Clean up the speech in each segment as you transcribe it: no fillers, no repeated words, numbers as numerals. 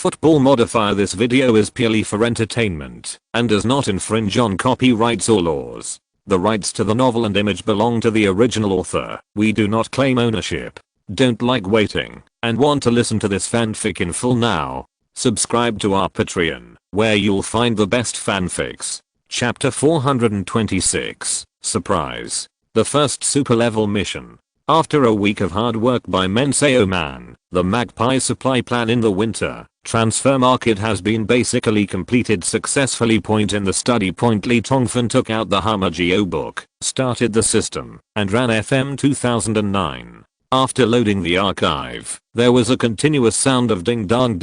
Football Modifier. This video is purely for entertainment and does not infringe on copyrights or laws. The rights to the novel and image belong to the original author. We do not claim ownership. Don't like waiting and want to listen to this fanfic in full now? Subscribe to our Patreon, where you'll find the best fanfics. Chapter 426, Surprise. The first super level mission. After a week of hard work by Menseo Man, the Magpie supply plan in the winter transfer market has been basically completed successfully. In the study point, Lee Tongfan took out the Hummer Geo book, started the system, and ran FM 2009. After loading the archive, there was a continuous sound of ding dong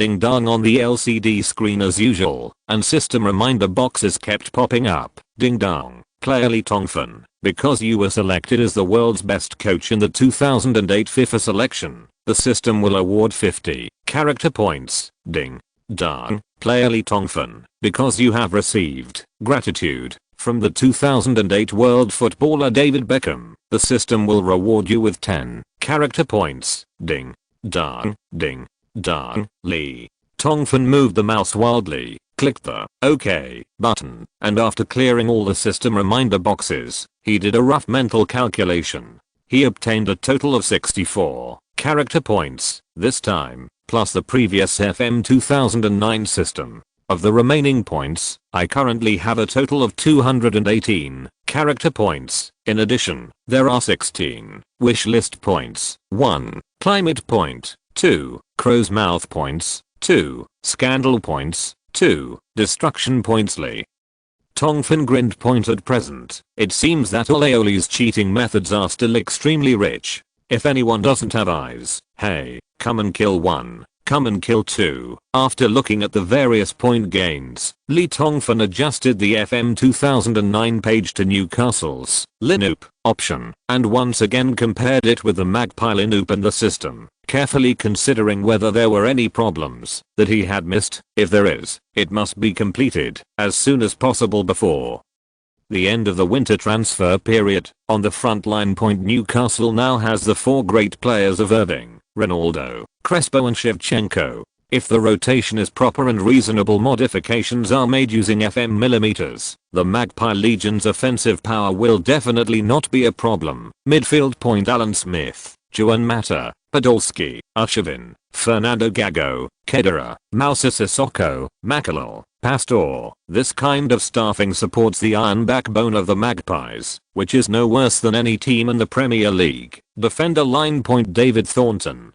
on the LCD screen as usual, and system reminder boxes kept popping up. Ding dong, player Lee Tongfan, because you were selected as the world's best coach in the 2008 FIFA selection, the system will award 50 character points. Ding dong, player Lee Tongfan, because you have received gratitude from the 2008 world footballer David Beckham, the system will reward you with 10 character points. Ding dong, Lee Tongfan moved the mouse wildly, clicked the OK button, and after clearing all the system reminder boxes, he did a rough mental calculation. He obtained a total of 64 character points this time, plus the previous FM 2009 system. Of the remaining points, I currently have a total of 218 character points. In addition, there are 16 wish list points, 1 climate point, 2 crow's mouth points, 2 scandal points, 2 destruction points. Lee Tongfan grinned. At present, it seems that all Aoli's cheating methods are still extremely rich. If anyone doesn't have eyes, hey, come and kill one. Come and kill 2. After looking at the various point gains, Lee Tongfan adjusted the FM 2009 page to Newcastle's Lineup option and once again compared it with the Magpie Lineup and the system, carefully considering whether there were any problems that he had missed. If there is, it must be completed as soon as possible before the end of the winter transfer period. On the front line point, Newcastle now has the 4 great players of Irving, Ronaldo, Crespo and Shevchenko. If the rotation is proper and reasonable modifications are made using FM millimeters, the Magpie Legion's offensive power will definitely not be a problem. Midfield point, Alan Smith, Juan Mata, Podolski, Arshavin, Fernando Gago, Kedira, Moussa Sissoko, Makalal, Pastor. This kind of staffing supports the iron backbone of the Magpies, which is no worse than any team in the Premier League. Defender line point, David Thornton,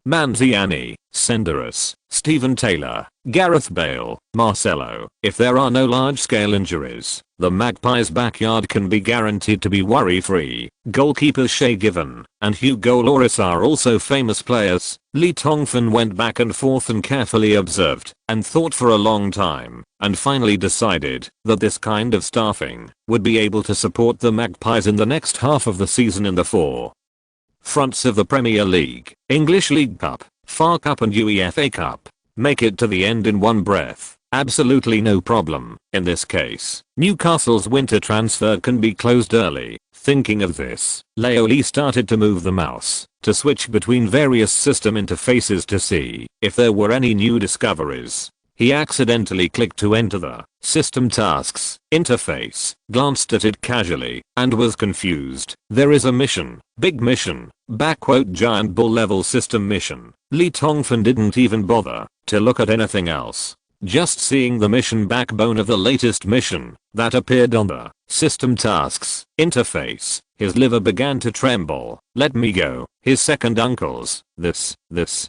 Manziani, Senderos, Stephen Taylor, Gareth Bale, Marcelo. If there are no large-scale injuries, the Magpies' backyard can be guaranteed to be worry-free. Goalkeepers Shay Given and Hugo Lloris are also famous players. Lee Tongfan went back and forth and carefully observed and thought for a long time, and finally decided that this kind of staffing would be able to support the Magpies in the next half of the season in the 4 fronts of the Premier League, English League Cup, FA Cup and UEFA Cup. Make it to the end in one breath. Absolutely no problem. In this case, Newcastle's winter transfer can be closed early. Thinking of this, Lee started to move the mouse to switch between various system interfaces to see if there were any new discoveries. He accidentally clicked to enter the System Tasks interface, glanced at it casually, and was confused. There is a mission, big mission, giant bull level system mission. Lee Tongfan didn't even bother to look at anything else. Just seeing the mission backbone of the latest mission that appeared on the System Tasks interface, his liver began to tremble. Let me go. His second uncle's. This is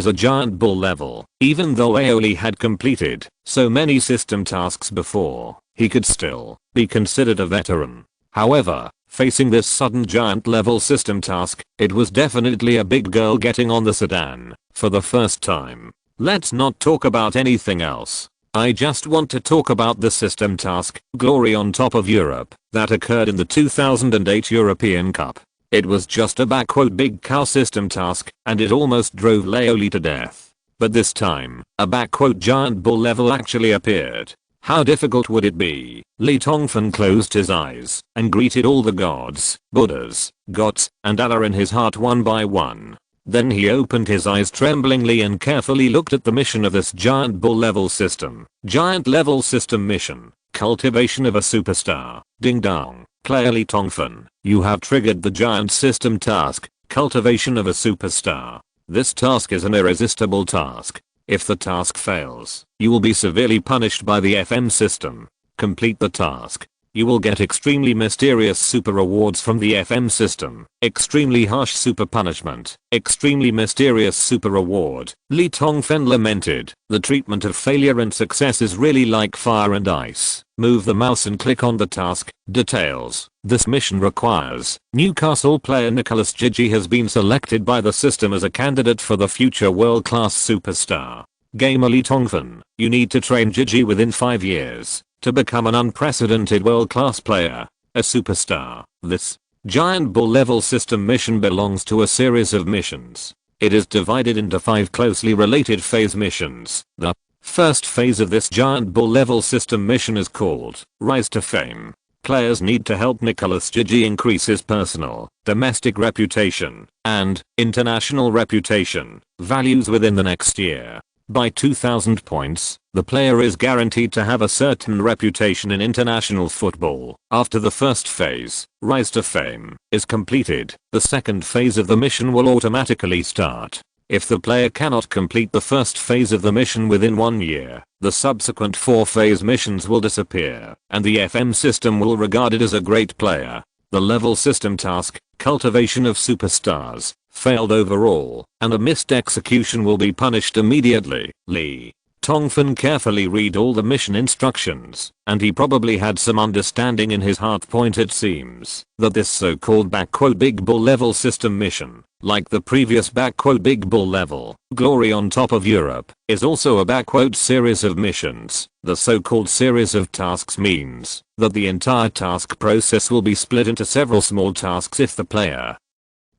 a giant bull level. Even though Aoli had completed so many system tasks before, he could still be considered a veteran. However, facing this sudden giant level system task, it was definitely a big girl getting on the sedan for the first time. Let's not talk about anything else. I just want to talk about the system task, Glory on top of Europe, that occurred in the 2008 European Cup. It was just a big cow system task, and it almost drove Aoli to death. But this time, a giant bull level actually appeared. How difficult would it be? Lee Tongfan closed his eyes and greeted all the gods, Buddhas, gods, and Allah in his heart one by one. Then he opened his eyes tremblingly and carefully looked at the mission of this giant bull level system. Giant level system mission. Cultivation of a superstar. Ding dong. Player Lee Tongfan, you have triggered the giant system task, cultivation of a superstar. This task is an irresistible task. If the task fails, you will be severely punished by the FM system. Complete the task. You will get extremely mysterious super rewards from the FM system. Extremely harsh super punishment. Extremely mysterious super reward. Lee Tongfan lamented. The treatment of failure and success is really like fire and ice. Move the mouse and click on the task. Details. This mission requires Newcastle player Nicholas Gigi has been selected by the system as a candidate for the future world-class superstar. Gamer Lee Tongfan, you need to train Gigi within 5 years to become an unprecedented world-class player, a superstar. This giant bull level system mission belongs to a series of missions. It is divided into 5 closely related phase missions. The first phase of this giant bull level system mission is called Rise to Fame. Players need to help Nicholas Gigi increase his personal, domestic reputation, and international reputation values within the next year. By 2000 points, the player is guaranteed to have a certain reputation in international football. After the first phase, Rise to Fame, is completed, the second phase of the mission will automatically start. If the player cannot complete the first phase of the mission within 1 year, the subsequent 4 phase missions will disappear, and the FM system will regard it as a great player. The level system task, cultivation of superstars, failed overall, and a missed execution will be punished immediately. Lee Tongfan carefully read all the mission instructions, and he probably had some understanding in his heart. It seems that this so-called big bull level system mission, like the previous big bull level, Glory on Top of Europe, is also a series of missions. The so-called series of tasks means that the entire task process will be split into several small tasks. If the player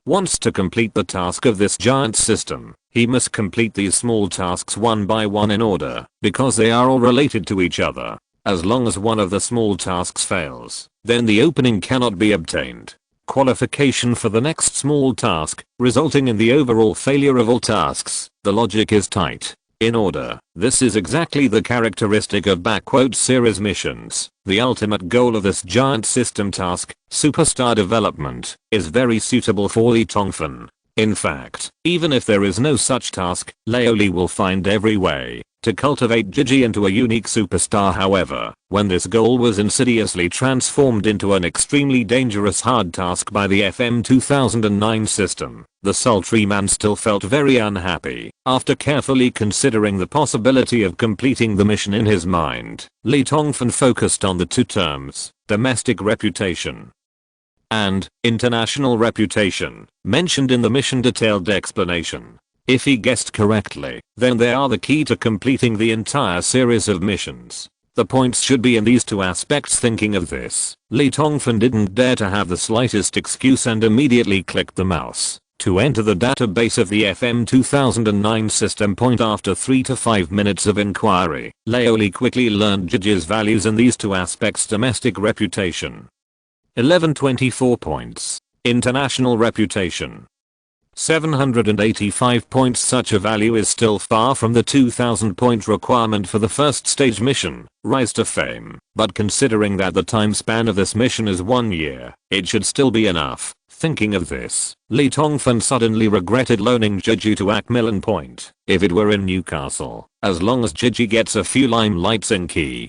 wants to complete the task of this giant system, he must complete these small tasks one by one in order, because they are all related to each other. As long as one of the small tasks fails, then the opening cannot be obtained. Qualification for the next small task, resulting in the overall failure of all tasks. The logic is tight. In order. This is exactly the characteristic of series missions. The ultimate goal of this giant system task, superstar development, is very suitable for Lee Tongfan. In fact, even if there is no such task, Lee will find every way to cultivate Gigi into a unique superstar. However, when this goal was insidiously transformed into an extremely dangerous hard task by the FM 2009 system, the sultry man still felt very unhappy. After carefully considering the possibility of completing the mission in his mind, Lee Tongfan focused on the 2 terms, domestic reputation and international reputation, mentioned in the mission detailed explanation. If he guessed correctly, then they are the key to completing the entire series of missions. The points should be in these 2 aspects. Thinking of this, Lee Tongfan didn't dare to have the slightest excuse and immediately clicked the mouse to enter the database of the FM 2009 system. After 3 to 5 minutes of inquiry, Lee quickly learned Gigi's values in these 2 aspects: domestic reputation, 1124 points. International reputation, 785 points. Such a value is still far from the 2000 point requirement for the first stage mission, Rise to Fame, but considering that the time span of this mission is 1 year, it should still be enough. Thinking of this, Lee Tongfan suddenly regretted loaning Gigi to Macmillan Point. If it were in Newcastle, as long as Gigi gets a few limelights in key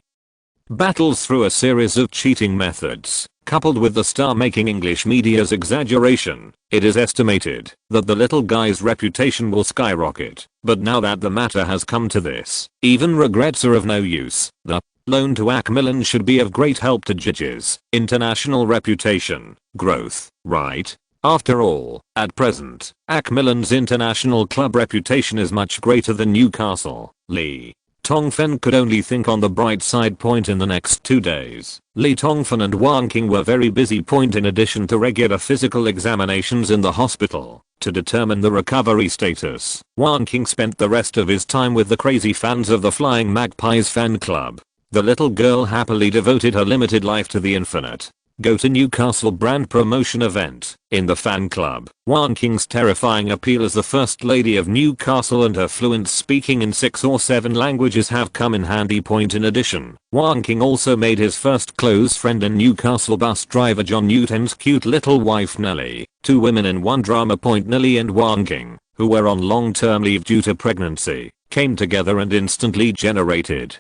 battles through a series of cheating methods, coupled with the star-making English media's exaggeration, it is estimated that the little guy's reputation will skyrocket. But now that the matter has come to this, even regrets are of no use. The loan to Macmillan should be of great help to Gigi's international reputation growth, right? After all, at present, Macmillan's international club reputation is much greater than Newcastle. Lee Tongfan could only think on the bright side. In the next 2 days, Lee Tongfan and Wang Qing were very busy. In addition to regular physical examinations in the hospital to determine the recovery status, Wang Qing spent the rest of his time with the crazy fans of the Flying Magpies fan club. The little girl happily devoted her limited life to the infinite Go to Newcastle brand promotion event. In the fan club, Wan King's terrifying appeal as the First Lady of Newcastle and her fluent speaking in 6 or 7 languages have come in handy. Point in addition, Wan King also made his first close friend in Newcastle bus driver John Newton's cute little wife Nelly. 2 women in one drama. Point Nelly and Wan King, who were on long-term leave due to pregnancy, came together and instantly generated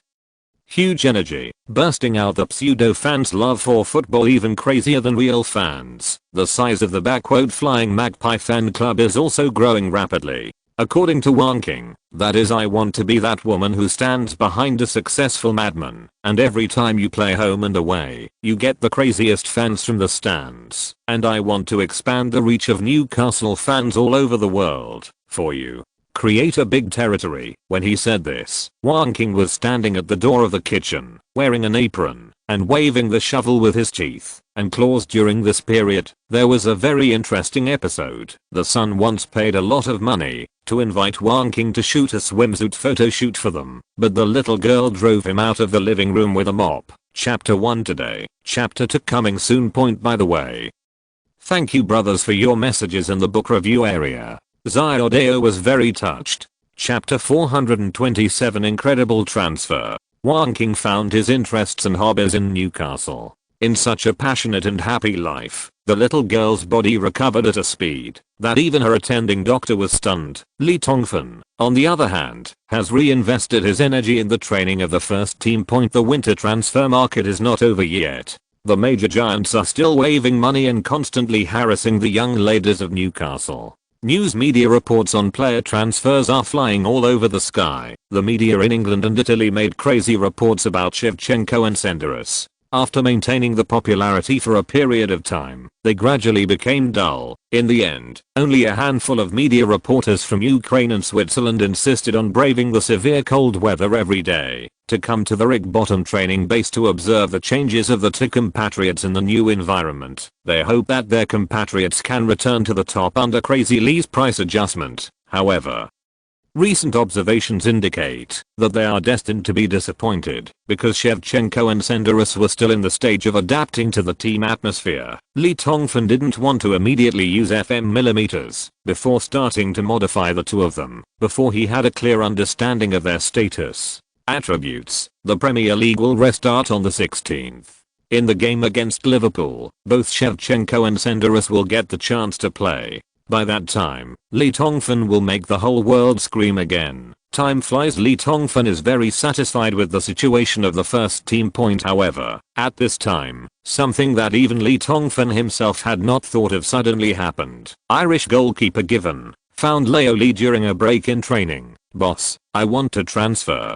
huge energy, bursting out the pseudo fans' love for football even crazier than real fans. The size of the Flying Magpie fan club is also growing rapidly. According to Wan King, that is, I want to be that woman who stands behind a successful madman, and every time you play home and away, you get the craziest fans from the stands, and I want to expand the reach of Newcastle fans all over the world, for you. Create a big territory. When he said this, Wan King was standing at the door of the kitchen, wearing an apron, and waving the shovel with his teeth and claws. During this period, there was a very interesting episode. The Sun once paid a lot of money to invite Wan King to shoot a swimsuit photo shoot for them, but the little girl drove him out of the living room with a mop. Chapter 1 today, Chapter 2 coming soon. By the way, thank you brothers for your messages in the book review area. Ziodeo was very touched. Chapter 427 Incredible transfer. Wan King found his interests and hobbies in Newcastle. In such a passionate and happy life, the little girl's body recovered at a speed that even her attending doctor was stunned. Lee Tongfan, on the other hand, has reinvested his energy in the training of the first team. The winter transfer market is not over yet. The major giants are still waving money and constantly harassing the young ladies of Newcastle. News media reports on player transfers are flying all over the sky. The media in England and Italy made crazy reports about Shevchenko and Senderos. After maintaining the popularity for a period of time, they gradually became dull. In the end, only a handful of media reporters from Ukraine and Switzerland insisted on braving the severe cold weather every day to come to the Rig-Bottom training base to observe the changes of the 2 compatriots in the new environment. They hope that their compatriots can return to the top under Crazy Lee's price adjustment. However, recent observations indicate that they are destined to be disappointed because Shevchenko and Senderos were still in the stage of adapting to the team atmosphere. Lee Tongfan didn't want to immediately use FM millimeters before starting to modify the 2 of them before he had a clear understanding of their status. Attributes. The Premier League will restart on the 16th. In the game against Liverpool, both Shevchenko and Senderos will get the chance to play. By that time, Lee Tongfan will make the whole world scream again. Time flies. Lee Tongfan is very satisfied with the situation of the first team. However, at this time, something that even Lee Tongfan himself had not thought of suddenly happened. Irish goalkeeper Given found Leo Lee during a break in training. Boss, I want to transfer.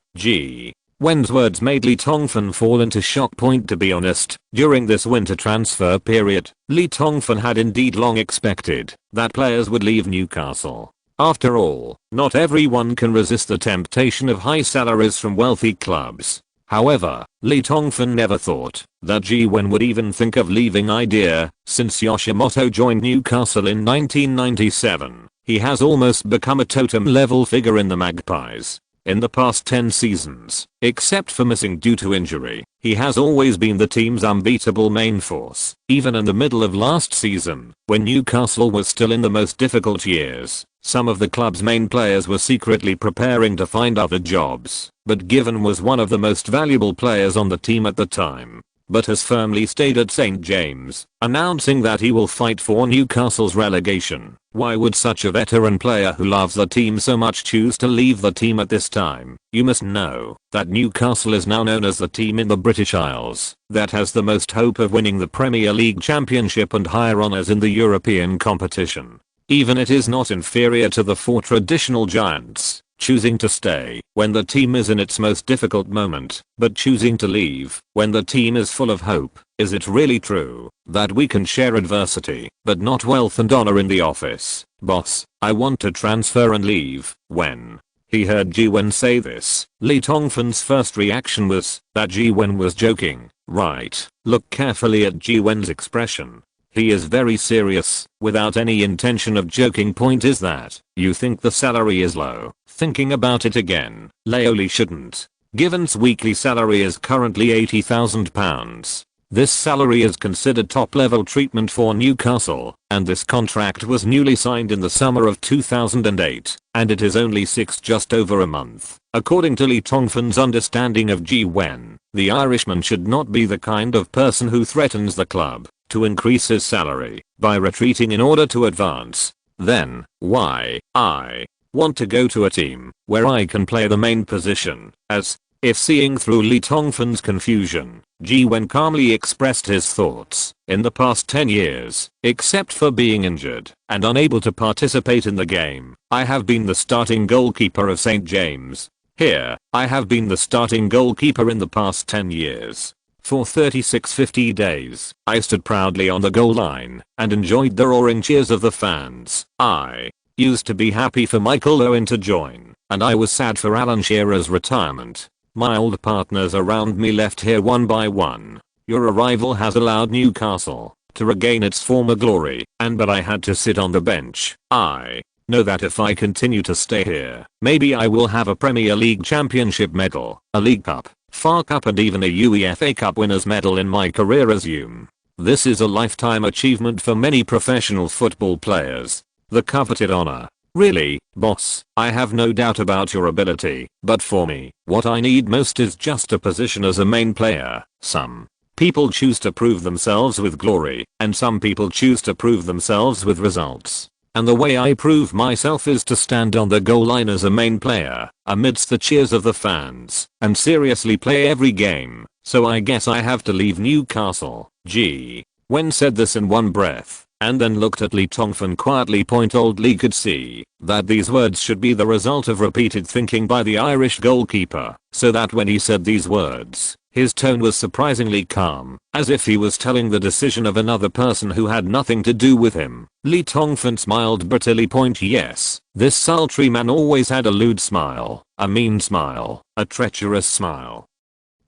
Wen's words made Lee Tongfan fall into shock. To be honest, during this winter transfer period, Lee Tongfan had indeed long expected that players would leave Newcastle. After all, not everyone can resist the temptation of high salaries from wealthy clubs. However, Lee Tongfan never thought that Wen would even think of leaving idea. Since Yoshimoto joined Newcastle in 1997, he has almost become a totem level figure in the Magpies. In the past 10 seasons, except for missing due to injury, he has always been the team's unbeatable main force. Even in the middle of last season, when Newcastle was still in the most difficult years, some of the club's main players were secretly preparing to find other jobs, but Given was one of the most valuable players on the team at the time, but has firmly stayed at St. James, announcing that he will fight for Newcastle's relegation. Why would such a veteran player who loves the team so much choose to leave the team at this time? You must know that Newcastle is now known as the team in the British Isles that has the most hope of winning the Premier League Championship and higher honours in the European competition. Even it is not inferior to the 4 traditional giants, choosing to stay when the team is in its most difficult moment, but choosing to leave when the team is full of hope. Is it really true that we can share adversity, but not wealth and honor in the office? Boss, I want to transfer and leave. When he heard Wen say this, Lee Tongfan's first reaction was that Wen was joking. Right, look carefully at Wen's expression. He is very serious, without any intention of joking. Point is that you think the salary is low. Thinking about it again, Leo Lee shouldn't. Given's weekly salary is currently £80,000. This salary is considered top-level treatment for Newcastle, and this contract was newly signed in the summer of 2008, and it is only just over a month. According to Lee Tongfan's understanding of Ji Wen, the Irishman should not be the kind of person who threatens the club to increase his salary by retreating in order to advance. Then, why? I want to go to a team where I can play the main position. As if seeing through Lee Tongfan's confusion, Ji Wen calmly expressed his thoughts. In the past 10 years, except for being injured and unable to participate in the game, I have been the starting goalkeeper of St. James. Here, I have been the starting goalkeeper in the past 10 years. For 36-50 days, I stood proudly on the goal line and enjoyed the roaring cheers of the fans. I used to be happy for Michael Owen to join, and I was sad for Alan Shearer's retirement. My old partners around me left here one by one. Your arrival has allowed Newcastle to regain its former glory, but I had to sit on the bench. I know that if I continue to stay here, maybe I will have a Premier League Championship medal, a League Cup, FA Cup and even a UEFA Cup winners medal in my career resume. This is a lifetime achievement for many professional football players. The coveted honor. Really, boss, I have no doubt about your ability, but for me, what I need most is just a position as a main player. Some people choose to prove themselves with glory, and some people choose to prove themselves with results. And the way I prove myself is to stand on the goal line as a main player, amidst the cheers of the fans, and seriously play every game. So I guess I have to leave Newcastle. Ji Wen said this in one breath, and then looked at Lee Tongfan quietly. Old Lee could see that these words should be the result of repeated thinking by the Irish goalkeeper, so that when he said these words, his tone was surprisingly calm, as if he was telling the decision of another person who had nothing to do with him. Lee Tongfan smiled bitterly. Yes, this sultry man always had a lewd smile, a mean smile, a treacherous smile,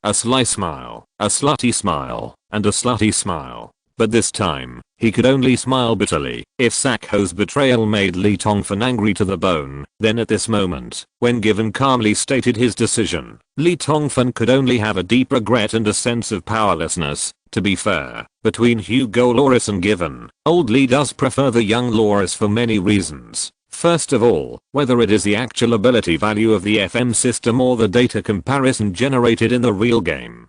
a sly smile, a slutty smile, and a slutty smile. But this time, he could only smile bitterly. If Sakho's betrayal made Lee Tongfan angry to the bone, then at this moment, when Given calmly stated his decision, Lee Tongfan could only have a deep regret and a sense of powerlessness. To be fair, between Hugo Lloris and Given, old Lee does prefer the young Lloris for many reasons. First of all, whether it is the actual ability value of the FM system or the data comparison generated in the real game.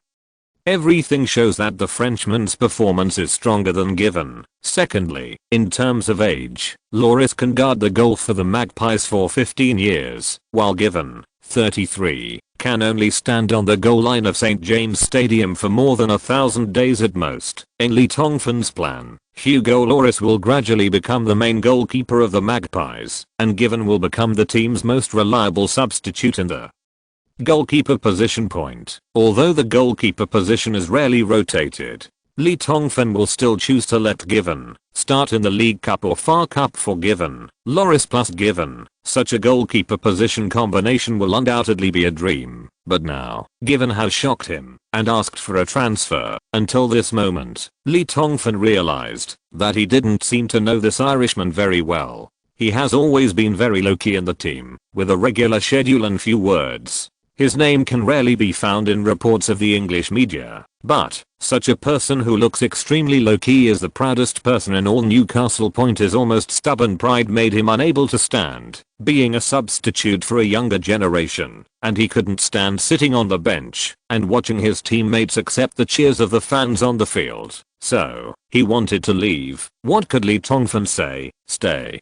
Everything shows that the Frenchman's performance is stronger than Given. Secondly, in terms of age, Lloris can guard the goal for the Magpies for 15 years, while Given, 33, can only stand on the goal line of St. James Stadium for more than 1,000 days at most. In Lee Tongfan's plan, Hugo Lloris will gradually become the main goalkeeper of the Magpies, and Given will become the team's most reliable substitute in the goalkeeper position. Although the goalkeeper position is rarely rotated, Lee Tongfan will still choose to let Given start in the League Cup or FA Cup for Given, Lloris plus Given. Such a goalkeeper position combination will undoubtedly be a dream, but now, Given has shocked him and asked for a transfer. Until this moment, Lee Tongfan realized that he didn't seem to know this Irishman very well. He has always been very low-key in the team, with a regular schedule and few words. His name can rarely be found in reports of the English media, but such a person who looks extremely low-key is the proudest person in all Newcastle. His almost stubborn pride made him unable to stand being a substitute for a younger generation, and he couldn't stand sitting on the bench and watching his teammates accept the cheers of the fans on the field. So, he wanted to leave. What could Lee Tongfan say? Stay.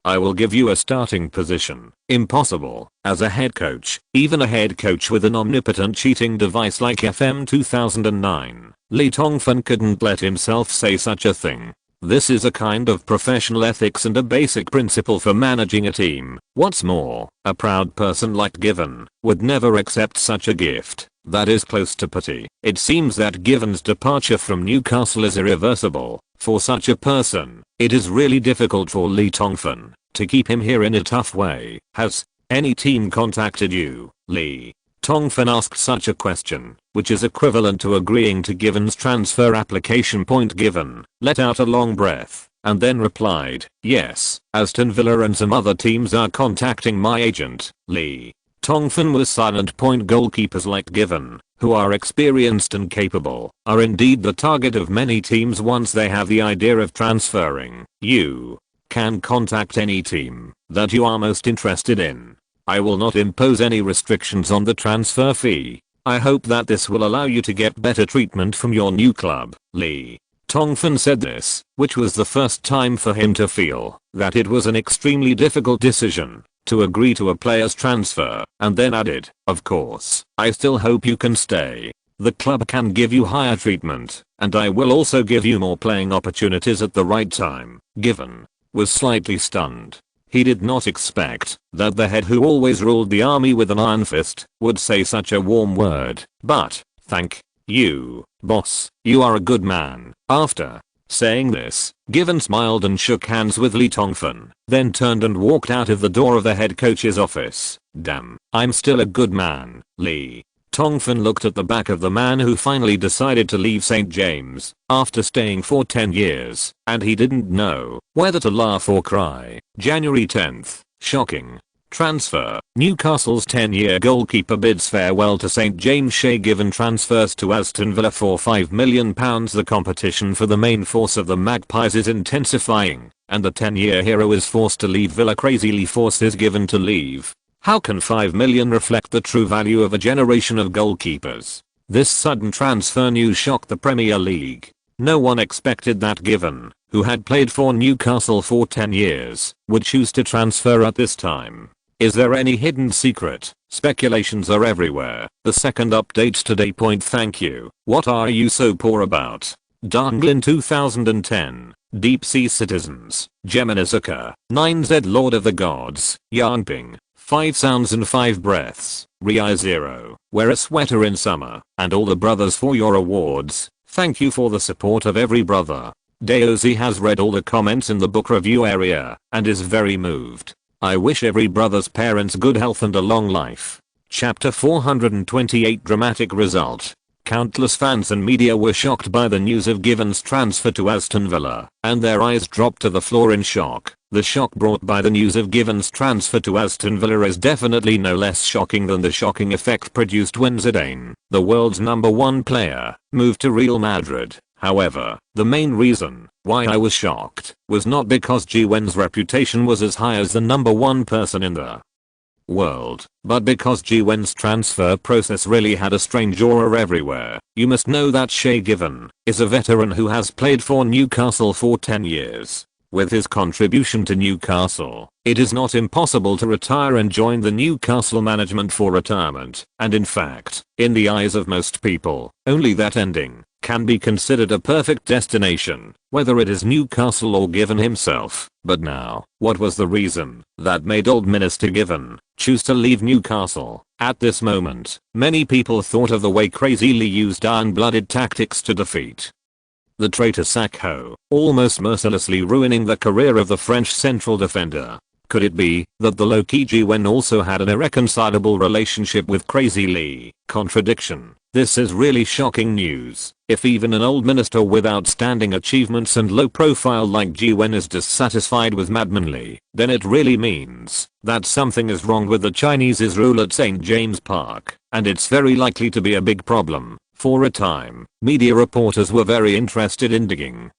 I will give you a starting position. Impossible. As a head coach, even a head coach with an omnipotent cheating device like FM 2009, Lee Tongfan couldn't let himself say such a thing. This is a kind of professional ethics and a basic principle for managing a team. What's more, a proud person like Given would never accept such a gift. That is close to pity. It seems that Given's departure from Newcastle is irreversible. For such a person, it is really difficult for Lee Tongfan to keep him here in a tough way. Has any team contacted you, Lee? Tongfan asked such a question, which is equivalent to agreeing to Given's transfer application. Given let out a long breath and then replied, yes, Aston Villa and some other teams are contacting my agent, Lee. Tongfan was silent. Goalkeepers like Given, who are experienced and capable, are indeed the target of many teams once they have the idea of transferring. You can contact any team that you are most interested in. I will not impose any restrictions on the transfer fee. I hope that this will allow you to get better treatment from your new club, Lee. Tongfan said this, which was the first time for him to feel that it was an extremely difficult decision to agree to a player's transfer, and then added, "Of course, I still hope you can stay. The club can give you higher treatment, and I will also give you more playing opportunities at the right time." Given was slightly stunned. He did not expect that the head who always ruled the army with an iron fist would say such a warm word, but, "Thank you, boss, you are a good man." After saying this, Given smiled and shook hands with Lee Tongfan, then turned and walked out of the door of the head coach's office. "Damn, I'm still a good man, Lee." Tongfan looked at the back of the man who finally decided to leave St. James after staying for 10 years, and he didn't know whether to laugh or cry. January 10th. Shocking transfer. Newcastle's 10-year goalkeeper bids farewell to St. James. Shay Given transfers to Aston Villa for £5 million. The competition for the main force of the Magpies is intensifying, and the 10-year hero is forced to leave Villa. Crazily forces Given to leave. How can $5 million reflect the true value of a generation of goalkeepers? This sudden transfer news shocked the Premier League. No one expected that Given, who had played for Newcastle for 10 years, would choose to transfer at this time. Is there any hidden secret? Speculations are everywhere. The second update today. Thank you. What are you so poor about? Danglin 2010. Deep Sea Citizens. Geminizuka. 9Z Lord of the Gods. Yarnping. 5 sounds and 5 breaths. Ri 0. Wear a sweater in summer. And all the brothers for your awards. Thank you for the support of every brother. Daozi has read all the comments in the book review area and is very moved. I wish every brother's parents good health and a long life. Chapter 428. Dramatic result. Countless fans and media were shocked by the news of Given's transfer to Aston Villa, and their eyes dropped to the floor in shock. The shock brought by the news of Given's transfer to Aston Villa is definitely no less shocking than the shocking effect produced when Zidane, the world's #1 player, moved to Real Madrid. However, the main reason why I was shocked was not because Gwen's reputation was as high as the #1 person in the world, but because Gwen's transfer process really had a strange aura everywhere. You must know that Shay Given is a veteran who has played for Newcastle for 10 years. With his contribution to Newcastle, it is not impossible to retire and join the Newcastle management for retirement, and in fact, in the eyes of most people, only that ending can be considered a perfect destination, whether it is Newcastle or Given himself. But now, what was the reason that made old Minister Given choose to leave Newcastle? At this moment, many people thought of the way Crazy Lee used iron-blooded tactics to defeat the traitor Sakho, almost mercilessly ruining the career of the French central defender. Could it be that the low-key Gwen also had an irreconcilable relationship with Crazy Lee? Contradiction. This is really shocking news. If even an old minister with outstanding achievements and low profile like Gwen is dissatisfied with Madman Lee, then it really means that something is wrong with the Chinese's rule at St. James Park, and it's very likely to be a big problem. For a time, media reporters were very interested in digging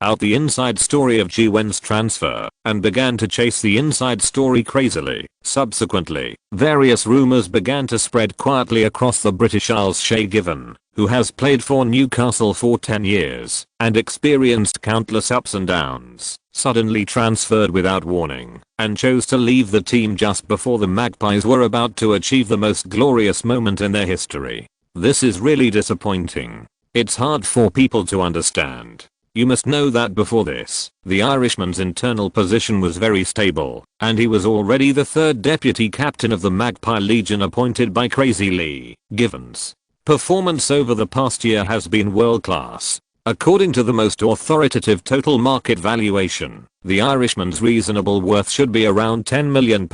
out the inside story of Gwen's transfer, and began to chase the inside story crazily. Subsequently, various rumors began to spread quietly across the British Isles. Shay Given, who has played for Newcastle for 10 years, and experienced countless ups and downs, suddenly transferred without warning, and chose to leave the team just before the Magpies were about to achieve the most glorious moment in their history. This is really disappointing. It's hard for people to understand. You must know that before this, the Irishman's internal position was very stable, and he was already the 3rd deputy captain of the Magpie Legion appointed by Crazy Lee. Given's performance over the past year has been world class. According to the most authoritative total market valuation, the Irishman's reasonable worth should be around £10 million.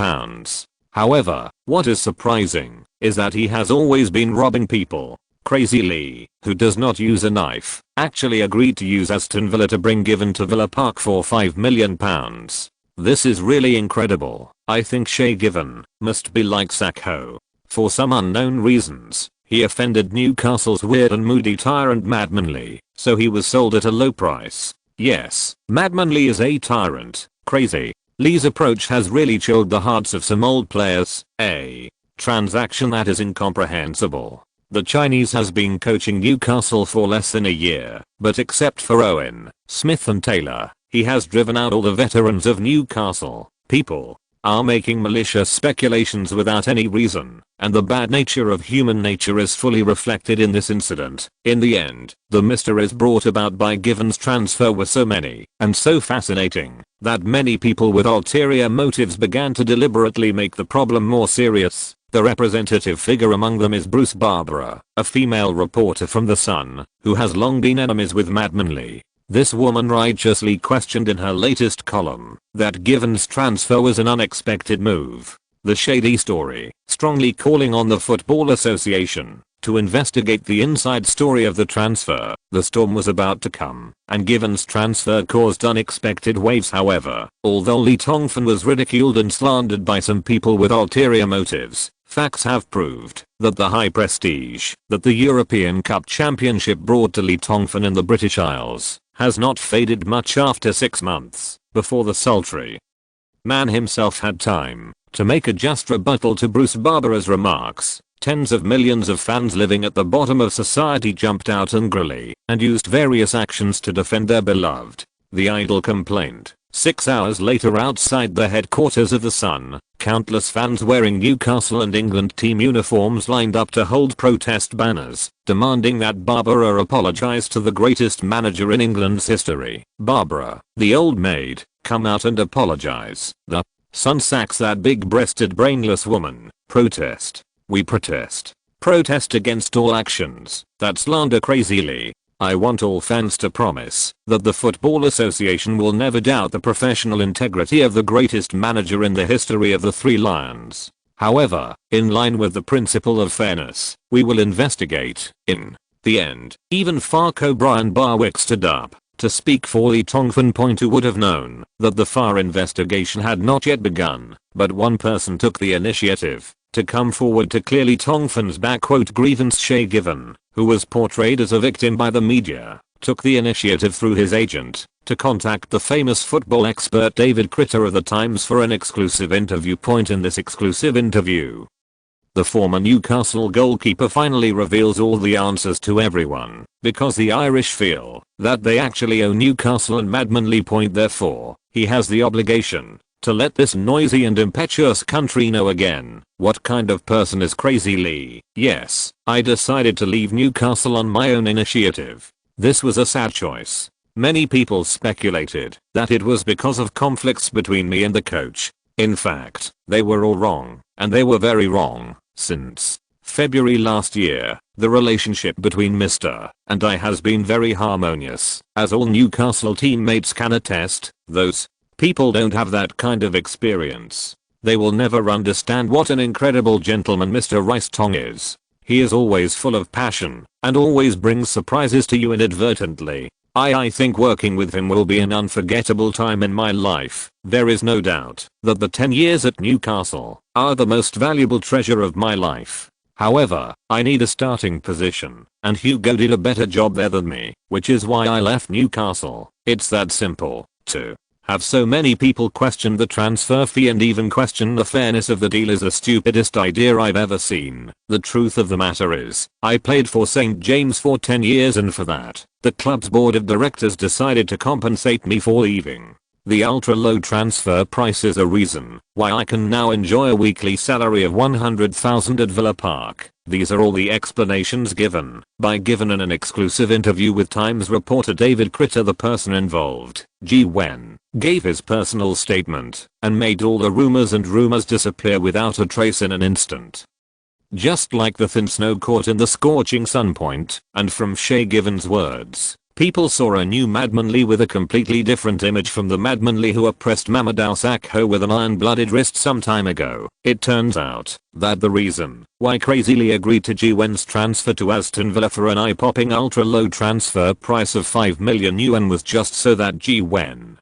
However, what is surprising is that he has always been robbing people. Crazy Lee, who does not use a knife, actually agreed to use Aston Villa to bring Given to Villa Park for £5 million. This is really incredible. I think Shay Given must be like Sakho. For some unknown reasons, he offended Newcastle's weird and moody tyrant Madman Lee, so he was sold at a low price. Yes, Madman Lee is a tyrant. Crazy. Lee's approach has really chilled the hearts of some old players. A transaction that is incomprehensible. The Chinese has been coaching Newcastle for less than a year, but except for Owen, Smith and Taylor, he has driven out all the veterans of Newcastle. People are making malicious speculations without any reason, and the bad nature of human nature is fully reflected in this incident. In the end, the mysteries brought about by Given's transfer were so many and so fascinating that many people with ulterior motives began to deliberately make the problem more serious. The representative figure among them is Bruce Barbara, a female reporter from The Sun, who has long been enemies with Madman Lee. This woman righteously questioned in her latest column that Given's transfer was an unexpected move. The shady story, strongly calling on the Football Association to investigate the inside story of the transfer. The storm was about to come, and Given's transfer caused unexpected waves. However, although Lee Tongfan was ridiculed and slandered by some people with ulterior motives, facts have proved that the high prestige that the European Cup Championship brought to Lee Tongfan in the British Isles has not faded much after 6 months before the sultry man himself had time to make a just rebuttal to Bruce Barbara's remarks. Tens of millions of fans living at the bottom of society jumped out angrily and used various actions to defend their beloved. The Idol complained. 6 hours later outside the headquarters of The Sun, countless fans wearing Newcastle and England team uniforms lined up to hold protest banners, demanding that Barbara apologise to the greatest manager in England's history. Barbara, the old maid, come out and apologise. The Sun sacks that big-breasted brainless woman. Protest. We protest. Protest against all actions that slander crazily. I want all fans to promise that the Football Association will never doubt the professional integrity of the greatest manager in the history of the Three Lions. However, in line with the principle of fairness, we will investigate. In the end, even Fark O'Brien Barwick stood up to speak for Lee Tongfan. Who would have known that the FAR investigation had not yet begun, but one person took the initiative to come forward to clear Lee Tongfan's grievance. Shay Given, who was portrayed as a victim by the media, took the initiative through his agent to contact the famous football expert David Critter of the Times for an exclusive interview. In this exclusive interview, the former Newcastle goalkeeper finally reveals all the answers to everyone, because the Irish feel that they actually owe Newcastle and Madman Lee. Therefore, he has the obligation to let this noisy and impetuous country know again what kind of person is Crazy Lee. Yes, I decided to leave Newcastle on my own initiative. This was a sad choice. Many people speculated that it was because of conflicts between me and the coach. In fact, they were all wrong, and they were very wrong. Since February last year, the relationship between Mr. and I has been very harmonious, as all Newcastle teammates can attest. Those people don't have that kind of experience. They will never understand what an incredible gentleman Mr. Rice Tong is. He is always full of passion and always brings surprises to you inadvertently. I think working with him will be an unforgettable time in my life. There is no doubt that the 10 years at Newcastle are the most valuable treasure of my life. However, I need a starting position, and Hugo did a better job there than me, which is why I left Newcastle. It's that simple. To have so many people question the transfer fee and even question the fairness of the deal is the stupidest idea I've ever seen. The truth of the matter is, I played for St. James for 10 years, and for that, the club's board of directors decided to compensate me for leaving. The ultra low transfer price is a reason why I can now enjoy a weekly salary of 100,000 at Villa Park. These are all the explanations given by Given in an exclusive interview with Times reporter David Critter. The person involved, Ji Wen, gave his personal statement and made all the rumors disappear without a trace in an instant. Just like the thin snow caught in the scorching sun. And from Shay Given's words, people saw a new Madman Lee with a completely different image from the Madman Lee who oppressed Mamadou Sakho with an iron-blooded wrist some time ago. It turns out that the reason why Crazy Lee agreed to Ji Wen's transfer to Aston Villa for an eye-popping ultra-low transfer price of 5 million yuan was just so that Ji Wen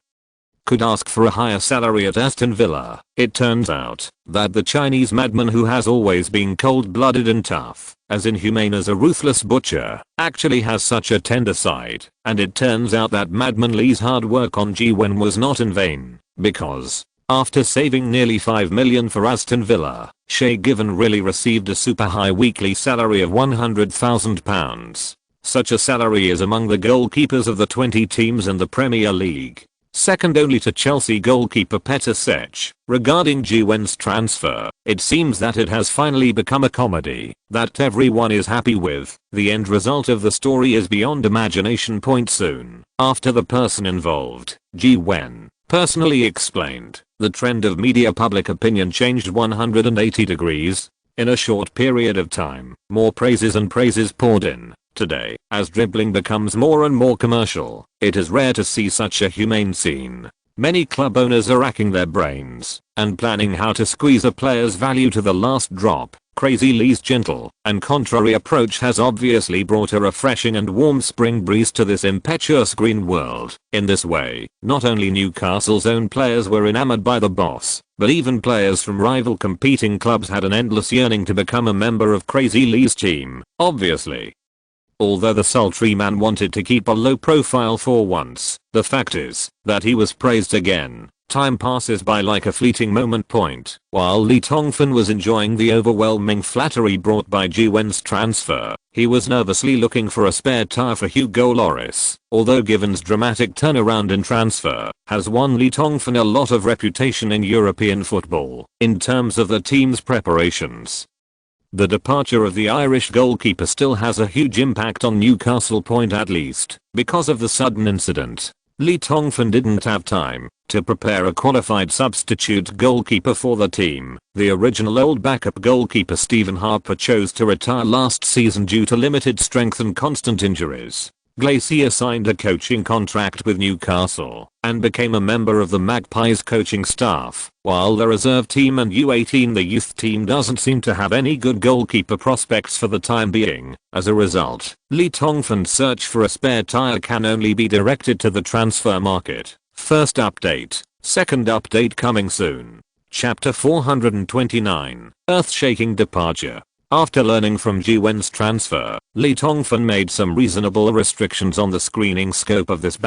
could ask for a higher salary at Aston Villa. It turns out that the Chinese madman, who has always been cold-blooded and tough, as inhumane as a ruthless butcher, actually has such a tender side. And it turns out that Madman Lee's hard work on Ji-Wen was not in vain, because after saving nearly $5 million for Aston Villa, Shay Given really received a super high weekly salary of £100,000. Such a salary is among the goalkeepers of the 20 teams in the Premier League, second only to Chelsea goalkeeper Petr Cech. Regarding Ji-Wen's transfer, it seems that it has finally become a comedy that everyone is happy with. The end result of the story is beyond imagination. Soon after, the person involved, Ji-Wen, personally explained, the trend of media public opinion changed 180 degrees. In a short period of time, more praises and praises poured in. Today, as dribbling becomes more and more commercial, it is rare to see such a humane scene. Many club owners are racking their brains and planning how to squeeze a player's value to the last drop. Crazy Lee's gentle and contrary approach has obviously brought a refreshing and warm spring breeze to this impetuous green world. In this way, not only Newcastle's own players were enamored by the boss, but even players from rival competing clubs had an endless yearning to become a member of Crazy Lee's team. Obviously, although the sultry man wanted to keep a low profile for once, the fact is that he was praised again. Time passes by like a fleeting moment. While Lee Tongfan was enjoying the overwhelming flattery brought by Ji-Wen's transfer, he was nervously looking for a spare tire for Hugo Lloris. Although Given's dramatic turnaround in transfer has won Lee Tongfan a lot of reputation in European football in terms of the team's preparations, the departure of the Irish goalkeeper still has a huge impact on Newcastle. At least because of the sudden incident, Lee Tongfan didn't have time to prepare a qualified substitute goalkeeper for the team. The original old backup goalkeeper Stephen Harper chose to retire last season due to limited strength and constant injuries. Glacier signed a coaching contract with Newcastle and became a member of the Magpies coaching staff, while the reserve team and U18 the youth team doesn't seem to have any good goalkeeper prospects for the time being. As a result, Lee Tongfan's search for a spare tire can only be directed to the transfer market. First update, second update coming soon. Chapter 429, Earth-shaking departure. After learning from Ji-Wen's transfer, Lee Tongfan made some reasonable restrictions on the screening scope of this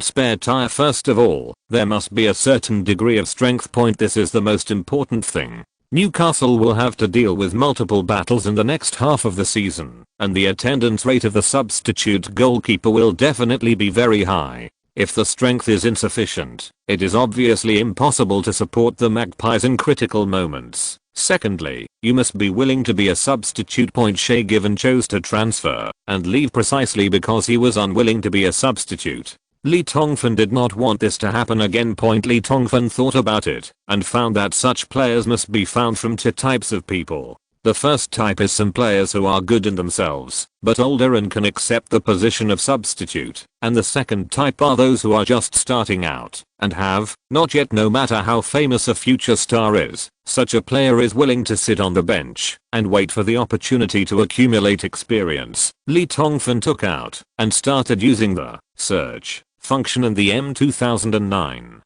spare tire. First of all, there must be a certain degree of strength. This is the most important thing. Newcastle will have to deal with multiple battles in the next half of the season, and the attendance rate of the substitute goalkeeper will definitely be very high. If the strength is insufficient, it is obviously impossible to support the Magpies in critical moments. Secondly, you must be willing to be a substitute. Shay Given chose to transfer and leave precisely because he was unwilling to be a substitute. Lee Tongfan did not want this to happen again. Lee Tongfan thought about it and found that such players must be found from two types of people. The first type is some players who are good in themselves, but older and can accept the position of substitute. And the second type are those who are just starting out and have not yet, no matter how famous a future star is. Such a player is willing to sit on the bench and wait for the opportunity to accumulate experience. Lee Tongfan took out and started using the search function in the M2009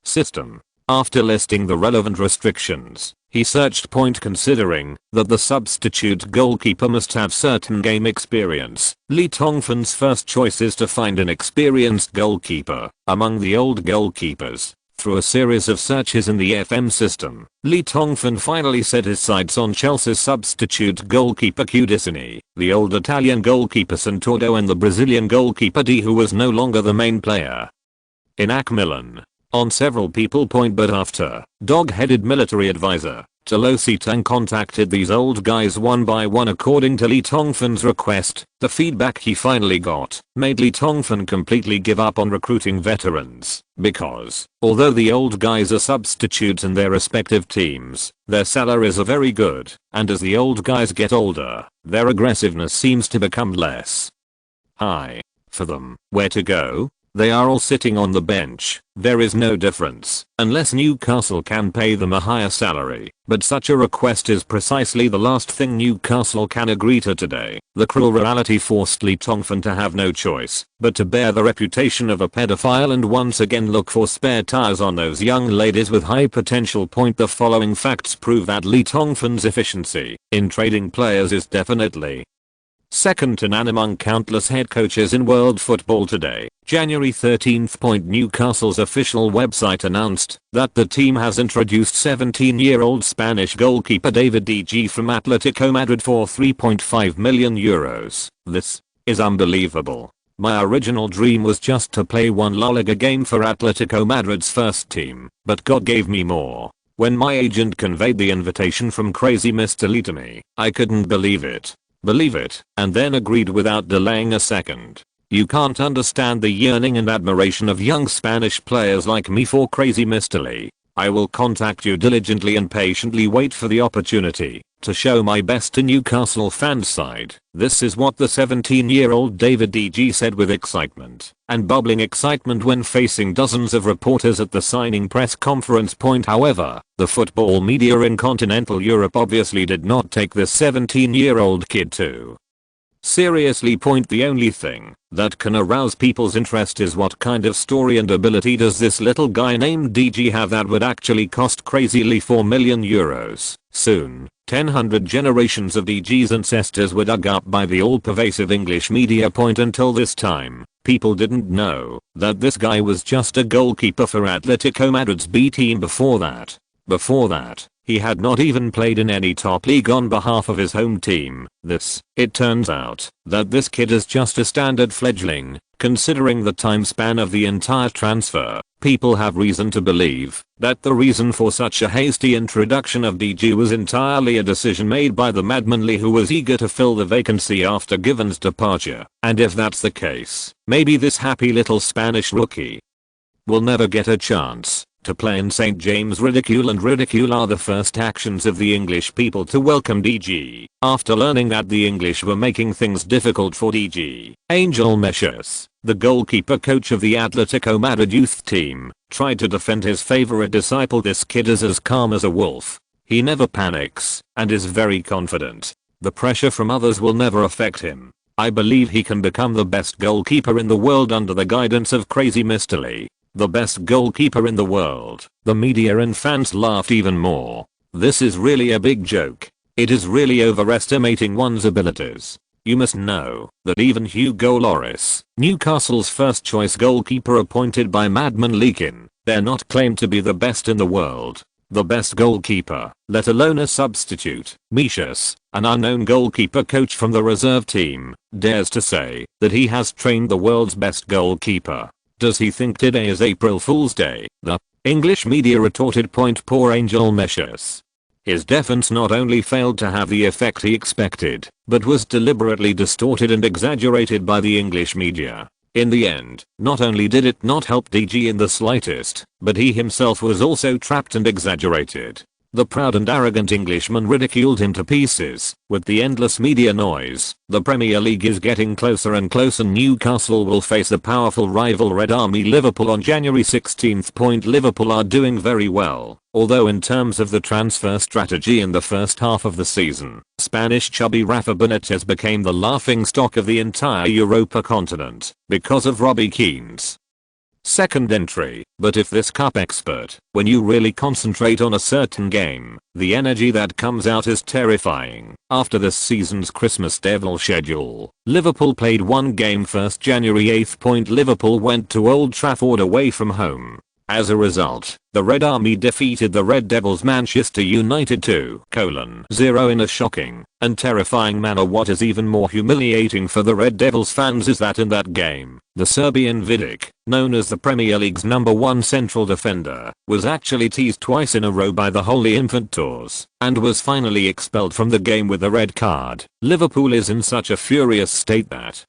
system. After listing the relevant restrictions, he searched. Considering that the substitute goalkeeper must have certain game experience, Lee Tongfan's first choice is to find an experienced goalkeeper among the old goalkeepers. Through a series of searches in the FM system, Lee Tongfan finally set his sights on Chelsea's substitute goalkeeper Cudicini, the old Italian goalkeeper Santoro, and the Brazilian goalkeeper D, who was no longer the main player in AC Milan. On several people. But after dog-headed military advisor Tolosi Tang contacted these old guys one by one according to Lee Tongfan's request, the feedback he finally got made Lee Tongfan completely give up on recruiting veterans, because although the old guys are substitutes in their respective teams, their salaries are very good, and as the old guys get older, their aggressiveness seems to become less high for them. Where to go? They are all sitting on the bench. There is no difference, unless Newcastle can pay them a higher salary, but such a request is precisely the last thing Newcastle can agree to today. The cruel reality forced Lee Tongfan to have no choice but to bear the reputation of a pedophile and once again look for spare tires on those young ladies with high potential. The following facts prove that Lee Tongfan's efficiency in trading players is definitely second to none among countless head coaches in world football today. January 13th. Newcastle's official website announced that the team has introduced 17-year-old Spanish goalkeeper David De Gea from Atletico Madrid for €3.5 million. This is unbelievable. My original dream was just to play one La Liga game for Atletico Madrid's first team, but God gave me more. When my agent conveyed the invitation from Crazy Mr. Lee to me, I couldn't believe it, and then agreed without delaying a second. You can't understand the yearning and admiration of young Spanish players like me for Crazy Mr. Lee. I will contact you diligently and patiently wait for the opportunity to show my best to Newcastle fans' side. This is what the 17-year-old David De Gea said with excitement and bubbling excitement when facing dozens of reporters at the signing press conference. However, the football media in continental Europe obviously did not take this 17-year-old kid too seriously. The only thing that can arouse people's interest is what kind of story and ability does this little guy named De Gea have that would actually cost crazily €4 million. Soon, 100 generations of De Gea's ancestors were dug up by the all-pervasive English media. Until this time, people didn't know that this guy was just a goalkeeper for Atletico Madrid's B team. Before that, he had not even played in any top league on behalf of his home team. It turns out that this kid is just a standard fledgling. Considering the time span of the entire transfer, people have reason to believe that the reason for such a hasty introduction of De Gea was entirely a decision made by the madman Lee, who was eager to fill the vacancy after Given's departure. And if that's the case, maybe this happy little Spanish rookie will never get a chance to play in St. James. Ridicule and ridicule are the first actions of the English people to welcome De Gea. After learning that the English were making things difficult for De Gea, Angel Mesias, the goalkeeper coach of the Atletico Madrid youth team, tried to defend his favorite disciple. This kid is as calm as a wolf. He never panics and is very confident. The pressure from others will never affect him. I believe he can become the best goalkeeper in the world under the guidance of Crazy Mr. Lee. The best goalkeeper in the world. The media and fans laughed even more. This is really a big joke. It is really overestimating one's abilities. You must know that even Hugo Lloris, Newcastle's first choice goalkeeper appointed by Madman Leakin, they're not claimed to be the best in the world. The best goalkeeper, let alone a substitute. Mesias, an unknown goalkeeper coach from the reserve team, dares to say that he has trained the world's best goalkeeper. Does he think today is April Fool's Day? The English media retorted. Poor Angel Mesias. His defense not only failed to have the effect he expected, but was deliberately distorted and exaggerated by the English media. In the end, not only did it not help De Gea in the slightest, but he himself was also trapped and exaggerated. The proud and arrogant Englishman ridiculed him to pieces. With the endless media noise, the Premier League is getting closer and closer. Newcastle will face the powerful rival Red Army Liverpool on January 16th. Liverpool are doing very well, although in terms of the transfer strategy in the first half of the season, Spanish chubby Rafa Benitez became the laughingstock of the entire Europa continent because of Robbie Keane's second entry. But if this cup expert, when you really concentrate on a certain game, the energy that comes out is terrifying. After this season's Christmas Devil schedule, Liverpool played one game first January 8th. Liverpool went to Old Trafford away from home. As a result, the Red Army defeated the Red Devils Manchester United 2-0 in a shocking and terrifying manner. What is even more humiliating for the Red Devils fans is that in that game, the Serbian Vidic, known as the Premier League's #1 central defender, was actually teased twice in a row by the Holy Infant Tours and was finally expelled from the game with a red card. Liverpool is in such a furious state that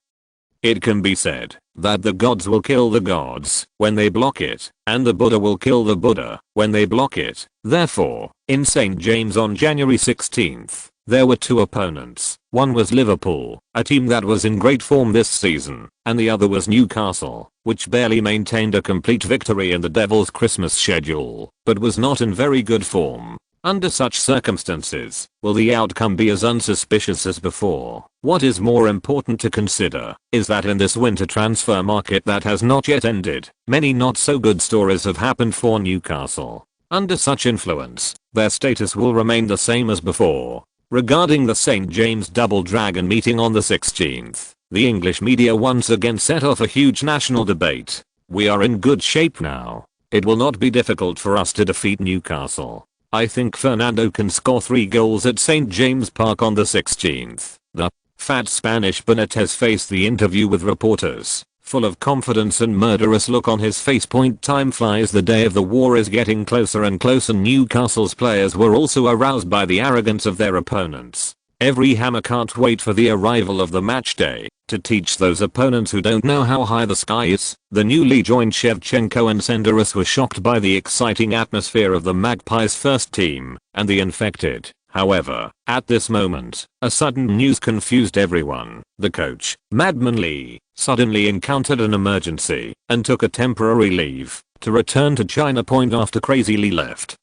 it can be said that the gods will kill the gods when they block it, and the Buddha will kill the Buddha when they block it. Therefore, in St. James on January 16th, There were two opponents. One was Liverpool, a team that was in great form this season, and the other was Newcastle, which barely maintained a complete victory in the Devils' Christmas schedule, but was not in very good form. Under such circumstances, will the outcome be as unsuspicious as before? What is more important to consider is that in this winter transfer market that has not yet ended, many not so good stories have happened for Newcastle. Under such influence, their status will remain the same as before. Regarding the St. James Double Dragon meeting on the 16th, the English media once again set off a huge national debate. We are in good shape now. It will not be difficult for us to defeat Newcastle. I think Fernando can score 3 goals at St. James Park on the 16th. The fat Spanish Benitez faced the interview with reporters, full of confidence and murderous look on his face. Time flies, the day of the war is getting closer and closer. Newcastle's players were also aroused by the arrogance of their opponents. Every hammer can't wait for the arrival of the match day to teach those opponents who don't know how high the sky is. The newly joined Shevchenko and Senderos were shocked by the exciting atmosphere of the Magpies' first team and the infected. However, at this moment, a sudden news confused everyone. The coach, Madman Lee, suddenly encountered an emergency and took a temporary leave to return to China. After Crazy Lee left,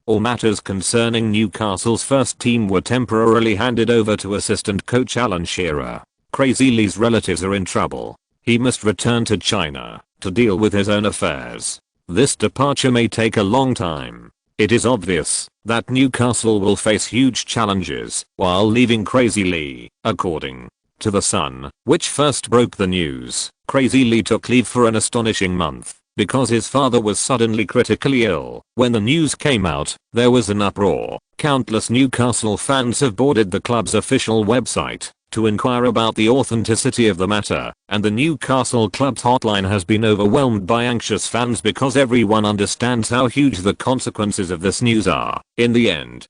all matters concerning Newcastle's first team were temporarily handed over to assistant coach Alan Shearer. Crazy Lee's relatives are in trouble. He must return to China to deal with his own affairs. This departure may take a long time. It is obvious that Newcastle will face huge challenges while leaving Crazy Lee. According to The Sun, which first broke the news, Crazy Lee took leave for an astonishing month because his father was suddenly critically ill. When the news came out, there was an uproar. Countless Newcastle fans have boarded the club's official website to inquire about the authenticity of the matter, and the Newcastle club's hotline has been overwhelmed by anxious fans because everyone understands how huge the consequences of this news are. In the end,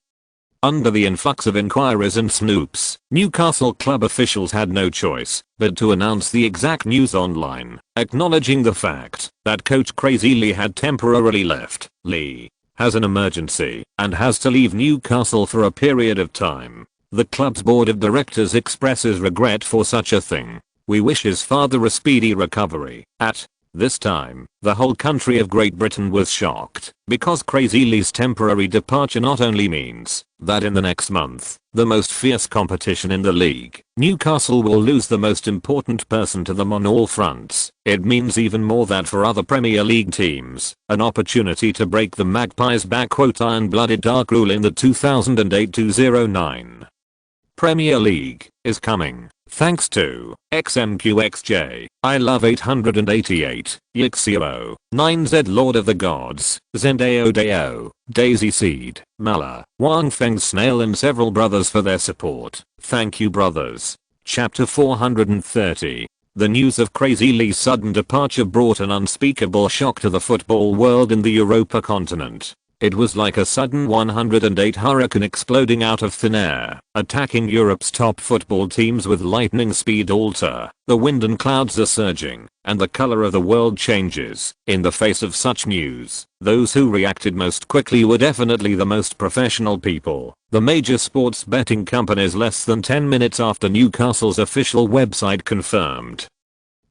under the influx of inquiries and snoops, Newcastle club officials had no choice but to announce the exact news online, acknowledging the fact that coach Crazy Lee had temporarily left. Lee has an emergency and has to leave Newcastle for a period of time. The club's board of directors expresses regret for such a thing. We wish his father a speedy recovery. At this time, the whole country of Great Britain was shocked because Crazy Lee's temporary departure not only means that in the next month, the most fierce competition in the league, Newcastle will lose the most important person to them on all fronts. It means even more that for other Premier League teams, an opportunity to break the Magpies' iron-blooded dark rule in the 2008-09 Premier League is coming. Thanks to XMQXJ, I love 888, Yixio, 9Z Lord of the Gods, Zendao Deo, Daisy Seed, Mala, Wang Feng Snail and several brothers for their support. Thank you brothers. Chapter 430. The news of Crazy Lee's sudden departure brought an unspeakable shock to the football world in the Europa continent. It was like a sudden 108 hurricane exploding out of thin air, attacking Europe's top football teams with lightning speed. The wind and clouds are surging, and the color of the world changes. In the face of such news, those who reacted most quickly were definitely the most professional people. The major sports betting companies less than 10 minutes after Newcastle's official website confirmed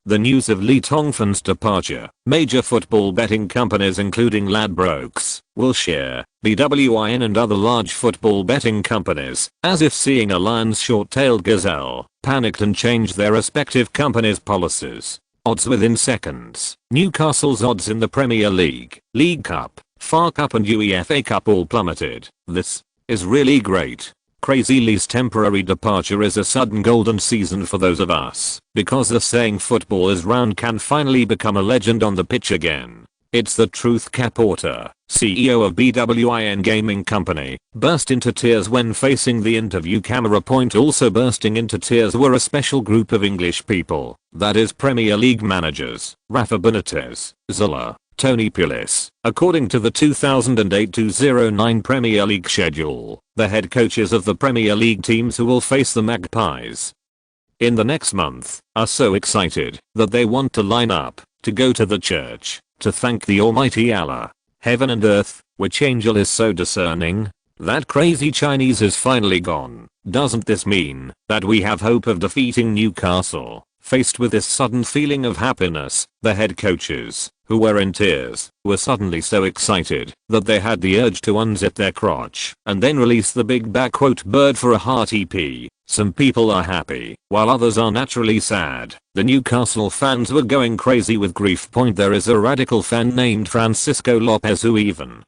the news of Lee Tongfan's departure. Major football betting companies including Ladbrokes, Wilshire, BWIN and other large football betting companies, as if seeing a lion's short-tailed gazelle, panicked and changed their respective companies' policies. Odds within seconds. Newcastle's odds in the Premier League, League Cup, FA Cup and UEFA Cup all plummeted. This is really great. Crazy Lee's temporary departure is a sudden golden season for those of us, because the saying football is round can finally become a legend on the pitch again. It's the truth. Porter, CEO of BWIN Gaming Company, burst into tears when facing the interview camera. Also bursting into tears were a special group of English people, that is Premier League managers, Rafa Benitez, Zola, Tony Pulis. According to the 2008-09 Premier League schedule, the head coaches of the Premier League teams who will face the Magpies in the next month are so excited that they want to line up to go to the church to thank the Almighty Allah, heaven and earth, which angel is so discerning? That crazy Chinese is finally gone. Doesn't this mean that we have hope of defeating Newcastle? Faced with this sudden feeling of happiness, the head coaches, who were in tears, were suddenly so excited that they had the urge to unzip their crotch and then release the big bird for a hearty pee. Some people are happy, while others are naturally sad. The Newcastle fans were going crazy with grief. There is a radical fan named Francisco Lopez who even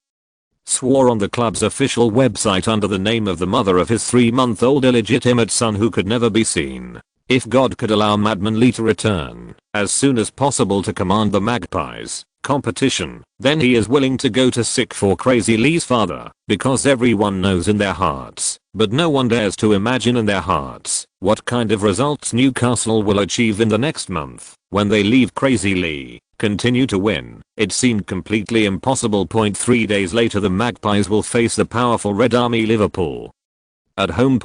swore on the club's official website under the name of the mother of his 3-month-old illegitimate son who could never be seen. If God could allow Madman Lee to return as soon as possible to command the Magpies competition, then he is willing to go to sick for Crazy Lee's father, because everyone knows in their hearts, but no one dares to imagine in their hearts, what kind of results Newcastle will achieve in the next month when they leave Crazy Lee. Continue to win. It seemed completely impossible. 3 days later the Magpies will face the powerful Red Army Liverpool at home.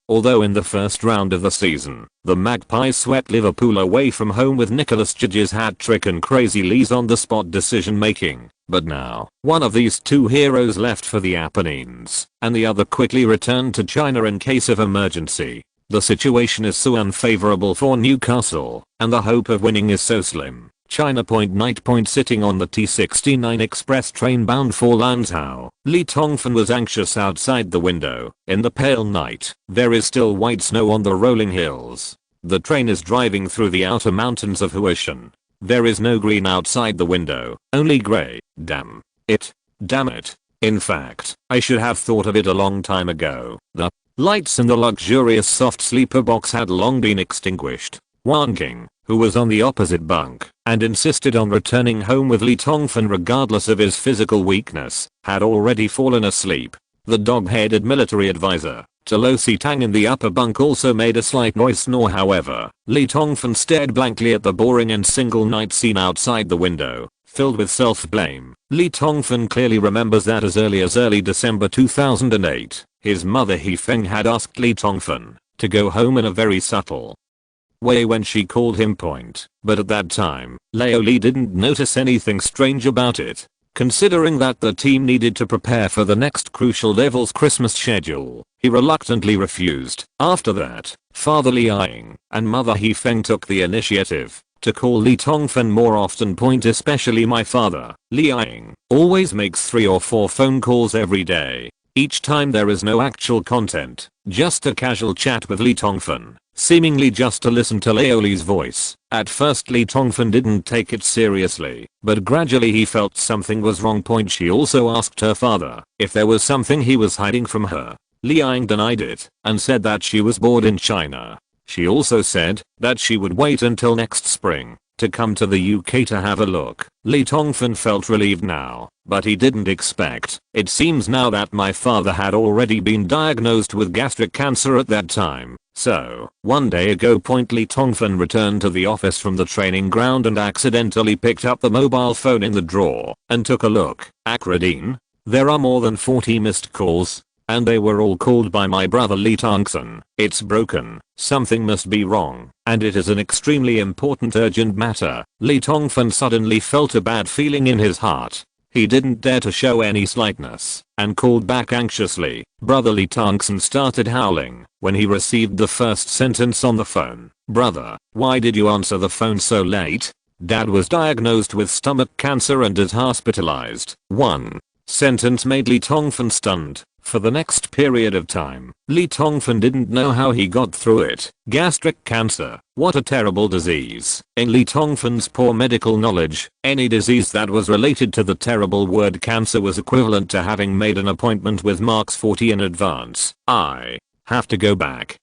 Although in the first round of the season, the Magpies swept Liverpool away from home with Nicholas Jage's hat-trick and Crazy Lee's on-the-spot decision-making. But now, one of these two heroes left for the Apennines, and the other quickly returned to China in case of emergency. The situation is so unfavorable for Newcastle, and the hope of winning is so slim. China. Night. Sitting on the T69 express train bound for Lanzhou, Li Tongfan was anxious outside the window. In the pale night, there is still white snow on the rolling hills. The train is driving through the outer mountains of Huishan. There is no green outside the window, only grey. Damn it. In fact, I should have thought of it a long time ago. The lights in the luxurious soft sleeper box had long been extinguished. Wan King, who was on the opposite bunk and insisted on returning home with Li Tongfan regardless of his physical weakness, had already fallen asleep. The dog-headed military advisor, Tolosi Tang in the upper bunk also made a slight noise snore. However, Li Tongfan stared blankly at the boring and single night scene outside the window, filled with self-blame. Li Tongfan clearly remembers that as early December 2008, his mother He Feng had asked Li Tongfan to go home in a very subtle way when she called him point, but at that time, Leo Li didn't notice anything strange about it, considering that the team needed to prepare for the next crucial Devil's Christmas schedule. He reluctantly refused. After that, Father Li Ying and Mother He Feng took the initiative to call Li Tongfan more often. Especially my father, Li Ying, always makes 3 or 4 phone calls every day. Each time there is no actual content, just a casual chat with Li Tongfan, seemingly just to listen to Leo Li's voice. At first Li Tongfan didn't take it seriously, but gradually he felt something was wrong. She also asked her father if there was something he was hiding from her. Li Ying denied it and said that she was bored in China. She also said that she would wait until next spring to come to the UK to have a look. Li Tongfan felt relieved now, but he didn't expect. It seems now that my father had already been diagnosed with gastric cancer at that time. So, one day ago. Li Tongfan returned to the office from the training ground and accidentally picked up the mobile phone in the drawer and took a look. Akradine? There are more than 40 missed calls, and they were all called by my brother Li Tongfan. It's broken. Something must be wrong, and it is an extremely important urgent matter. Li Tongfan suddenly felt a bad feeling in his heart. He didn't dare to show any slightness and called back anxiously. Brother Li Tongfan started howling when he received the first sentence on the phone. Brother, why did you answer the phone so late? Dad was diagnosed with stomach cancer and is hospitalized. One sentence made Li Tongfan stunned. For the next period of time, Li Tongfan didn't know how he got through it. Gastric cancer, what a terrible disease. In Li Tongfan's poor medical knowledge, any disease that was related to the terrible word cancer was equivalent to having made an appointment with Marks 40 in advance. I have to go back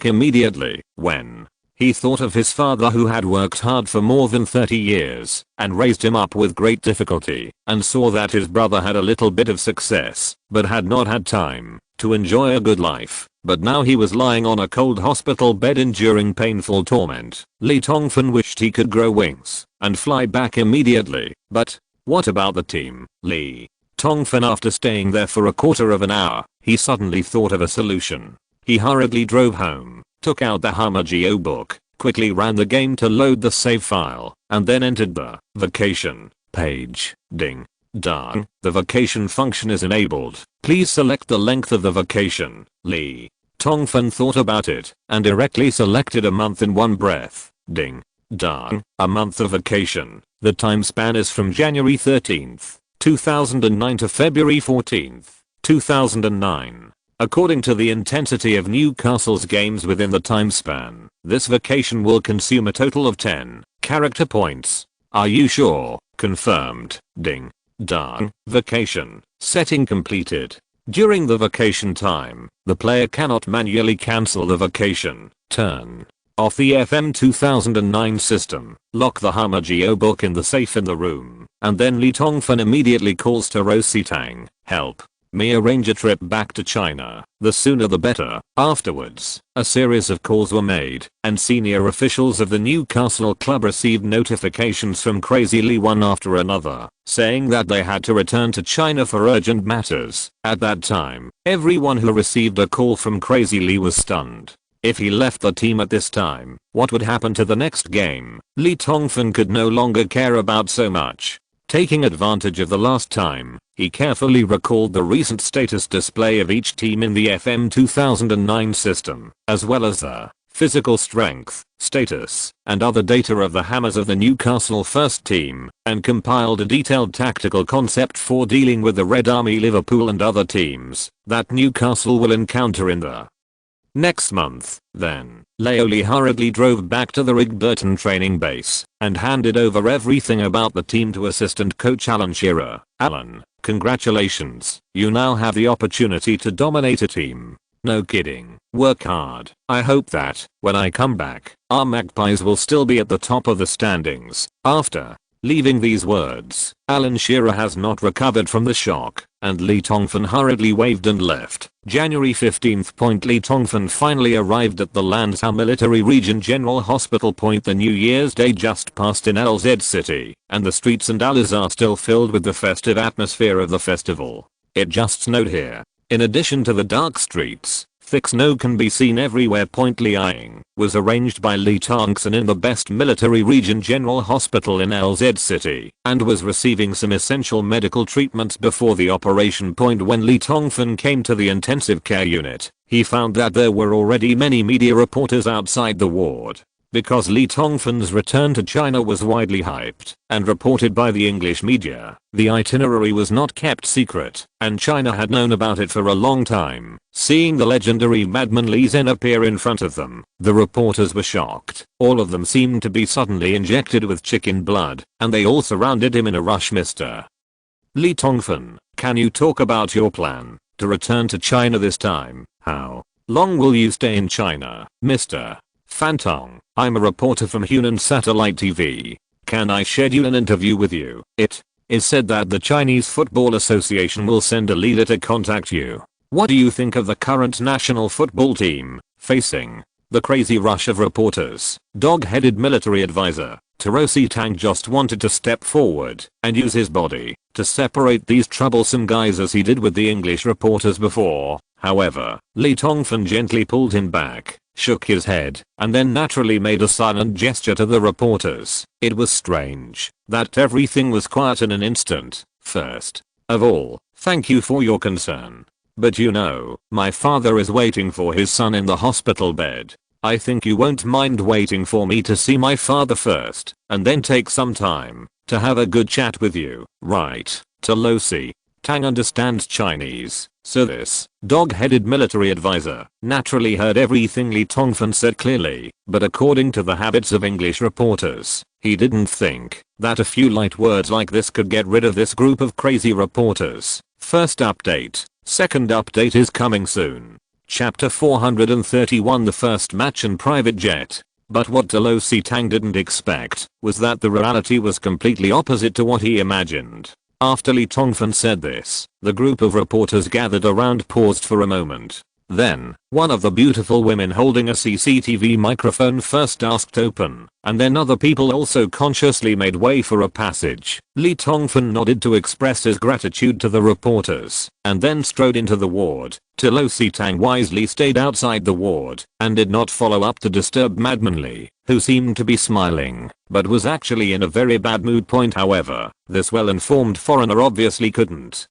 immediately. When he thought of his father who had worked hard for more than 30 years and raised him up with great difficulty, and saw that his brother had a little bit of success but had not had time to enjoy a good life, but now he was lying on a cold hospital bed enduring painful torment. Li Tongfan wished he could grow wings and fly back immediately. But what about the team? Li Tongfan, after staying there for a quarter of an hour, he suddenly thought of a solution. He hurriedly drove home, took out the Hamageo book, quickly ran the game to load the save file, and then entered the vacation page. Ding. Done. The vacation function is enabled. Please select the length of the vacation. Lee Tongfan thought about it and directly selected a month in one breath. Ding. Done. A month of vacation. The time span is from January 13th, 2009 to February 14th, 2009. According to the intensity of Newcastle's games within the time span, this vacation will consume a total of 10 character points. Are you sure? Confirmed. Ding. Done. Vacation. Setting completed. During the vacation time, the player cannot manually cancel the vacation. Turn off the FM 2009 system. Lock the Hammer Geo book in the safe in the room. And then Lee Tongfan immediately calls to Rosie Tang. Help me arrange a trip back to China. The sooner the better. Afterwards, a series of calls were made, and senior officials of the Newcastle club received notifications from Crazy Lee one after another, saying that they had to return to China for urgent matters. At that time, everyone who received a call from Crazy Lee was stunned. If he left the team at this time, what would happen to the next game? Lee Tongfan could no longer care about so much. Taking advantage of the last time, he carefully recalled the recent status display of each team in the FM 2009 system, as well as the physical strength, status, and other data of the Hammers of the Newcastle first team, and compiled a detailed tactical concept for dealing with the Red Army, Liverpool and other teams that Newcastle will encounter in the next month. Then, Leoli hurriedly drove back to the Rigburton training base and handed over everything about the team to assistant coach Alan Shearer. Alan, congratulations, you now have the opportunity to dominate a team. No kidding. Work hard. I hope that, when I come back, our Magpies will still be at the top of the standings. After leaving these words, Alan Shearer has not recovered from the shock, and Lee Tongfan hurriedly waved and left. January 15th. Lee Tongfan finally arrived at the Lansdowne Military Region General Hospital. The New Year's Day just passed in LZ City, and the streets and alleys are still filled with the festive atmosphere of the festival. It just snowed here. In addition to the dark streets, thick snow can be seen everywhere. Lee Eyeing was arranged by Lee Tongfan in the best military region general hospital in LZ City and was receiving some essential medical treatments before the operation. When Lee Tongfan came to the intensive care unit, he found that there were already many media reporters outside the ward. Because Lee Tongfan's return to China was widely hyped and reported by the English media, the itinerary was not kept secret, and China had known about it for a long time. Seeing the legendary madman Li Zhen appear in front of them, the reporters were shocked. All of them seemed to be suddenly injected with chicken blood, and they all surrounded him in a rush. Mr. Lee Tongfan, can you talk about your plan to return to China this time? How long will you stay in China, Mr. Fantong? I'm a reporter from Hunan Satellite TV. Can I schedule an interview with you? It is said that the Chinese Football Association will send a leader to contact you. What do you think of the current national football team facing the crazy rush of reporters? Dog-headed military advisor Rosie Tang just wanted to step forward and use his body to separate these troublesome guys as he did with the English reporters before. However, Lee Tongfan gently pulled him back, shook his head, and then naturally made a silent gesture to the reporters. It was strange that everything was quiet in an instant. First of all, thank you for your concern. But you know, my father is waiting for his son in the hospital bed. I think you won't mind waiting for me to see my father first, and then take some time to have a good chat with you, right? Rosie Tang understands Chinese, so this dog-headed military advisor naturally heard everything Lee Tongfan said clearly, but according to the habits of English reporters, he didn't think that a few light words like this could get rid of this group of crazy reporters. First update. Second update is coming soon. Chapter 431, the first match in private jet. But what Rosie Tang didn't expect was that the reality was completely opposite to what he imagined. After Lee Tongfan said this, the group of reporters gathered around paused for a moment. Then, one of the beautiful women holding a CCTV microphone first asked open, and then other people also consciously made way for a passage. Lee Tongfan nodded to express his gratitude to the reporters, and then strode into the ward. Lo Tang wisely stayed outside the ward, and did not follow up to disturb Madman Lee, who seemed to be smiling, but was actually in a very bad mood. However, this well-informed foreigner obviously couldn't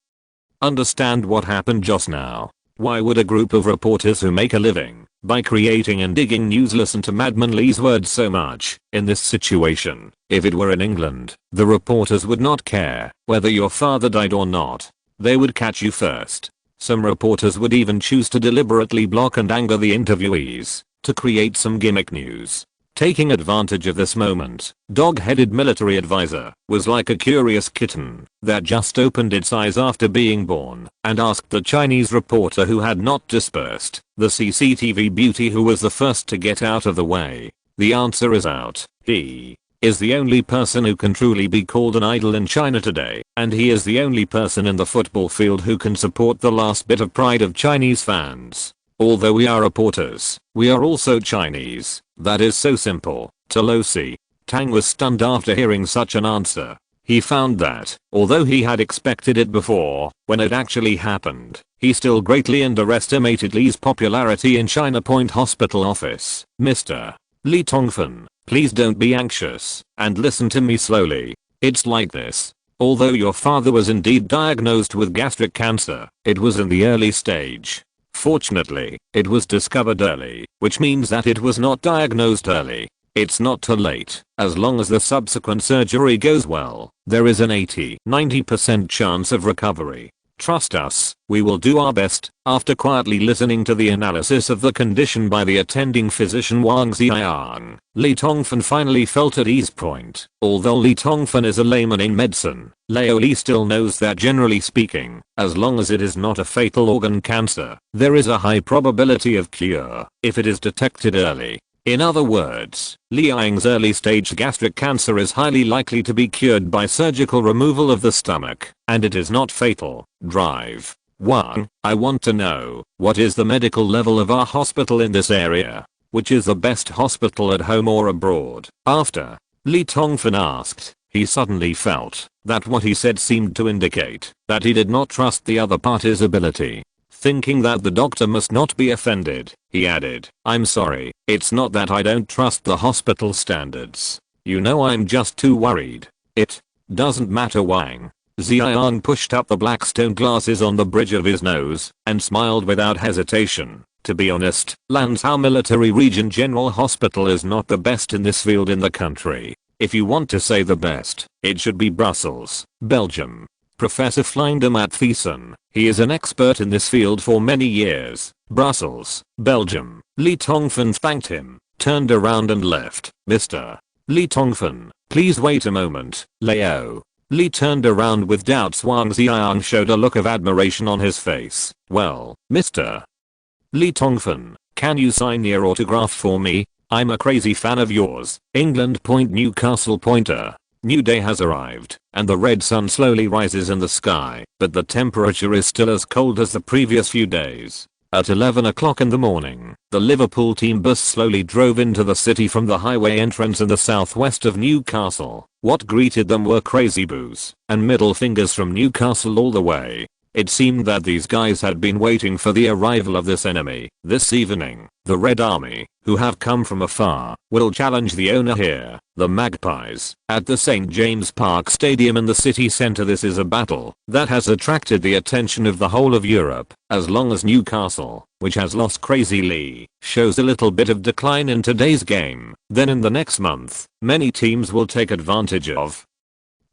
understand what happened just now. Why would a group of reporters who make a living by creating and digging news listen to Madman Lee's words so much in this situation? If it were in England, the reporters would not care whether your father died or not. They would catch you first. Some reporters would even choose to deliberately block and anger the interviewees to create some gimmick news. Taking advantage of this moment, dog-headed military advisor was like a curious kitten that just opened its eyes after being born and asked the Chinese reporter who had not dispersed the CCTV beauty who was the first to get out of the way. The answer is out. He is the only person who can truly be called an idol in China today, and he is the only person in the football field who can support the last bit of pride of Chinese fans. Although we are reporters, we are also Chinese. That is so simple. Lo Tang was stunned after hearing such an answer. He found that, although he had expected it before, when it actually happened, he still greatly underestimated Lee's popularity in China Point Hospital office. Mr. Lee Tongfan, please don't be anxious, and listen to me slowly. It's like this. Although your father was indeed diagnosed with gastric cancer, it was in the early stage. Fortunately, it was discovered early, which means that it was not diagnosed early. It's not too late. As long as the subsequent surgery goes well, there is an 80-90% chance of recovery. Trust us, we will do our best. After quietly listening to the analysis of the condition by the attending physician Wang Xiang, Lee Tongfan finally felt at ease. Although Lee Tongfan is a layman in medicine, Leo Lee still knows that generally speaking, as long as it is not a fatal organ cancer, there is a high probability of cure if it is detected early. In other words, Liang's early stage gastric cancer is highly likely to be cured by surgical removal of the stomach, and it is not fatal. Drive. 1. I want to know, what is the medical level of our hospital in this area? Which is the best hospital at home or abroad? After Lee Tongfan asked, he suddenly felt that what he said seemed to indicate that he did not trust the other party's ability. Thinking that the doctor must not be offended, he added, I'm sorry, it's not that I don't trust the hospital standards. You know, I'm just too worried. It doesn't matter. Wang Xiang pushed up the black stone glasses on the bridge of his nose and smiled without hesitation. To be honest, Lanzhou Military Region General Hospital is not the best in this field in the country. If you want to say the best, it should be Brussels, Belgium. Professor Flinder Matthiessen, he is an expert in this field for many years. Brussels, Belgium. Lee Tongfan thanked him, turned around and left. Mr. Lee Tongfan, please wait a moment, Leo. Lee turned around with doubts. Wang Xiang showed a look of admiration on his face. Well, Mr. Lee Tongfan, can you sign your autograph for me? I'm a crazy fan of yours. England Point Newcastle Pointer. New day has arrived, and the red sun slowly rises in the sky, but the temperature is still as cold as the previous few days. At 11 o'clock in the morning, the Liverpool team bus slowly drove into the city from the highway entrance in the southwest of Newcastle. What greeted them were crazy boos and middle fingers from Newcastle all the way. It seemed that these guys had been waiting for the arrival of this enemy. This evening, the Red Army, who have come from afar, will challenge the owner here, the Magpies, at the St. James Park Stadium in the city centre. This is a battle that has attracted the attention of the whole of Europe. As long as Newcastle, which has lost Crazy Lee, shows a little bit of decline in today's game, then in the next month, many teams will take advantage of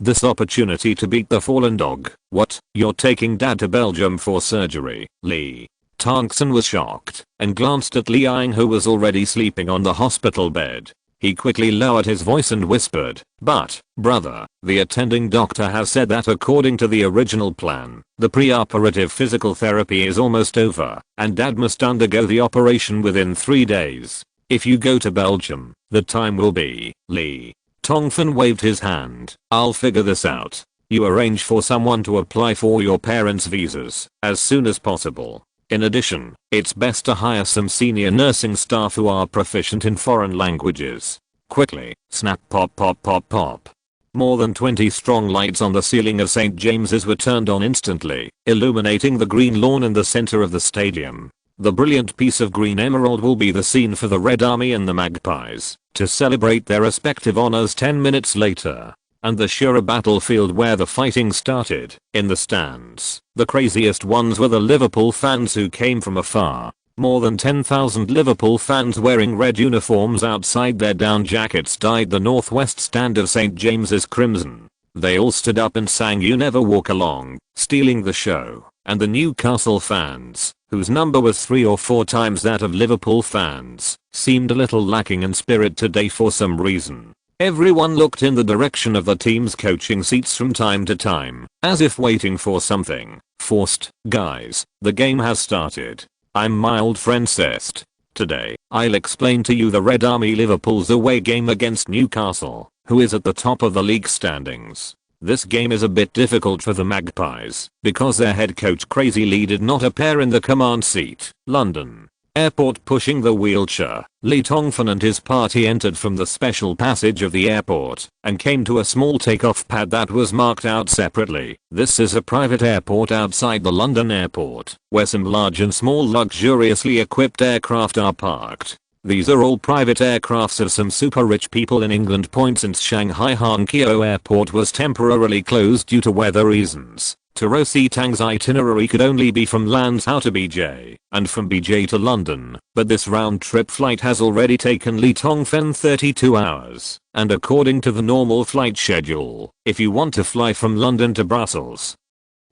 this opportunity to beat the fallen dog. What? You're taking dad to Belgium for surgery? Lee Tongfan was shocked and glanced at Liang, who was already sleeping on the hospital bed. He quickly lowered his voice and whispered, but, brother, the attending doctor has said that according to the original plan, the pre-operative physical therapy is almost over, and dad must undergo the operation within 3 days. If you go to Belgium, the time will be. Lee Tongfan waved his hand. I'll figure this out. You arrange for someone to apply for your parents' visas as soon as possible. In addition, it's best to hire some senior nursing staff who are proficient in foreign languages. Quickly, snap pop pop pop pop. More than 20 strong lights on the ceiling of St. James's were turned on instantly, illuminating the green lawn in the center of the stadium. The brilliant piece of green emerald will be the scene for the Red Army and the Magpies to celebrate their respective honors 10 minutes later. And the sheer battlefield where the fighting started. In the stands, the craziest ones were the Liverpool fans who came from afar. More than 10,000 Liverpool fans wearing red uniforms outside their down jackets dyed the northwest stand of St. James's crimson. They all stood up and sang "You Never Walk Along," stealing the show. And the Newcastle fans, whose number was 3 or 4 times that of Liverpool fans, seemed a little lacking in spirit today for some reason. Everyone looked in the direction of the team's coaching seats from time to time, as if waiting for something. Forced. Guys, the game has started. I'm my old friend Cest. Today, I'll explain to you the Red Army Liverpool's away game against Newcastle, who is at the top of the league standings. This game is a bit difficult for the Magpies, because their head coach Crazy Lee did not appear in the command seat. London Airport. Pushing the wheelchair, Lee Tongfan and his party entered from the special passage of the airport and came to a small takeoff pad that was marked out separately. This is a private airport outside the London airport, where some large and small luxuriously equipped aircraft are parked. These are all private aircrafts of some super rich people in England. Since Shanghai Hangzhou Airport was temporarily closed due to weather reasons, Torosi Tang's itinerary could only be from Lanzhou to BJ, and from BJ to London, but this round-trip flight has already taken Lee Tongfan 32 hours, and according to the normal flight schedule, if you want to fly from London to Brussels,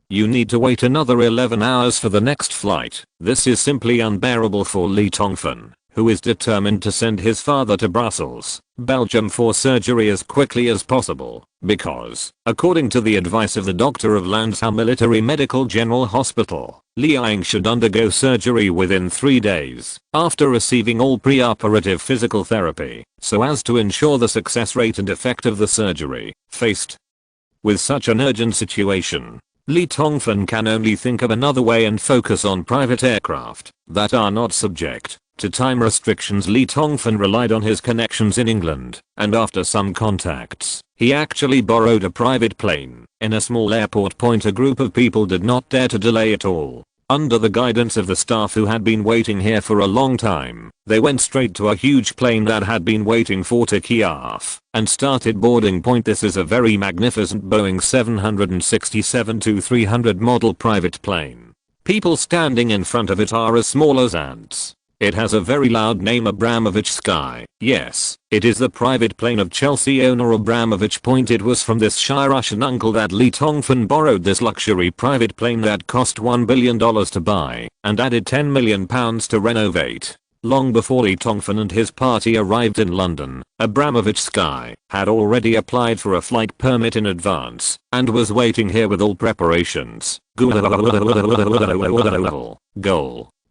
you need to wait another 11 hours for the next flight. This is simply unbearable for Lee Tongfan, who is determined to send his father to Brussels, Belgium for surgery as quickly as possible, because, according to the advice of the doctor of Lanzhou Military Medical General Hospital, Li Ying should undergo surgery within 3 days after receiving all pre-operative physical therapy, so as to ensure the success rate and effect of the surgery. Faced with such an urgent situation, Lee Tongfan can only think of another way and focus on private aircraft that are not subject to time restrictions. Lee Tongfan relied on his connections in England, and after some contacts, he actually borrowed a private plane. In a small airport. A group of people did not dare to delay at all. Under the guidance of the staff who had been waiting here for a long time, they went straight to a huge plane that had been waiting for takeoff and started boarding. This is a very magnificent Boeing 767-300 model private plane. People standing in front of it are as small as ants. It has a very loud name, Abramovich Sky. Yes, it is the private plane of Chelsea owner Abramovich. It was from this shy Russian uncle that Lee Tongfan borrowed this luxury private plane that cost $1 billion to buy and added £10 million to renovate. Long before Lee Tongfan and his party arrived in London, Abramovich Sky had already applied for a flight permit in advance and was waiting here with all preparations. Goal.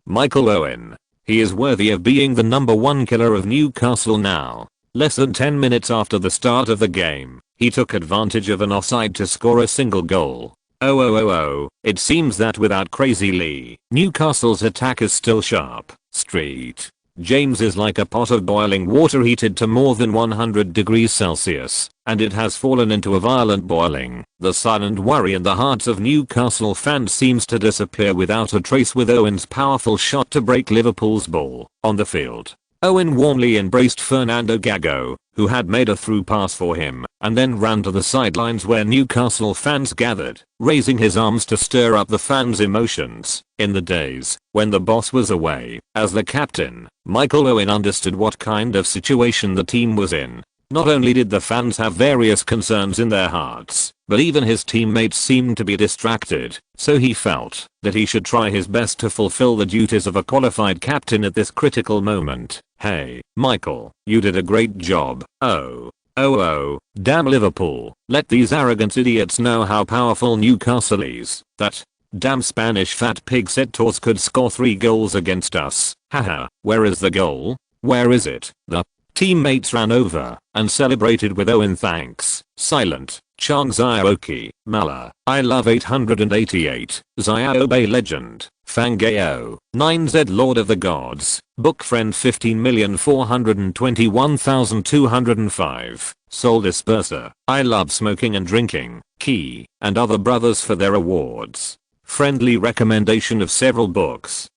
Michael Owen. He is worthy of being the #1 killer of Newcastle now. Less than 10 minutes after the start of the game, he took advantage of an offside to score a single goal. It seems that without Crazy Lee, Newcastle's attack is still sharp. Street James is like a pot of boiling water heated to more than 100 degrees Celsius, and it has fallen into a violent boiling. The silent worry in the hearts of Newcastle fans seems to disappear without a trace with Owen's powerful shot to break Liverpool's ball. On the field, Owen warmly embraced Fernando Gago, who had made a through pass for him, and then ran to the sidelines where Newcastle fans gathered, raising his arms to stir up the fans' emotions. In the days when the boss was away, as the captain, Michael Owen understood what kind of situation the team was in. Not only did the fans have various concerns in their hearts, but even his teammates seemed to be distracted, so he felt that he should try his best to fulfill the duties of a qualified captain at this critical moment. Hey, Michael, you did a great job. Damn Liverpool, let these arrogant idiots know how powerful Newcastle is. That damn Spanish fat pig said Torres could score 3 goals against us. Haha, where is the goal? Where is it? The Teammates ran over and celebrated with "Oh and thanks, Silent, Chang Zioki, Mala, I love 888, Ziobe Legend, Fangao, 9Z Lord of the Gods, Book Friend 15,421,205, Soul Disperser, I love smoking and drinking, Key, and other brothers for their awards. Friendly recommendation of several books.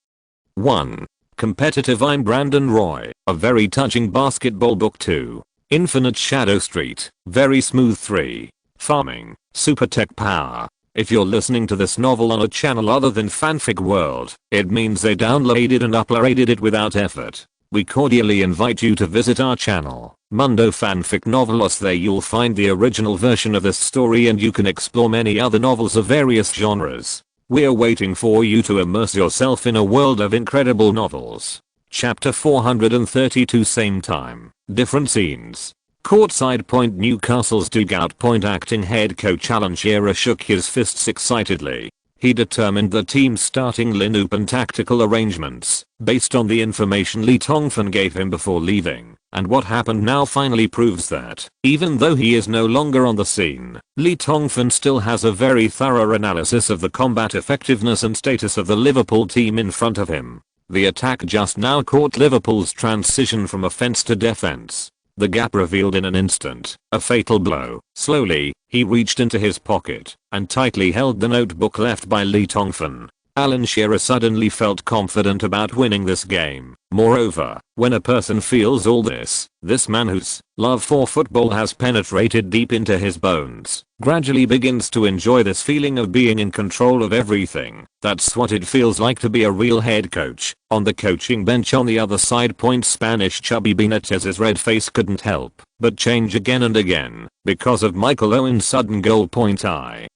1. Competitive I'm Brandon Roy, a very touching basketball book. 2. Infinite Shadow Street, very smooth. 3. Farming, Super Tech Power. If you're listening to this novel on a channel other than Fanfic World, it means they downloaded and uploaded it without effort. We cordially invite you to visit our channel, Mundo Fanfic Novelos. There you'll find the original version of this story and you can explore many other novels of various genres. We're waiting for you to immerse yourself in a world of incredible novels. Chapter 432. Same time, different scenes. Courtside Point. Newcastle's Dugout Point acting head coach Alan Shearer shook his fists excitedly. He determined the team's starting lineup and tactical arrangements based on the information Lee Tongfan gave him before leaving, and what happened now finally proves that, even though he is no longer on the scene, Lee Tongfan still has a very thorough analysis of the combat effectiveness and status of the Liverpool team in front of him. The attack just now caught Liverpool's transition from offense to defense. The gap revealed in an instant, a fatal blow. Slowly, he reached into his pocket and tightly held the notebook left by Lee Tongfan. Alan Shearer suddenly felt confident about winning this game. Moreover, when a person feels all this man whose love for football has penetrated deep into his bones, gradually begins to enjoy this feeling of being in control of everything. That's what it feels like to be a real head coach. On the coaching bench on the other side, Point Spanish chubby Benitez's red face couldn't help but change again and again because of Michael Owen's sudden goal. Point I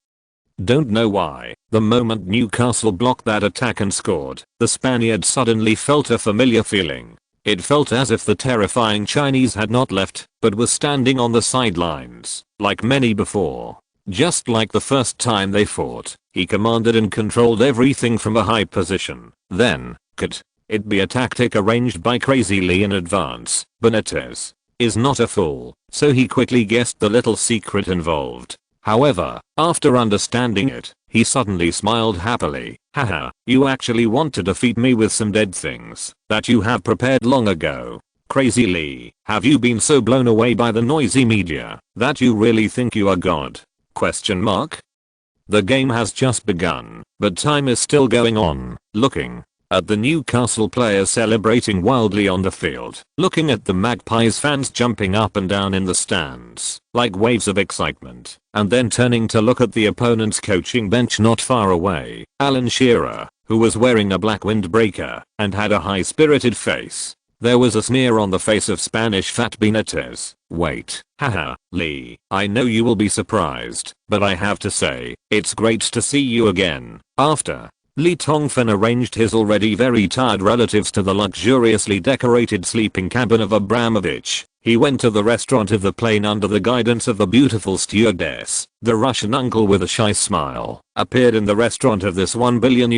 don't know why, the moment Newcastle blocked that attack and scored, the Spaniard suddenly felt a familiar feeling. It felt as if the terrifying Chinese had not left, but was standing on the sidelines, like many before. Just like the first time they fought, he commanded and controlled everything from a high position. Then, could it be a tactic arranged by Crazy Lee in advance? Benitez is not a fool, so he quickly guessed the little secret involved. However, after understanding it, he suddenly smiled happily. Haha, you actually want to defeat me with some dead things that you have prepared long ago. Crazy Lee, have you been so blown away by the noisy media that you really think you are God? Question mark? The game has just begun, but time is still going on. Looking at the Newcastle players celebrating wildly on the field, looking at the Magpies fans jumping up and down in the stands like waves of excitement, and then turning to look at the opponent's coaching bench not far away, Alan Shearer, who was wearing a black windbreaker and had a high-spirited face. There was a sneer on the face of Spanish Fat Benitez. Wait, haha, Lee, I know you will be surprised, but I have to say, it's great to see you again. After Lee Tongfan arranged his already very tired relatives to the luxuriously decorated sleeping cabin of Abramovich, he went to the restaurant of the plane under the guidance of the beautiful stewardess. The Russian uncle with a shy smile appeared in the restaurant of this $1 billion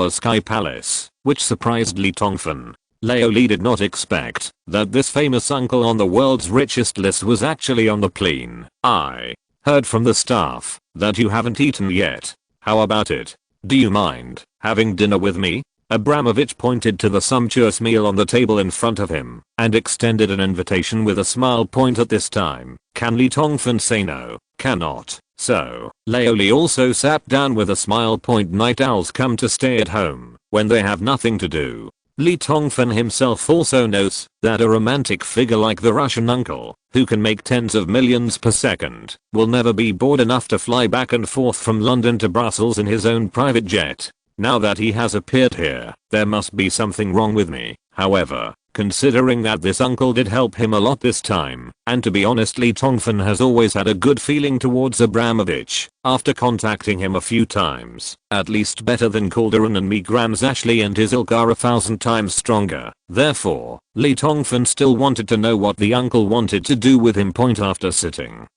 Sky Palace, which surprised Lee Tongfan. Leo Lee did not expect that this famous uncle on the world's richest list was actually on the plane. I heard from the staff that you haven't eaten yet. How about it? Do you mind having dinner with me? Abramovich pointed to the sumptuous meal on the table in front of him and extended an invitation with a smile. Point at this time, can Lee Tongfan say no? Cannot. So, Leo Lee also sat down with a smile. Night owls come to stay at home when they have nothing to do. Lee Tongfan himself also knows that a romantic figure like the Russian uncle, who can make tens of millions per second, will never be bored enough to fly back and forth from London to Brussels in his own private jet. Now that he has appeared here, there must be something wrong with me. However, considering that this uncle did help him a lot this time, and to be honest, Lee Tongfan has always had a good feeling towards Abramovich, after contacting him a few times, at least better than Calderon and Migrams Ashley and his ilk are 1,000 times stronger. Therefore, Lee Tongfan still wanted to know what the uncle wanted to do with him. After sitting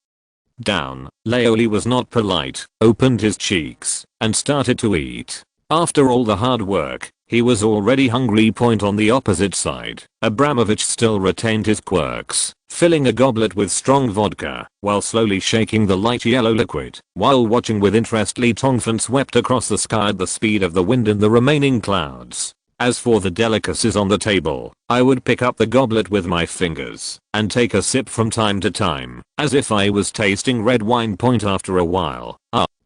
down, Leo Lee was not polite, opened his cheeks, and started to eat. After all the hard work, He was already hungry. On the opposite side, Abramovich still retained his quirks, filling a goblet with strong vodka while slowly shaking the light yellow liquid. While watching with interest, Li Tongfan swept across the sky at the speed of the wind in the remaining clouds. As for the delicacies on the table, I would pick up the goblet with my fingers and take a sip from time to time, as if I was tasting red wine. After a while,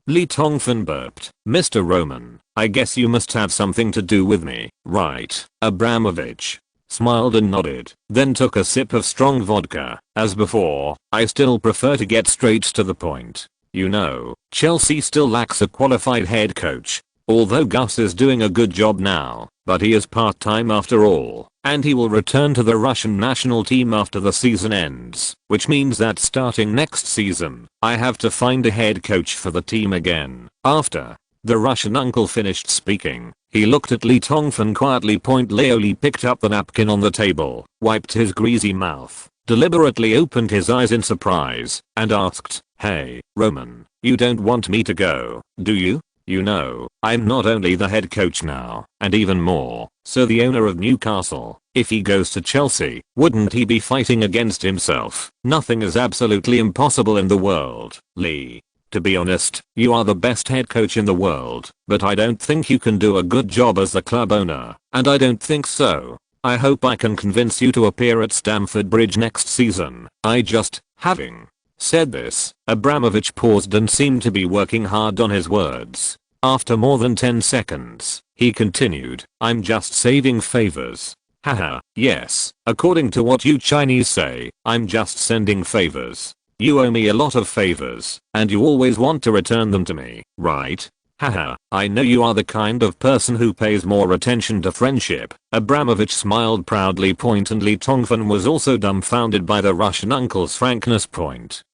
Li Tongfan burped. Mr. Roman, I guess you must have something to do with me, right? Abramovich smiled and nodded, then took a sip of strong vodka. As before, I still prefer to get straight to the point. You know, Chelsea still lacks a qualified head coach. Although Gus is doing a good job now, but he is part-time after all, and he will return to the Russian national team after the season ends, which means that starting next season, I have to find a head coach for the team again. After the Russian uncle finished speaking, he looked at Li Tongfan quietly. Li picked up the napkin on the table, wiped his greasy mouth, deliberately opened his eyes in surprise, and asked, "Hey, Roman, you don't want me to go, do you? You know, I'm not only the head coach now, and even more, so the owner of Newcastle. If he goes to Chelsea, wouldn't he be fighting against himself? Nothing is absolutely impossible in the world, Lee. To be honest, you are the best head coach in the world, but I don't think you can do a good job as the club owner, and I don't think so. I hope I can convince you to appear at Stamford Bridge next season. Having said this, Abramovich paused and seemed to be working hard on his words. After more than 10 seconds, he continued, I'm just saving favors. Haha, yes, according to what you Chinese say, I'm just sending favors. You owe me a lot of favors, and you always want to return them to me, right? Haha, I know you are the kind of person who pays more attention to friendship. Abramovich smiled proudly. And Li Tongfan was also dumbfounded by the Russian uncle's frankness.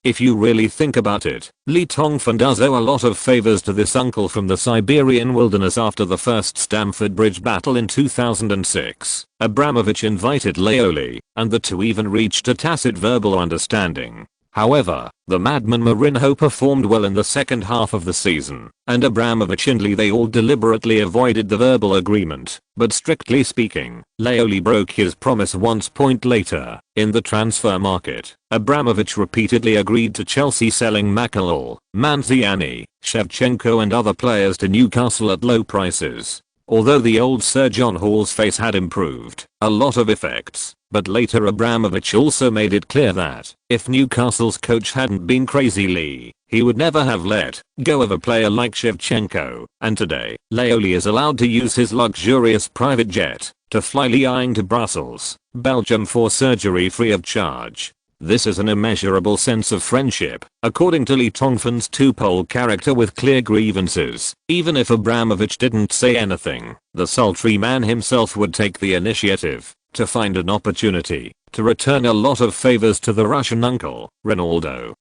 If you really think about it, Li Tongfan does owe a lot of favors to this uncle from the Siberian wilderness. After the first Stamford Bridge battle in 2006, Abramovich invited Leoli, and the two even reached a tacit verbal understanding. However, the madman Mourinho performed well in the second half of the season, and Abramovich and Lee they all deliberately avoided the verbal agreement, but strictly speaking, Leoli broke his promise once. Later, in the transfer market, Abramovich repeatedly agreed to Chelsea selling Makalol, Manziani, Shevchenko and other players to Newcastle at low prices. Although the old Sir John Hall's face had improved a lot of effects, but later Abramovich also made it clear that if Newcastle's coach hadn't been crazy Lee, he would never have let go of a player like Shevchenko, and today, Leoli is allowed to use his luxurious private jet to fly Liang to Brussels, Belgium for surgery free of charge. This is an immeasurable sense of friendship, according to Li Tongfan's two-pole character with clear grievances. Even if Abramovich didn't say anything, the sultry man himself would take the initiative to find an opportunity to return a lot of favors to the Russian uncle. Ronaldo.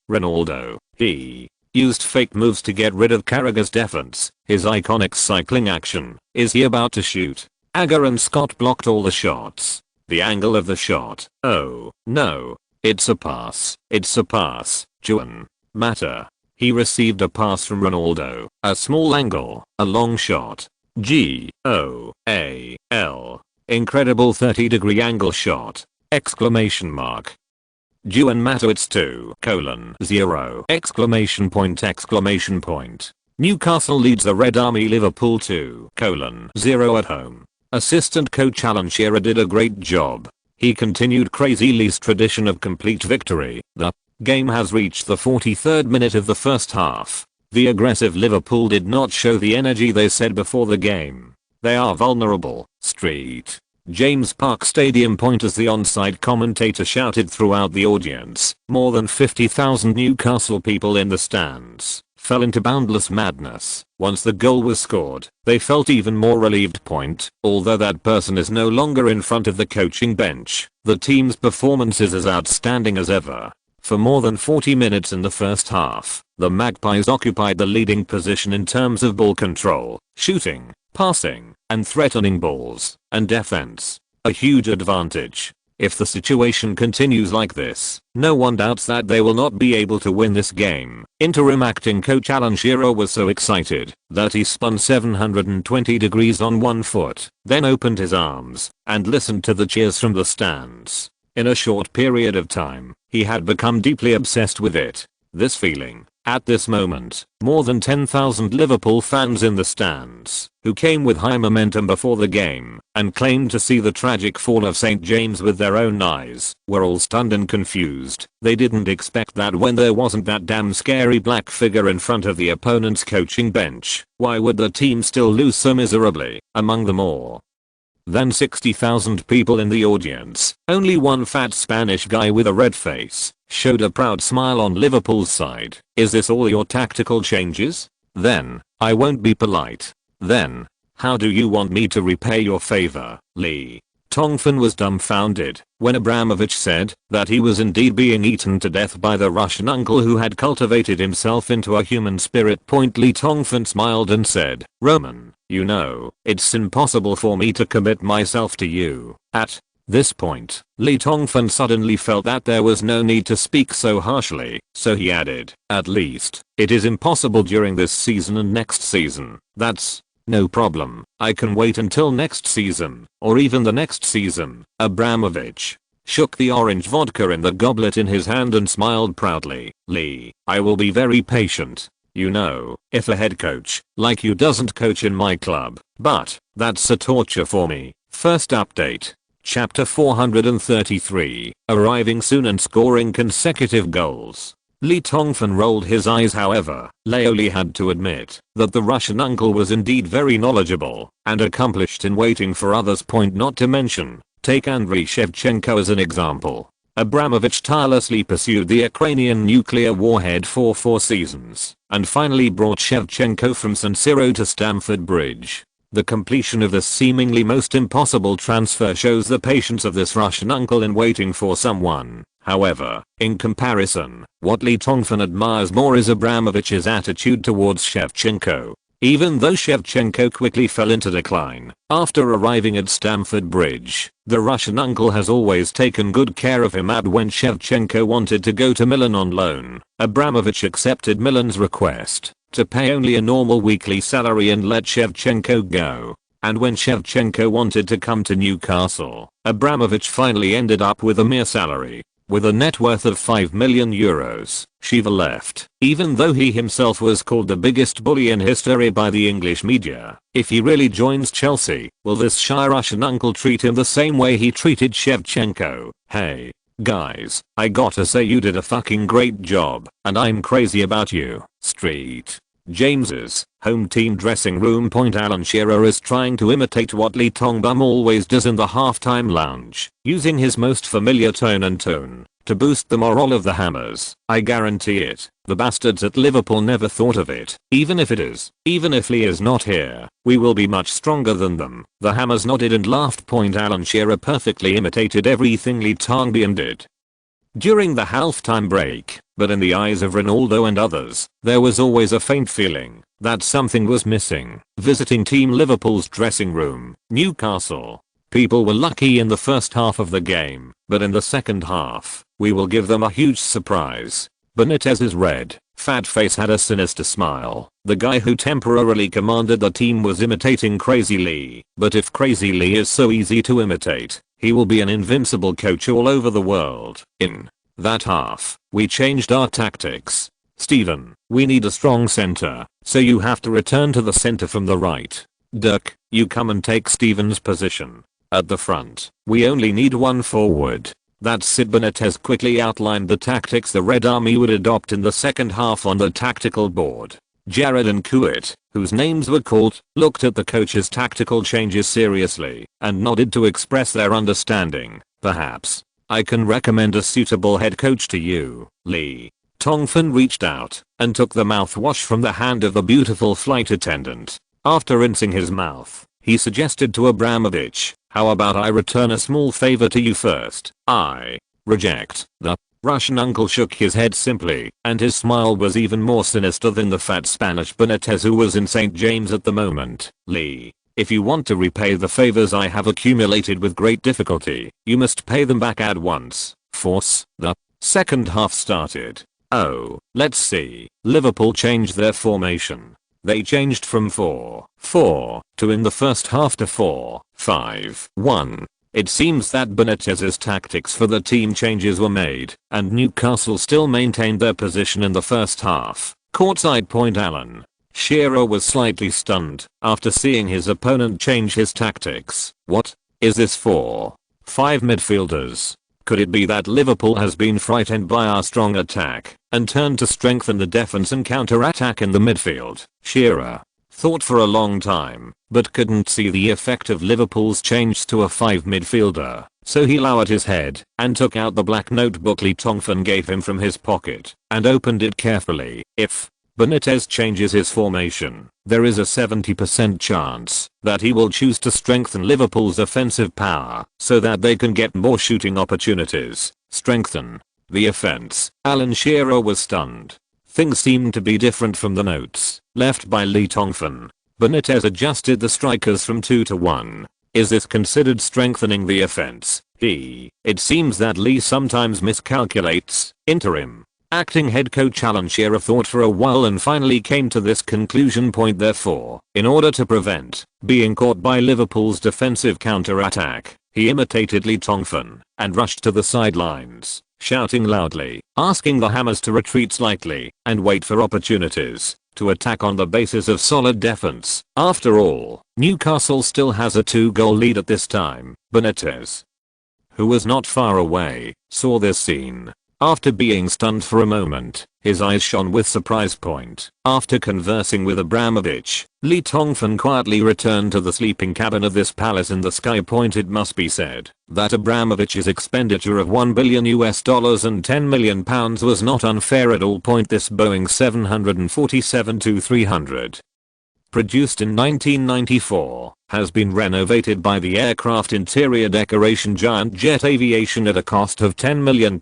He used fake moves to get rid of Carragher's defense. His iconic cycling action. Is he about to shoot? Agger and Scott blocked all the shots. The angle of the shot. Oh, no. It's a pass. Juan Mata. He received a pass from Ronaldo. A small angle. A long shot. Goal. Incredible 30-degree angle shot. Exclamation mark. Juan Mata. It's 2:0. Exclamation point. Newcastle leads the Red Army. Liverpool 2:0 at home. Assistant coach Alan Shearer did a great job. He continued Crazy Lee's tradition of complete victory. The game has reached the 43rd minute of the first half. The aggressive Liverpool did not show the energy they said before the game. They are vulnerable. Street James Park Stadium. As the onside commentator shouted throughout the audience, more than 50,000 Newcastle people in the stands fell into boundless madness. Once the goal was scored, they felt even more relieved. Although that person is no longer in front of the coaching bench, the team's performance is as outstanding as ever. For more than 40 minutes in the first half, the Magpies occupied the leading position in terms of ball control, shooting, passing, and threatening balls, and defense. A huge advantage. If the situation continues like this, no one doubts that they will not be able to win this game. Interim acting coach Alan Shearer was so excited that he spun 720 degrees on one foot, then opened his arms and listened to the cheers from the stands. In a short period of time, he had become deeply obsessed with it. This feeling, at this moment, more than 10,000 Liverpool fans in the stands, who came with high momentum before the game and claimed to see the tragic fall of St. James with their own eyes, were all stunned and confused. They didn't expect that when there wasn't that damn scary black figure in front of the opponent's coaching bench. Why would the team still lose so miserably? Among the more than 60,000 people in the audience, only one fat Spanish guy with a red face showed a proud smile on Liverpool's side. Is this all your tactical changes? Then, I won't be polite. Then, how do you want me to repay your favor, Lee? Tongfan was dumbfounded when Abramovich said that he was indeed being eaten to death by the Russian uncle who had cultivated himself into a human spirit. Lee Tongfan smiled and said, Roman, you know, it's impossible for me to commit myself to you. At this point, Lee Tongfan suddenly felt that there was no need to speak so harshly, so he added, at least, it is impossible during this season and next season. That's no problem. I can wait until next season, or even the next season. Abramovich shook the orange vodka in the goblet in his hand and smiled proudly. Lee, I will be very patient. You know, if a head coach like you doesn't coach in my club, but that's a torture for me. First update. Chapter 433, arriving soon and scoring consecutive goals. Lee Tongfan rolled his eyes. However, Leo Lee had to admit that the Russian uncle was indeed very knowledgeable and accomplished in waiting for others. Not to mention, take Andriy Shevchenko as an example. Abramovich tirelessly pursued the Ukrainian nuclear warhead for 4 seasons and finally brought Shevchenko from San Siro to Stamford Bridge. The completion of this seemingly most impossible transfer shows the patience of this Russian uncle in waiting for someone. However, in comparison, what Lee Tongfan admires more is Abramovich's attitude towards Shevchenko. Even though Shevchenko quickly fell into decline after arriving at Stamford Bridge, the Russian uncle has always taken good care of him. And when Shevchenko wanted to go to Milan on loan, Abramovich accepted Milan's request to pay only a normal weekly salary and let Shevchenko go. And when Shevchenko wanted to come to Newcastle, Abramovich finally ended up with a mere salary. With a net worth of 5 million euros, Shiva left, even though he himself was called the biggest bully in history by the English media. If he really joins Chelsea, will this shy Russian uncle treat him the same way he treated Shevchenko? Hey, guys, I gotta say you did a fucking great job, and I'm crazy about you. Street James's home team dressing room. Alan Shearer is trying to imitate what Lee Tongfan always does in the halftime lounge, using his most familiar tone and tone to boost the morale of the Hammers. I guarantee it, the bastards at Liverpool never thought of it. Even if it is, even if Lee is not here, we will be much stronger than them. The Hammers nodded and laughed. Alan Shearer perfectly imitated everything Lee Tongfan did during the halftime break, but in the eyes of Ronaldo and others, there was always a faint feeling that something was missing. Visiting Team Liverpool's dressing room, Newcastle. People were lucky in the first half of the game, but in the second half, we will give them a huge surprise. Benitez's red, fat face had a sinister smile. The guy who temporarily commanded the team was imitating Crazy Lee, but if Crazy Lee is so easy to imitate, he will be an invincible coach all over the world. In that half, we changed our tactics. Steven, we need a strong center, so you have to return to the center from the right. Dirk, you come and take Steven's position. At the front, we only need one forward. That's it. Benitez quickly outlined the tactics the Red Army would adopt in the second half on the tactical board. Jared and Kuit, whose names were called, looked at the coach's tactical changes seriously and nodded to express their understanding. Perhaps I can recommend a suitable head coach to you, Lee. Tongfan reached out and took the mouthwash from the hand of the beautiful flight attendant. After rinsing his mouth, he suggested to Abramovich, how about I return a small favor to you first? I reject. The Russian uncle shook his head simply, and his smile was even more sinister than the fat Spanish Benitez who was in St. James at the moment. Lee, If you want to repay the favors I have accumulated with great difficulty, you must pay them back at once. Force. The second half started. Oh, let's see. Liverpool changed their formation. They changed from 4-4-2 in the first half to 4-5-1. It seems that Benitez's tactics for the team changes were made, and Newcastle still maintained their position in the first half. Courtside point Alan Shearer was slightly stunned after seeing his opponent change his tactics. What is this for? 5 midfielders. Could it be that Liverpool has been frightened by our strong attack and turned to strengthen the defense and counter-attack in the midfield? Shearer thought for a long time, but couldn't see the effect of Liverpool's change to a 5 midfielder, so he lowered his head and took out the black notebook Tongfan gave him from his pocket and opened it carefully. If Benitez changes his formation, there is a 70% chance that he will choose to strengthen Liverpool's offensive power so that they can get more shooting opportunities. Strengthen the offense. Alan Shearer was stunned. Things seemed to be different from the notes left by Tongfan. Benitez adjusted the strikers from 2 to 1. Is this considered strengthening the offense? It seems that Lee sometimes miscalculates. Interim acting head coach Alan Shearer thought for a while and finally came to this conclusion point. Therefore, in order to prevent being caught by Liverpool's defensive counter-attack, he imitated Tongfan and rushed to the sidelines, shouting loudly, asking the Hammers to retreat slightly and wait for opportunities to attack on the basis of solid defense. After all, Newcastle still has a 2-goal lead at this time. Benitez, who was not far away, saw this scene. After being stunned for a moment, his eyes shone with surprise. After conversing with Abramovich, Tongfan quietly returned to the sleeping cabin of this palace in the sky. It must be said that Abramovich's expenditure of $1 billion and £10 million was not unfair at all. This Boeing 747-300, produced in 1994, has been renovated by the aircraft interior decoration giant Jet Aviation at a cost of £10 million.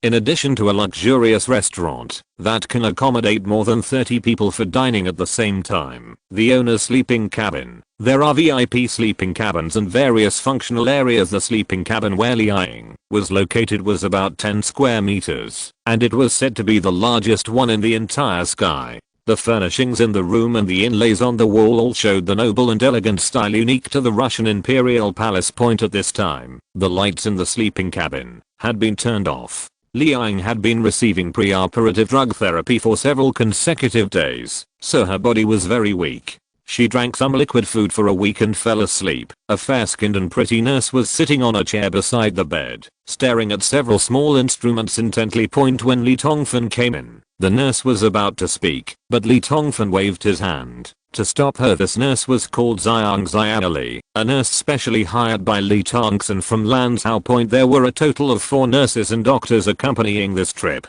In addition to a luxurious restaurant that can accommodate more than 30 people for dining at the same time, the owner's sleeping cabin. There are VIP sleeping cabins and various functional areas. The sleeping cabin where Liang was located was about 10 square meters, and it was said to be the largest one in the entire sky. The furnishings in the room and the inlays on the wall all showed the noble and elegant style unique to the Russian imperial palace. At this time, the lights in the sleeping cabin had been turned off. Liang had been receiving pre-operative drug therapy for several consecutive days, so her body was very weak. She drank some liquid food for a week and fell asleep. A fair-skinned and pretty nurse was sitting on a chair beside the bed, staring at several small instruments intently. When Tongfan came in, the nurse was about to speak, but Tongfan waved his hand to stop her. This nurse was called Xiang Xianli, a nurse specially hired by Tongfan from Lanzhou. There were a total of 4 nurses and doctors accompanying this trip,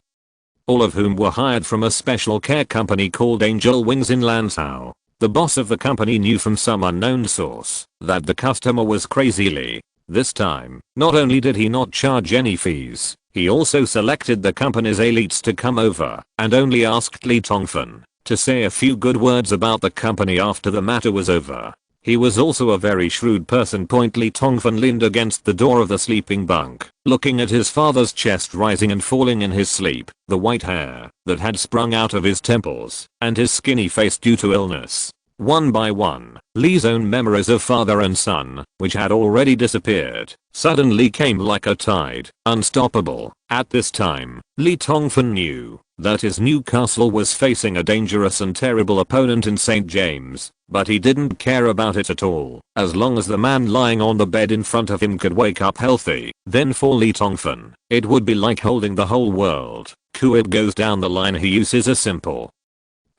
all of whom were hired from a special care company called Angel Wings in Lanzhou. The boss of the company knew from some unknown source that the customer was crazy Lee. This time, not only did he not charge any fees, he also selected the company's elites to come over and only asked Tongfan to say a few good words about the company after the matter was over. He was also a very shrewd person. Tongfan leaned against the door of the sleeping bunk, looking at his father's chest rising and falling in his sleep, the white hair that had sprung out of his temples, and his skinny face due to illness. One by one, Lee's own memories of father and son, which had already disappeared, suddenly came like a tide, unstoppable. At this time, Tongfan knew that his Newcastle was facing a dangerous and terrible opponent in St. James, but he didn't care about it at all, as long as the man lying on the bed in front of him could wake up healthy. Then for Tongfan, it would be like holding the whole world. It goes down the line. He uses a simple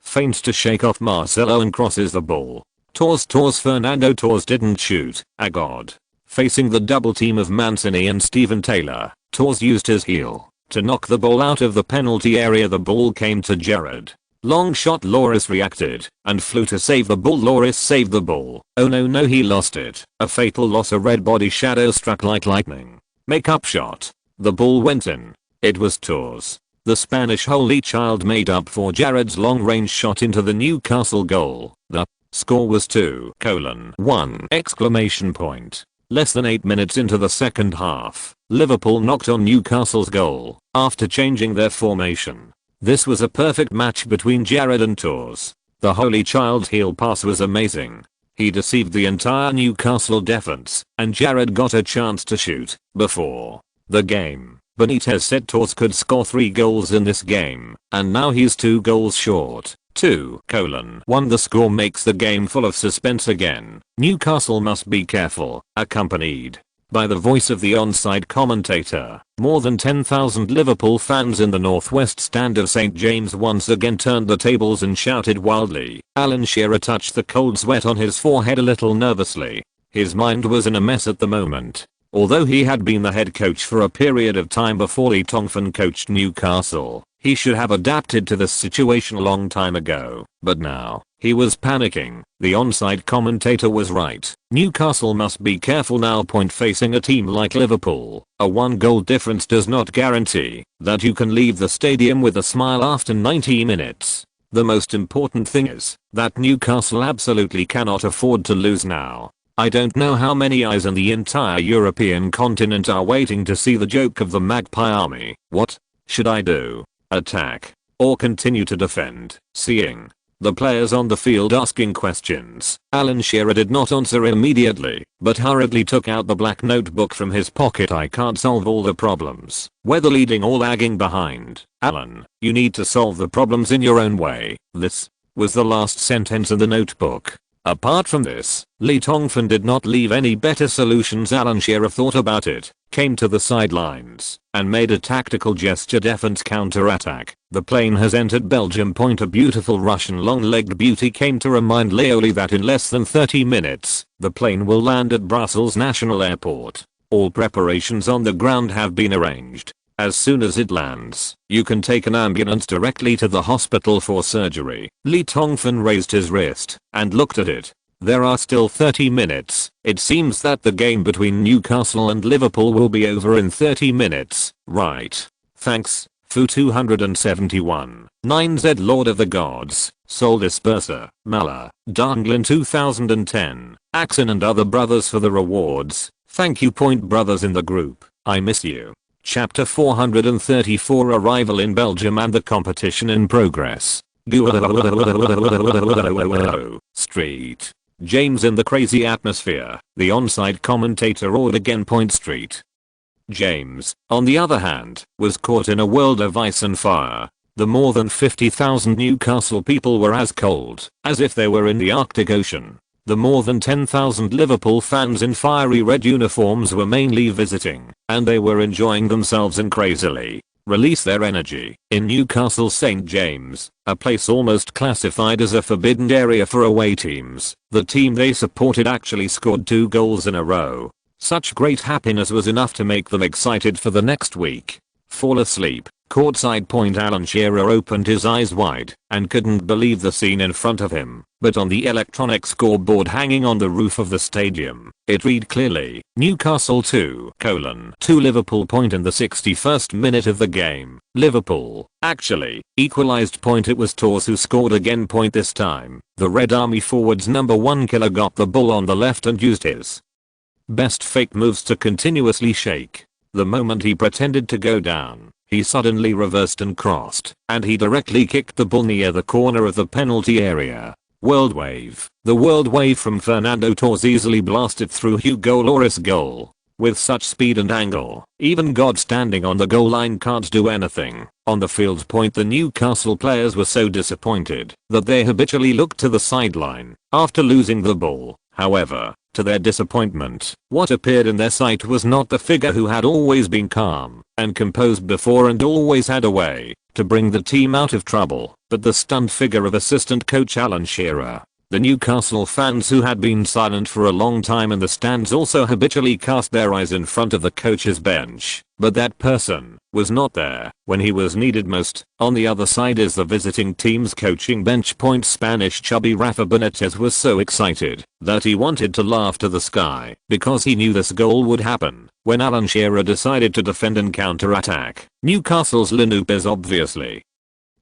feints to shake off Marcelo and crosses the ball. Fernando Torres didn't shoot. God. Facing the double team of Mancini and Steven Taylor, Torres used his heel to knock the ball out of the penalty area. The ball came to Gerrard. Long shot. Lloris reacted and flew to save the ball. Lloris saved the ball. Oh no, he lost it. A fatal loss. A red body shadow struck like lightning. Make-up shot. The ball went in. It was Torres. The Spanish holy child made up for Gerrard's long-range shot into the Newcastle goal. The Score was 2:1 exclamation point. Less than 8 minutes into the second half, Liverpool knocked on Newcastle's goal after changing their formation. This was a perfect match between Jared and Tours. The Holy Child's heel pass was amazing. He deceived the entire Newcastle defense, and Jared got a chance to shoot. Before the game, Benitez said Tours could score 3 goals in this game, and now he's 2 goals short. 2:1 The score makes the game full of suspense again. Newcastle must be careful, accompanied by the voice of the onside commentator. More than 10,000 Liverpool fans in the northwest stand of St James once again turned the tables and shouted wildly. Alan Shearer touched the cold sweat on his forehead a little nervously. His mind was in a mess at the moment. Although he had been the head coach for a period of time before Lee Tongfan coached Newcastle, he should have adapted to this situation a long time ago. But now, he was panicking. The onside commentator was right. Newcastle must be careful now. Facing a team like Liverpool, a 1-goal difference does not guarantee that you can leave the stadium with a smile after 90 minutes. The most important thing is that Newcastle absolutely cannot afford to lose now. I don't know how many eyes in the entire European continent are waiting to see the joke of the Magpie Army. What should I do? Attack or continue to defend? Seeing the players on the field asking questions, Alan Shearer did not answer immediately, but hurriedly took out the black notebook from his pocket. I can't solve all the problems, whether leading or lagging behind. Alan, you need to solve the problems in your own way. This was the last sentence in the notebook. Apart from this, Lee Tongfan did not leave any better solutions. Alan Shearer thought about it, came to the sidelines, and made a tactical gesture. Defense counter-attack. The plane has entered Belgium. A beautiful Russian long-legged beauty came to remind Leoli that in less than 30 minutes, the plane will land at Brussels National Airport. All preparations on the ground have been arranged. As soon as it lands, you can take an ambulance directly to the hospital for surgery. Lee Tongfan raised his wrist and looked at it. There are still 30 minutes. It seems that the game between Newcastle and Liverpool will be over in 30 minutes. Right. Thanks, Fu 271. 9Z Lord of the Gods, Soul Disperser, Mala, Danglin 2010, Axon and other brothers for the rewards. Thank you. Brothers in the group, I miss you. Chapter 434 Arrival in Belgium and the competition in progress. Street. James in the crazy atmosphere. The onside commentator roared again. Street. James, on the other hand, was caught in a world of ice and fire. The more than 50,000 Newcastle people were as cold as if they were in the Arctic Ocean. The more than 10,000 Liverpool fans in fiery red uniforms were mainly visiting, and they were enjoying themselves and crazily release their energy. In Newcastle St James, a place almost classified as a forbidden area for away teams, the team they supported actually scored 2 goals in a row. Such great happiness was enough to make them excited for the next week. Fall asleep. Courtside. Alan Shearer opened his eyes wide and couldn't believe the scene in front of him, but on the electronic scoreboard hanging on the roof of the stadium, it read clearly, Newcastle 2:2 Liverpool. In the 61st minute of the game, Liverpool actually equalized. It was Tours who scored again. This time, the Red Army forward's number 1 killer got the ball on the left and used his best fake moves to continuously shake. The moment he pretended to go down, he suddenly reversed and crossed, and he directly kicked the ball near the corner of the penalty area. World wave. The world wave from Fernando Torres easily blasted through Hugo Lloris' goal. With such speed and angle, even God standing on the goal line can't do anything. On the field. The Newcastle players were so disappointed that they habitually looked to the sideline after losing the ball. However, to their disappointment, what appeared in their sight was not the figure who had always been calm and composed before and always had a way to bring the team out of trouble, but the stunned figure of assistant coach Alan Shearer. The Newcastle fans who had been silent for a long time in the stands also habitually cast their eyes in front of the coach's bench, but that person was not there when he was needed most. On the other side is the visiting team's coaching bench. Spanish chubby Rafa Benitez was so excited that he wanted to laugh to the sky because he knew this goal would happen when Alan Shearer decided to defend and counter-attack. Newcastle's lineup is obviously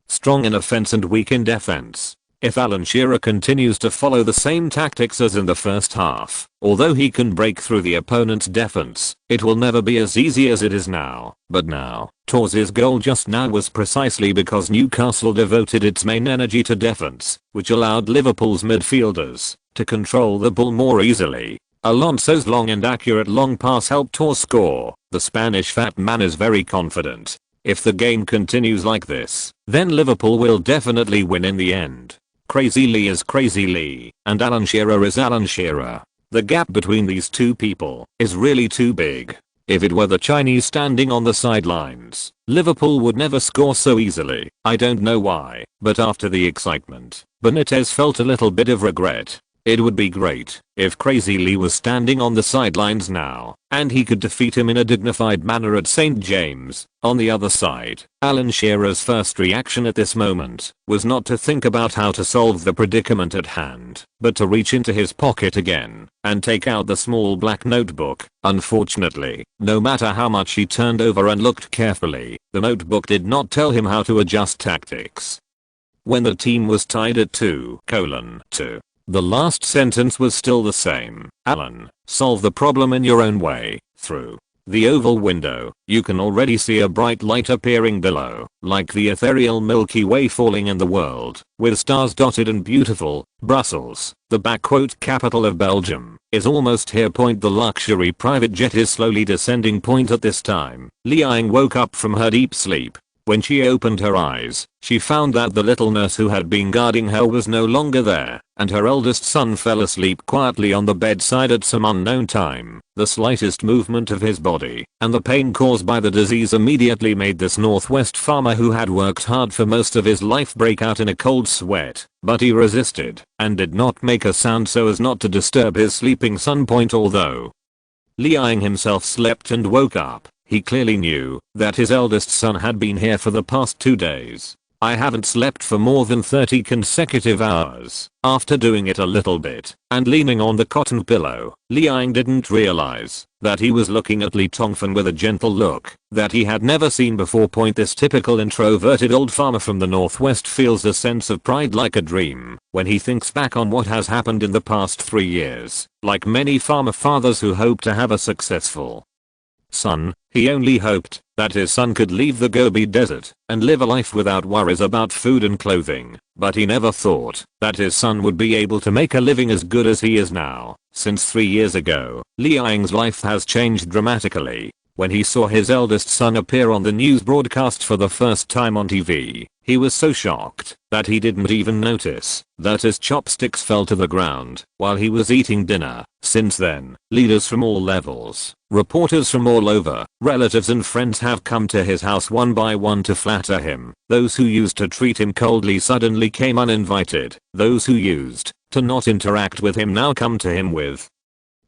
strong in offense and weak in defense. If Alan Shearer continues to follow the same tactics as in the first half, although he can break through the opponent's defense, it will never be as easy as it is now. But now, Tors's goal just now was precisely because Newcastle devoted its main energy to defense, which allowed Liverpool's midfielders to control the ball more easily. Alonso's long and accurate long pass helped Tors score. The Spanish fat man is very confident. If the game continues like this, then Liverpool will definitely win in the end. Crazy Lee is Crazy Lee, and Alan Shearer is Alan Shearer. The gap between these two people is really too big. If it were the Chinese standing on the sidelines, Liverpool would never score so easily. I don't know why, but after the excitement, Benitez felt a little bit of regret. It would be great if Crazy Lee was standing on the sidelines now, and he could defeat him in a dignified manner at St. James. On the other side, Alan Shearer's first reaction at this moment was not to think about how to solve the predicament at hand, but to reach into his pocket again and take out the small black notebook. Unfortunately, no matter how much he turned over and looked carefully, the notebook did not tell him how to adjust tactics. When the team was tied at 2:2, the last sentence was still the same. Alan, solve the problem in your own way. Through the oval window, you can already see a bright light appearing below, like the ethereal Milky Way falling in the world, with stars dotted and beautiful. Brussels, the capital of Belgium, is almost here. The luxury private jet is slowly descending. At this time, Liang woke up from her deep sleep. When she opened her eyes, she found that the little nurse who had been guarding her was no longer there, and her eldest son fell asleep quietly on the bedside at some unknown time. The slightest movement of his body, and the pain caused by the disease, immediately made this Northwest farmer who had worked hard for most of his life break out in a cold sweat. But he resisted, and did not make a sound so as not to disturb his sleeping son. Although Liang himself slept and woke up, he clearly knew that his eldest son had been here for the past 2 days. I haven't slept for more than 30 consecutive hours. After doing it a little bit and leaning on the cotton pillow, Liang didn't realize that he was looking at Li Tongfan with a gentle look that he had never seen before. This typical introverted old farmer from the Northwest feels a sense of pride like a dream when he thinks back on what has happened in the past 3 years. Like many farmer fathers who hope to have a successful son, he only hoped that his son could leave the Gobi Desert and live a life without worries about food and clothing, but he never thought that his son would be able to make a living as good as he is now. Since 3 years ago, Liang's life has changed dramatically. When he saw his eldest son appear on the news broadcast for the first time on TV, he was so shocked that he didn't even notice that his chopsticks fell to the ground while he was eating dinner. Since then, leaders from all levels, reporters from all over, relatives and friends have come to his house one by one to flatter him. Those who used to treat him coldly suddenly came uninvited. Those who used to not interact with him now come to him with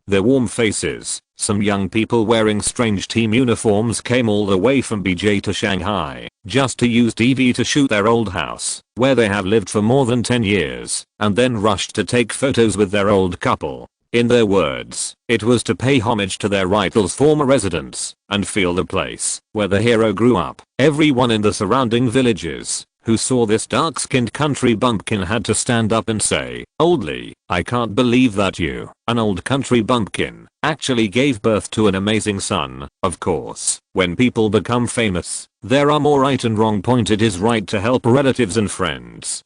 their warm faces. Some young people wearing strange team uniforms came all the way from BJ to Shanghai just to use TV to shoot their old house, where they have lived for more than 10 years, and then rushed to take photos with their old couple. In their words, it was to pay homage to their rightful former residence and feel the place where the hero grew up. Everyone in the surrounding villages who saw this dark-skinned country bumpkin had to stand up and say, "Oldly, I can't believe that you, an old country bumpkin, actually gave birth to an amazing son." Of course, when people become famous, there are more right and wrong. It is right to help relatives and friends.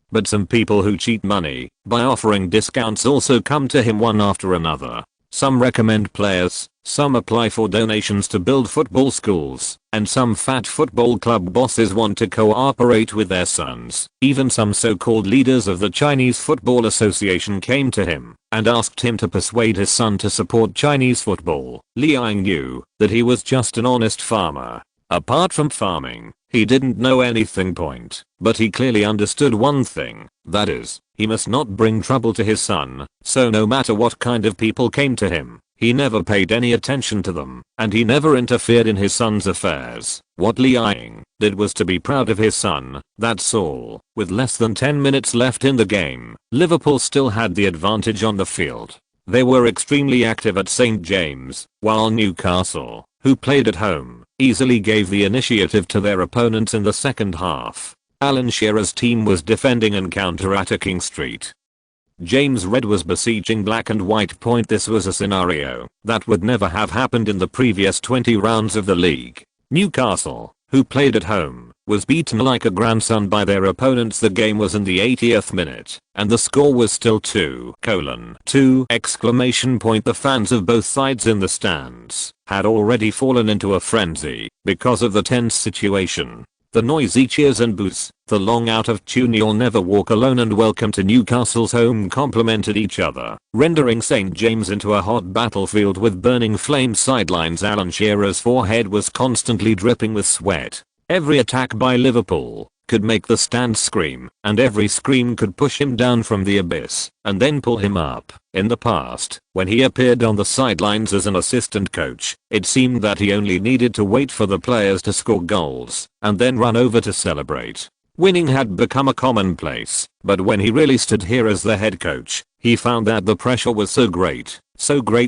But some people who cheat money by offering discounts also come to him one after another. Some recommend players, some apply for donations to build football schools, and some fat football club bosses want to cooperate with their sons. Even some so-called leaders of the Chinese Football Association came to him and asked him to persuade his son to support Chinese football. Liang knew that he was just an honest farmer. Apart from farming, he didn't know anything. But he clearly understood one thing, that is, he must not bring trouble to his son. So no matter what kind of people came to him, he never paid any attention to them, and he never interfered in his son's affairs. What Liang did was to be proud of his son, that's all. With less than 10 minutes left in the game, Liverpool still had the advantage on the field. They were extremely active at St. James, while Newcastle, who played at home, easily gave the initiative to their opponents in the second half. Alan Shearer's team was defending and counter-attacking Street. James Red was besieging Black and White Point. This was a scenario that would never have happened in the previous 20 rounds of the league. Newcastle, who played at home, was beaten like a grandson by their opponents. The game was in the 80th minute, and the score was still 2:2! The fans of both sides in the stands had already fallen into a frenzy because of the tense situation. The noisy cheers and boos, the long out of tune "You'll Never Walk Alone" and "Welcome to Newcastle's Home" complemented each other, rendering St. James into a hot battlefield with burning flame sidelines. Alan Shearer's forehead was constantly dripping with sweat. Every attack by Liverpool could make the stand scream, and every scream could push him down from the abyss and then pull him up. In the past, when he appeared on the sidelines as an assistant coach, it seemed that he only needed to wait for the players to score goals and then run over to celebrate. Winning had become a commonplace, but when he really stood here as the head coach, he found that the pressure was so great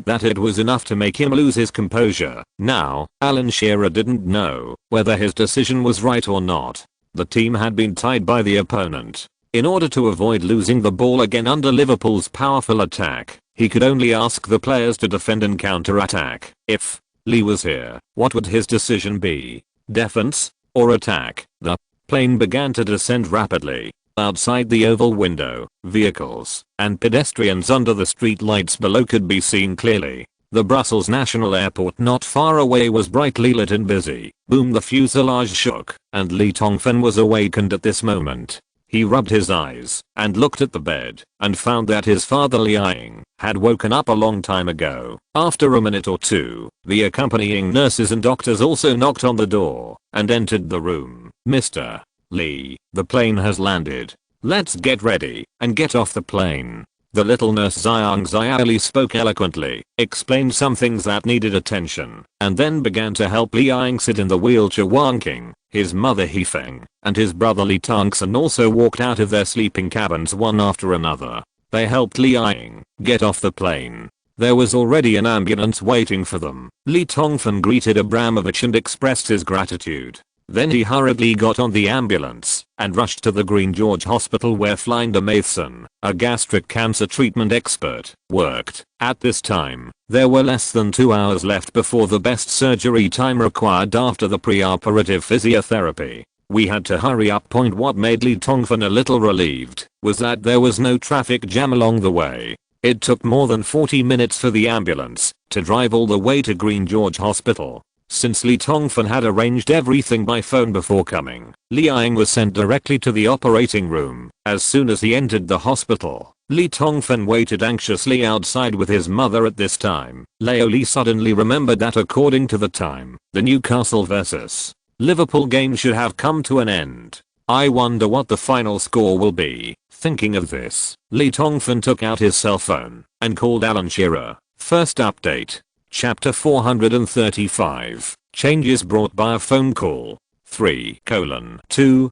that it was enough to make him lose his composure. Now, Alan Shearer didn't know whether his decision was right or not. The team had been tied by the opponent. In order to avoid losing the ball again under Liverpool's powerful attack, he could only ask the players to defend and counter-attack. If Lee was here, what would his decision be? Defense or attack? The plane began to descend rapidly. Outside the oval window, vehicles and pedestrians under the street lights below could be seen clearly. The Brussels National Airport not far away was brightly lit and busy. Boom, the fuselage shook, and Lee Tongfan was awakened at this moment. He rubbed his eyes and looked at the bed and found that his father Lee Ying had woken up a long time ago. After a minute or two, the accompanying nurses and doctors also knocked on the door and entered the room. "Mr. Lee, the plane has landed. Let's get ready and get off the plane." The little nurse Xiang Xiaoli spoke eloquently, explained some things that needed attention, and then began to help Li Ying sit in the wheelchair. Wang Qing, his mother Hifeng, and his brother Li Tongxin also walked out of their sleeping cabins one after another. They helped Li Ying get off the plane. There was already an ambulance waiting for them. Li Tongfan greeted Abramovich and expressed his gratitude. Then he hurriedly got on the ambulance and rushed to the Green George Hospital where Flinda Matheson, a gastric cancer treatment expert, worked. At this time, there were less than 2 hours left before the best surgery time required after the preoperative physiotherapy. We had to hurry up. What made Lee Tongfan a little relieved was that there was no traffic jam along the way. It took more than 40 minutes for the ambulance to drive all the way to Green George Hospital. Since Lee Tongfan had arranged everything by phone before coming, Li Ying was sent directly to the operating room. As soon as he entered the hospital, Lee Tongfan waited anxiously outside with his mother. At this time, Leo Lee suddenly remembered that according to the time, the Newcastle vs. Liverpool game should have come to an end. "I wonder what the final score will be." Thinking of this, Lee Tongfan took out his cell phone and called Alan Shearer. First update. Chapter 435. Changes brought by a phone call. 3:2!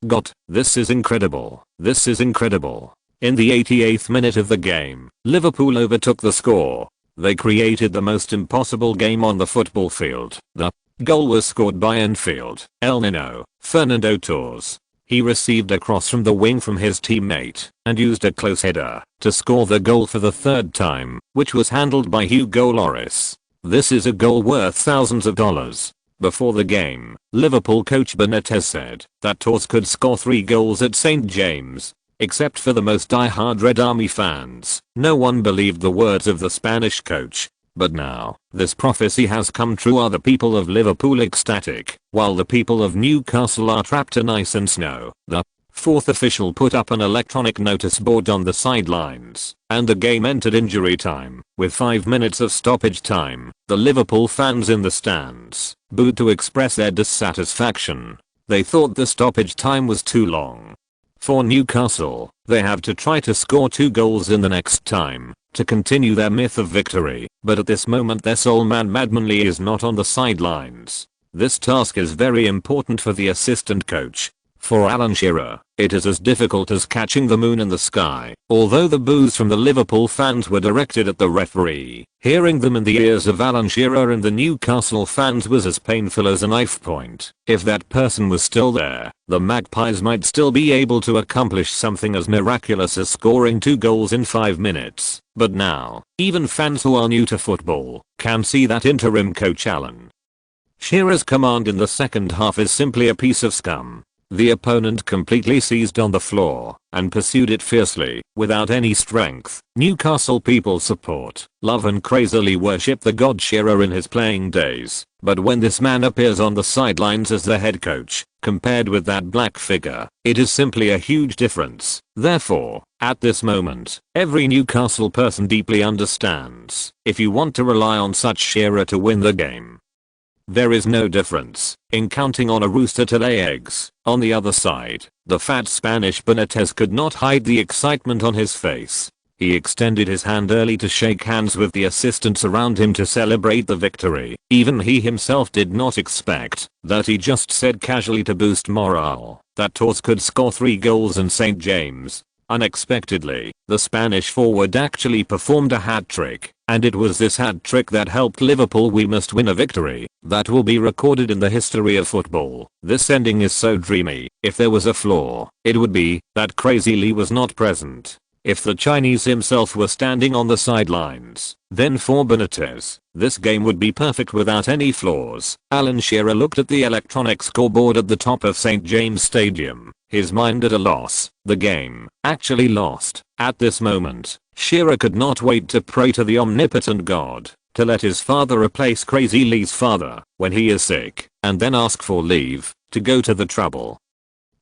"Got, this is incredible. This is incredible." In the 88th minute of the game, Liverpool overtook the score. They created the most impossible game on the football field. The goal was scored by Enfield El Nino Fernando Torres. He received a cross from the wing from his teammate and used a close header to score the goal for the third time, which was handled by Hugo Lloris. This is a goal worth thousands of dollars. Before the game, Liverpool coach Benitez said that Torres could score 3 goals at St. James. Except for the most die-hard Red Army fans, no one believed the words of the Spanish coach. But now, this prophecy has come true. Are the people of Liverpool ecstatic, while the people of Newcastle are trapped in ice and snow? The fourth official put up an electronic notice board on the sidelines, and the game entered injury time. With 5 minutes of stoppage time, the Liverpool fans in the stands booed to express their dissatisfaction. They thought the stoppage time was too long. For Newcastle, they have to try to score 2 goals in the next time to continue their myth of victory, but at this moment their sole man Madman Lee is not on the sidelines. This task is very important for the assistant coach. For Alan Shearer, it is as difficult as catching the moon in the sky. Although the boos from the Liverpool fans were directed at the referee, hearing them in the ears of Alan Shearer and the Newcastle fans was as painful as a knife point. If that person was still there, the Magpies might still be able to accomplish something as miraculous as scoring 2 goals in 5 minutes. But now, even fans who are new to football can see that interim coach Alan Shearer's command in the second half is simply a piece of scum. The opponent completely seized on the floor and pursued it fiercely without any strength. Newcastle people support, love and crazily worship the god Shearer in his playing days, but when this man appears on the sidelines as the head coach, compared with that black figure, it is simply a huge difference. Therefore, at this moment, every Newcastle person deeply understands, if you want to rely on such Shearer to win the game, there is no difference in counting on a rooster to lay eggs. On the other side, the fat Spanish Benitez could not hide the excitement on his face. He extended his hand early to shake hands with the assistants around him to celebrate the victory. Even he himself did not expect that. He just said casually to boost morale that Torres could score 3 goals in St. James. Unexpectedly, the Spanish forward actually performed a hat-trick, and it was this hat-trick that helped Liverpool. We must win a victory that will be recorded in the history of football. This ending is so dreamy. If there was a flaw, it would be that Crazy Lee was not present. If the Chinese himself were standing on the sidelines, then for Benitez, this game would be perfect without any flaws. Alan Shearer looked at the electronic scoreboard at the top of St. James Stadium, his mind at a loss. The game actually lost. At this moment, Shearer could not wait to pray to the omnipotent God to let his father replace Crazy Lee's father when he is sick, and then ask for leave to go to the trouble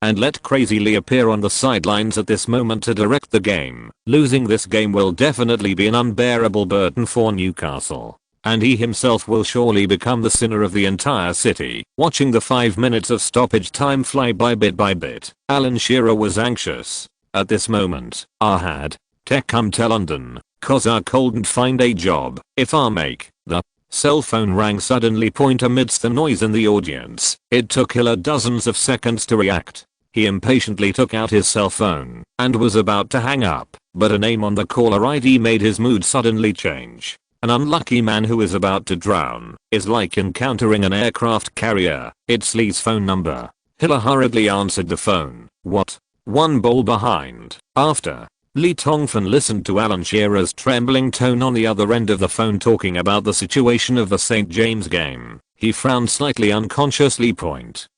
and let Crazy Lee appear on the sidelines at this moment to direct the game. Losing this game will definitely be an unbearable burden for Newcastle, and he himself will surely become the sinner of the entire city. Watching the 5 minutes of stoppage time fly by bit, Alan Shearer was anxious. At this moment, I had to come to London, cause I couldn't find a job. If I make the cell phone rang suddenly point amidst the noise in the audience. It took Hiller dozens of seconds to react. He impatiently took out his cell phone and was about to hang up, but a name on the caller ID made his mood suddenly change. An unlucky man who is about to drown is like encountering an aircraft carrier. It's Lee's phone number. Hiller hurriedly answered the phone. What? One ball behind. After Lee Tongfan listened to Alan Shearer's trembling tone on the other end of the phone talking about the situation of the St. James game, he frowned slightly unconsciously.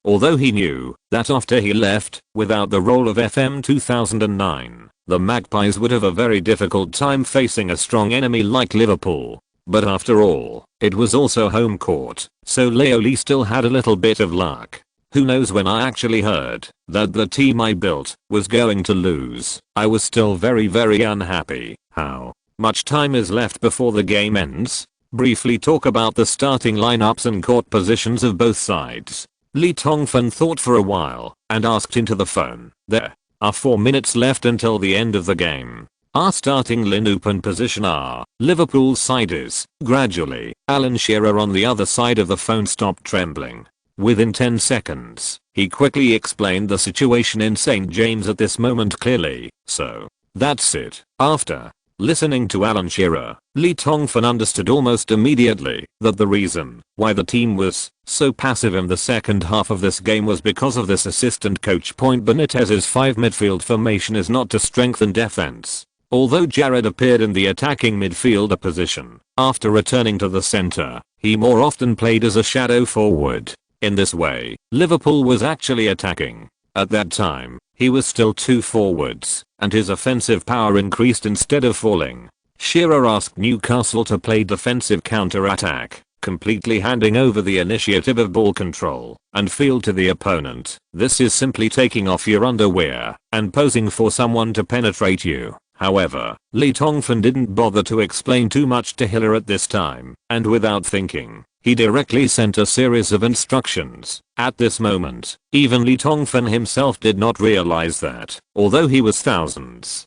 Although he knew that after he left, without the role of FM 2009, the Magpies would have a very difficult time facing a strong enemy like Liverpool. But after all, it was also home court, so Leo Lee still had a little bit of luck. Who knows, when I actually heard that the team I built was going to lose, I was still very unhappy. How much time is left before the game ends? Briefly talk about the starting lineups and court positions of both sides. Lee Tongfan thought for a while and asked into the phone. There are 4 minutes left until the end of the game. Our starting lineup and position are Liverpool's side is. Gradually, Alan Shearer on the other side of the phone stopped trembling. Within 10 seconds, he quickly explained the situation in St. James at this moment clearly. So, that's it. After listening to Alan Shearer, Lee Tongfan understood almost immediately that the reason why the team was so passive in the second half of this game was because of this assistant coach. Benitez's 5 midfield formation is not to strengthen defense. Although Jared appeared in the attacking midfielder position, after returning to the center, he more often played as a shadow forward. In this way, Liverpool was actually attacking. At that time, he was still 2 forwards, and his offensive power increased instead of falling. Shearer asked Newcastle to play defensive counter-attack, completely handing over the initiative of ball control and field to the opponent. This is simply taking off your underwear and posing for someone to penetrate you. However, Lee Tongfan didn't bother to explain too much to Hiller at this time, and without thinking, he directly sent a series of instructions. At this moment, even Lee Tongfan himself did not realize that, although he was thousands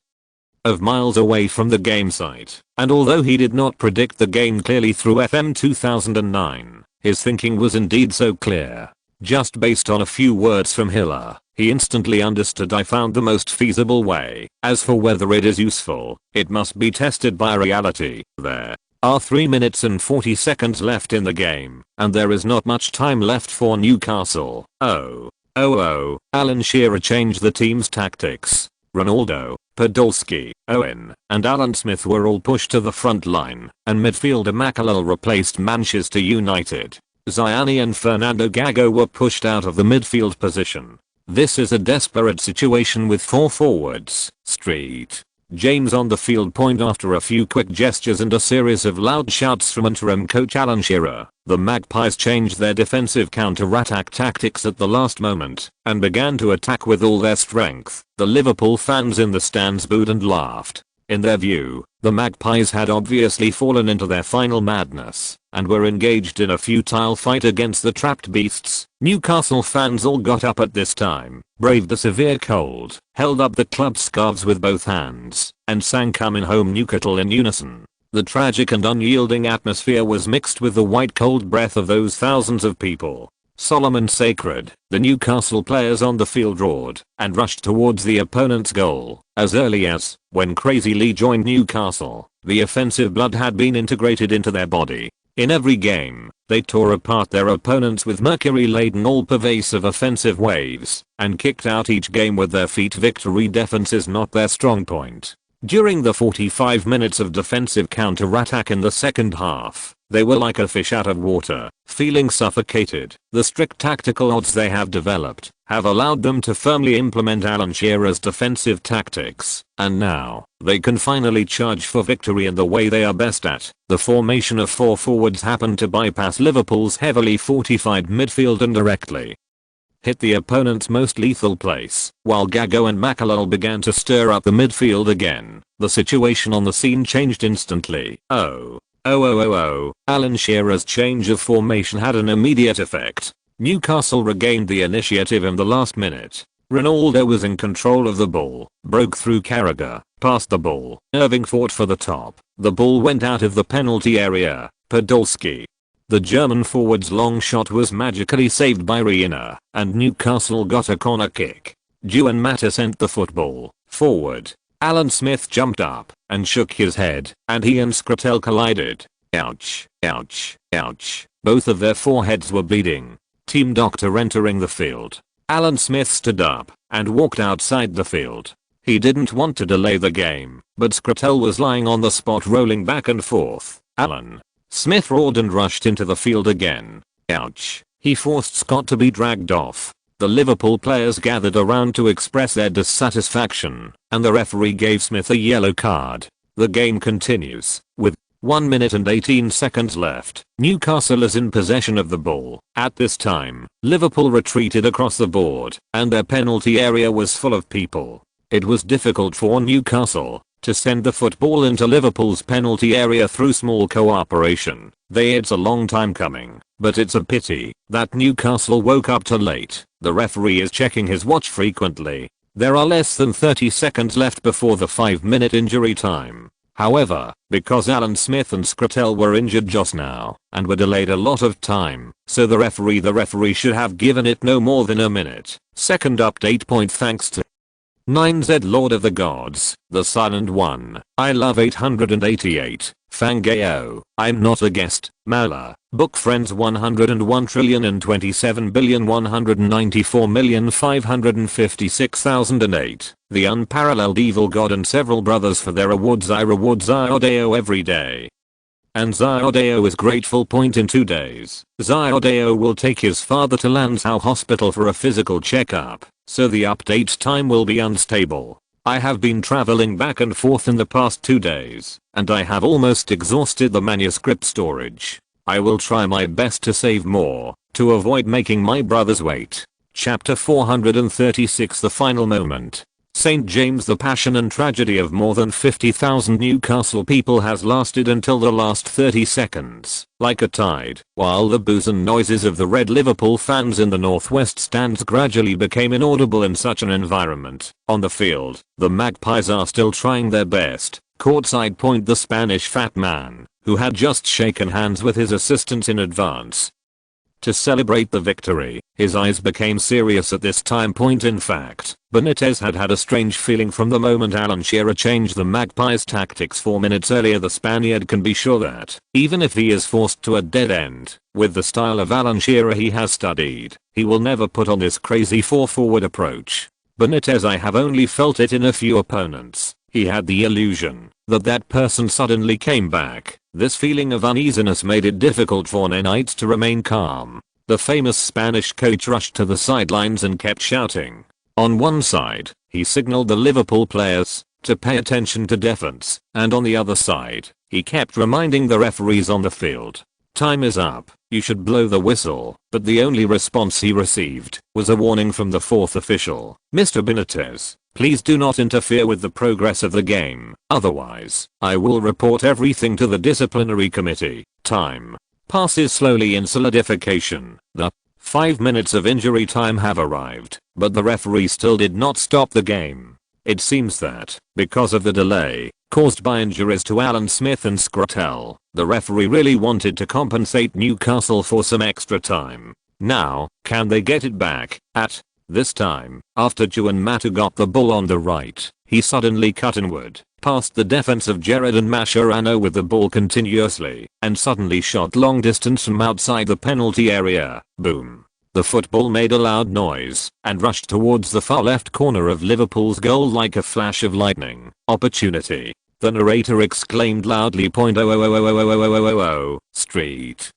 of miles away from the game site, and although he did not predict the game clearly through FM 2009, his thinking was indeed so clear. Just based on a few words from Hiller, He instantly understood. I found the most feasible way. As for whether it is useful, it must be tested by reality. There are 3 minutes and 40 seconds left in the game, and there is not much time left for Newcastle. Alan Shearer changed the team's tactics. Ronaldo, Podolski, Owen, and Alan Smith were all pushed to the front line, and midfielder Makalal replaced Manchester United. Ziani and Fernando Gago were pushed out of the midfield position. This is a desperate situation with 4 forwards. Street James on the field point after a few quick gestures and a series of loud shouts from interim coach Alan Shearer. The Magpies changed their defensive counter-attack tactics at the last moment and began to attack with all their strength. The Liverpool fans in the stands booed and laughed. In their view, the Magpies had obviously fallen into their final madness and were engaged in a futile fight against the trapped beasts. Newcastle fans all got up at this time, braved the severe cold, held up the club scarves with both hands, and sang "Coming Home Newcastle" in unison. The tragic and unyielding atmosphere was mixed with the white cold breath of those thousands of people. Solemn and sacred, the Newcastle players on the field roared and rushed towards the opponent's goal. As early as when Crazy Lee joined Newcastle, the offensive blood had been integrated into their body. In every game, they tore apart their opponents with mercury-laden all-pervasive offensive waves and kicked out each game with their feet. Victory defense is not their strong point. During the 45 minutes of defensive counter-attack in the second half, they were like a fish out of water, feeling suffocated. The strict tactical odds they have developed have allowed them to firmly implement Alan Shearer's defensive tactics, and now they can finally charge for victory in the way they are best at. The formation of 4 forwards happened to bypass Liverpool's heavily fortified midfield and directly hit the opponent's most lethal place, while Gago and Makalal began to stir up the midfield again. The situation on the scene changed instantly. Alan Shearer's change of formation had an immediate effect. Newcastle regained the initiative in the last minute. Ronaldo was in control of the ball, broke through Carragher, passed the ball. Irving fought for the top. The ball went out of the penalty area. Podolski, the German forward's long shot, was magically saved by Reina, and Newcastle got a corner kick. Juan Mata sent the football forward. Alan Smith jumped up and shook his head, and he and Skrtel collided. Ouch, ouch, ouch. Both of their foreheads were bleeding. Team doctor entering the field. Alan Smith stood up and walked outside the field. He didn't want to delay the game, but Skrtel was lying on the spot rolling back and forth. Alan Smith roared and rushed into the field again. Ouch. He forced Scott to be dragged off. The Liverpool players gathered around to express their dissatisfaction, and the referee gave Smith a yellow card. The game continues, with 1 minute and 18 seconds left. Newcastle is in possession of the ball. At this time, Liverpool retreated across the board, and their penalty area was full of people. It was difficult for Newcastle to send the football into Liverpool's penalty area through small cooperation. It's a long time coming, but it's a pity that Newcastle woke up too late. The referee is checking his watch frequently. There are less than 30 seconds left before the 5-minute injury time. However, because Alan Smith and Skrtel were injured just now and were delayed a lot of time, so the referee should have given it no more than a minute. Second update point: thanks to 9Z Lord of the Gods, the Silent One, I love 888, Fangao, I'm not a guest, Mala, Book Friends 101,127,194,556,008, The Unparalleled Evil God and several brothers for their awards. I reward Ziodeo every day. And Ziodeo is grateful. In 2 days, Ziodeo will take his father to Lansau Hospital for a physical checkup, so the update time will be unstable. I have been traveling back and forth in the past 2 days, and I have almost exhausted the manuscript storage. I will try my best to save more, to avoid making my brothers wait. Chapter 436: The Final Moment. St. James. The passion and tragedy of more than 50,000 Newcastle people has lasted until the last 30 seconds, like a tide, while the boos and noises of the red Liverpool fans in the northwest stands gradually became inaudible in such an environment. On the field, the Magpies are still trying their best. Courtside point: the Spanish fat man, who had just shaken hands with his assistants in advance, To celebrate the victory, his eyes became serious at this time point. In fact, Benitez had had a strange feeling from the moment Alan Shearer changed the Magpies' tactics 4 minutes earlier. The Spaniard can be sure that, even if he is forced to a dead end, with the style of Alan Shearer he has studied, he will never put on this crazy 4-forward approach. Benitez, I have only felt it in a few opponents. He had the illusion that that person suddenly came back. This feeling of uneasiness made it difficult for Knights to remain calm. The famous Spanish coach rushed to the sidelines and kept shouting. On one side, he signaled the Liverpool players to pay attention to defense, and on the other side, he kept reminding the referees on the field, time is up, you should blow the whistle. But the only response he received was a warning from the fourth official. Mr. Benitez, please do not interfere with the progress of the game, otherwise, I will report everything to the disciplinary committee. Time passes slowly in solidification. The 5 minutes of injury time have arrived, but the referee still did not stop the game. It seems that, because of the delay caused by injuries to Alan Smith and Skrtel, the referee really wanted to compensate Newcastle for some extra time. Now, can they get it back? At this time, after Juan Mata got the ball on the right, he suddenly cut inward, past the defense of Gerrard and Mascherano with the ball continuously, and suddenly shot long distance from outside the penalty area. Boom. The football made a loud noise and rushed towards the far left corner of Liverpool's goal like a flash of lightning. Opportunity. The narrator exclaimed loudly. .0000000 Street.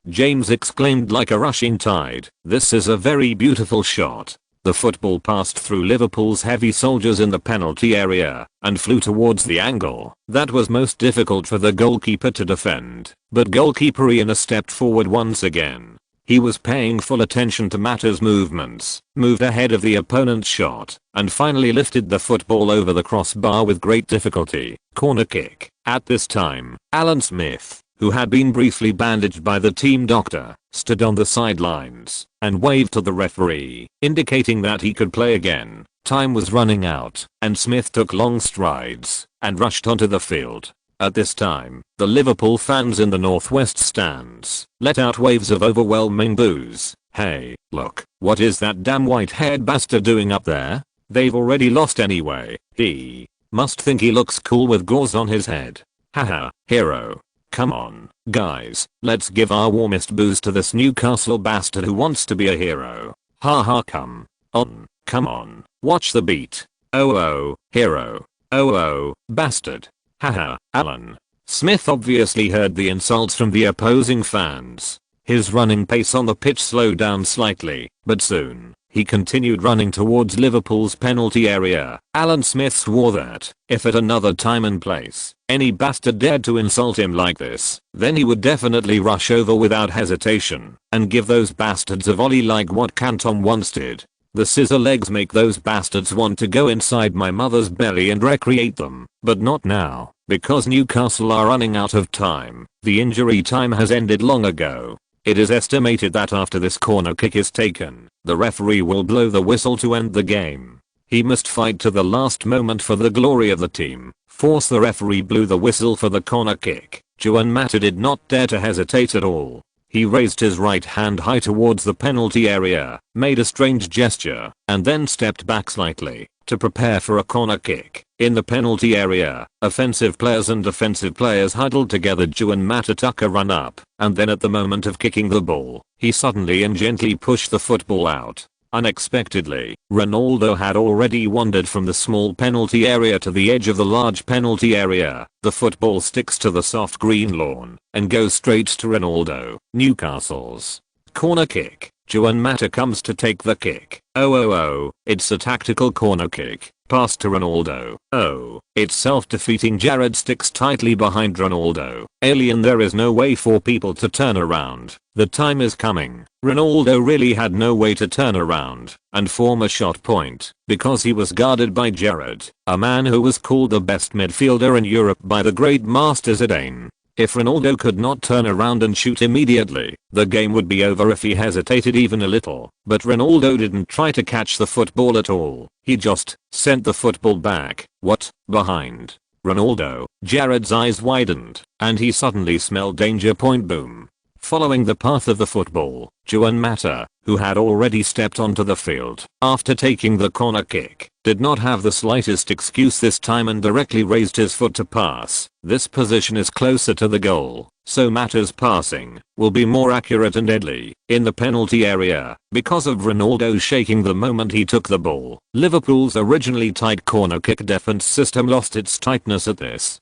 James exclaimed like a rushing tide. This is a very beautiful shot. The football passed through Liverpool's heavy soldiers in the penalty area and flew towards the angle that was most difficult for the goalkeeper to defend. But goalkeeper Iana stepped forward once again. He was paying full attention to Mata's movements, moved ahead of the opponent's shot, and finally lifted the football over the crossbar with great difficulty. Corner kick. At this time, Alan Smith, who had been briefly bandaged by the team doctor, stood on the sidelines and waved to the referee, indicating that he could play again. Time was running out, and Smith took long strides and rushed onto the field. At this time, the Liverpool fans in the northwest stands let out waves of overwhelming boos. Hey, look, what is that damn white-haired bastard doing up there? They've already lost anyway. He must think he looks cool with gauze on his head. Haha, hero. Come on, guys, let's give our warmest boos to this Newcastle bastard who wants to be a hero. Haha, come on, watch the beat. Oh, hero. Oh, bastard. Haha, Alan. Smith obviously heard the insults from the opposing fans. His running pace on the pitch slowed down slightly, but soon, he continued running towards Liverpool's penalty area. Alan Smith swore that, if at another time and place, any bastard dared to insult him like this, then he would definitely rush over without hesitation, and give those bastards a volley like what Canton once did. The scissor legs make those bastards want to go inside my mother's belly and recreate them, but not now, because Newcastle are running out of time. The injury time has ended long ago. It is estimated that after this corner kick is taken, the referee will blow the whistle to end the game. He must fight to the last moment for the glory of the team. Force the referee blew the whistle for the corner kick. Juan Mata did not dare to hesitate at all. He raised his right hand high towards the penalty area, made a strange gesture, and then stepped back slightly to prepare for a corner kick. In the penalty area, offensive players and defensive players huddled together. Juan Mata took a run up, and then at the moment of kicking the ball, he suddenly and gently pushed the football out. Unexpectedly, Ronaldo had already wandered from the small penalty area to the edge of the large penalty area. The football sticks to the soft green lawn and goes straight to Ronaldo. Newcastle's corner kick. Juan Mata comes to take the kick. Oh, it's a tactical corner kick. Pass to Ronaldo. Oh, it's self-defeating. Gerrard sticks tightly behind Ronaldo. Alien, there is no way for people to turn around. The time is coming. Ronaldo really had no way to turn around and form a shot point because he was guarded by Gerrard, a man who was called the best midfielder in Europe by the great master Zidane. If Ronaldo could not turn around and shoot immediately, the game would be over if he hesitated even a little. But Ronaldo didn't try to catch the football at all. He just sent the football back. What? Behind Ronaldo. Gerrard's eyes widened, and he suddenly smelled danger. Boom. following the path of the football. Juan Mata, who had already stepped onto the field after taking the corner kick, did not have the slightest excuse this time and directly raised his foot to pass. This position is closer to the goal, so Mata's passing will be more accurate and deadly in the penalty area because of Ronaldo shaking the moment he took the ball. Liverpool's originally tight corner kick defense system lost its tightness at this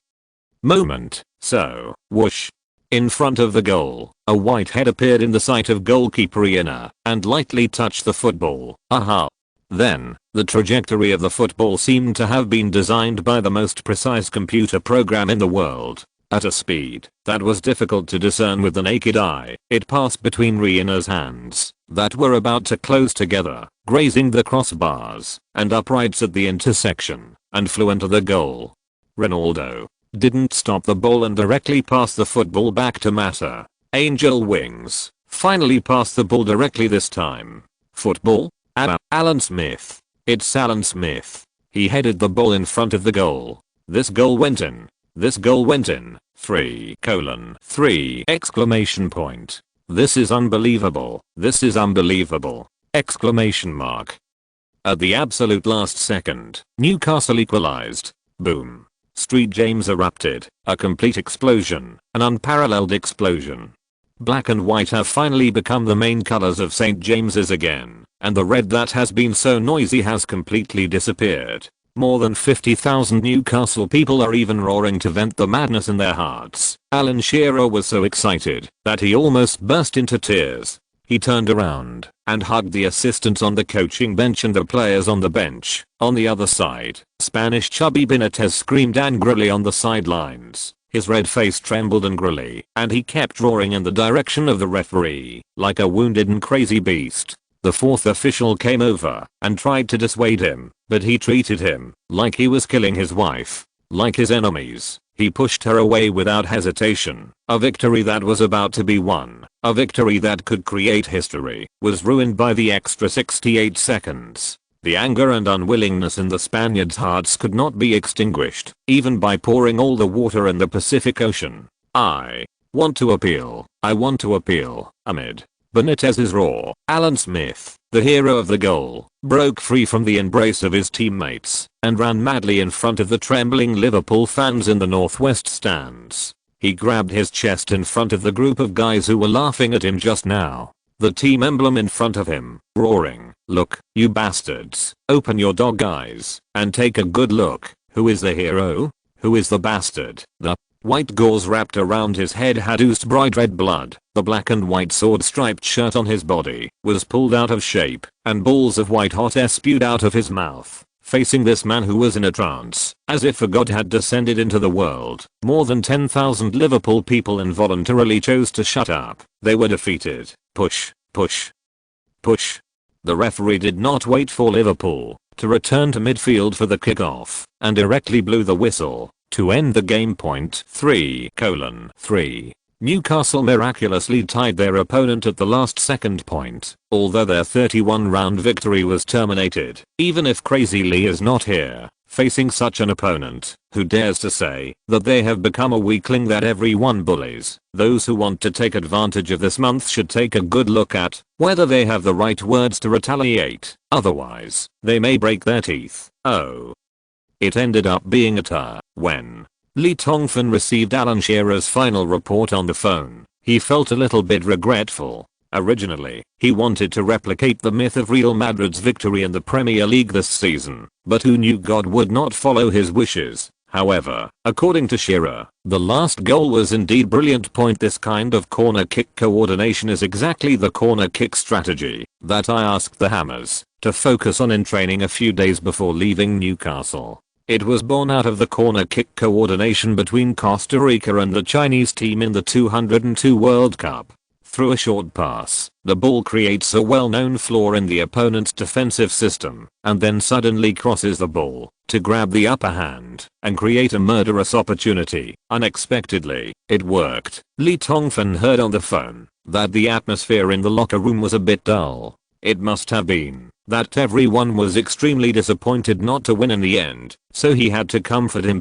moment, so whoosh. In front of the goal, a white head appeared in the sight of goalkeeper Iana and lightly touched the football. Aha. Then, the trajectory of the football seemed to have been designed by the most precise computer program in the world. At a speed that was difficult to discern with the naked eye, it passed between Rihanna's hands that were about to close together, grazing the crossbars and uprights at the intersection, and flew into the goal. Ronaldo didn't stop the ball and directly passed the football back to Mata. Angel wings finally passed the ball directly this time. Football? Alan Smith. It's Alan Smith. He headed the ball in front of the goal. This goal went in. This goal went in. 3:3 exclamation point. This is unbelievable. This is unbelievable. Exclamation mark. At the absolute last second, Newcastle equalized. Boom. Street James erupted, a complete explosion, an unparalleled explosion. Black and white have finally become the main colors of St. James's again, and the red that has been so noisy has completely disappeared. More than 50,000 Newcastle people are even roaring to vent the madness in their hearts. Alan Shearer was so excited that he almost burst into tears. He turned around and hugged the assistants on the coaching bench and the players on the bench. On the other side, Spanish chubby Benitez screamed angrily on the sidelines. His red face trembled angrily, and he kept roaring in the direction of the referee, like a wounded and crazy beast. The fourth official came over and tried to dissuade him, but he treated him like he was killing his wife. Like his enemies, he pushed her away without hesitation. A victory that was about to be won, a victory that could create history, was ruined by the extra 68 seconds. The anger and unwillingness in the Spaniards' hearts could not be extinguished, even by pouring all the water in the Pacific Ocean. I want to appeal. I want to appeal. Amid Benitez's roar, Alan Smith, the hero of the goal, broke free from the embrace of his teammates and ran madly in front of the trembling Liverpool fans in the northwest stands. He grabbed his chest in front of the group of guys who were laughing at him just now. The team emblem in front of him, roaring, "Look, you bastards, open your dog eyes and take a good look. Who is the hero? Who is the bastard?" The white gauze wrapped around his head had oozed bright red blood. The black and white sword-striped shirt on his body was pulled out of shape, and balls of white hot air spewed out of his mouth. Facing this man who was in a trance, as if a god had descended into the world, more than 10,000 Liverpool people involuntarily chose to shut up. They were defeated. Push, push, push. The referee did not wait for Liverpool to return to midfield for the kickoff, and directly blew the whistle to end the game. 3:3. Newcastle miraculously tied their opponent at the last second point, although their 31-round victory was terminated. Even if Crazy Lee is not here, facing such an opponent, who dares to say that they have become a weakling that everyone bullies, those who want to take advantage of this month should take a good look at whether they have the right words to retaliate. Otherwise, they may break their teeth. Oh. It ended up being a tie when Lee Tongfan received Alan Shearer's final report on the phone. He felt a little bit regretful. Originally, he wanted to replicate the myth of Real Madrid's victory in the Premier League this season, but who knew God would not follow his wishes. However, according to Shearer, the last goal was indeed brilliant. This kind of corner kick coordination is exactly the corner kick strategy that I asked the Hammers to focus on in training a few days before leaving Newcastle. It was born out of the corner kick coordination between Costa Rica and the Chinese team in the 2002 World Cup. Through a short pass, the ball creates a well-known flaw in the opponent's defensive system, and then suddenly crosses the ball to grab the upper hand and create a murderous opportunity. Unexpectedly, it worked. Lee Tongfan heard on the phone that the atmosphere in the locker room was a bit dull. It must have been that everyone was extremely disappointed not to win in the end, so he had to comfort him.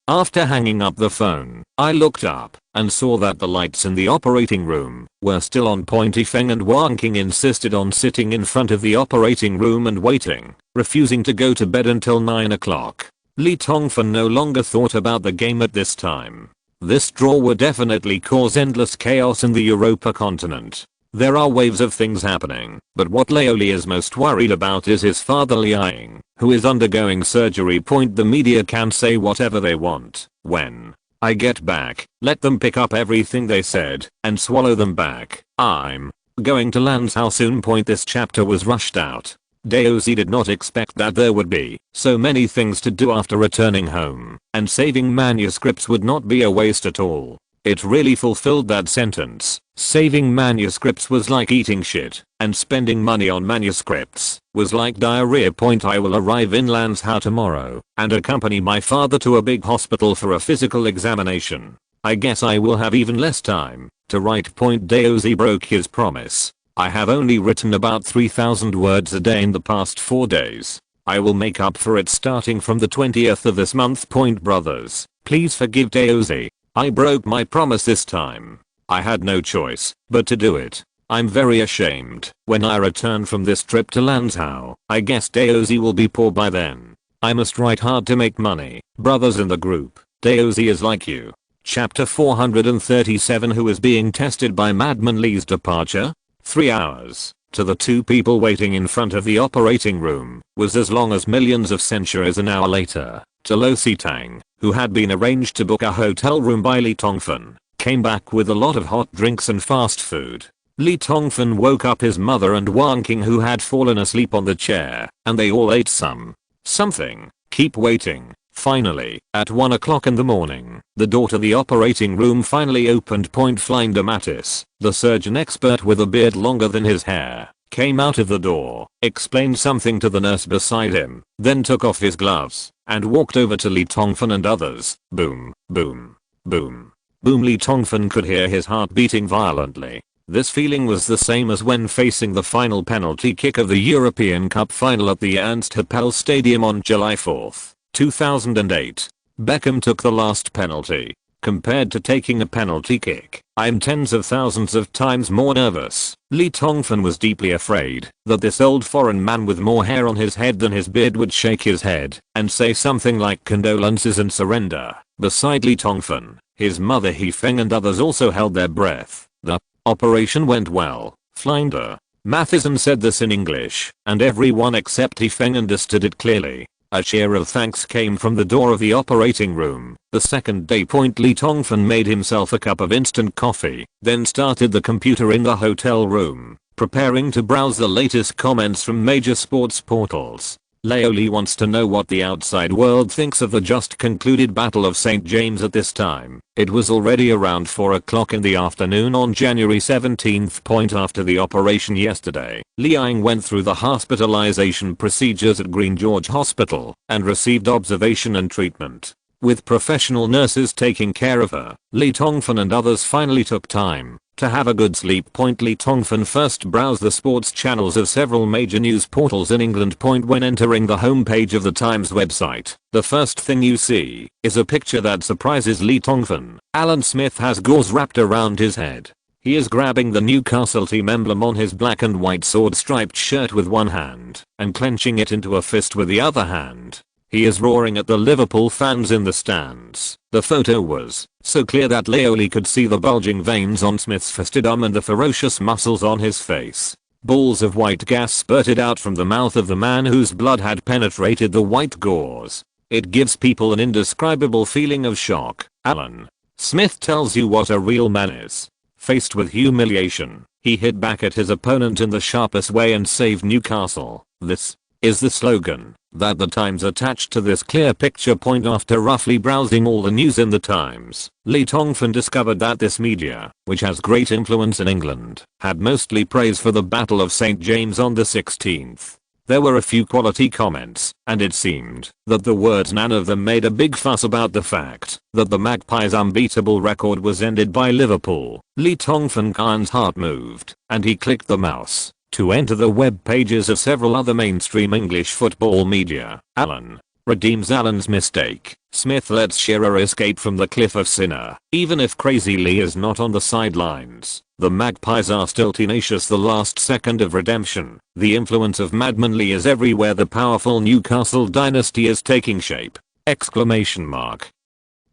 After hanging up the phone, I looked up and saw that the lights in the operating room were still on. Feng and Wang Qing insisted on sitting in front of the operating room and waiting, refusing to go to bed until 9 o'clock. Li Tongfen no longer thought about the game at this time. This draw would definitely cause endless chaos in the Europa continent. There are waves of things happening, but what Li is most worried about is his father Liang, who is undergoing surgery. The media can say whatever they want. When I get back, let them pick up everything they said and swallow them back. I'm going to Lan's house soon. This chapter was rushed out. Daozi did not expect that there would be so many things to do after returning home, and saving manuscripts would not be a waste at all. It really fulfilled that sentence. Saving manuscripts was like eating shit, and spending money on manuscripts was like diarrhea. I will arrive in Lan's house tomorrow and accompany my father to a big hospital for a physical examination. I guess I will have even less time to write. Daozi broke his promise. I have only written about 3,000 words a day in the past 4 days. I will make up for it starting from the 20th of this month. Brothers, please forgive Daozi. I broke my promise this time. I had no choice but to do it. I'm very ashamed. When I return from this trip to Lanzhou, I guess Daozi will be poor by then. I must write hard to make money. Brothers in the group, Daozi is like you. Chapter 437. Who is being tested by Madman Li's departure? 3 hours to the two people waiting in front of the operating room was as long as millions of centuries. An hour later, to Lo Sitang, who had been arranged to book a hotel room by Li Tongfen, came back with a lot of hot drinks and fast food. Li Tongfen woke up his mother and Wang Qing, who had fallen asleep on the chair, and they all ate something. Keep waiting. Finally, at 1 o'clock in the morning, the door to the operating room finally opened. Flying Mattis, the surgeon expert with a beard longer than his hair, came out of the door, explained something to the nurse beside him, then took off his gloves and walked over to Li Tongfen and others. Boom, boom, boom, boom. Li Tongfen could hear his heart beating violently. This feeling was the same as when facing the final penalty kick of the European Cup final at the Ernst Happel Stadium on July 4, 2008. Beckham took the last penalty. Compared to taking a penalty kick, I'm tens of thousands of times more nervous. Li Tongfen was deeply afraid that this old foreign man with more hair on his head than his beard would shake his head and say something like condolences and surrender. Beside Li Tongfen, his mother He Feng and others also held their breath. The operation went well. Flinder Matheson said this in English, and everyone except He Feng understood it clearly. A cheer of thanks came from the door of the operating room. The second day. Li Tongfen made himself a cup of instant coffee, then started the computer in the hotel room, preparing to browse the latest comments from major sports portals. Li wants to know what the outside world thinks of the just concluded Battle of St. James at this time. It was already around 4 o'clock in the afternoon on January 17. After the operation yesterday, Liang went through the hospitalization procedures at Green George Hospital and received observation and treatment. With professional nurses taking care of her, Li Tongfen and others finally took time to have a good sleep. Li Tongfen first browsed the sports channels of several major news portals in England. When entering the homepage of the Times website, the first thing you see is a picture that surprises Li Tongfen. Alan Smith has gauze wrapped around his head. He is grabbing the Newcastle team emblem on his black and white sword-striped shirt with one hand and clenching it into a fist with the other hand. He is roaring at the Liverpool fans in the stands. The photo was so clear that Leoli could see the bulging veins on Smith's fisted arm and the ferocious muscles on his face. Balls of white gas spurted out from the mouth of the man whose blood had penetrated the white gauze. It gives people an indescribable feeling of shock. Alan Smith tells you what a real man is. Faced with humiliation, he hit back at his opponent in the sharpest way and saved Newcastle. This is the slogan that the Times attached to this clear picture. After roughly browsing all the news in the Times, Li Tongfen discovered that this media, which has great influence in England, had mostly praise for the Battle of St. James on the 16th. There were a few quality comments, and it seemed that the words none of them made a big fuss about the fact that the Magpies' unbeatable record was ended by Liverpool. Li Tongfen's heart moved, and he clicked the mouse. to enter the web pages of several other mainstream English football media. Alan redeems Alan's mistake. Smith lets Shearer escape from the cliff of sinner. Even if Crazy Lee is not on the sidelines, the Magpies are still tenacious. The last second of redemption. The influence of Madman Lee is everywhere. The powerful Newcastle dynasty is taking shape. Exclamation mark.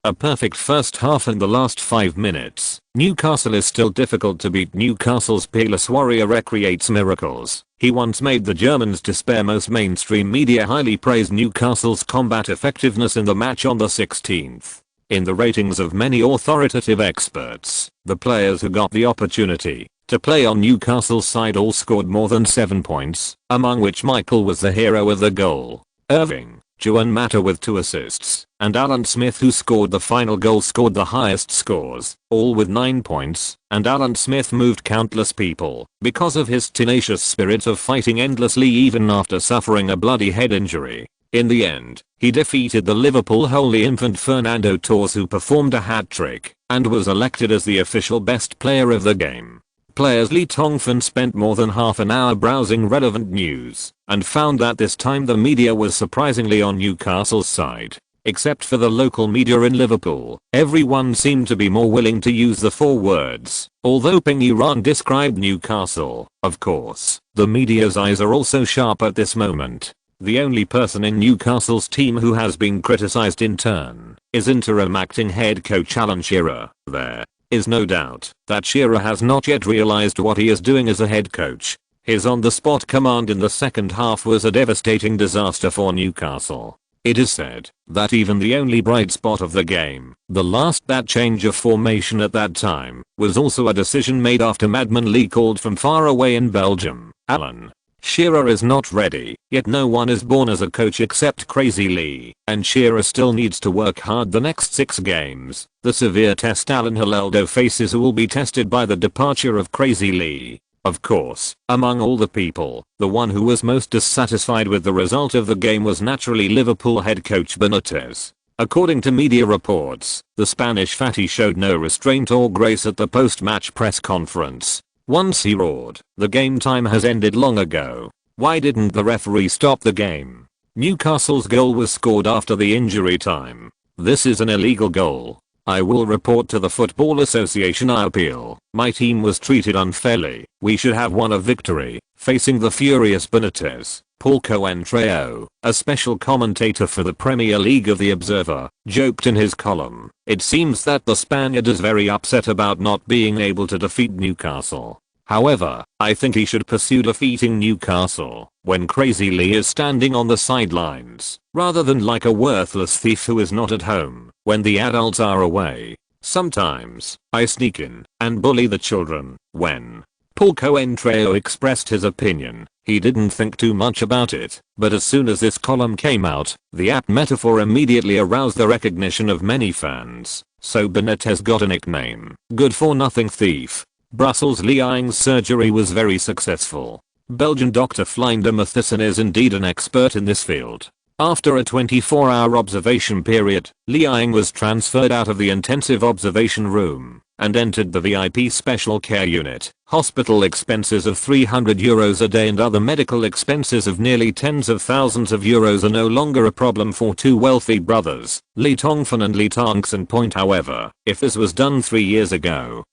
A perfect first half and the last 5 minutes. Newcastle is still difficult to beat. Newcastle's peerless warrior recreates miracles. He once made the Germans despair. Most mainstream media highly praised Newcastle's combat effectiveness in the match on the 16th. In the ratings of many authoritative experts, the players who got the opportunity to play on Newcastle's side all scored more than 7 points, among which Michael was the hero of the goal. Irving, Juan Mata with 2 assists, and Alan Smith, who scored the final goal, scored the highest scores, all with 9 points, and Alan Smith moved countless people because of his tenacious spirit of fighting endlessly even after suffering a bloody head injury. In the end, he defeated the Liverpool holy infant Fernando Torres, who performed a hat-trick and was elected as the official best player of the game. Players Lee Tongfan spent more than half an hour browsing relevant news and found that this time the media was surprisingly on Newcastle's side. Except for the local media in Liverpool, everyone seemed to be more willing to use the 4 words. Although Ping Yuran described Newcastle, of course, the media's eyes are also sharp at this moment. The only person in Newcastle's team who has been criticized in turn is interim acting head coach Alan Shearer. There is no doubt that Shearer has not yet realized what he is doing as a head coach. His on-the-spot command in the second half was a devastating disaster for Newcastle. It is said that even the only bright spot of the game, that change of formation at that time, was also a decision made after Madman Lee called from far away in Belgium. Alan Shearer is not ready, yet no one is born as a coach except Crazy Lee, and Shearer still needs to work hard the next 6 games. The severe test Alan Hilaldo faces will be tested by the departure of Crazy Lee. Of course, among all the people, the one who was most dissatisfied with the result of the game was naturally Liverpool head coach Benitez. According to media reports, the Spanish fatty showed no restraint or grace at the post-match press conference. Once he roared, "The game time has ended long ago. Why didn't the referee stop the game? Newcastle's goal was scored after the injury time. This is an illegal goal. I will report to the Football Association. I appeal. My team was treated unfairly. We should have won a victory." Facing the furious Benitez, Paul Coentrao, a special commentator for the Premier League of The Observer, joked in his column, "It seems that the Spaniard is very upset about not being able to defeat Newcastle. However, I think he should pursue defeating Newcastle when Crazy Lee is standing on the sidelines, rather than like a worthless thief who is not at home when the adults are away. Sometimes, I sneak in and bully the children." When Paul Coentrao expressed his opinion, he didn't think too much about it, but as soon as this column came out, the apt metaphor immediately aroused the recognition of many fans, so Benitez got a nickname, "Good for Nothing Thief." Brussels Liang's surgery was very successful. Belgian Dr. Flinder Mathisen is indeed an expert in this field. After a 24-hour observation period, Liang was transferred out of the intensive observation room and entered the VIP special care unit. Hospital expenses of €300 a day and other medical expenses of nearly tens of thousands of euros are no longer a problem for 2 wealthy brothers, Lee Tongfan and Lee Tongson Point. However, if this was done 3 years ago,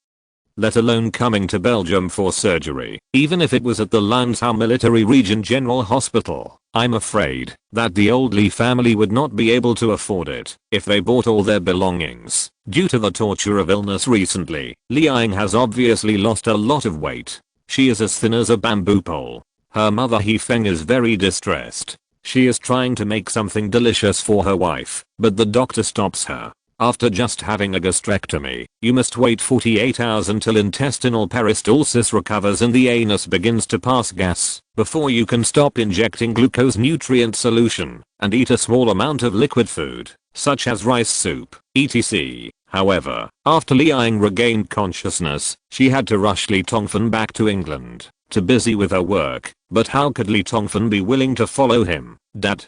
let alone coming to Belgium for surgery, even if it was at the Landshou Military Region General Hospital, I'm afraid that the old Lee family would not be able to afford it if they bought all their belongings. Due to the torture of illness recently, Liang has obviously lost a lot of weight. She is as thin as a bamboo pole. Her mother He Feng is very distressed. She is trying to make something delicious for her wife, but the doctor stops her. After just having a gastrectomy, you must wait 48 hours until intestinal peristalsis recovers and the anus begins to pass gas, before you can stop injecting glucose nutrient solution and eat a small amount of liquid food, such as rice soup, etc. However, after Liang regained consciousness, she had to rush Lee Tongfan back to England, too busy with her work. But how could Lee Tongfan be willing to follow him? "Dad,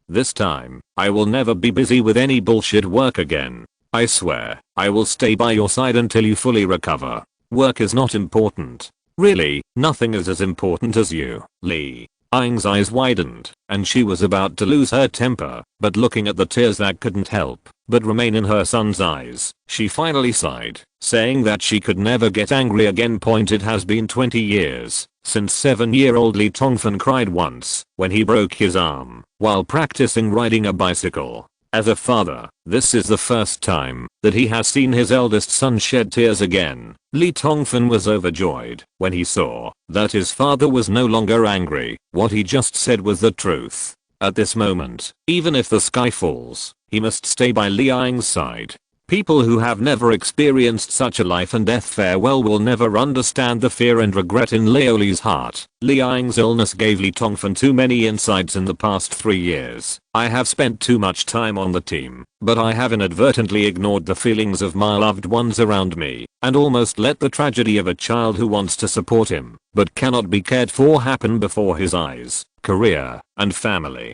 this time, I will never be busy with any bullshit work again. I swear, I will stay by your side until you fully recover. Work is not important. Really, nothing is as important as you, Lee. Ying's eyes widened, and she was about to lose her temper, but looking at the tears that couldn't help but remain in her son's eyes, she finally sighed, saying that she could never get angry again. It has been 20 years since 7-year-old Lee Tongfan cried once when he broke his arm while practicing riding a bicycle. As a father, this is the first time that he has seen his eldest son shed tears again. Lee Tongfan was overjoyed when he saw that his father was no longer angry. What he just said was the truth. At this moment, even if the sky falls, he must stay by Li Ying's side. People who have never experienced such a life and death farewell will never understand the fear and regret in Li's heart. Li Ying's illness gave Lee Tongfan too many insights in the past 3 years. I have spent too much time on the team, but I have inadvertently ignored the feelings of my loved ones around me, and almost let the tragedy of a child who wants to support him, but cannot be cared for happen before his eyes. Career and family.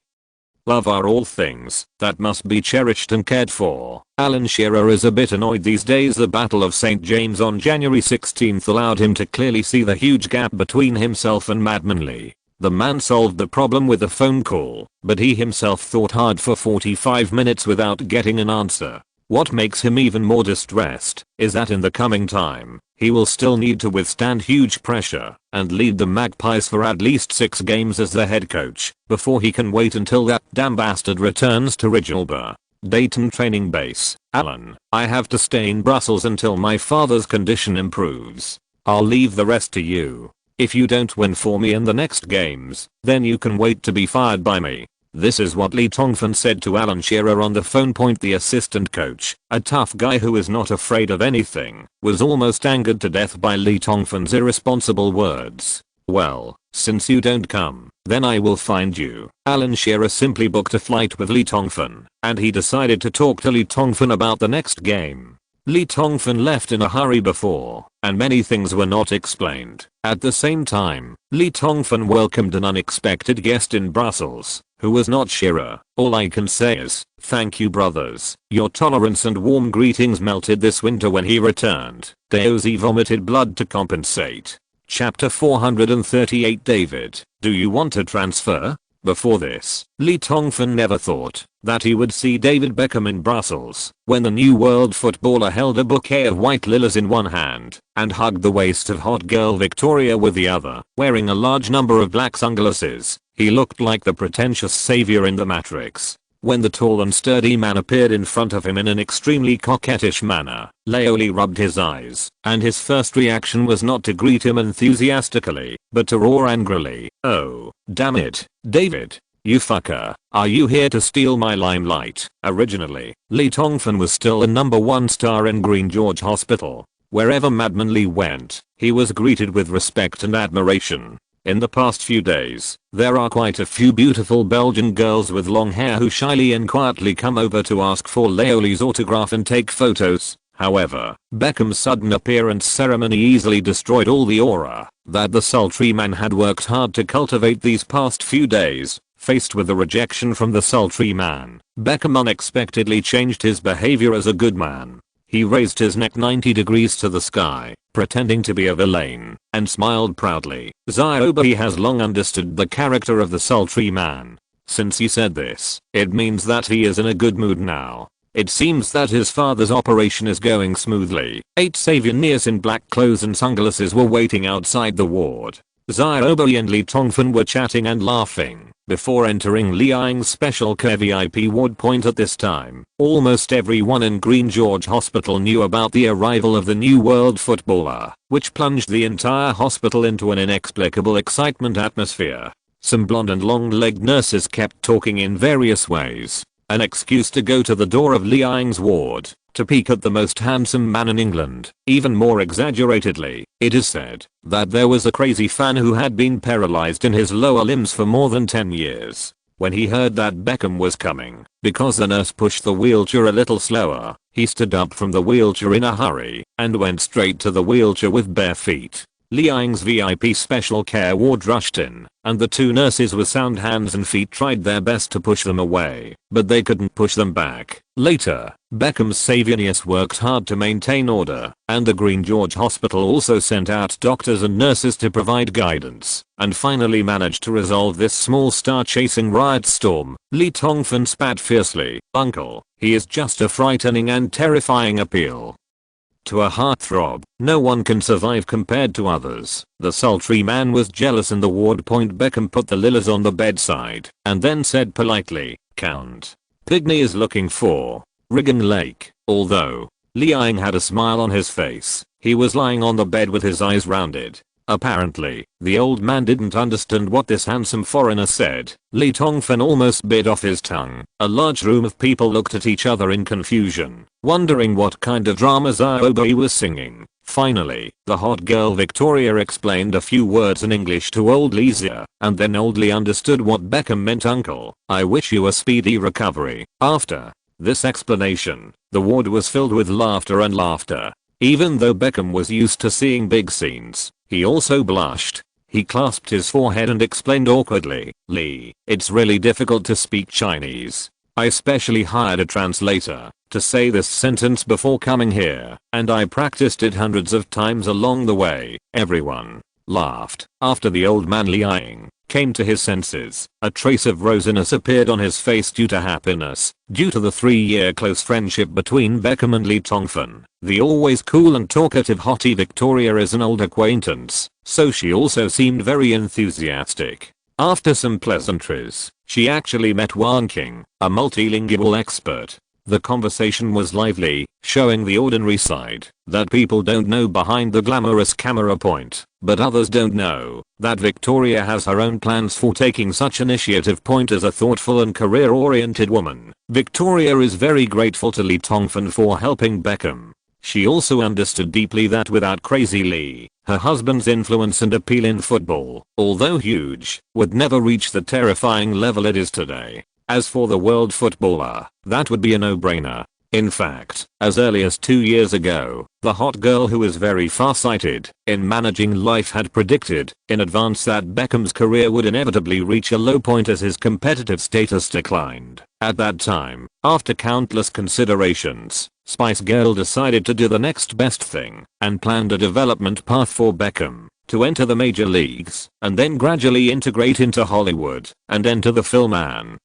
Love are all things that must be cherished and cared for. Alan Shearer is a bit annoyed these days. The Battle of St. James on January 16th allowed him to clearly see the huge gap between himself and Madman Lee. The man solved the problem with a phone call, but he himself thought hard for 45 minutes without getting an answer. What makes him even more distressed is that in the coming time, he will still need to withstand huge pressure and lead the Magpies for at least 6 games as the head coach before he can wait until that damn bastard returns to Ridgelba, Dayton training base. Alan, I have to stay in Brussels until my father's condition improves. I'll leave the rest to you. If you don't win for me in the next games, then you can wait to be fired by me. This is what Lee Tongfan said to Alan Shearer on the phone. The assistant coach, a tough guy who is not afraid of anything, was almost angered to death by Lee Tongfan's irresponsible words. Well, since you don't come, then I will find you. Alan Shearer simply booked a flight with Lee Tongfan, and he decided to talk to Lee Tongfan about the next game. Lee Tongfan left in a hurry before, and many things were not explained. At the same time, Lee Tongfan welcomed an unexpected guest in Brussels, who was not Shearer. All I can say is, thank you brothers. Your tolerance and warm greetings melted this winter when he returned. Daozi vomited blood to compensate. Chapter 438. David, do you want to transfer? Before this, Lee Tongfan never thought that he would see David Beckham in Brussels when the new world footballer held a bouquet of white lilies in one hand and hugged the waist of hot girl Victoria with the other. Wearing a large number of black sunglasses, he looked like the pretentious savior in The Matrix. When the tall and sturdy man appeared in front of him in an extremely coquettish manner, Lee rubbed his eyes, and his first reaction was not to greet him enthusiastically, but to roar angrily. Oh, damn it, David, you fucker, are you here to steal my limelight? Originally, Lee Tongfan was still a #1 star in Green George Hospital. Wherever Madman Lee went, he was greeted with respect and admiration. In the past few days, there are quite a few beautiful Belgian girls with long hair who shyly and quietly come over to ask for Leo's autograph and take photos. However, Beckham's sudden appearance ceremony easily destroyed all the aura that the sultry man had worked hard to cultivate these past few days. Faced with the rejection from the sultry man, Beckham unexpectedly changed his behavior as a good man. He raised his neck 90 degrees to the sky, pretending to be a villain, and smiled proudly. Ziobi has long understood the character of the sultry man. Since he said this, it means that he is in a good mood now. It seems that his father's operation is going smoothly. 8 Savioniers in black clothes and sunglasses were waiting outside the ward. Ziobi and Lee Tongfan were chatting and laughing before entering Li Ying's special care VIP ward. At this time, almost everyone in Green George Hospital knew about the arrival of the new world footballer, which plunged the entire hospital into an inexplicable excitement atmosphere. Some blonde and long-legged nurses kept talking in various ways, an excuse to go to the door of Li Ying's ward to peek at the most handsome man in England. Even more exaggeratedly, it is said that there was a crazy fan who had been paralyzed in his lower limbs for more than 10 years. When he heard that Beckham was coming, because the nurse pushed the wheelchair a little slower, he stood up from the wheelchair in a hurry and went straight to the wheelchair with bare feet. Li Ying's VIP special care ward rushed in, and the two nurses with sound hands and feet tried their best to push them away, but they couldn't push them back. Later, Beckham's Savionius worked hard to maintain order, and the Green George Hospital also sent out doctors and nurses to provide guidance, and finally managed to resolve this small star-chasing riot storm. Li Tongfan spat fiercely. "Uncle, he is just a frightening and terrifying appeal to a heartthrob. No one can survive compared to others." The sultry man was jealous in the ward. Beckham put the lilies on the bedside and then said politely, "Count Pigney is looking for Riggin Lake." Although Li Ying had a smile on his face, he was lying on the bed with his eyes rounded. Apparently, the old man didn't understand what this handsome foreigner said. Li Tongfan almost bit off his tongue. A large room of people looked at each other in confusion, wondering what kind of drama Xiaobo was singing. Finally, the hot girl Victoria explained a few words in English to old Lizia, and then old Li understood what Beckham meant. "Uncle, I wish you a speedy recovery." After this explanation, the ward was filled with laughter and laughter. Even though Beckham was used to seeing big scenes, he also blushed. He clasped his forehead and explained awkwardly, "Lee, it's really difficult to speak Chinese. I specially hired a translator to say this sentence before coming here, and I practiced it hundreds of times along the way." Everyone laughed. After the old man Li Ying came to his senses, a trace of rosiness appeared on his face due to happiness, due to the 3-year close friendship between Beckham and Li Tongfan. The always cool and talkative hottie Victoria is an old acquaintance, so she also seemed very enthusiastic. After some pleasantries, she actually met Wang King, a multilingual expert. The conversation was lively, showing the ordinary side that people don't know behind the glamorous camera point, but others don't know that Victoria has her own plans for taking such initiative. As a thoughtful and career-oriented woman, Victoria is very grateful to Li Tongfan for helping Beckham. She also understood deeply that without Crazy Lee, her husband's influence and appeal in football, although huge, would never reach the terrifying level it is today. As for the world footballer, that would be a no-brainer. In fact, as early as 2 years ago, the hot girl who is very far-sighted in managing life had predicted in advance that Beckham's career would inevitably reach a low point as his competitive status declined. At that time, after countless considerations, Spice Girl decided to do the next best thing and planned a development path for Beckham to enter the major leagues and then gradually integrate into Hollywood and enter the film and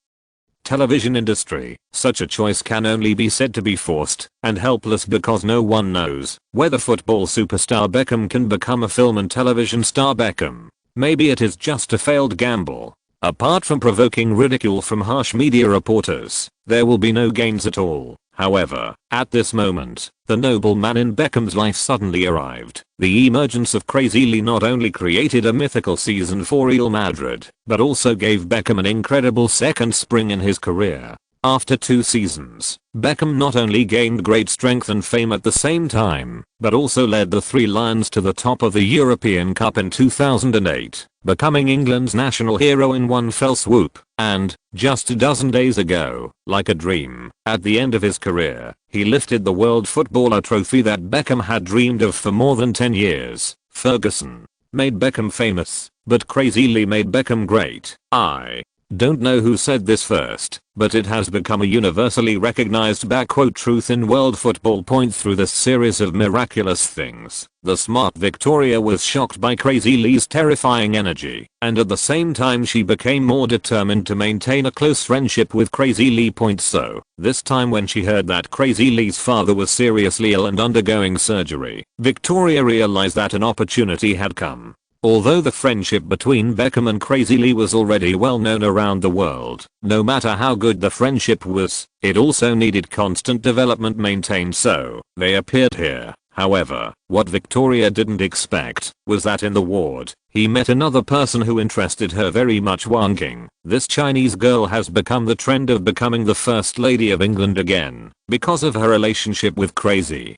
television industry. Such a choice can only be said to be forced and helpless because no one knows whether football superstar Beckham can become a film and television star Beckham. Maybe it is just a failed gamble. Apart from provoking ridicule from harsh media reporters, there will be no gains at all. However, at this moment, the noble man in Beckham's life suddenly arrived. The emergence of Crazy Lee not only created a mythical season for Real Madrid, but also gave Beckham an incredible second spring in his career. After 2 seasons, Beckham not only gained great strength and fame at the same time, but also led the Three Lions to the top of the European Cup in 2008, becoming England's national hero in one fell swoop. And, just a dozen days ago, like a dream, at the end of his career, he lifted the World Footballer trophy that Beckham had dreamed of for more than 10 years. Ferguson made Beckham famous, but Crazy Lee made Beckham great. I don't know who said this first, but it has become a universally recognized truth in world football. Through this series of miraculous things, the smart Victoria was shocked by Crazy Lee's terrifying energy, and at the same time she became more determined to maintain a close friendship with Crazy Lee. So, this time when she heard that Crazy Lee's father was seriously ill and undergoing surgery, Victoria realized that an opportunity had come. Although the friendship between Beckham and Crazy Lee was already well known around the world, no matter how good the friendship was, it also needed constant development maintained, so they appeared here. However, what Victoria didn't expect was that in the ward, he met another person who interested her very much. Wang King. This Chinese girl has become the trend of becoming the first lady of England again, because of her relationship with Crazy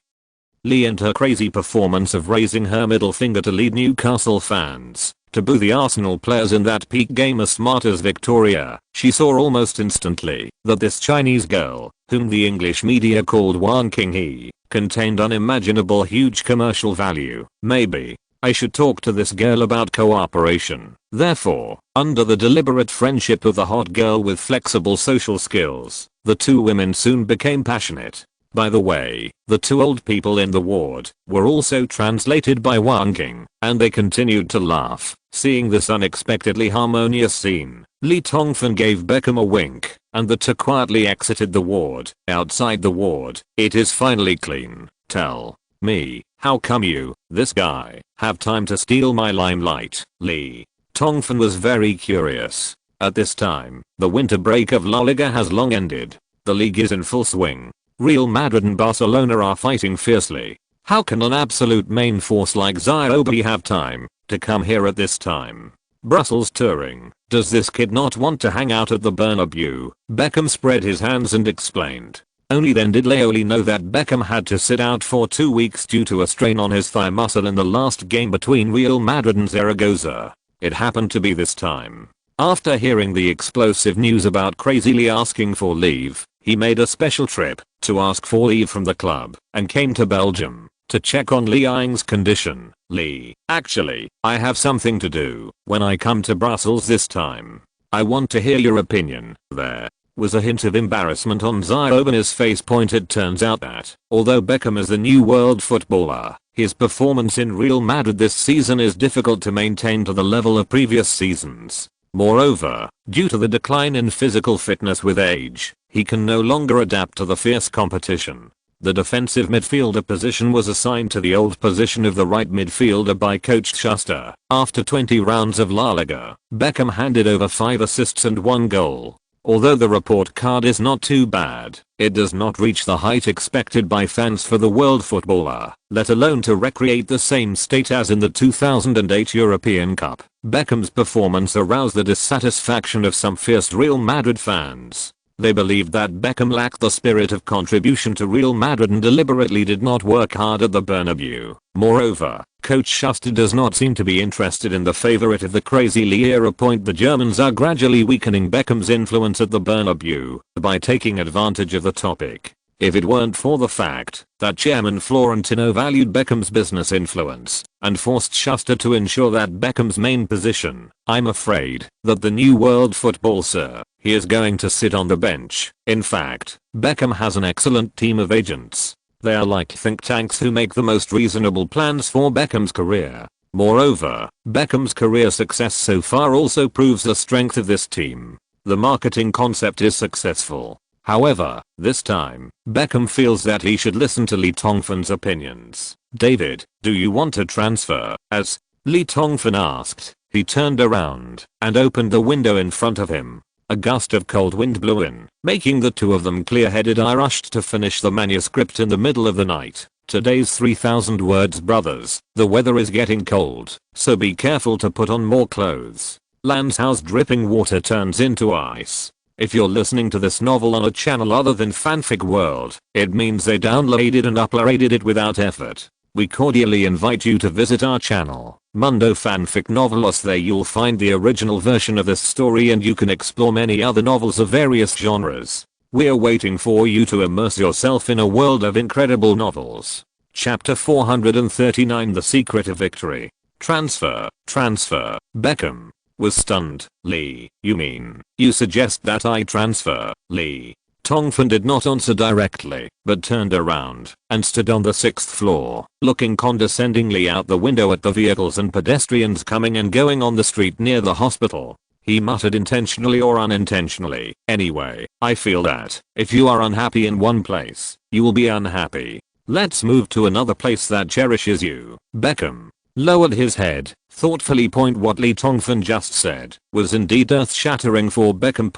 Lee and her crazy performance of raising her middle finger to lead Newcastle fans to boo the Arsenal players in that peak game. As smart as Victoria, she saw almost instantly that this Chinese girl, whom the English media called Wang King, contained unimaginable huge commercial value. Maybe I should talk to this girl about cooperation. Therefore, under the deliberate friendship of the hot girl with flexible social skills, the two women soon became passionate. By the way, the two old people in the ward were also translated by Wang King, and they continued to laugh. Seeing this unexpectedly harmonious scene, Lee Tongfan gave Beckham a wink, and the two quietly exited the ward. Outside the ward, it is finally clean. Tell me, how come you, this guy, have time to steal my limelight? Lee Tongfan was very curious. At this time, the winter break of La Liga has long ended. The league is in full swing. Real Madrid and Barcelona are fighting fiercely. How can an absolute main force like Ziobi have time to come here at this time? Brussels touring. Does this kid not want to hang out at the Bernabeu? Beckham spread his hands and explained. Only then did Leoli know that Beckham had to sit out for 2 weeks due to a strain on his thigh muscle in the last game between Real Madrid and Zaragoza. It happened to be this time. After hearing the explosive news about Crazy Lee asking for leave, he made a special trip to ask for leave from the club and came to Belgium to check on Lee Ying's condition. Lee, actually, I have something to do when I come to Brussels this time. I want to hear your opinion. There was a hint of embarrassment on Zioban's face point. It turns out that, although Beckham is the new world footballer, his performance in Real Madrid this season is difficult to maintain to the level of previous seasons. Moreover, due to the decline in physical fitness with age, he can no longer adapt to the fierce competition. The defensive midfielder position was assigned to the old position of the right midfielder by coach Schuster. After 20 rounds of La Liga, Beckham handed over 5 assists and 1 goal. Although the report card is not too bad, it does not reach the height expected by fans for the world footballer, let alone to recreate the same state as in the 2008 European Cup. Beckham's performance aroused the dissatisfaction of some fierce Real Madrid fans. They believed that Beckham lacked the spirit of contribution to Real Madrid and deliberately did not work hard at the Bernabeu. Moreover, coach Schuster does not seem to be interested in the favorite of the Crazy Lee era point. The Germans are gradually weakening Beckham's influence at the Bernabeu by taking advantage of the topic. If it weren't for the fact that Chairman Florentino valued Beckham's business influence and forced Schuster to ensure that Beckham's main position, I'm afraid that the new world football sir, he is going to sit on the bench. In fact, Beckham has an excellent team of agents. They are like think tanks who make the most reasonable plans for Beckham's career. Moreover, Beckham's career success so far also proves the strength of this team. The marketing concept is successful. However, this time, Beckham feels that he should listen to Lee Tongfan's opinions. David, do you want to transfer? As Lee Tongfan asked, he turned around and opened the window in front of him. A gust of cold wind blew in, making the two of them clear-headed. I rushed to finish the manuscript in the middle of the night. Today's 3,000 words, brothers. The weather is getting cold, so be careful to put on more clothes. Land's house dripping water turns into ice. If you're listening to this novel on a channel other than Fanfic World, it means they downloaded and uploaded it without effort. We cordially invite you to visit our channel, Mundo Fanfic Novelos. There you'll find the original version of this story and you can explore many other novels of various genres. We're waiting for you to immerse yourself in a world of incredible novels. Chapter 439, The Secret of Victory. Transfer. Beckham was stunned. Lee, you mean, you suggest that I transfer? Lee Tongfan did not answer directly, but turned around and stood on the 6th floor, looking condescendingly out the window at the vehicles and pedestrians coming and going on the street near the hospital. He muttered intentionally or unintentionally, anyway, I feel that if you are unhappy in one place, you will be unhappy. Let's move to another place that cherishes you. Beckham lowered his head, thoughtfully. What Lee Tongfan just said was indeed earth-shattering for Beckham.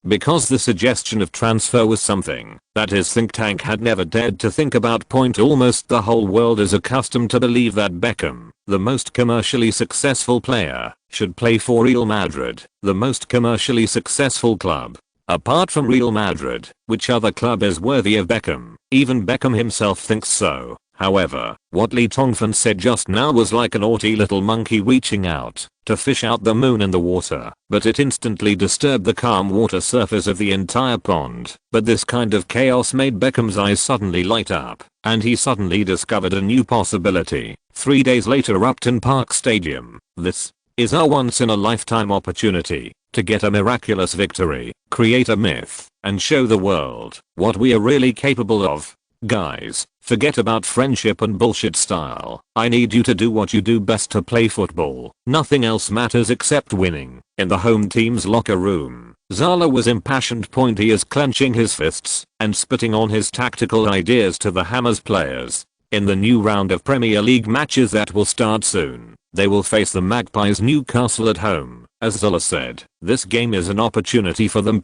Because the suggestion of transfer was something that his think tank had never dared to think about. Almost the whole world is accustomed to believe that Beckham, the most commercially successful player, should play for Real Madrid, the most commercially successful club. Apart from Real Madrid, which other club is worthy of Beckham? Even Beckham himself thinks so. However, what Lee Tongfan said just now was like a naughty little monkey reaching out to fish out the moon in the water, but it instantly disturbed the calm water surface of the entire pond. But this kind of chaos made Beckham's eyes suddenly light up, and he suddenly discovered a new possibility. 3 days later, Upton Park Stadium. This is our once-in-a-lifetime opportunity to get a miraculous victory, create a myth, and show the world what we are really capable of. Guys, forget about friendship and bullshit style. I need you to do what you do best, to play football. Nothing else matters except winning. In the home team's locker room, Zala was impassioned. He is clenching his fists and spitting on his tactical ideas to the Hammers players. In the new round of Premier League matches that will start soon, they will face the Magpies Newcastle at home. As Zala said, this game is an opportunity for them.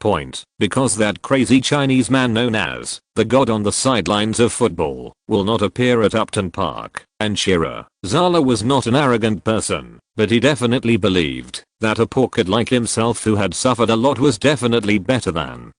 Because that crazy Chinese man known as the god on the sidelines of football will not appear at Upton Park. And Shearer. Zala was not an arrogant person, but he definitely believed that a poor kid like himself who had suffered a lot was definitely better than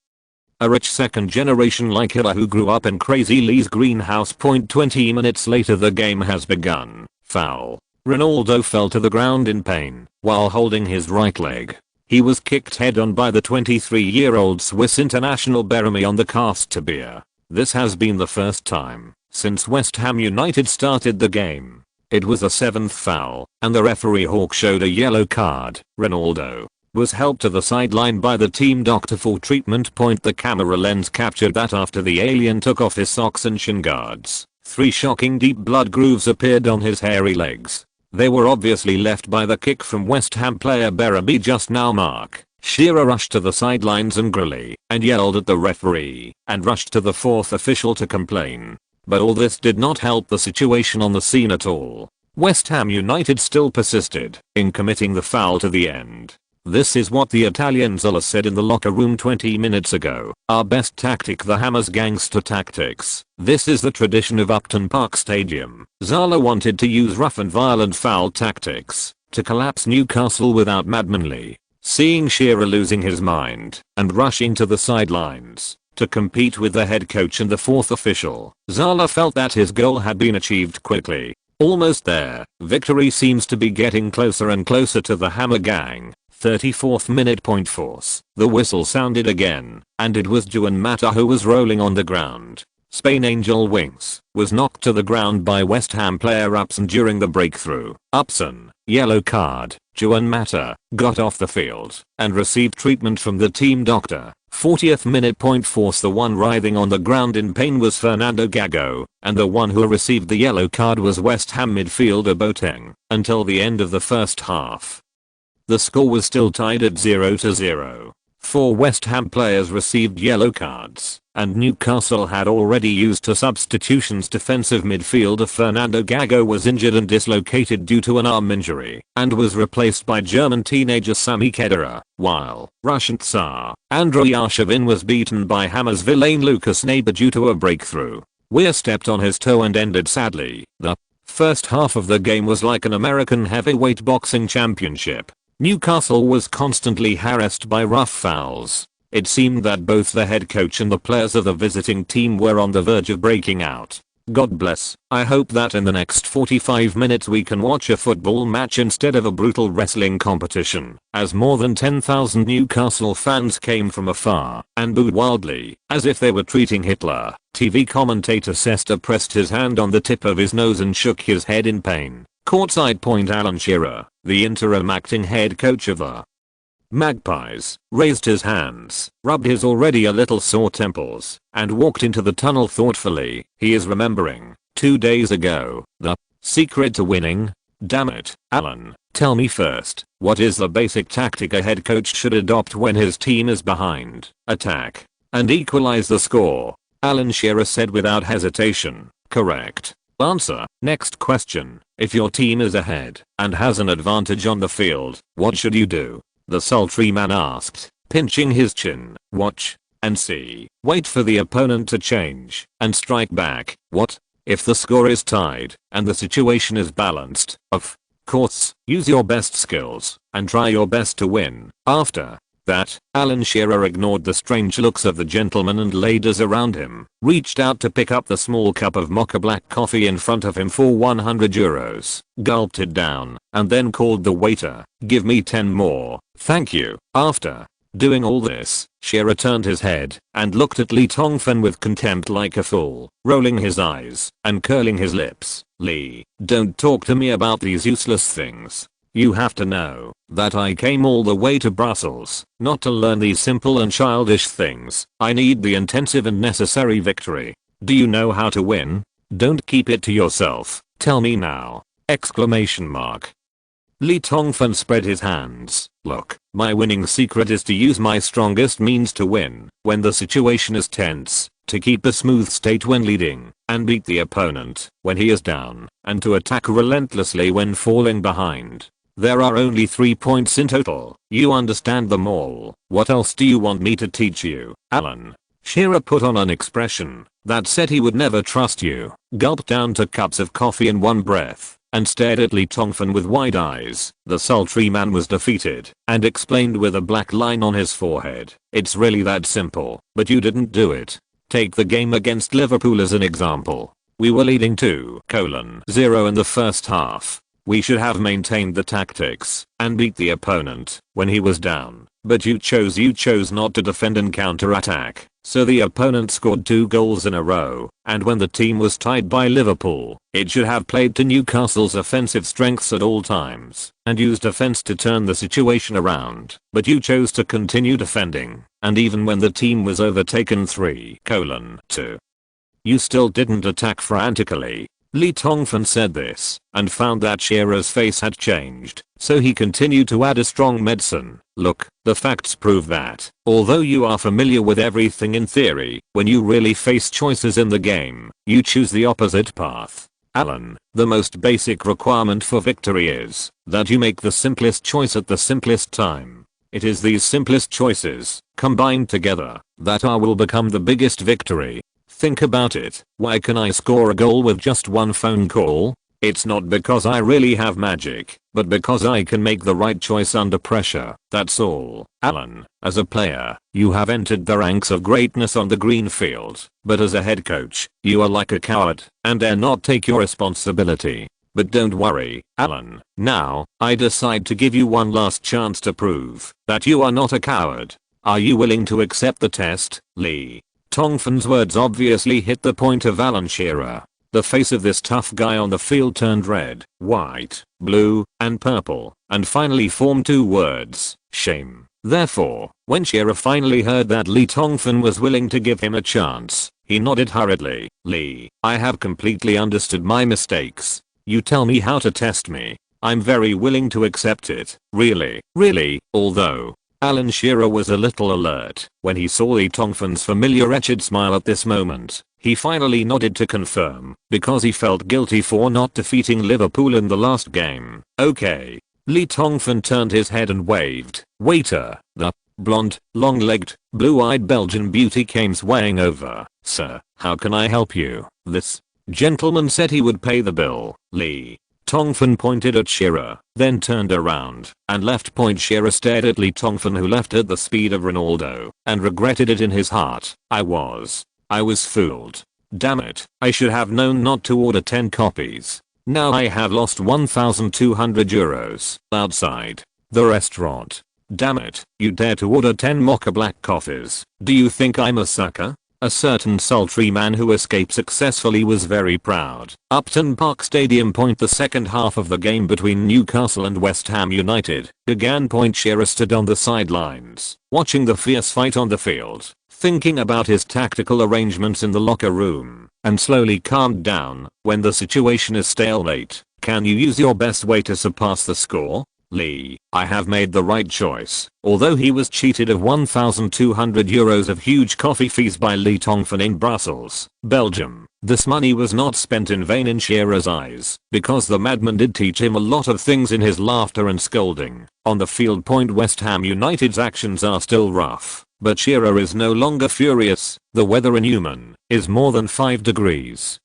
a rich second generation like Hilla who grew up in Crazy Lee's greenhouse. 20 minutes later, the game has begun. Foul. Ronaldo fell to the ground in pain while holding his right leg. He was kicked head-on by the 23-year-old Swiss international Beremy on the cast tibia. This has been the first time since West Ham United started the game. It was the 7th foul, and the referee Hawk showed a yellow card. Ronaldo was helped to the sideline by the team doctor for treatment. The camera lens captured that after the alien took off his socks and shin guards, 3 shocking deep blood grooves appeared on his hairy legs. They were obviously left by the kick from West Ham player Beremy just now. Mark Shearer rushed to the sidelines angrily and yelled at the referee and rushed to the 4th official to complain. But all this did not help the situation on the scene at all. West Ham United still persisted in committing the foul to the end. This is what the Italian Zola said in the locker room 20 minutes ago. Our best tactic, the Hammers gangster tactics. This is the tradition of Upton Park Stadium. Zala wanted to use rough and violent foul tactics to collapse Newcastle without madmanly. Seeing Shearer losing his mind and rushing to the sidelines to compete with the head coach and the 4th official, Zala felt that his goal had been achieved quickly. Almost there, victory seems to be getting closer and closer to the Hammer gang. 34th minute. Force. The whistle sounded again, and it was Juan Mata who was rolling on the ground. Spain Angel Wings was knocked to the ground by West Ham player Upson during the breakthrough. Upson, yellow card. Juan Mata got off the field and received treatment from the team doctor. 40th minute. Force. The one writhing on the ground in pain was Fernando Gago, and the one who received the yellow card was West Ham midfielder Boateng. Until the end of the first half, the score was still tied at 0-0. 4 West Ham players received yellow cards, and Newcastle had already used 2 substitutions. Defensive midfielder Fernando Gago was injured and dislocated due to an arm injury, and was replaced by German teenager Sami Khedira, while Russian Tsar Andrei Arshavin was beaten by Hammers villain Lucas Neighbor due to a breakthrough. Weir stepped on his toe and ended sadly. The first half of the game was like an American heavyweight boxing championship. Newcastle was constantly harassed by rough fouls. It seemed that both the head coach and the players of the visiting team were on the verge of breaking out. God bless. I hope that in the next 45 minutes we can watch a football match instead of a brutal wrestling competition, as more than 10,000 Newcastle fans came from afar and booed wildly, as if they were treating Hitler. TV commentator Sester pressed his hand on the tip of his nose and shook his head in pain. Courtside. Alan Shearer, the interim acting head coach of the Magpies, raised his hands, rubbed his already a little sore temples, and walked into the tunnel thoughtfully. He is remembering 2 days ago. The secret to winning? Damn it, Alan, tell me first, what is the basic tactic a head coach should adopt when his team is behind? Attack and equalize the score, Alan Shearer said without hesitation. Correct answer. Next question. If your team is ahead and has an advantage on the field, what should you do? The sultry man asked, pinching his chin. Watch and see. Wait for the opponent to change and strike back. What? If the score is tied and the situation is balanced, of course, use your best skills and try your best to win. After that, Alan Shearer ignored the strange looks of the gentlemen and ladies around him, reached out to pick up the small cup of mocha black coffee in front of him for €100, gulped it down, and then called the waiter. Give me 10 more, thank you. After Doing all this, Shearer turned his head and looked at Lee Tongfan with contempt like a fool, rolling his eyes and curling his lips. Lee, don't talk to me about these useless things. You have to know that I came all the way to Brussels not to learn these simple and childish things. I need the intensive and necessary victory. Do you know how to win? Don't keep it to yourself. Tell me now! Exclamation mark. Lee Tongfan spread his hands. Look, my winning secret is to use my strongest means to win when the situation is tense, to keep a smooth state when leading, and beat the opponent when he is down, and to attack relentlessly when falling behind. There are only 3 points in total. You understand them all. What else do you want me to teach you, Alan? Shearer put on an expression that said he would never trust you, gulped down 2 cups of coffee in one breath, and stared at Lee Tongfan with wide eyes. The sultry man was defeated and explained with a black line on his forehead. It's really that simple, but you didn't do it. Take the game against Liverpool as an example. We were leading 2-0 in the first half. We should have maintained the tactics and beat the opponent when he was down, but you chose not to defend and counter-attack. So the opponent scored 2 goals in a row, and when the team was tied by Liverpool, it should have played to Newcastle's offensive strengths at all times, and used defense to turn the situation around. But you chose to continue defending, and even when the team was overtaken 3-2, you still didn't attack frantically. Lee Tongfan said this, and found that Shearer's face had changed, so he continued to add a strong medicine. Look, the facts prove that, although you are familiar with everything in theory, when you really face choices in the game, you choose the opposite path. Alan, the most basic requirement for victory is that you make the simplest choice at the simplest time. It is these simplest choices, combined together, that will become the biggest victory. Think about it. Why can I score a goal with just one phone call? It's not because I really have magic, but because I can make the right choice under pressure. That's all. Alan, as a player, you have entered the ranks of greatness on the green field, but as a head coach, you are like a coward and dare not take your responsibility. But don't worry, Alan. Now, I decide to give you one last chance to prove that you are not a coward. Are you willing to accept the test, Lee? Tongfan's words obviously hit the point of Alan Shearer. The face of this tough guy on the field turned red, white, blue, and purple, and finally formed 2 words: shame. Therefore, when Shearer finally heard that Lee Tongfan was willing to give him a chance, he nodded hurriedly. Lee, I have completely understood my mistakes. You tell me how to test me. I'm very willing to accept it. Really, although Alan Shearer was a little alert when he saw Lee Tongfan's familiar wretched smile at this moment. He finally nodded to confirm, because he felt guilty for not defeating Liverpool in the last game. Okay. Lee Tongfan turned his head and waved. Waiter. The blonde, long-legged, blue-eyed Belgian beauty came swaying over. Sir, how can I help you? This gentleman said he would pay the bill. Lee Tongfan pointed at Shearer, then turned around and left. Shearer stared at Lee Tongfan, who left at the speed of Ronaldo, and regretted it in his heart. I was fooled. Damn it, I should have known not to order 10 copies. Now I have lost 1,200 euros outside the restaurant. Damn it, you dare to order 10 mocha black coffees. Do you think I'm a sucker? A certain sultry man who escaped successfully was very proud. Upton Park Stadium. The second half of the game between Newcastle and West Ham United began. Shearer stood on the sidelines, watching the fierce fight on the field, thinking about his tactical arrangements in the locker room, and slowly calmed down. When the situation is stalemate, can you use your best way to surpass the score? Lee, I have made the right choice. Although he was cheated of 1,200 euros of huge coffee fees by Lee Tongfan in Brussels, Belgium, this money was not spent in vain in Shearer's eyes, because the madman did teach him a lot of things in his laughter and scolding. On the field. West Ham United's actions are still rough, but Shearer is no longer furious. The weather in Human is more than 5 degrees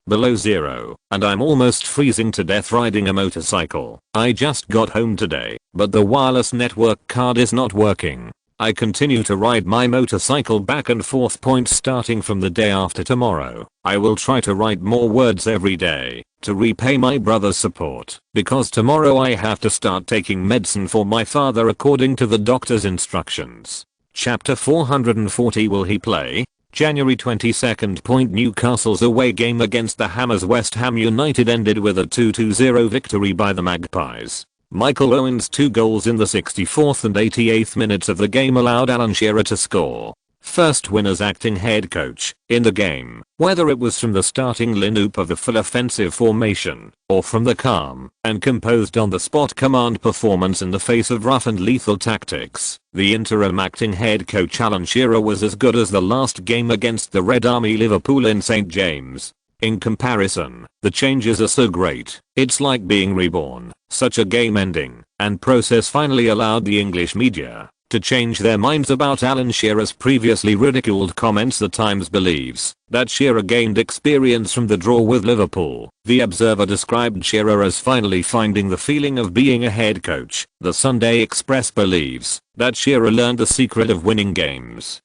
below zero, and I'm almost freezing to death riding a motorcycle. I just got home today, but the wireless network card is not working. I continue to ride my motorcycle back and forth. Starting from the day after tomorrow, I will try to write more words every day to repay my brother's support, because tomorrow I have to start taking medicine for my father according to the doctor's instructions. Chapter 440. Will he play? January 22nd. Newcastle's away game against the Hammers West Ham United ended with a 2-0 victory by the Magpies. Michael Owen's 2 goals in the 64th and 88th minutes of the game allowed Alan Shearer to score. First win as acting head coach in the game, whether it was from the starting lineup of the full offensive formation, or from the calm and composed on-the-spot command performance in the face of rough and lethal tactics. The interim acting head coach Alan Shearer was as good as the last game against the Red Army Liverpool in St James. In comparison, the changes are so great, it's like being reborn. Such a game-ending and process finally allowed the English media to change their minds about Alan Shearer's previously ridiculed comments. The Times believes that Shearer gained experience from the draw with Liverpool. The Observer described Shearer as finally finding the feeling of being a head coach. The Sunday Express believes that Shearer learned the secret of winning games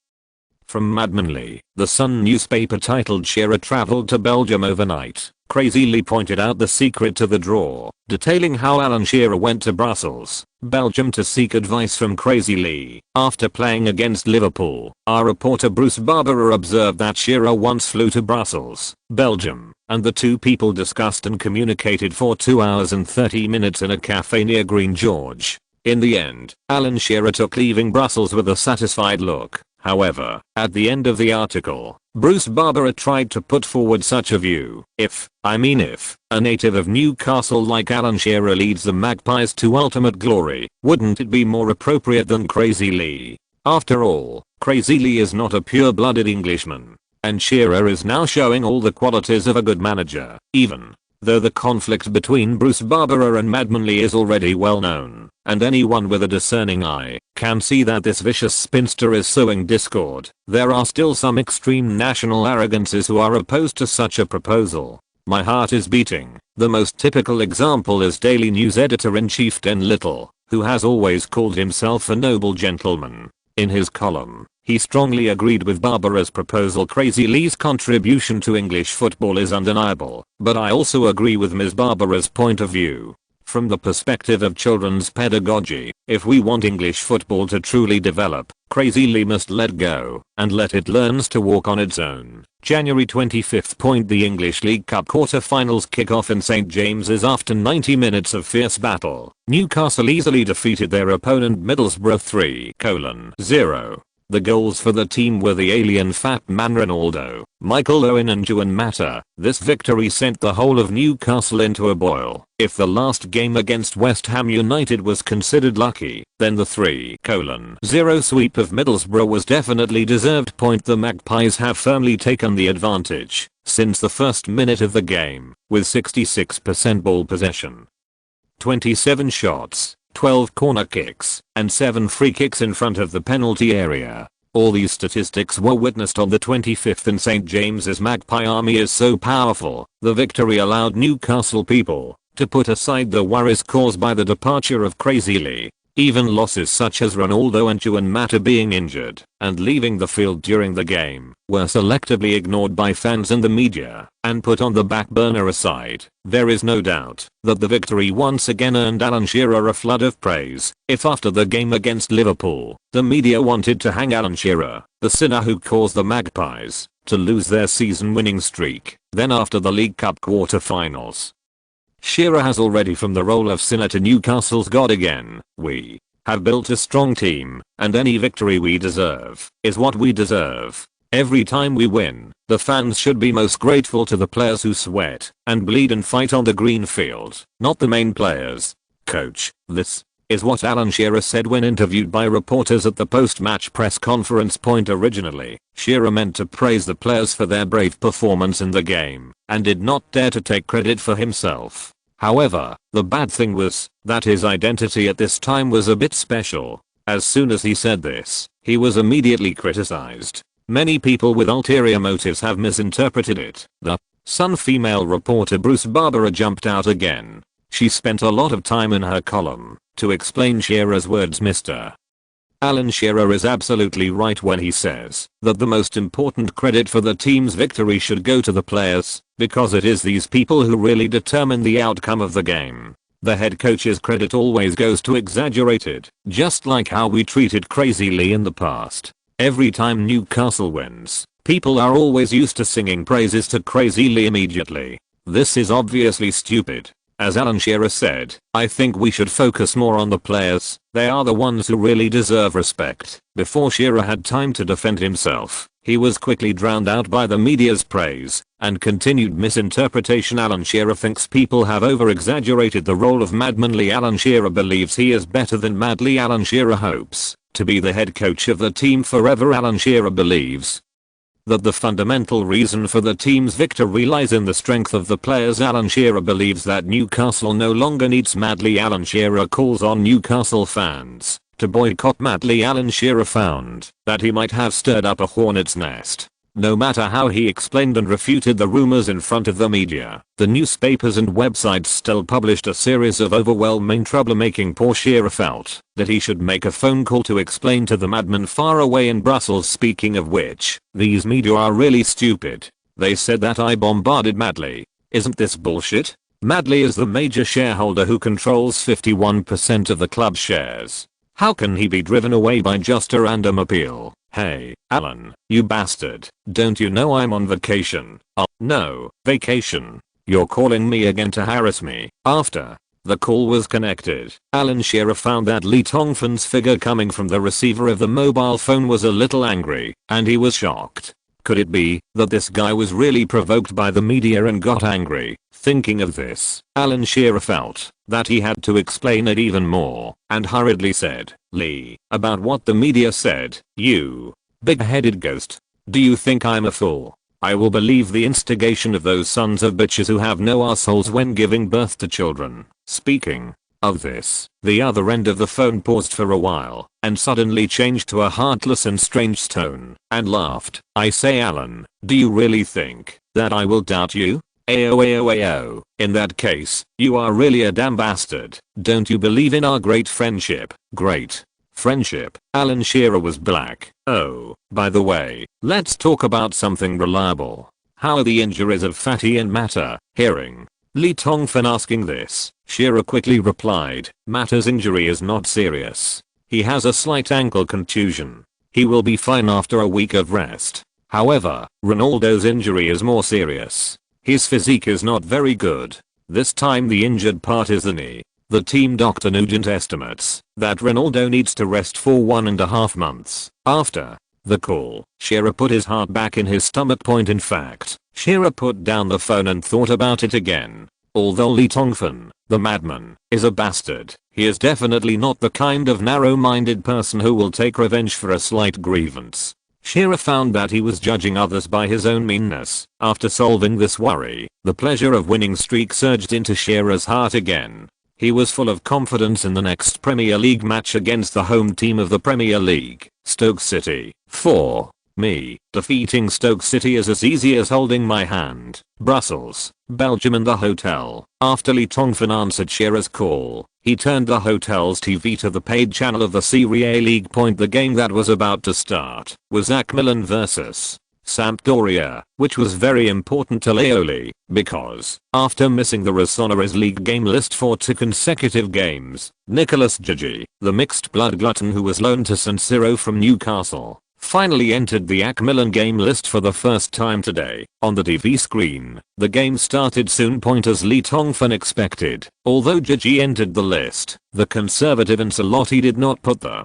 from Madmanly. The Sun newspaper titled "Shearer travelled to Belgium overnight. Crazy Lee pointed out the secret to the draw, detailing how Alan Shearer went to Brussels, Belgium to seek advice from Crazy Lee after playing against Liverpool. Our reporter Bruce Barbara observed that Shearer once flew to Brussels, Belgium, and the two people discussed and communicated for 2 hours and 30 minutes in a cafe near Green George. In the end, Alan Shearer took leaving Brussels with a satisfied look. However, at the end of the article, Bruce Barbara tried to put forward such a view. If a native of Newcastle like Alan Shearer leads the Magpies to ultimate glory, wouldn't it be more appropriate than Crazy Lee? After all, Crazy Lee is not a pure-blooded Englishman, and Shearer is now showing all the qualities of a good manager, even though the conflict between Bruce Barbara and Madmanly is already well known, and anyone with a discerning eye can see that this vicious spinster is sowing discord. There are still some extreme national arrogances who are opposed to such a proposal. My heart is beating. The most typical example is Daily News editor-in-chief Den Little, who has always called himself a noble gentleman. In his column, he strongly agreed with Barbara's proposal. Crazy Lee's contribution to English football is undeniable, but I also agree with Ms. Barbara's point of view. From the perspective of children's pedagogy, if we want English football to truly develop, Crazy Lee must let go and let it learn to walk on its own. January 25th. The English League Cup quarter-finals kick off in St James's after 90 minutes of fierce battle. Newcastle easily defeated their opponent Middlesbrough 3-0. The goals for the team were the alien fat man Ronaldo, Michael Owen and Juan Mata. This victory sent the whole of Newcastle into a boil. If the last game against West Ham United was considered lucky, then the 3-0 sweep of Middlesbrough was definitely deserved. The Magpies have firmly taken the advantage since the first minute of the game, with 66% ball possession, 27 shots, 12 corner kicks, and 7 free kicks in front of the penalty area. All these statistics were witnessed on the 25th, and St James's Magpie army is so powerful. The victory allowed Newcastle people to put aside the worries caused by the departure of Crazy Lee. Even losses such as Ronaldo and Juan Mata being injured and leaving the field during the game were selectively ignored by fans and the media and put on the back burner aside. There is no doubt that the victory once again earned Alan Shearer a flood of praise. If after the game against Liverpool, the media wanted to hang Alan Shearer, the sinner who caused the Magpies to lose their season-winning streak, then after the League Cup quarter-finals, Shearer has already from the role of sinner to Newcastle's god again. We have built a strong team, and any victory we deserve is what we deserve. Every time we win, the fans should be most grateful to the players who sweat and bleed and fight on the green field, not the main players. Coach, this is what Alan Shearer said when interviewed by reporters at the post-match press conference. Originally, Shearer meant to praise the players for their brave performance in the game and did not dare to take credit for himself. However, the bad thing was that his identity at this time was a bit special. As soon as he said this, he was immediately criticized. Many people with ulterior motives have misinterpreted it. The Sun female reporter Bruce Barbara jumped out again. She spent a lot of time in her column to explain Shearer's words. Mr. Alan Shearer is absolutely right when he says that the most important credit for the team's victory should go to the players, because it is these people who really determine the outcome of the game. The head coach's credit always goes to exaggerated, just like how we treated Crazy Lee in the past. Every time Newcastle wins, people are always used to singing praises to Crazy Lee immediately. This is obviously stupid. As Alan Shearer said, I think we should focus more on the players, they are the ones who really deserve respect. Before Shearer had time to defend himself, he was quickly drowned out by the media's praise and continued misinterpretation. Alan Shearer thinks people have over-exaggerated the role of madmanly. Alan Shearer believes he is better than madly. Alan Shearer hopes to be the head coach of the team forever. Alan Shearer believes that the fundamental reason for the team's victory lies in the strength of the players. Alan Shearer believes that Newcastle no longer needs madly. Alan Shearer calls on Newcastle fans to boycott madly. Alan Shearer found that he might have stirred up a hornet's nest. No matter how he explained and refuted the rumors in front of the media, the newspapers and websites still published a series of overwhelming troublemaking. Poor Shearer felt that he should make a phone call to explain to the madman far away in Brussels. Speaking of which, these media are really stupid. They said that I bombarded Madly. Isn't this bullshit? Madly is the major shareholder who controls 51% of the club's shares. How can he be driven away by just a random appeal? Hey, Alan, you bastard, don't you know I'm on vacation? Oh, no, vacation. You're calling me again to harass me. After the call was connected, Alan Shearer found that Lee Tongfan's figure coming from the receiver of the mobile phone was a little angry, and he was shocked. Could it be that this guy was really provoked by the media and got angry? Thinking of this, Alan Shearer felt that he had to explain it even more and hurriedly said, Lee, about what the media said, you big-headed ghost. Do you think I'm a fool? I will believe the instigation of those sons of bitches who have no assholes when giving birth to children. Speaking of this, the other end of the phone paused for a while and suddenly changed to a heartless and strange tone and laughed. I say, Alan, do you really think that I will doubt you? Ayo. In that case, you are really a damn bastard. Don't you believe in our great friendship? Great friendship. Alan Shearer was black. Oh, by the way, let's talk about something reliable. How are the injuries of Fatty and Matter? Hearing Lee Tongfan asking this, Shearer quickly replied, Matter's injury is not serious. He has a slight ankle contusion. He will be fine after a week of rest. However, Ronaldo's injury is more serious. His physique is not very good. This time the injured part is the knee. The team Dr. Nugent estimates that Ronaldo needs to rest for 1.5 months. After the call, Shearer put his heart back in his stomach. In fact, Shearer put down the phone and thought about it again. Although Lee Tongfan, the madman, is a bastard, he is definitely not the kind of narrow-minded person who will take revenge for a slight grievance. Shearer found that he was judging others by his own meanness. After solving this worry, the pleasure of winning streak surged into Shearer's heart again. He was full of confidence in the next Premier League match against the home team of the Premier League, Stoke City. For me, defeating Stoke City is as easy as holding my hand. Brussels, Belgium and the hotel. After Lee Tongfan answered Shearer's call, he turned the hotel's TV to the paid channel of the Serie A League. The game that was about to start was AC Milan vs Sampdoria, which was very important to Leoli, because, after missing the Rossoneri's league game list for 2 consecutive games, Nicolas Gigi, the mixed blood glutton who was loaned to San Siro from Newcastle, finally entered the AC Milan game list for the first time today. On the TV screen, the game started soon. As Lee Tongfan expected, although Gigi entered the list, the conservative Ancelotti did not put the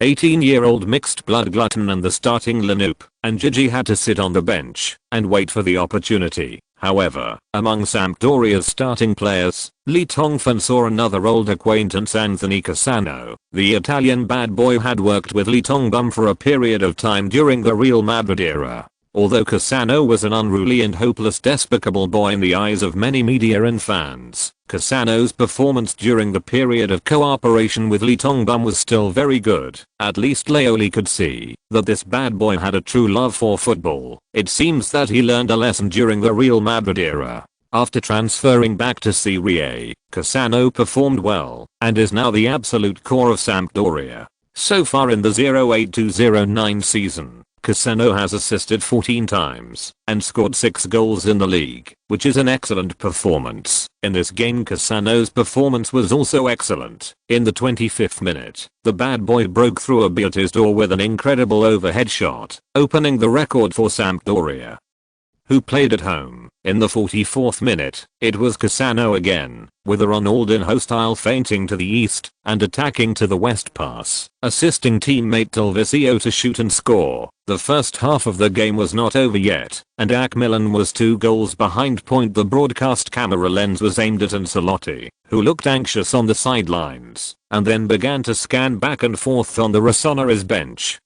18-year-old mixed blood glutton and the starting lineup, and Gigi had to sit on the bench and wait for the opportunity. However, among Sampdoria's starting players, Lee Tongfan saw another old acquaintance, Anthony Cassano. The Italian bad boy had worked with Lee Tongfan for a period of time during the Real Madrid era. Although Cassano was an unruly and hopeless despicable boy in the eyes of many media and fans, Cassano's performance during the period of cooperation with Lee Tongfan was still very good. At least Leoli could see that this bad boy had a true love for football. It seems that he learned a lesson during the Real Madrid era. After transferring back to Serie A, Cassano performed well and is now the absolute core of Sampdoria. So far in the 08-09 season, Cassano has assisted 14 times and scored 6 goals in the league, which is an excellent performance. In this game, Cassano's performance was also excellent. In the 25th minute, the bad boy broke through a Beatriz door with an incredible overhead shot, opening the record for Sampdoria, who played at home. In the 44th minute, it was Cassano again, with a Ronaldinho style feinting to the east and attacking to the west pass, assisting teammate Bucero to shoot and score. The first half of the game was not over yet, and AC Milan was 2 goals behind. The broadcast camera lens was aimed at Ancelotti, who looked anxious on the sidelines, and then began to scan back and forth on the Rossoneri's bench,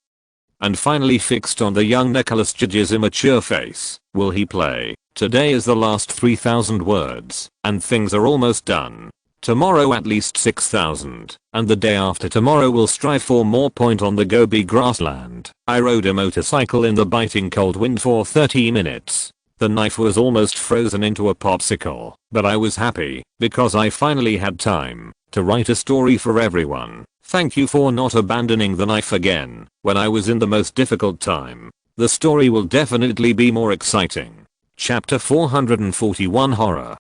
and finally fixed on the young Nicolas Gigi's immature face. Will he play? Today is the last 3,000 words, and things are almost done. Tomorrow at least 6,000, and the day after tomorrow we'll strive for more. On the Gobi grassland, I rode a motorcycle in the biting cold wind for 30 minutes. The knife was almost frozen into a popsicle, but I was happy, because I finally had time to write a story for everyone. Thank you for not abandoning the knife again when I was in the most difficult time. The story will definitely be more exciting. Chapter 441 Horror.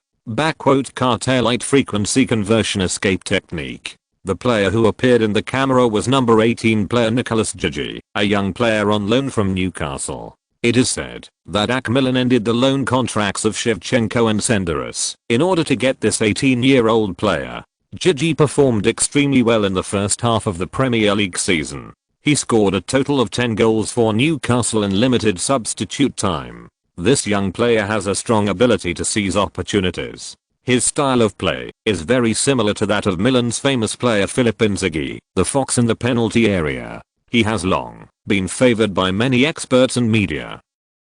Cartel light frequency conversion escape technique. The player who appeared in the camera was number 18 player Nicolas Gigi, a young player on loan from Newcastle. It is said that AC Milan ended the loan contracts of Shevchenko and Senderos in order to get this 18-year-old player. Gigi performed extremely well in the first half of the Premier League season. He scored a total of 10 goals for Newcastle in limited substitute time. This young player has a strong ability to seize opportunities. His style of play is very similar to that of Milan's famous player Filippo Inzaghi, the fox in the penalty area. He has long been favored by many experts and media.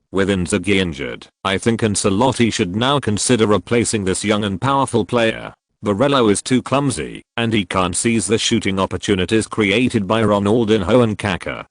With Inzaghi injured, I think Ancelotti should now consider replacing this young and powerful player. Bucero is too clumsy, and he can't seize the shooting opportunities created by Ronaldinho and Kaká.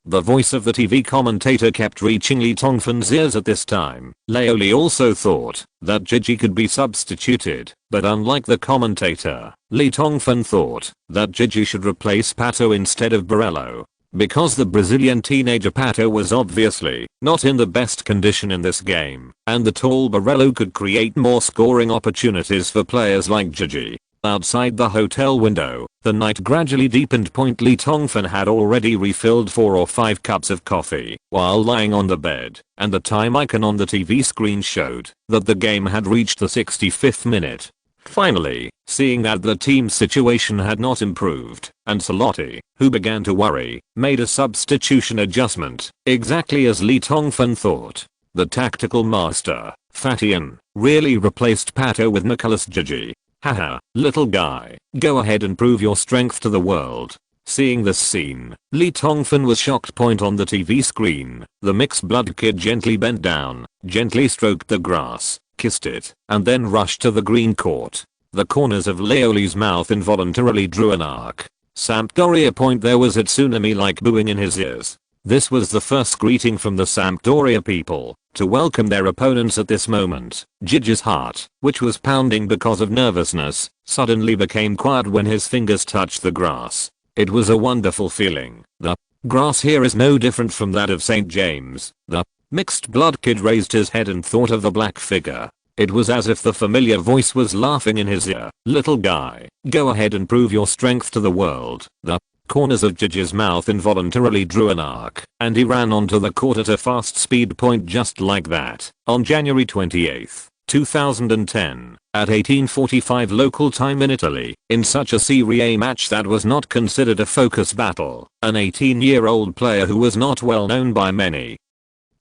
The voice of the TV commentator kept reaching Lee Tongfan's ears at this time. Lee also thought that Gigi could be substituted, but unlike the commentator, Lee Tongfan thought that Gigi should replace Pato instead of Bucero, because the Brazilian teenager Pato was obviously not in the best condition in this game, and the tall Bucero could create more scoring opportunities for players like Gigi. Outside the hotel window, the night gradually deepened. Lee Tongfan had already refilled 4 or 5 cups of coffee while lying on the bed, and the time icon on the TV screen showed that the game had reached the 65th minute. Finally, seeing that the team's situation had not improved, Ancelotti, who began to worry, made a substitution adjustment, exactly as Lee Tongfan thought. The tactical master, Fatian, really replaced Pato with Nicolas Gigi. Haha, little guy, go ahead and prove your strength to the world. Seeing this scene, Lee Tongfan was shocked. On the TV screen, the mixed-blood kid gently bent down, gently stroked the grass, kissed it, and then rushed to the green court. The corners of Leoli's mouth involuntarily drew an arc. Sampdoria. There was a tsunami-like booing in his ears. This was the first greeting from the Sampdoria people to welcome their opponents at this moment. Gigi's heart, which was pounding because of nervousness, suddenly became quiet when his fingers touched the grass. It was a wonderful feeling. The grass here is no different from that of St. James. The mixed-blood kid raised his head and thought of the black figure. It was as if the familiar voice was laughing in his ear. Little guy, go ahead and prove your strength to the world. The corners of Gigi's mouth involuntarily drew an arc, and he ran onto the court at a fast speed. Just like that, on January 28, 2010, at 18:45 local time in Italy, in such a Serie A match that was not considered a focus battle, an 18-year-old player who was not well known by many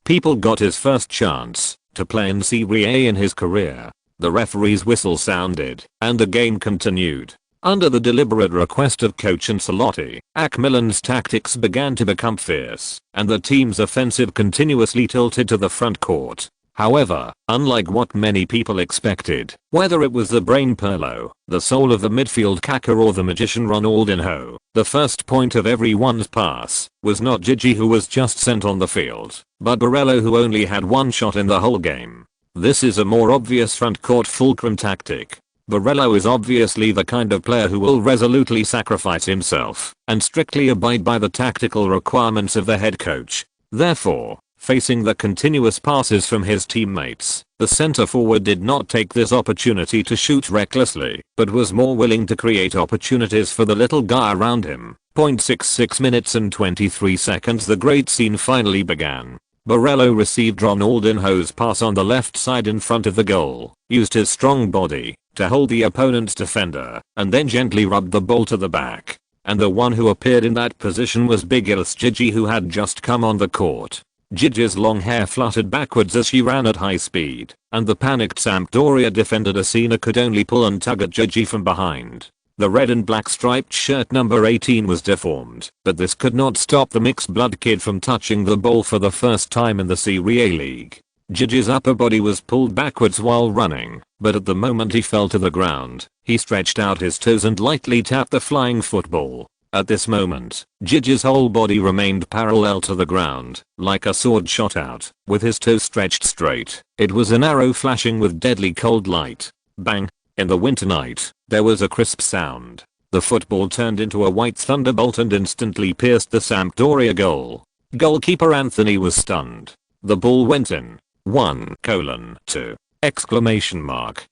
people got his first chance to play in Serie A in his career. The referee's whistle sounded, and the game continued. Under the deliberate request of coach Ancelotti, AC Milan's tactics began to become fierce, and the team's offensive continuously tilted to the front court. However, unlike what many people expected, whether it was the brain Pirlo, the soul of the midfield Kaká, or the magician Ronaldinho, the first point of everyone's pass was not Gigi, who was just sent on the field, but Bucero, who only had one shot in the whole game. This is a more obvious front court fulcrum tactic. Bucero is obviously the kind of player who will resolutely sacrifice himself and strictly abide by the tactical requirements of the head coach. Therefore, facing the continuous passes from his teammates, the center forward did not take this opportunity to shoot recklessly, but was more willing to create opportunities for the little guy around him. 0.66 minutes and 23 seconds the great scene finally began. Bucero received Ronaldinho's pass on the left side in front of the goal, used his strong body to hold the opponent's defender, and then gently rubbed the ball to the back. And the one who appeared in that position was Big Ilse Gigi, who had just come on the court. Gigi's long hair fluttered backwards as she ran at high speed, and the panicked Sampdoria defender Asina could only pull and tug at Gigi from behind. The red and black striped shirt number 18 was deformed, but this could not stop the mixed blood kid from touching the ball for the first time in the Serie A league. Gigi's upper body was pulled backwards while running, but at the moment he fell to the ground, he stretched out his toes and lightly tapped the flying football. At this moment, Gigi's whole body remained parallel to the ground, like a sword shot out, with his toes stretched straight. It was an arrow flashing with deadly cold light. Bang! In the winter night, there was a crisp sound. The football turned into a white thunderbolt and instantly pierced the Sampdoria goal. Goalkeeper Anthony was stunned. The ball went in. 1:2! Exclamation mark.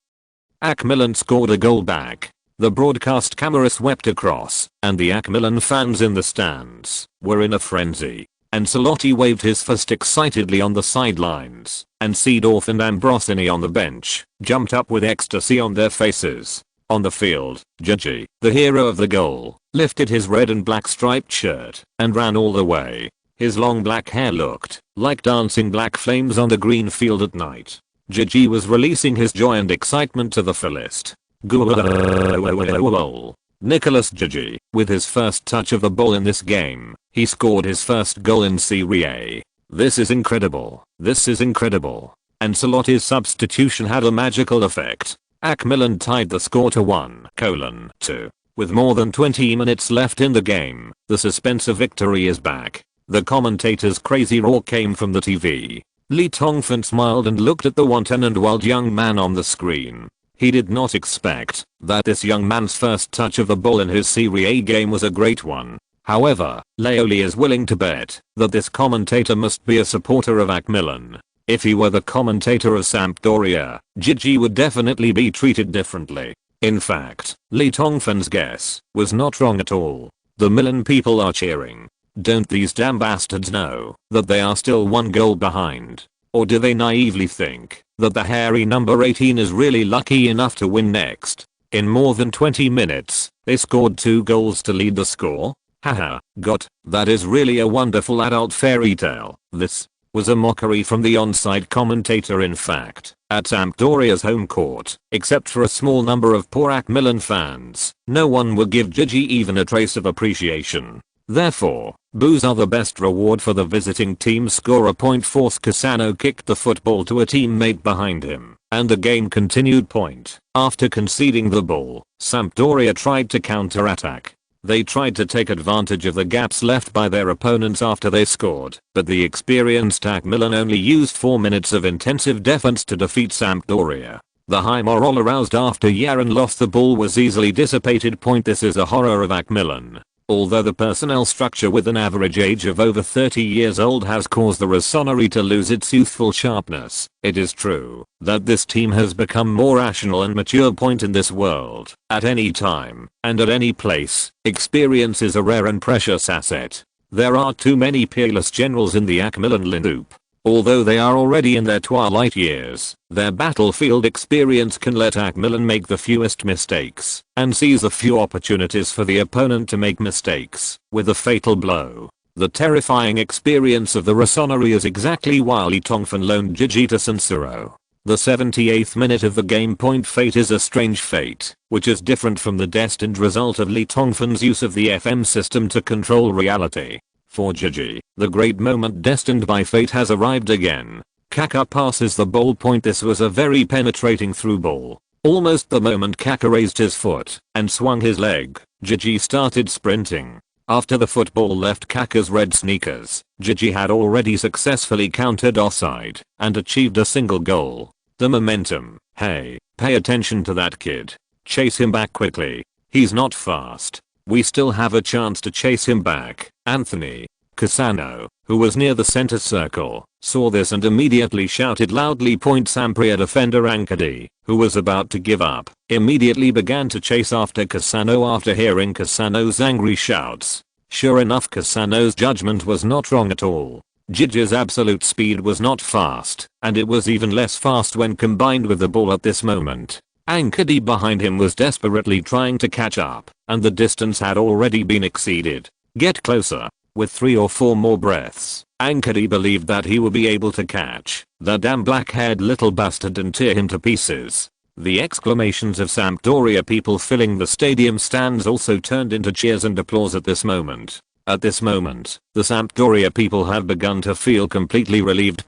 AC Milan scored a goal back. The broadcast camera swept across, and the AC Milan fans in the stands were in a frenzy. Ancelotti waved his fist excitedly on the sidelines, and Seedorf and Ambrosini on the bench jumped up with ecstasy on their faces. On the field, Gigi, the hero of the goal, lifted his red and black striped shirt and ran all the way. His long black hair looked like dancing black flames on the green field at night. Gigi was releasing his joy and excitement to the fullest. Nicolas Gigi, with his first touch of the ball in this game, he scored his first goal in Serie A. This is incredible. This is incredible. Ancelotti's substitution had a magical effect. AC Milan tied the score to 1:2. With more than 20 minutes left in the game, the suspense of victory is back. The commentator's crazy roar came from the TV. Lee Tongfan smiled and looked at the wanton and wild young man on the screen. He did not expect that this young man's first touch of the ball in his Serie A game was a great one. However, Leoli is willing to bet that this commentator must be a supporter of AC Milan. If he were the commentator of Sampdoria, Gigi would definitely be treated differently. In fact, Lee Tongfan's guess was not wrong at all. The Milan people are cheering. Don't these damn bastards know that they are still one goal behind? Or do they naively think that the hairy number 18 is really lucky enough to win next? In more than 20 minutes, they scored 2 goals to lead the score? Haha, God, that is really a wonderful adult fairy tale. This was a mockery from the onside commentator. In fact, at Sampdoria's home court, except for a small number of poor AC Milan fans, no one would give Gigi even a trace of appreciation. Therefore, boos are the best reward for the visiting team's scorer. Force Cassano kicked the football to a teammate behind him, and the game continued. After conceding the ball, Sampdoria tried to counter-attack. They tried to take advantage of the gaps left by their opponents after they scored, but the experienced AC Milan only used 4 minutes of intensive defense to defeat Sampdoria. The high morale aroused after Yaron lost the ball was easily dissipated. This is a horror of AC Milan. Although the personnel structure with an average age of over 30 years old has caused the Rossoneri to lose its youthful sharpness, it is true that this team has become more rational and mature. In this world, at any time, and at any place, experience is a rare and precious asset. There are too many peerless generals in the AC Milan lineup. Although they are already in their twilight years, their battlefield experience can let AC Milan make the fewest mistakes and seize the few opportunities for the opponent to make mistakes with a fatal blow. The terrifying experience of the Rossoneri is exactly why Lee Tongfan loaned Gigi to San Siro. The 78th minute of the game. Fate is a strange fate, which is different from the destined result of Lee Tongfan's use of the FM system to control reality. For Gigi, the great moment destined by fate has arrived again. Kaka passes the ball. This was a very penetrating through ball. Almost the moment Kaka raised his foot and swung his leg, Gigi started sprinting. After the football left Kaka's red sneakers, Gigi had already successfully countered offside and achieved a single goal. The momentum, hey, pay attention to that kid. Chase him back quickly. He's not fast. We still have a chance to chase him back. Anthony Cassano, who was near the center circle, saw this and immediately shouted loudly. Sampria defender Ankadi, who was about to give up, immediately began to chase after Cassano after hearing Cassano's angry shouts. Sure enough, Cassano's judgment was not wrong at all. Gigi's absolute speed was not fast, and it was even less fast when combined with the ball at this moment. Ankadi behind him was desperately trying to catch up, and the distance had already been exceeded. Get closer. With 3 or 4 more breaths, Ankadi believed that he would be able to catch the damn black-haired little bastard and tear him to pieces. The exclamations of Sampdoria people filling the stadium stands also turned into cheers and applause at this moment. At this moment, the Sampdoria people have begun to feel completely relieved.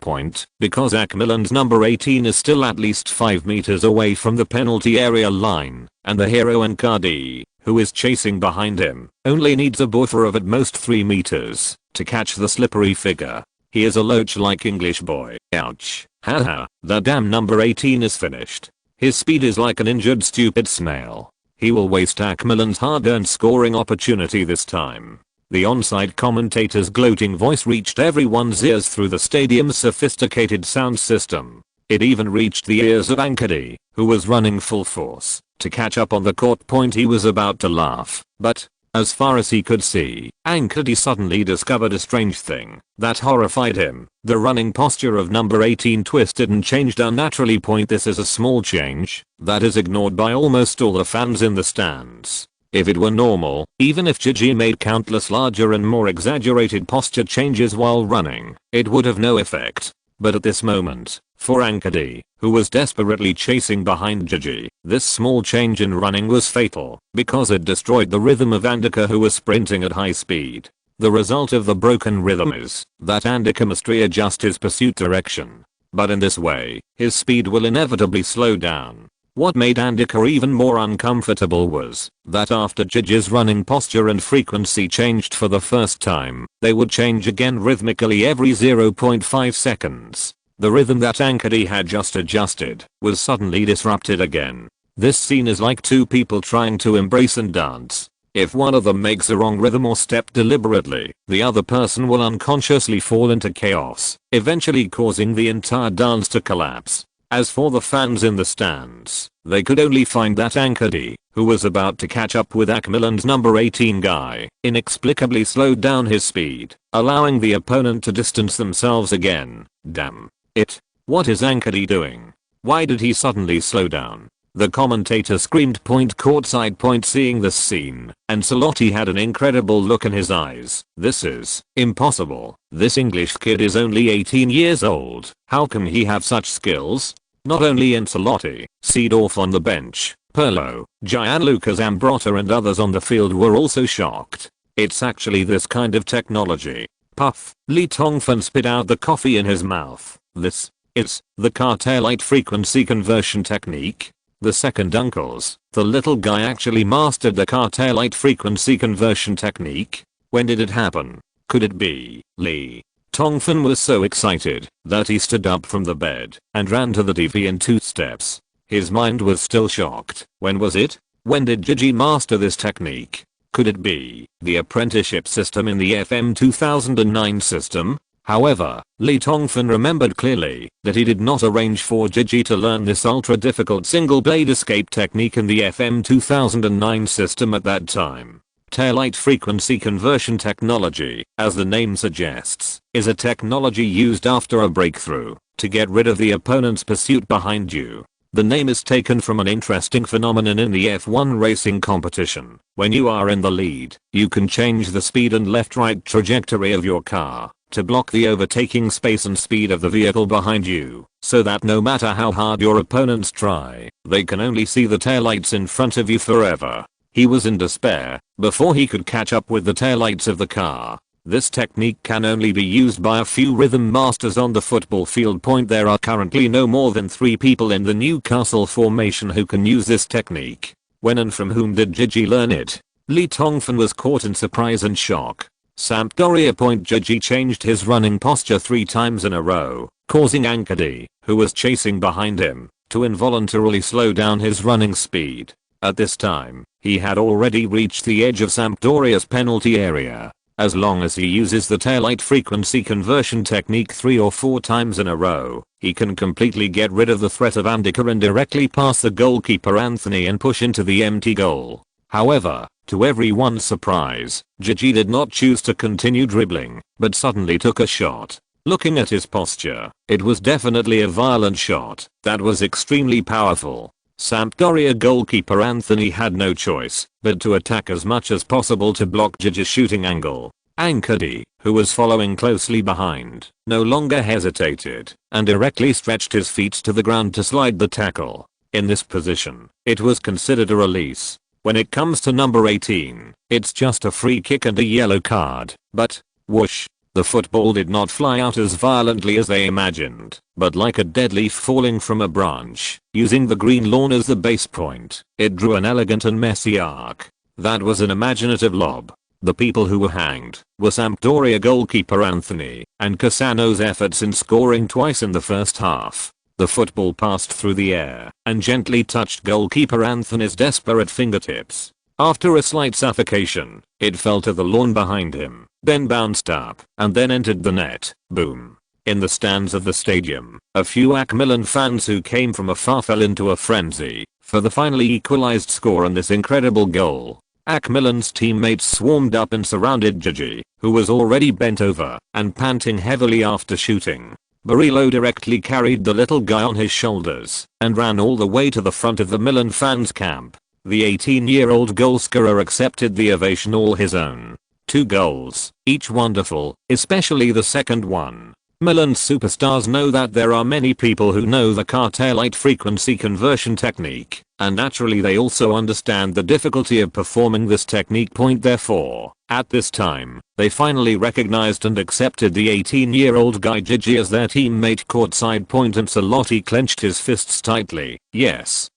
Because AC Milan's number 18 is still at least 5 meters away from the penalty area line, and the hero Ankadi, who is chasing behind him, only needs a buffer of at most 3 meters to catch the slippery figure. He is a loach-like English boy. Ouch. Haha, the damn number 18 is finished. His speed is like an injured stupid snail. He will waste AC Milan's hard-earned scoring opportunity this time. The onside commentator's gloating voice reached everyone's ears through the stadium's sophisticated sound system. It even reached the ears of Ankadi, who was running full force to catch up on the court. He was about to laugh, but, as far as he could see, Ankadi suddenly discovered a strange thing that horrified him. The running posture of number 18 twisted and changed unnaturally. This is a small change that is ignored by almost all the fans in the stands. If it were normal, even if Gigi made countless larger and more exaggerated posture changes while running, it would have no effect. But at this moment, for Ankadi, who was desperately chasing behind Gigi, this small change in running was fatal, because it destroyed the rhythm of Andika, who was sprinting at high speed. The result of the broken rhythm is that Andika must readjust his pursuit direction. But in this way, his speed will inevitably slow down. What made Andika even more uncomfortable was that after Gigi's running posture and frequency changed for the first time, they would change again rhythmically every 0.5 seconds. The rhythm that Ankadi had just adjusted was suddenly disrupted again. This scene is like two people trying to embrace and dance. If one of them makes a wrong rhythm or step deliberately, the other person will unconsciously fall into chaos, eventually causing the entire dance to collapse. As for the fans in the stands, they could only find that Ankadi, who was about to catch up with AC Milan's number 18 guy, inexplicably slowed down his speed, allowing the opponent to distance themselves again. Damn it. What is Ankadi doing? Why did he suddenly slow down? The commentator screamed courtside. Seeing this scene, Ancelotti had an incredible look in his eyes. This is impossible. This English kid is only 18 years old. How can he have such skills? Not only Ancelotti, Seedorf on the bench, Pirlo, Gianluca Zambrotta and others on the field were also shocked. It's actually this kind of technology. Puff. Lee Tongfan spit out the coffee in his mouth. This is the cartel-light frequency conversion technique. The second uncles, the little guy actually mastered the cartel-light frequency conversion technique. When did it happen? Could it be Lee? Tongfan was so excited that he stood up from the bed and ran to the TV in 2 steps. His mind was still shocked. When was it? When did Gigi master this technique? Could it be the apprenticeship system in the FM 2009 system? However, Lee Tongfan remembered clearly that he did not arrange for Gigi to learn this ultra difficult single blade escape technique in the FM 2009 system at that time. Tail-light frequency conversion technology, as the name suggests, is a technology used after a breakthrough to get rid of the opponent's pursuit behind you. The name is taken from an interesting phenomenon in the F1 racing competition. When you are in the lead, you can change the speed and left-right trajectory of your car to block the overtaking space and speed of the vehicle behind you, so that no matter how hard your opponents try, they can only see the taillights in front of you forever. He was in despair before he could catch up with the taillights of the car. This technique can only be used by a few rhythm masters on the football field. There are currently no more than 3 people in the Newcastle formation who can use this technique. When and from whom did Gigi learn it? Lee Tongfan was caught in surprise and shock. Sampdoria. Gigi changed his running posture 3 times in a row, causing Ankadi, who was chasing behind him, to involuntarily slow down his running speed. At this time, he had already reached the edge of Sampdoria's penalty area. As long as he uses the taillight frequency conversion technique 3 or 4 times in a row, he can completely get rid of the threat of Andika and directly pass the goalkeeper Anthony and push into the empty goal. However, to everyone's surprise, Gigi did not choose to continue dribbling, but suddenly took a shot. Looking at his posture, it was definitely a violent shot that was extremely powerful. Sampdoria goalkeeper Anthony had no choice but to attack as much as possible to block Gigi's shooting angle. Ankadi, who was following closely behind, no longer hesitated and directly stretched his feet to the ground to slide the tackle. In this position, it was considered a release. When it comes to number 18, it's just a free kick and a yellow card, but, whoosh. The football did not fly out as violently as they imagined, but like a dead leaf falling from a branch, using the green lawn as the base point, it drew an elegant and messy arc. That was an imaginative lob. The people who were hanged were Sampdoria goalkeeper Anthony and Cassano's efforts in scoring twice in the first half. The football passed through the air and gently touched goalkeeper Anthony's desperate fingertips. After a slight suffocation, it fell to the lawn behind him, then bounced up, and then entered the net. Boom. In the stands of the stadium, a few AC Milan fans who came from afar fell into a frenzy for the finally equalized score and this incredible goal. AC Milan's teammates swarmed up and surrounded Gigi, who was already bent over and panting heavily after shooting. Bucero directly carried the little guy on his shoulders and ran all the way to the front of the Milan fans' camp. The 18-year-old goalscorer accepted the ovation all his own. 2 goals, each wonderful, especially the second one. Milan superstars know that there are many people who know the taillight frequency conversion technique, and naturally they also understand the difficulty of performing this technique. Therefore, at this time, they finally recognized and accepted the 18-year-old guy Gigi as their teammate courtside. And Salotti clenched his fists tightly. Yes,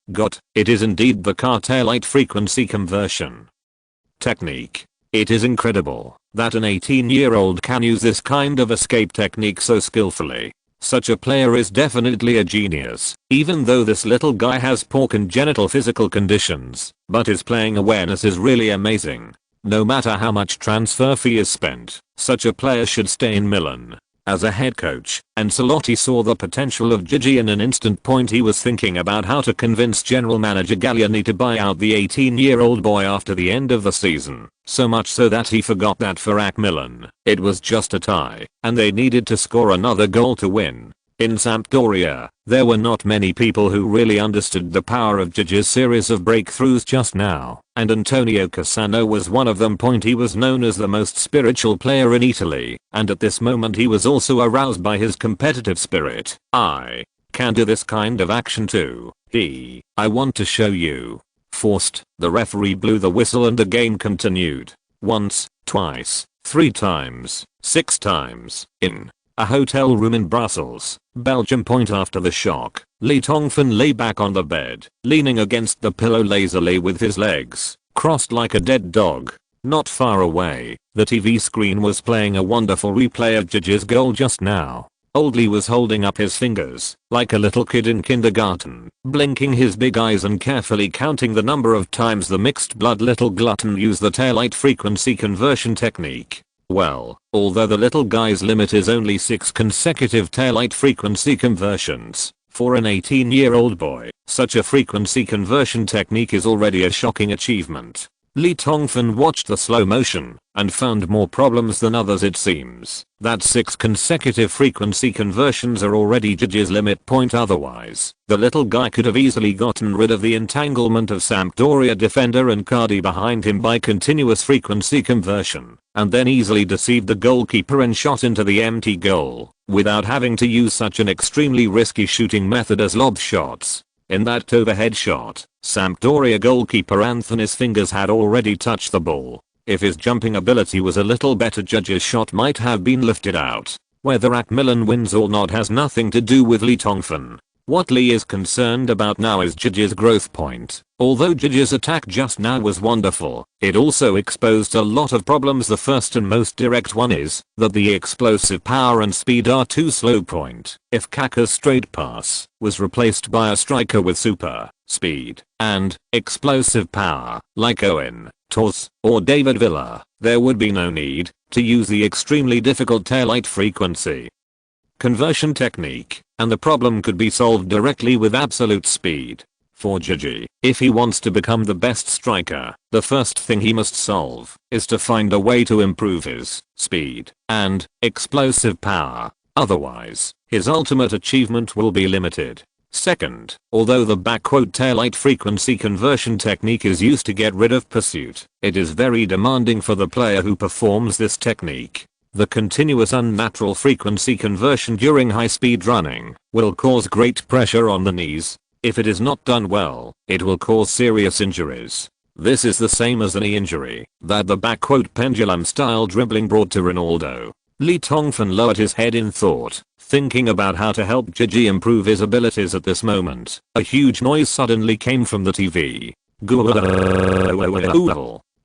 it is indeed the taillight frequency conversion technique. It is incredible that an 18-year-old can use this kind of escape technique so skillfully. Such a player is definitely a genius, even though this little guy has poor congenital physical conditions, but his playing awareness is really amazing. No matter how much transfer fee is spent, such a player should stay in Milan. As a head coach, Ancelotti saw the potential of Gigi in an instant. He was thinking about how to convince general manager Galliani to buy out the 18-year-old boy after the end of the season, so much so that he forgot that for AC Milan, it was just a tie, and they needed to score another goal to win. In Sampdoria, there were not many people who really understood the power of Gigi's series of breakthroughs just now, and Antonio Cassano was one of them. He was known as the most spiritual player in Italy, and at this moment he was also aroused by his competitive spirit. I can do this kind of action too. I want to show you. Forced, the referee blew the whistle and the game continued. Once, twice, 3 times, 6 times, in a hotel room in Brussels, Belgium. After the shock, Tongfan lay back on the bed, leaning against the pillow lazily with his legs crossed like a dead dog. Not far away, the TV screen was playing a wonderful replay of Gigi's goal just now. Oldley was holding up his fingers, like a little kid in kindergarten, blinking his big eyes and carefully counting the number of times the mixed blood little glutton used the taillight frequency conversion technique. Well, although the little guy's limit is only 6 consecutive taillight frequency conversions, for an 18-year-old boy, such a frequency conversion technique is already a shocking achievement. Tongfan watched the slow motion and found more problems than others. It seems that 6 consecutive frequency conversions are already Gigi's limit. Otherwise, the little guy could have easily gotten rid of the entanglement of Sampdoria defender and Cardi behind him by continuous frequency conversion, and then easily deceived the goalkeeper and shot into the empty goal, without having to use such an extremely risky shooting method as lob shots. In that overhead shot, Sampdoria goalkeeper Anthony's fingers had already touched the ball. If his jumping ability was a little better, Gigi's shot might have been lifted out. Whether AC Milan wins or not has nothing to do with Tongfan. What Lee is concerned about now is Gigi's growth point. Although Gigi's attack just now was wonderful, it also exposed a lot of problems. The first and most direct one is that the explosive power and speed are too slow. Point. If Kaká's straight pass was replaced by a striker with super speed and explosive power like Owen, Torres, or David Villa, there would be no need to use the extremely difficult taillight frequency conversion technique, and the problem could be solved directly with absolute speed. For Gigi, if he wants to become the best striker, the first thing he must solve is to find a way to improve his speed and explosive power. Otherwise, his ultimate achievement will be limited. Second, although the taillight frequency conversion technique is used to get rid of pursuit, it is very demanding for the player who performs this technique. The continuous unnatural frequency conversion during high-speed running will cause great pressure on the knees. If it is not done well, it will cause serious injuries. This is the same as the knee injury that the pendulum-style dribbling brought to Ronaldo. Lee Tongfan lowered his head in thought, thinking about how to help Gigi improve his abilities. At this moment, a huge noise suddenly came from the TV.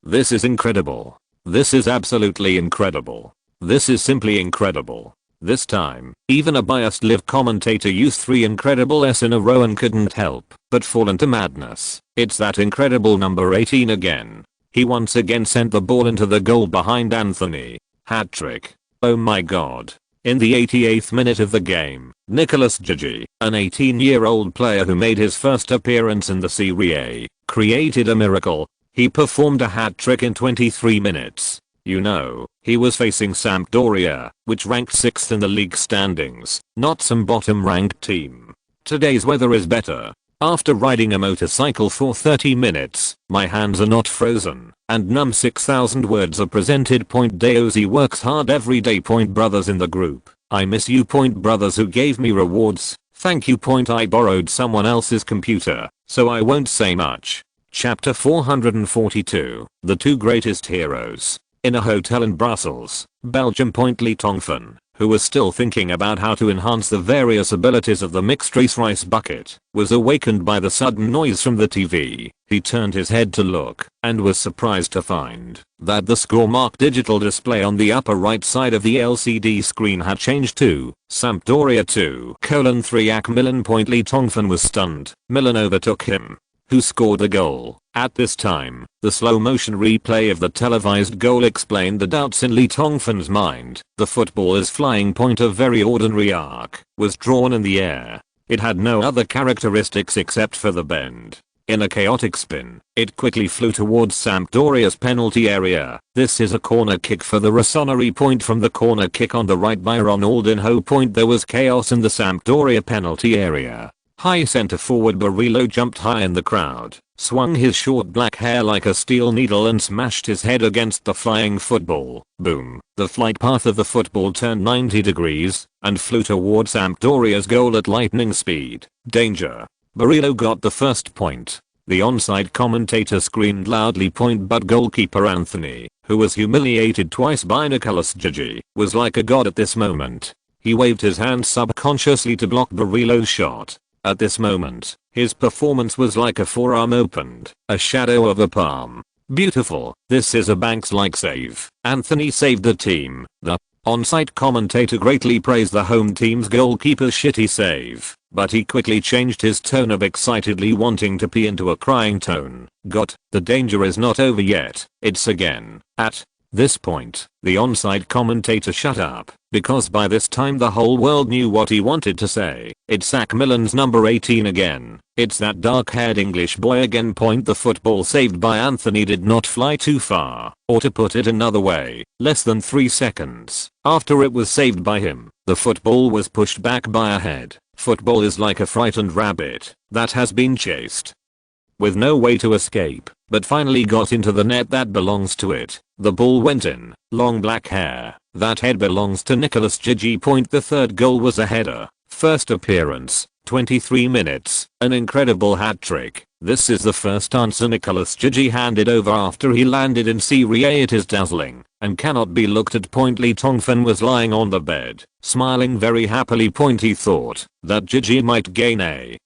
This is incredible. This is absolutely incredible. This is simply incredible. This time, even a biased live commentator used 3 incredible S in a row and couldn't help but fall into madness. It's that incredible number 18 again. He once again sent the ball into the goal behind Anthony. Hat trick. Oh my god. In the 88th minute of the game, Nicolas Gigi, an 18-year-old player who made his first appearance in the Serie A, created a miracle. He performed a hat trick in 23 minutes. You know, he was facing Sampdoria, which ranked 6th in the league standings, not some bottom-ranked team. Today's weather is better. After riding a motorcycle for 30 minutes, my hands are not frozen, and numb 6,000 words are presented. Daozi works hard every day. Brothers in the group, I miss you. Brothers who gave me rewards, thank you. I borrowed someone else's computer, so I won't say much. Chapter 442, The Two Greatest Heroes. In a hotel in Brussels, Belgium. Lee Tongfan, who was still thinking about how to enhance the various abilities of the mixed rice bucket, was awakened by the sudden noise from the TV. He turned his head to look, and was surprised to find that the score mark digital display on the upper right side of the LCD screen had changed to Sampdoria 2:3 AC Milan. Lee Tongfan was stunned. Milan overtook him. Who scored the goal? At this time, the slow motion replay of the televised goal explained the doubts in Lee Tongfan's mind. The football is flying. A very ordinary arc was drawn in the air. It had no other characteristics except for the bend. In a chaotic spin, it quickly flew towards Sampdoria's penalty area. This is a corner kick for the Rossoneri. From the corner kick on the right by Ronaldinho. There was chaos in the Sampdoria penalty area. High center forward Bucero jumped high in the crowd, swung his short black hair like a steel needle and smashed his head against the flying football. Boom. The flight path of the football turned 90 degrees and flew towards Sampdoria's goal at lightning speed. Danger. Bucero got the first point. The onside commentator screamed loudly. But goalkeeper Anthony, who was humiliated twice by Nicolas Gigi, was like a god at this moment. He waved his hand subconsciously to block Bucero's shot. At this moment, his performance was like a forearm opened, a shadow of a palm. Beautiful. This is a Banks-like save. Anthony saved the team. The on-site commentator greatly praised the home team's goalkeeper's shitty save, but he quickly changed his tone of excitedly wanting to pee into a crying tone. The danger is not over yet. It's again. At this point, the onside commentator shut up, because by this time the whole world knew what he wanted to say. It's AC Milan's number 18 again. It's that dark-haired English boy again. The football saved by Anthony did not fly too far, or to put it another way, less than 3 seconds after it was saved by him, the football was pushed back by a head. Football is like a frightened rabbit that has been chased with no way to escape, but finally got into the net that belongs to it. The ball went in. Long black hair. That head belongs to Nicolas Gigi. The third goal was a header. First appearance. 23 minutes, an incredible hat trick. This is the first answer Nicolas Gigi handed over after he landed in Serie A. It is dazzling and cannot be looked at. Lee Tongfan was lying on the bed, smiling very happily. He thought that Gigi might gain a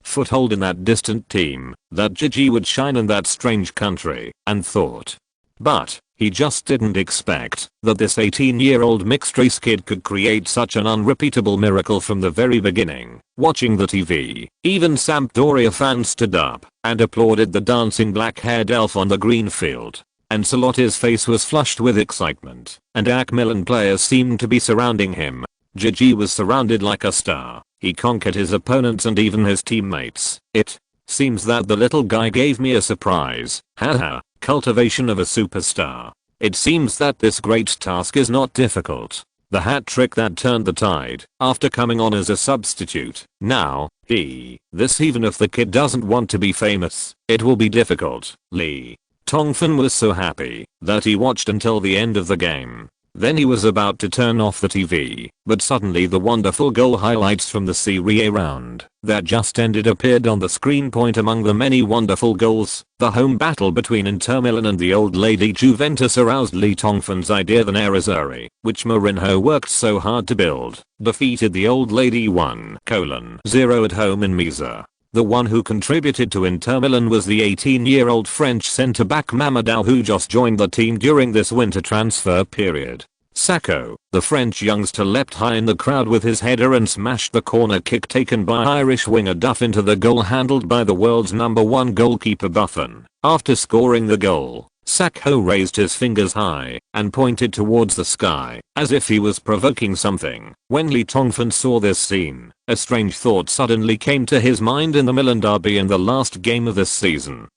foothold in that distant team, that Gigi would shine in that strange country, and thought. But he just didn't expect that this 18-year-old mixed race kid could create such an unrepeatable miracle from the very beginning. Watching the TV, even Sampdoria fans stood up and applauded the dancing black-haired elf on the green field. Ancelotti's face was flushed with excitement, and AC Milan players seemed to be surrounding him. Gigi was surrounded like a star. He conquered his opponents and even his teammates. It seems that the little guy gave me a surprise. Haha, cultivation of a superstar. It seems that this great task is not difficult. The hat trick that turned the tide after coming on as a substitute. Now, this even if the kid doesn't want to be famous, it will be difficult. Lee Tongfan was so happy that he watched until the end of the game. Then he was about to turn off the TV, but suddenly the wonderful goal highlights from the Serie A round that just ended appeared on the screen. Among the many wonderful goals, the home battle between Inter Milan and the old lady Juventus aroused Lee Tongfan's idea. The Nerazzurri, which Mourinho worked so hard to build, defeated the old lady 1-0 at home in Misa. The one who contributed to Inter Milan was the 18-year-old French centre-back Mamadou, who just joined the team during this winter transfer period. Sacco, the French youngster, leapt high in the crowd with his header and smashed the corner kick taken by Irish winger Duff into the goal handled by the world's #1 goalkeeper Buffon. After scoring the goal, Sacco raised his fingers high and pointed towards the sky as if he was provoking something. When Lee Tongfan saw this scene, a strange thought suddenly came to his mind. In the Milan derby in the last game of this season,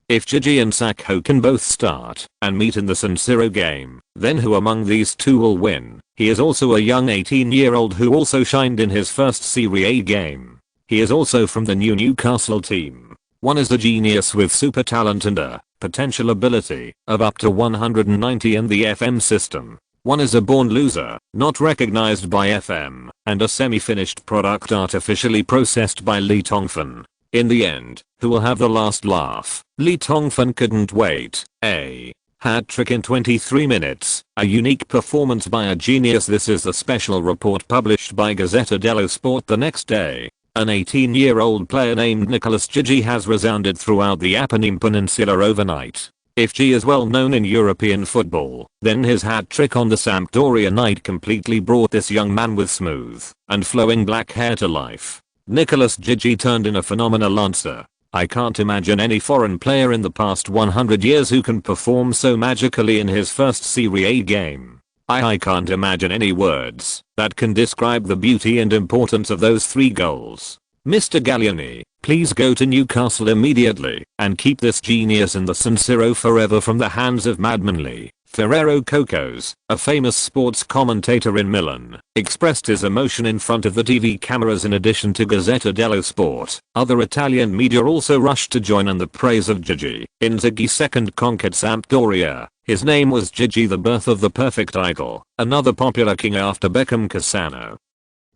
if Gigi and Sacco can both start and meet in the San Siro game, then who among these two will win? He is also a young 18-year-old who also shined in his first Serie A game. He is also from the new Newcastle team. One is a genius with super talent and a potential ability of up to 190 in the FM system. One is a born loser, not recognized by FM, and a semi-finished product artificially processed by Lee Tongfan. In the end, who will have the last laugh? Lee Tongfan couldn't wait. A hat trick in 23 minutes, a unique performance by a genius. This is the special report published by Gazzetta dello Sport the next day. An 18-year-old player named Nicolas Gigi has resounded throughout the Apennine Peninsula overnight. If G is well known in European football, then his hat trick on the Sampdoria night completely brought this young man with smooth and flowing black hair to life. Nicolas Gigi turned in a phenomenal answer. I can't imagine any foreign player in the past 100 years who can perform so magically in his first Serie A game. I can't imagine any words that can describe the beauty and importance of those 3 goals. Mr. Galliani, please go to Newcastle immediately and keep this genius in the San Siro forever from the hands of madman. Lee Ferrero Cocos, a famous sports commentator in Milan, expressed his emotion in front of the TV cameras. In addition to Gazzetta dello Sport, other Italian media also rushed to join in the praise of Gigi. Inzaghi's second conquered Sampdoria. His name was Gigi, the birth of the perfect idol, another popular king after Beckham. Cassano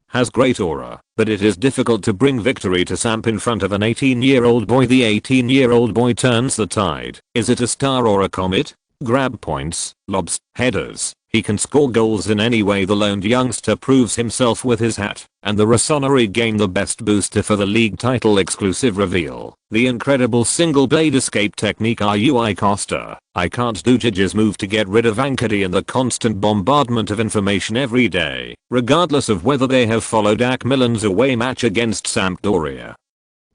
has great aura, but it is difficult to bring victory to Samp in front of an 18-year-old boy. The 18-year-old boy turns the tide. Is it a star or a comet? Grab points, lobs, headers. He can score goals in any way. The lone youngster proves himself with his hat, and the Rossoneri gain the best booster for the league title. Exclusive reveal. The incredible single blade escape technique. Rui Costa. I can't do Gigi's move to get rid of Ancati and the constant bombardment of information every day, regardless of whether they have followed AC Milan's away match against Sampdoria.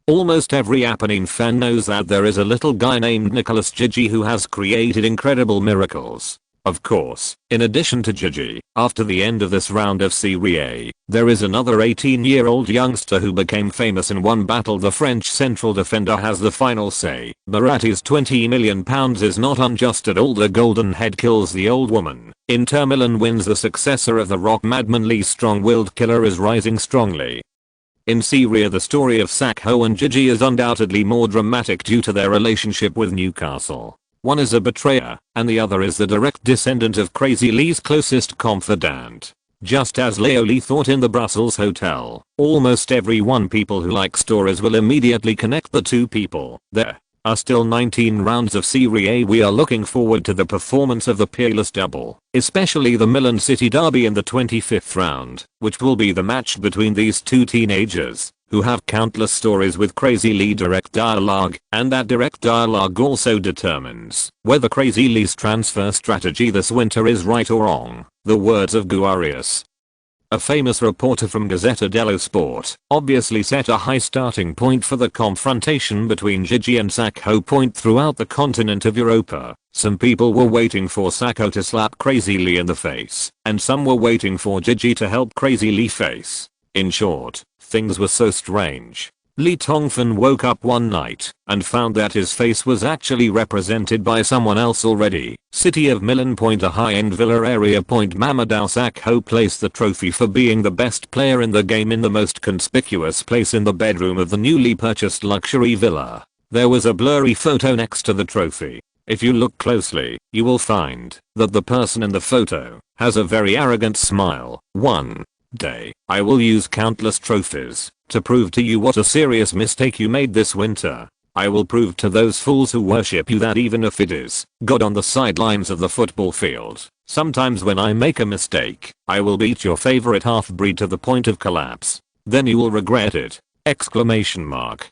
Almost every Apennine fan knows that there is a little guy named Nicolas Gigi who has created incredible miracles. Of course, in addition to Gigi, after the end of this round of Serie A, there is another 18-year-old youngster who became famous in one battle. The French central defender has the final say. Baratti's £20 million is not unjust at all. The golden head kills the old woman. Inter Milan wins. The successor of the rock madman Lee strong-willed killer is rising strongly. In Serie A, the story of Sacco and Gigi is undoubtedly more dramatic due to their relationship with Newcastle. One is a betrayer, and the other is the direct descendant of Crazy Lee's closest confidant. Just as Leoli thought in the Brussels hotel, almost everyone people who like stories will immediately connect the two people. There are still 19 rounds of Serie A. We are looking forward to the performance of the peerless double, especially the Milan City derby in the 25th round, which will be the match between these two teenagers, who have countless stories with crazily direct dialogue, and that direct dialogue also determines whether Crazy Lee's transfer strategy this winter is right or wrong. The words of Guarius, a famous reporter from Gazzetta dello Sport, obviously set a high starting point for the confrontation between Gigi and Sacco. Throughout the continent of Europa, some people were waiting for Sacco to slap Crazy Lee in the face, and some were waiting for Gigi to help Crazy Lee face. In short, things were so strange. Lee Tongfan woke up one night and found that his face was actually represented by someone else already. City of Milan. A high-end villa area. Mamadou Sakho placed the trophy for being the best player in the game in the most conspicuous place in the bedroom of the newly purchased luxury villa. There was a blurry photo next to the trophy. If you look closely, you will find that the person in the photo has a very arrogant smile. One day, I will use countless trophies to prove to you what a serious mistake you made this winter. I will prove to those fools who worship you that even if it is God on the sidelines of the football field, sometimes when I make a mistake, I will beat your favorite half-breed to the point of collapse. Then you will regret it. Exclamation mark.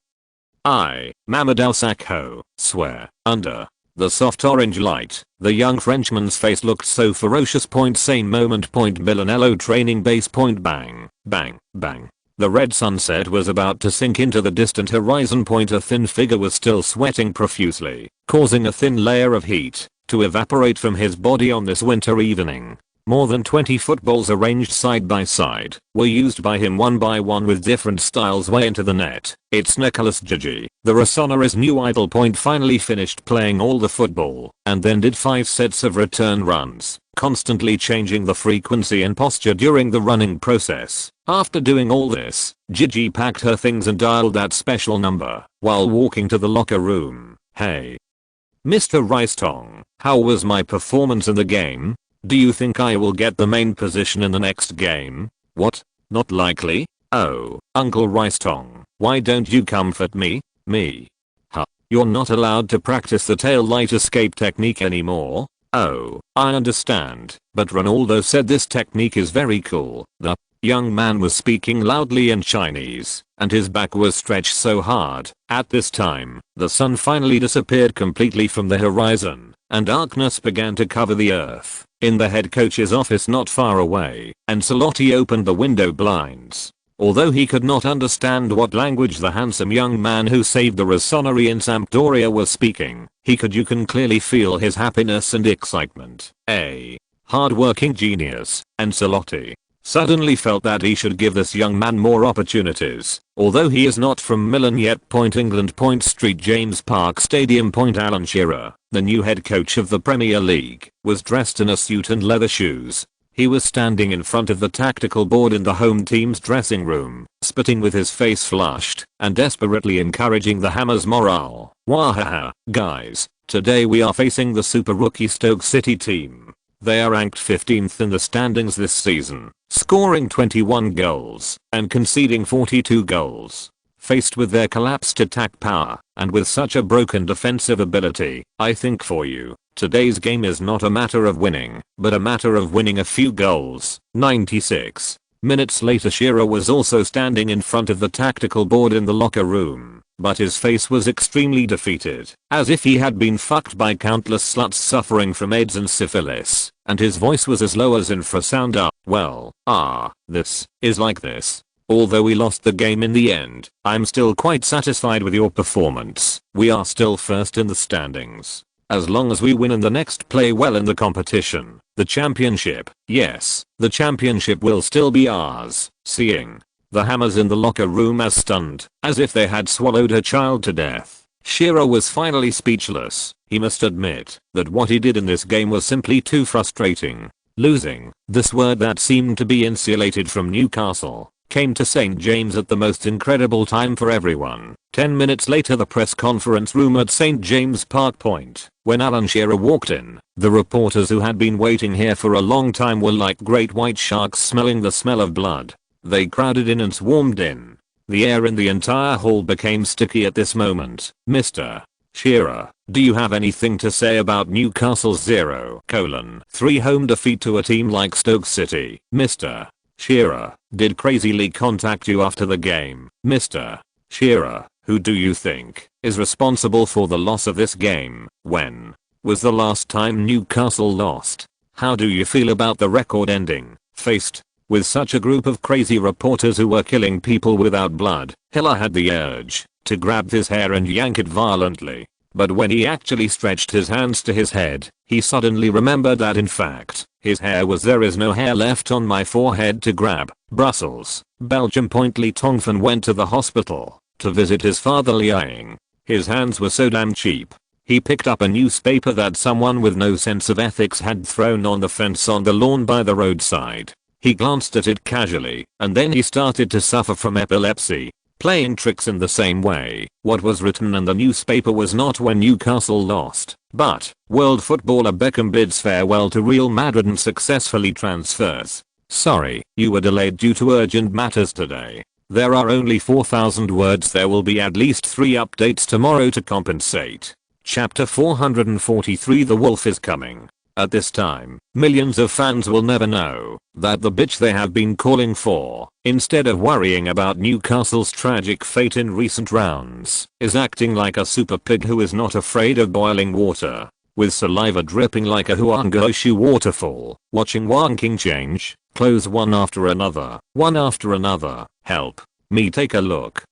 I, Mamadou Sakho, swear. Under the soft orange light, the young Frenchman's face looked so ferocious. Same moment. Milanello training base. Bang, bang, bang. The red sunset was about to sink into the distant horizon. A thin figure was still sweating profusely, causing a thin layer of heat to evaporate from his body on this winter evening. More than 20 footballs arranged side by side were used by him one by one with different styles way into the net. It's Nicolas Gigi, the Rossoneri's new idol. Finally finished playing all the football and then did 5 sets of return runs, constantly changing the frequency and posture during the running process. After doing all this, Gigi packed her things and dialed that special number while walking to the locker room. Hey, Mr. Ricetong, how was my performance in the game? Do you think I will get the main position in the next game? What? Not likely? Oh, Uncle Ricetong, why don't you comfort me? Me? Huh? You're not allowed to practice the tail light escape technique anymore? Oh, I understand, but Ronaldo said this technique is very cool. The young man was speaking loudly in Chinese, and his back was stretched so hard. At this time, the sun finally disappeared completely from the horizon, and darkness began to cover the earth. In the head coach's office not far away, Ancelotti opened the window blinds. Although he could not understand what language the handsome young man who saved the Rossoneri in Sampdoria was speaking, you can clearly feel his happiness and excitement. A hard-working genius, Ancelotti suddenly felt that he should give this young man more opportunities. Although he is not from Milan yet. England. St James Park Stadium. Alan Shearer, the new head coach of the Premier League, was dressed in a suit and leather shoes. He was standing in front of the tactical board in the home team's dressing room, spitting with his face flushed, and desperately encouraging the Hammers' morale. Wahaha, guys, today we are facing the super rookie Stoke City team. They are ranked 15th in the standings this season, scoring 21 goals and conceding 42 goals. Faced with their collapsed attack power and with such a broken defensive ability, I think for you, today's game is not a matter of winning, but a matter of winning a few goals. 96 minutes later, Shearer was also standing in front of the tactical board in the locker room, but his face was extremely defeated, as if he had been fucked by countless sluts suffering from AIDS and syphilis, and his voice was as low as infrasound. This is like this. Although we lost the game in the end, I'm still quite satisfied with your performance. We are still first in the standings. As long as we win and the next play well in the competition, the championship, yes, the championship will still be ours. Seeing the Hammers in the locker room as stunned as if they had swallowed a child to death, Shearer was finally speechless. He must admit that what he did in this game was simply too frustrating. Losing, this word that seemed to be insulated from Newcastle, came to St. James at the most incredible time for everyone. 10 minutes later, the press conference room at St. James Park Point. When Alan Shearer walked in, the reporters who had been waiting here for a long time were like great white sharks smelling the smell of blood. They crowded in and swarmed in. The air in the entire hall became sticky at this moment. Mr. Shearer, do you have anything to say about Newcastle's 0:3 home defeat to a team like Stoke City? Mr. Shearer, did Crazy Lee contact you after the game? Mr. Shearer, who do you think is responsible for the loss of this game? When was the last time Newcastle lost? How do you feel about the record ending? Faced with such a group of crazy reporters who were killing people without blood, Hiller had the urge to grab his hair and yank it violently. But when he actually stretched his hands to his head, he suddenly remembered that in fact, his hair was there is no hair left on my forehead to grab. Brussels, Belgium. Lee Tongfan went to the hospital to visit his father Liang. His hands were so damn cheap. He picked up a newspaper that someone with no sense of ethics had thrown on the fence on the lawn by the roadside. He glanced at it casually, and then he started to suffer from epilepsy. Playing tricks in the same way. What was written in the newspaper was not when Newcastle lost, but world footballer Beckham bids farewell to Real Madrid and successfully transfers. Sorry, you were delayed due to urgent matters today. There are only 4,000 words. There will be at least 3 updates tomorrow to compensate. Chapter 443. The Wolf is coming. At this time, millions of fans will never know that the bitch they have been calling for, instead of worrying about Newcastle's tragic fate in recent rounds, is acting like a super pig who is not afraid of boiling water, with saliva dripping like a Huangoshu waterfall, watching wanking change, clothes one after another. Help me take a look.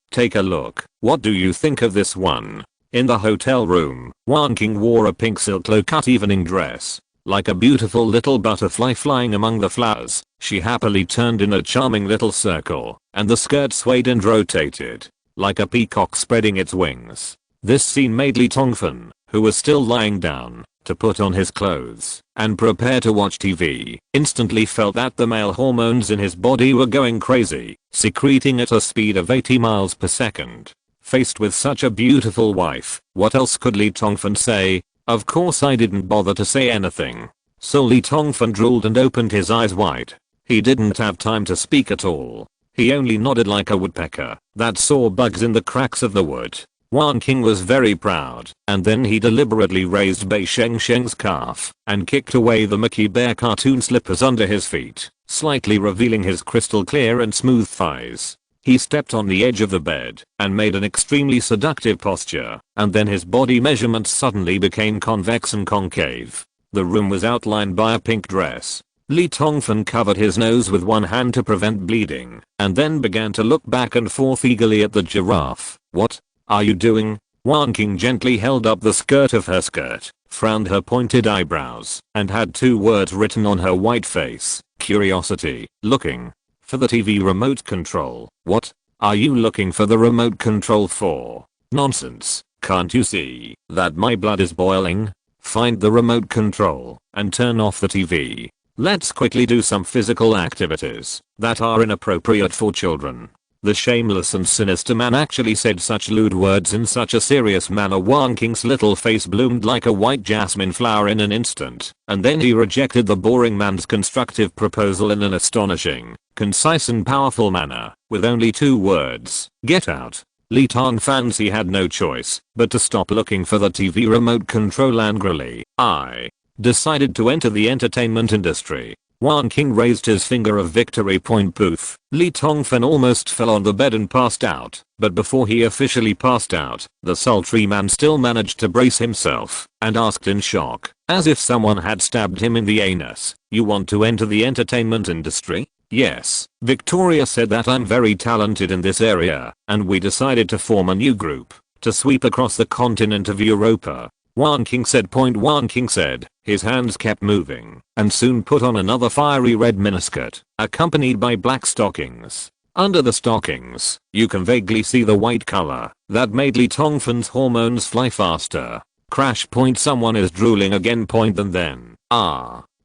What do you think of this one? In the hotel room, Wanking wore a pink silk low-cut evening dress. Like a beautiful little butterfly flying among the flowers, she happily turned in a charming little circle, and the skirt swayed and rotated, like a peacock spreading its wings. This scene made Lee Tongfan, who was still lying down, to put on his clothes and prepare to watch TV, instantly felt that the male hormones in his body were going crazy, secreting at a speed of 80 miles per second. Faced with such a beautiful wife, what else could Lee Tongfan say? Of course I didn't bother to say anything. So Lee Tongfan drooled and opened his eyes wide. He didn't have time to speak at all. He only nodded like a woodpecker that saw bugs in the cracks of the wood. Wanking was very proud, and then he deliberately raised Bei Sheng Sheng's calf and kicked away the Mickey Bear cartoon slippers under his feet, slightly revealing his crystal clear and smooth thighs. He stepped on the edge of the bed and made an extremely seductive posture, and then his body measurements suddenly became convex and concave. The room was outlined by a pink dress. Lee Tongfan covered his nose with one hand to prevent bleeding, and then began to look back and forth eagerly at the giraffe. What are you doing? Wanking gently held up the skirt of her skirt, frowned her pointed eyebrows, and had 2 words written on her white face. Curiosity. Looking for the TV remote control. What are you looking for the remote control for? Nonsense. Can't you see that my blood is boiling? Find the remote control and turn off the TV. Let's quickly do some physical activities that are inappropriate for children. The shameless and sinister man actually said such lewd words in such a serious manner. Wanking's little face bloomed like a white jasmine flower in an instant, and then he rejected the boring man's constructive proposal in an astonishing, concise and powerful manner, with only 2 words. Get out. Lee Tongfan he had no choice but to stop looking for the TV remote control angrily. I decided to enter the entertainment industry. Wanking raised his finger of victory. Booth. Lee Tongfan almost fell on the bed and passed out, but before he officially passed out, the sultry man still managed to brace himself and asked in shock, as if someone had stabbed him in the anus, "You want to enter the entertainment industry?" "Yes." Victoria said that I'm very talented in this area, and we decided to form a new group to sweep across the continent of Europa. Wanking said. Wanking said, his hands kept moving, and soon put on another fiery red miniskirt, accompanied by black stockings. Under the stockings, you can vaguely see the white color that made Lee Tongfan's hormones fly faster. Crash. Someone is drooling again. And then,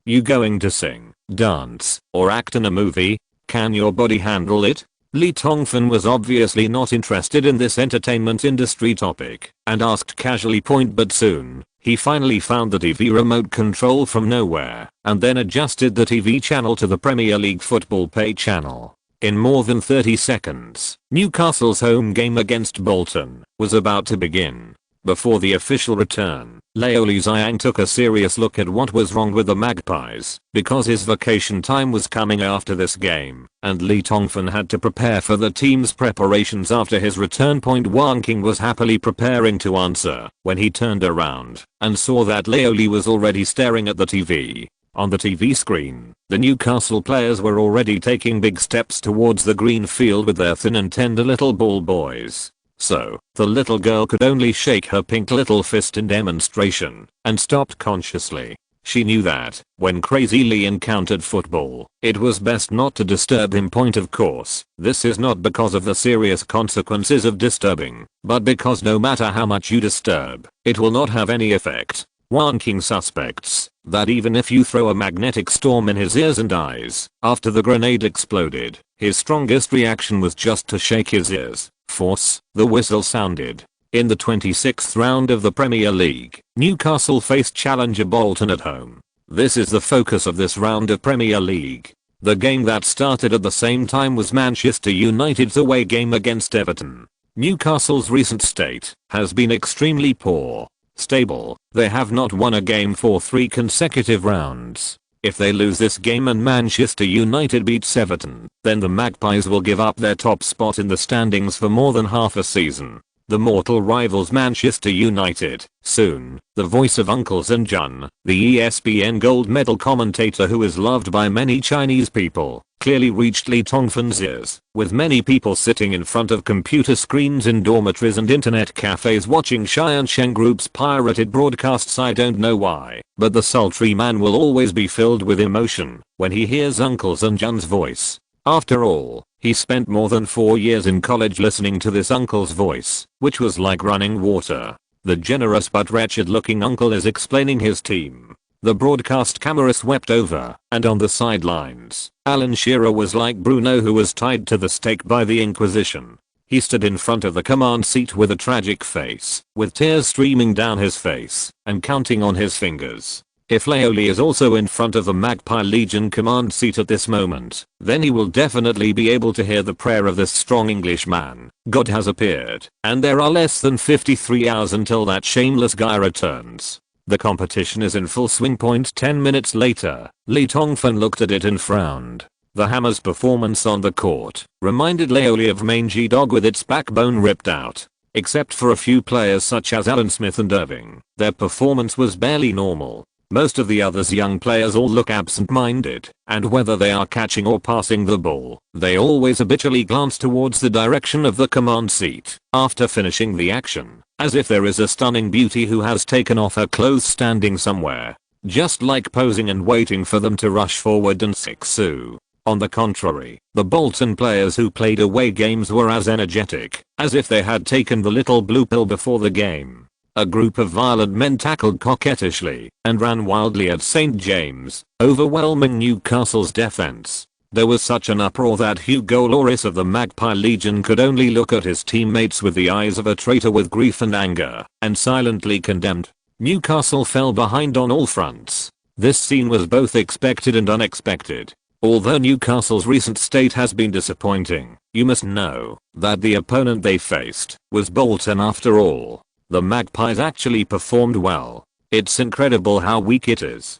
you going to sing, dance, or act in a movie? Can your body handle it? Lee Tongfan was obviously not interested in this entertainment industry topic and asked casually point, but soon he finally found the TV remote control from nowhere and then adjusted the TV channel to the Premier League football pay channel. In more than 30 seconds, Newcastle's home game against Bolton was about to begin. Before the official return, Leo Lee Zhang took a serious look at what was wrong with the Magpies, because his vacation time was coming after this game, and Lee Tongfan had to prepare for the team's preparations after his return. Wang King was happily preparing to answer when he turned around and saw that Leo Lee was already staring at the TV. On the TV screen, the Newcastle players were already taking big steps towards the green field with their thin and tender little ball boys. So, the little girl could only shake her pink little fist in demonstration and stopped consciously. She knew that, when Crazy Lee encountered football, it was best not to disturb him. Of course, this is not because of the serious consequences of disturbing, but because no matter how much you disturb, it will not have any effect. Wang King suspects that even if you throw a magnetic storm in his ears and eyes, after the grenade exploded, his strongest reaction was just to shake his ears. Force, the whistle sounded. In the 26th round of the Premier League, Newcastle faced challenger Bolton at home. This is the focus of this round of Premier League. The game that started at the same time was Manchester United's away game against Everton. Newcastle's recent state has been extremely poor. Stable, they have not won a game for 3 consecutive rounds. If they lose this game and Manchester United beats Everton, then the Magpies will give up their top spot in the standings for more than half a season. The mortal rivals Manchester United. Soon, the voice of Uncle Zhen Jun, the ESPN gold medal commentator who is loved by many Chinese people, clearly reached Lee Tongfan's ears, with many people sitting in front of computer screens in dormitories and internet cafes watching Xiansheng Group's pirated broadcasts. I don't know why, but the sultry man will always be filled with emotion when he hears Uncle Zhen Jun's voice. After all, he spent more than 4 years in college listening to this uncle's voice, which was like running water. The generous but wretched looking uncle is explaining his team. The broadcast camera swept over, and on the sidelines, Alan Shearer was like Bruno, who was tied to the stake by the Inquisition. He stood in front of the command seat with a tragic face, with tears streaming down his face, and counting on his fingers. If Leo Lee is also in front of the Magpie Legion command seat at this moment, then he will definitely be able to hear the prayer of this strong Englishman. God has appeared, and there are less than 53 hours until that shameless guy returns. The competition is in full swing. 10 minutes later, Lee Tongfan looked at it and frowned. The Hammers' performance on the court reminded Leo Lee of mangy dog with its backbone ripped out. Except for a few players such as Alan Smith and Irving, their performance was barely normal. Most of the others' young players all look absent-minded, and whether they are catching or passing the ball, they always habitually glance towards the direction of the command seat after finishing the action, as if there is a stunning beauty who has taken off her clothes standing somewhere, just like posing and waiting for them to rush forward and sick-sue. On the contrary, the Bolton players who played away games were as energetic as if they had taken the little blue pill before the game. A group of violent men tackled coquettishly and ran wildly at St. James, overwhelming Newcastle's defense. There was such an uproar that Hugo Lloris of the Magpie Legion could only look at his teammates with the eyes of a traitor with grief and anger, and silently condemned. Newcastle fell behind on all fronts. This scene was both expected and unexpected. Although Newcastle's recent state has been disappointing, you must know that the opponent they faced was Bolton after all. The Magpies actually performed well. It's incredible how weak it is.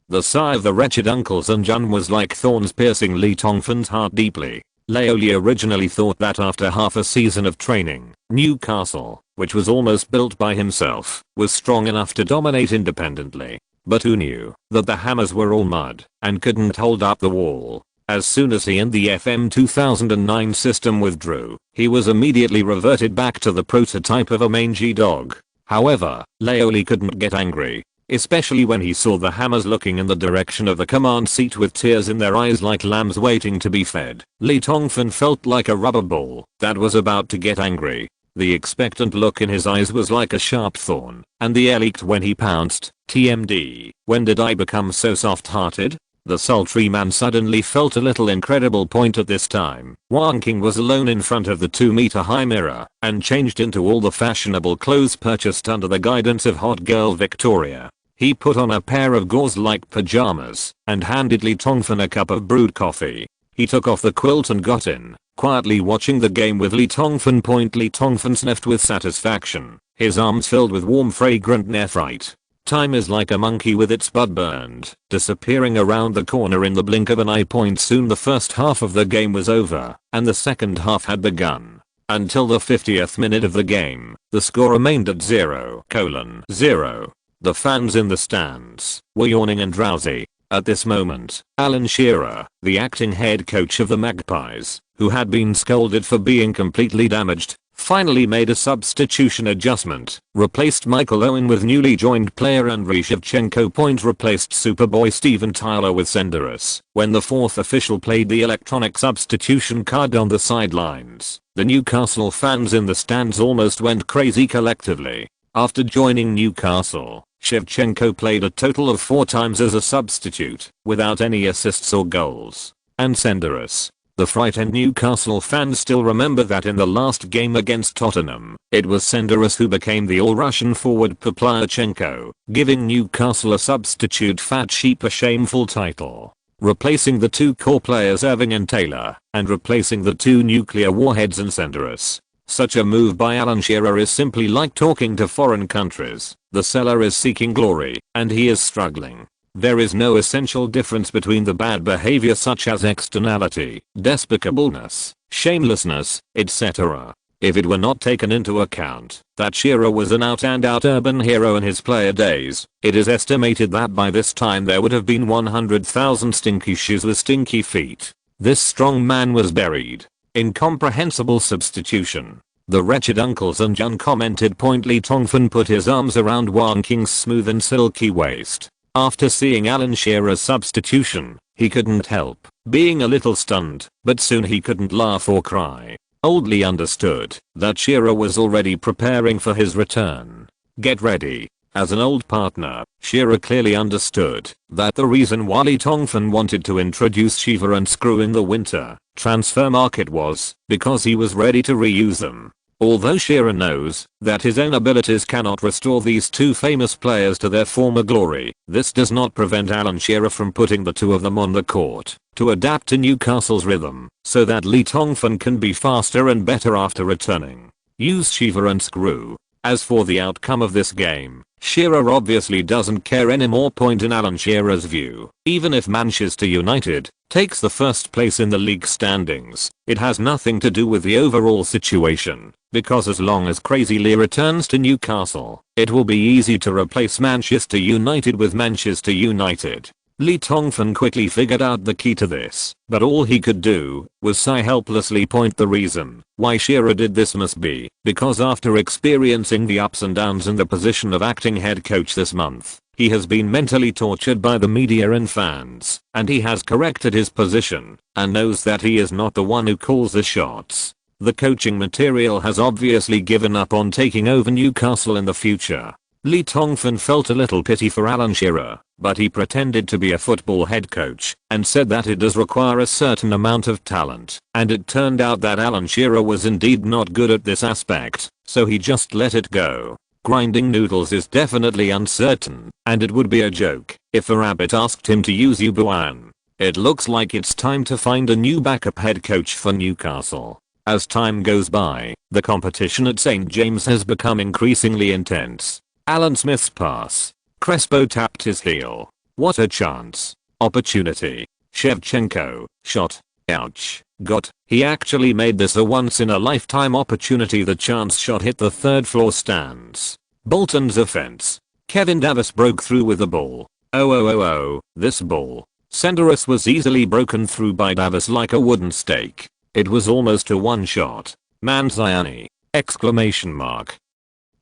The sigh of the wretched Uncle Zhen Jun was like thorns piercing Lee Tongfan's heart deeply. Leo Lee originally thought that after half a season of training, Newcastle, which was almost built by himself, was strong enough to dominate independently. But who knew that the Hammers were all mud and couldn't hold up the wall? As soon as he and the FM 2009 system withdrew, he was immediately reverted back to the prototype of a mangy dog. However, Leo Lee couldn't get angry, especially when he saw the Hammers looking in the direction of the command seat with tears in their eyes like lambs waiting to be fed. Lee Tongfan felt like a rubber ball that was about to get angry. The expectant look in his eyes was like a sharp thorn, and the air leaked when he pounced. TMD, when did I become so soft-hearted? The sultry man suddenly felt a little incredible point at this time. Wang King was alone in front of the 2-meter-high mirror and changed into all the fashionable clothes purchased under the guidance of hot girl Victoria. He put on a pair of gauze-like pajamas and handed Li Tongfan a cup of brewed coffee. He took off the quilt and got in, quietly watching the game with Li Tongfan. Li Tongfan sniffed with satisfaction, his arms filled with warm fragrant nephrite. Time is like a monkey with its butt burned, disappearing around the corner in the blink of an eye. Soon the first half of the game was over, and the second half had begun. Until the 50th minute of the game, the score remained at 0:0. The fans in the stands were yawning and drowsy. At this moment, Alan Shearer, the acting head coach of the Magpies, who had been scolded for being completely damaged, finally made a substitution adjustment, replaced Michael Owen with newly joined player Andriy Shevchenko. Replaced Superboy Steven Tyler with Senderos. When the fourth official played the electronic substitution card on the sidelines, the Newcastle fans in the stands almost went crazy collectively. After joining Newcastle, Shevchenko played a total of 4 times as a substitute, without any assists or goals. And Senderos. The frightened Newcastle fans still remember that in the last game against Tottenham, it was Senderos who became the all-Russian forward Pavlyuchenko, giving Newcastle a substitute fat sheep a shameful title. Replacing the 2 core players Irving and Taylor, and replacing the 2 nuclear warheads in Senderos. Such a move by Alan Shearer is simply like talking to foreign countries. The seller is seeking glory, and he is struggling. There is no essential difference between the bad behavior such as externality, despicableness, shamelessness, etc. If it were not taken into account that Shearer was an out-and-out urban hero in his player days, it is estimated that by this time there would have been 100,000 stinky shoes with stinky feet. This strong man was buried. Incomprehensible substitution. The wretched uncles and uncommented. Li Tongfan put his arms around Wang King's smooth and silky waist. After seeing Alan Shearer's substitution, he couldn't help being a little stunned, but soon he couldn't laugh or cry. Old Lee understood that Shearer was already preparing for his return. Get ready. As an old partner, Shearer clearly understood that the reason why Li Tongfan wanted to introduce Shiva and Screw in the winter transfer market was because he was ready to reuse them. Although Shearer knows that his own abilities cannot restore these 2 famous players to their former glory, this does not prevent Alan Shearer from putting the 2 of them on the court to adapt to Newcastle's rhythm so that Li Tongfan can be faster and better after returning. Use Shiva and Screw. As for the outcome of this game, Shearer obviously doesn't care anymore. In Alan Shearer's view, even if Manchester United takes the first place in the league standings, it has nothing to do with the overall situation, because as long as Crazy Lee returns to Newcastle, it will be easy to replace Manchester United with Manchester United. Li Tongfan quickly figured out the key to this, but all he could do was sigh helplessly. The reason why Shearer did this must be because after experiencing the ups and downs in the position of acting head coach this month, he has been mentally tortured by the media and fans, and he has corrected his position and knows that he is not the one who calls the shots. The coaching material has obviously given up on taking over Newcastle in the future. Li Tongfan felt a little pity for Alan Shearer, but he pretended to be a football head coach and said that it does require a certain amount of talent, and it turned out that Alan Shearer was indeed not good at this aspect, so he just let it go. Grinding noodles is definitely uncertain, and it would be a joke if a rabbit asked him to use Yubuan. It looks like it's time to find a new backup head coach for Newcastle. As time goes by, the competition at St. James has become increasingly intense. Alan Smith's pass. Crespo tapped his heel. What a chance. Opportunity. Shevchenko. Shot. Ouch. Got. He actually made this a once-in-a-lifetime opportunity. The chance shot hit the 3rd floor stands. Bolton's offense. Kevin Davis broke through with the ball. Oh, this ball. Senderos was easily broken through by Davis like a wooden stake. It was almost a one-shot. Manziani! Exclamation mark.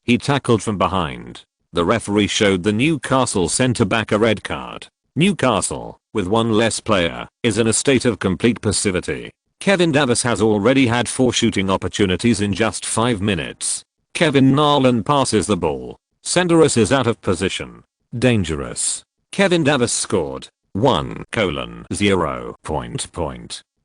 He tackled from behind. The referee showed the Newcastle centre-back a red card. Newcastle, with one less player, is in a state of complete passivity. Kevin Davis has already had 4 shooting opportunities in just 5 minutes. Kevin Nolan passes the ball. Senderos is out of position. Dangerous. Kevin Davis scored. 1:0.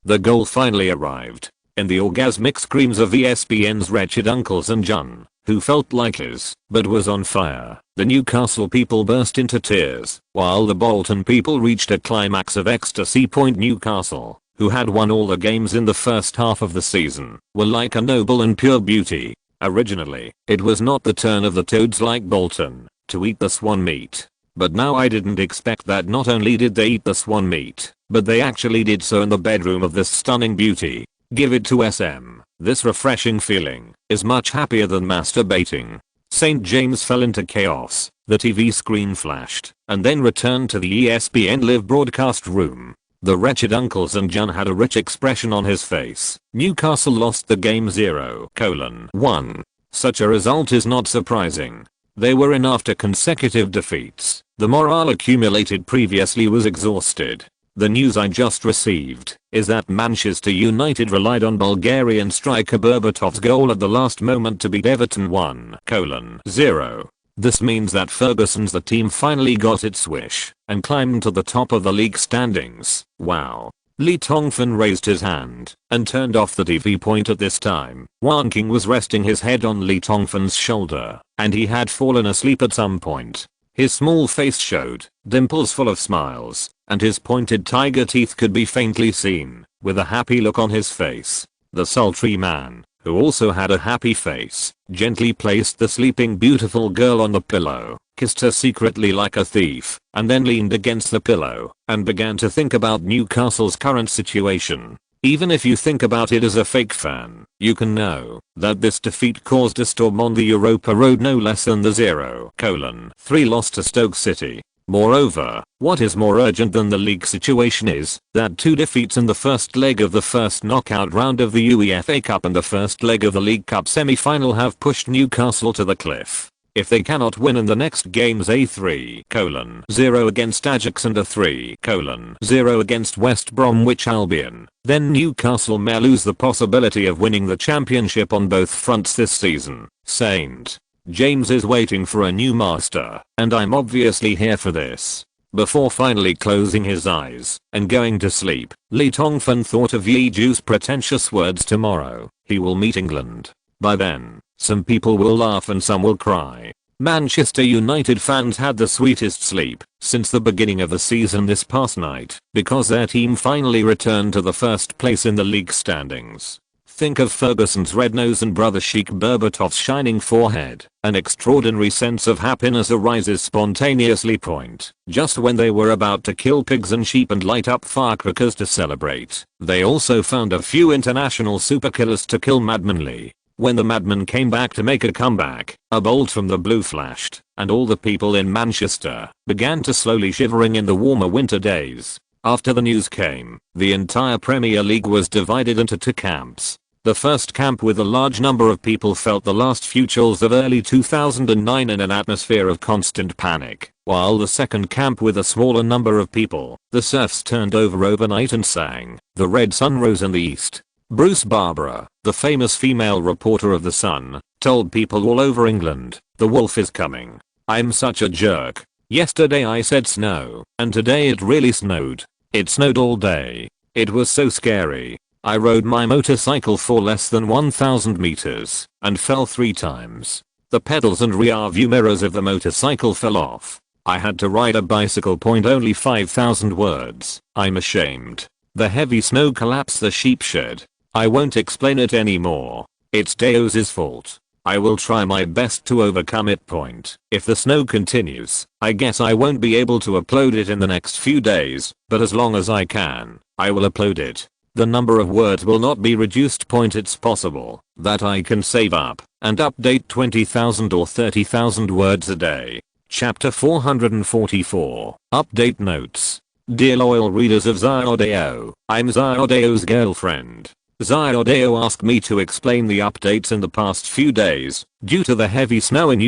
The goal finally arrived. In the orgasmic screams of ESPN's wretched uncles and John, who felt like his, but was on fire, the Newcastle people burst into tears, while the Bolton people reached a climax of ecstasy. Newcastle, who had won all the games in the first half of the season, were like a noble and pure beauty. Originally, it was not the turn of the toads like Bolton to eat the swan meat. But now I didn't expect that. Not only did they eat the swan meat, but they actually did so in the bedroom of this stunning beauty. Give it to SM. This refreshing feeling is much happier than masturbating. St. James fell into chaos. The TV screen flashed and then returned to the ESPN live broadcast room. The wretched uncles and John had a rich expression on his face. Newcastle lost the game 0:1. Such a result is not surprising. They were in after consecutive defeats. The morale accumulated previously was exhausted. The news I just received is that Manchester United relied on Bulgarian striker Berbatov's goal at the last moment to beat Everton 1:0. This means that Ferguson's the team finally got its wish and climbed to the top of the league standings. Wow. Lee Tongfan raised his hand and turned off the TV. At this time, Wan King was resting his head on Lee Tongfan's shoulder, and he had fallen asleep at some point. His small face showed dimples full of smiles, and his pointed tiger teeth could be faintly seen, with a happy look on his face. The sultry man, who also had a happy face, gently placed the sleeping beautiful girl on the pillow, kissed her secretly like a thief, and then leaned against the pillow and began to think about Newcastle's current situation. Even if you think about it as a fake fan, you can know that this defeat caused a storm on the Europa Road no less than the 0:3 loss to Stoke City. Moreover, what is more urgent than the league situation is that 2 defeats in the first leg of the first knockout round of the UEFA Cup and the first leg of the League Cup semi-final have pushed Newcastle to the cliff. If they cannot win in the next games, a 3:0 against Ajax and a 3:0 against West Bromwich Albion, then Newcastle may lose the possibility of winning the championship on both fronts this season. St. James is waiting for a new master, and I'm obviously here for this. Before finally closing his eyes and going to sleep, Lee Tongfan thought of Yeju's pretentious words: tomorrow, he will meet England. By then, some people will laugh and some will cry. Manchester United fans had the sweetest sleep since the beginning of the season this past night because their team finally returned to the first place in the league standings. Think of Ferguson's red nose and brother Sheikh Berbatov's shining forehead. An extraordinary sense of happiness arises spontaneously. Just when they were about to kill pigs and sheep and light up firecrackers to celebrate, they also found a few international superkillers to kill madmanly. When the madman came back to make a comeback, a bolt from the blue flashed, and all the people in Manchester began to slowly shivering in the warmer winter days. After the news came, the entire Premier League was divided into 2 camps. The first camp with a large number of people felt the last few chills of early 2009 in an atmosphere of constant panic, while the second camp with a smaller number of people, the serfs turned over overnight and sang, "The Red Sun Rose in the East." Bruce Barbara, the famous female reporter of The Sun, told people all over England, "The wolf is coming. I'm such a jerk. Yesterday I said snow, and today it really snowed. It snowed all day. It was so scary. I rode my motorcycle for less than 1,000 meters and fell 3 times. The pedals and rear view mirrors of the motorcycle fell off. I had to ride a bicycle. Only 5,000 words. I'm ashamed. The heavy snow collapsed the sheep shed. I won't explain it anymore. It's Deo's fault. I will try my best to overcome it. If the snow continues, I guess I won't be able to upload it in the next few days, but as long as I can, I will upload it. The number of words will not be reduced. It's possible that I can save up and update 20,000 or 30,000 words a day. Chapter 444. Update notes. Dear loyal readers of Zyodeo, I'm Zyodeo's girlfriend. Zyodeo asked me to explain the updates in the past few days. Due to the heavy snow in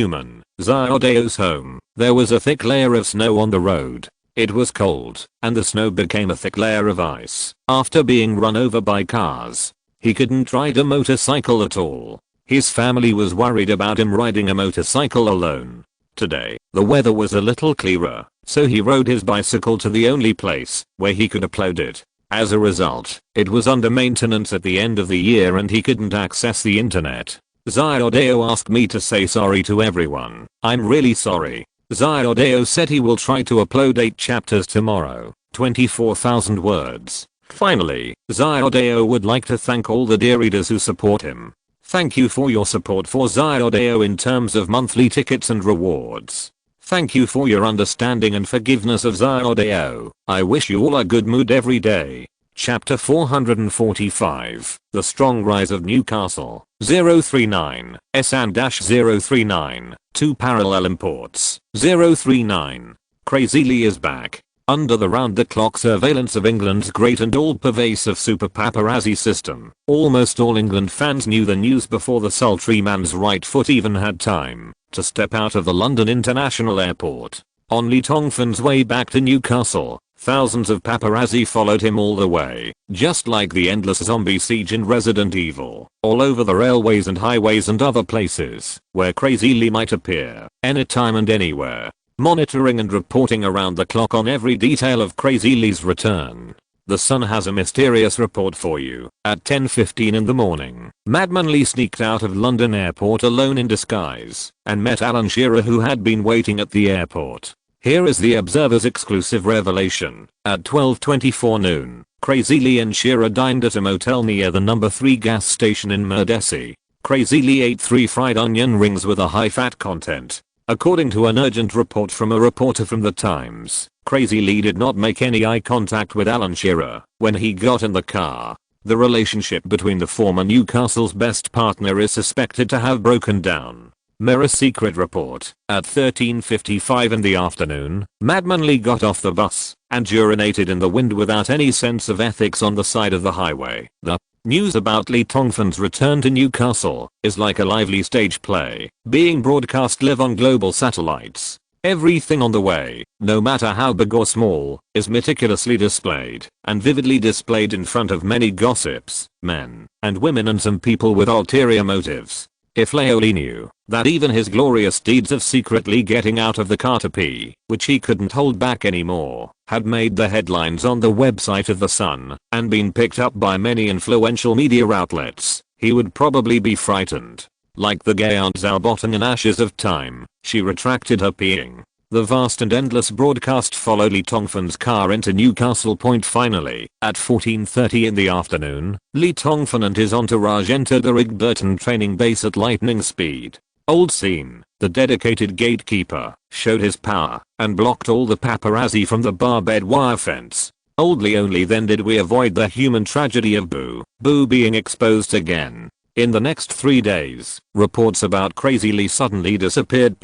Zyodeo's home, there was a thick layer of snow on the road. It was cold, and the snow became a thick layer of ice after being run over by cars. He couldn't ride a motorcycle at all. His family was worried about him riding a motorcycle alone. Today, the weather was a little clearer, so he rode his bicycle to the only place where he could upload it. As a result, it was under maintenance at the end of the year and he couldn't access the internet. Xiodeo asked me to say sorry to everyone. I'm really sorry. Xiodeo said he will try to upload 8 chapters tomorrow, 24,000 words. Finally, Xiodeo would like to thank all the dear readers who support him. Thank you for your support for Xiodeo in terms of monthly tickets and rewards. Thank you for your understanding and forgiveness of Xiodeo. I wish you all a good mood every day. Chapter 445, The Strong Rise of Newcastle, 039, SN-039, 2 parallel imports, 039. Crazily is back. Under the round-the-clock surveillance of England's great and all-pervasive super paparazzi system, almost all England fans knew the news before the sultry man's right foot even had time to step out of the London International Airport. On Lee Tongfan's way back to Newcastle, thousands of paparazzi followed him all the way, just like the endless zombie siege in Resident Evil, all over the railways and highways and other places where Crazily might appear, anytime and anywhere. Monitoring and reporting around the clock on every detail of Crazyly's return. The Sun has a mysterious report for you. At 10:15 in the morning, Madman Lee sneaked out of London Airport alone in disguise and met Alan Shearer, who had been waiting at the airport. Here is the Observer's exclusive revelation. At 12:24 noon, Crazily and Shearer dined at a motel near the number 3 gas station in Mersey. Crazily ate 3 fried onion rings with a high fat content. According to an urgent report from a reporter from the Times, Crazily did not make any eye contact with Alan Shearer when he got in the car. The relationship between the former Newcastle's best partner is suspected to have broken down. Mirror secret report. At 13:55 in the afternoon, Madman Lee got off the bus and urinated in the wind without any sense of ethics on the side of the highway. The news about Lee Tongfan's return to Newcastle is like a lively stage play, being broadcast live on global satellites. Everything on the way, no matter how big or small, is meticulously displayed and vividly displayed in front of many gossips, men, and women and some people with ulterior motives. If Leoli knew that even his glorious deeds of secretly getting out of the car to pee, which he couldn't hold back anymore, had made the headlines on the website of The Sun and been picked up by many influential media outlets, he would probably be frightened. Like the gay Aunt Zalbottom in Ashes of Time, she retracted her peeing. The vast and endless broadcast followed Lee Tongfan's car into Newcastle Point. Finally, at 14:30 in the afternoon, Lee Tongfan and his entourage entered the Rigburton training base at lightning speed. Old Scene, the dedicated gatekeeper, showed his power and blocked all the paparazzi from the barbed wire fence. Only then did we avoid the human tragedy of Boo being exposed again. In the next 3 days, reports about Crazily suddenly disappeared.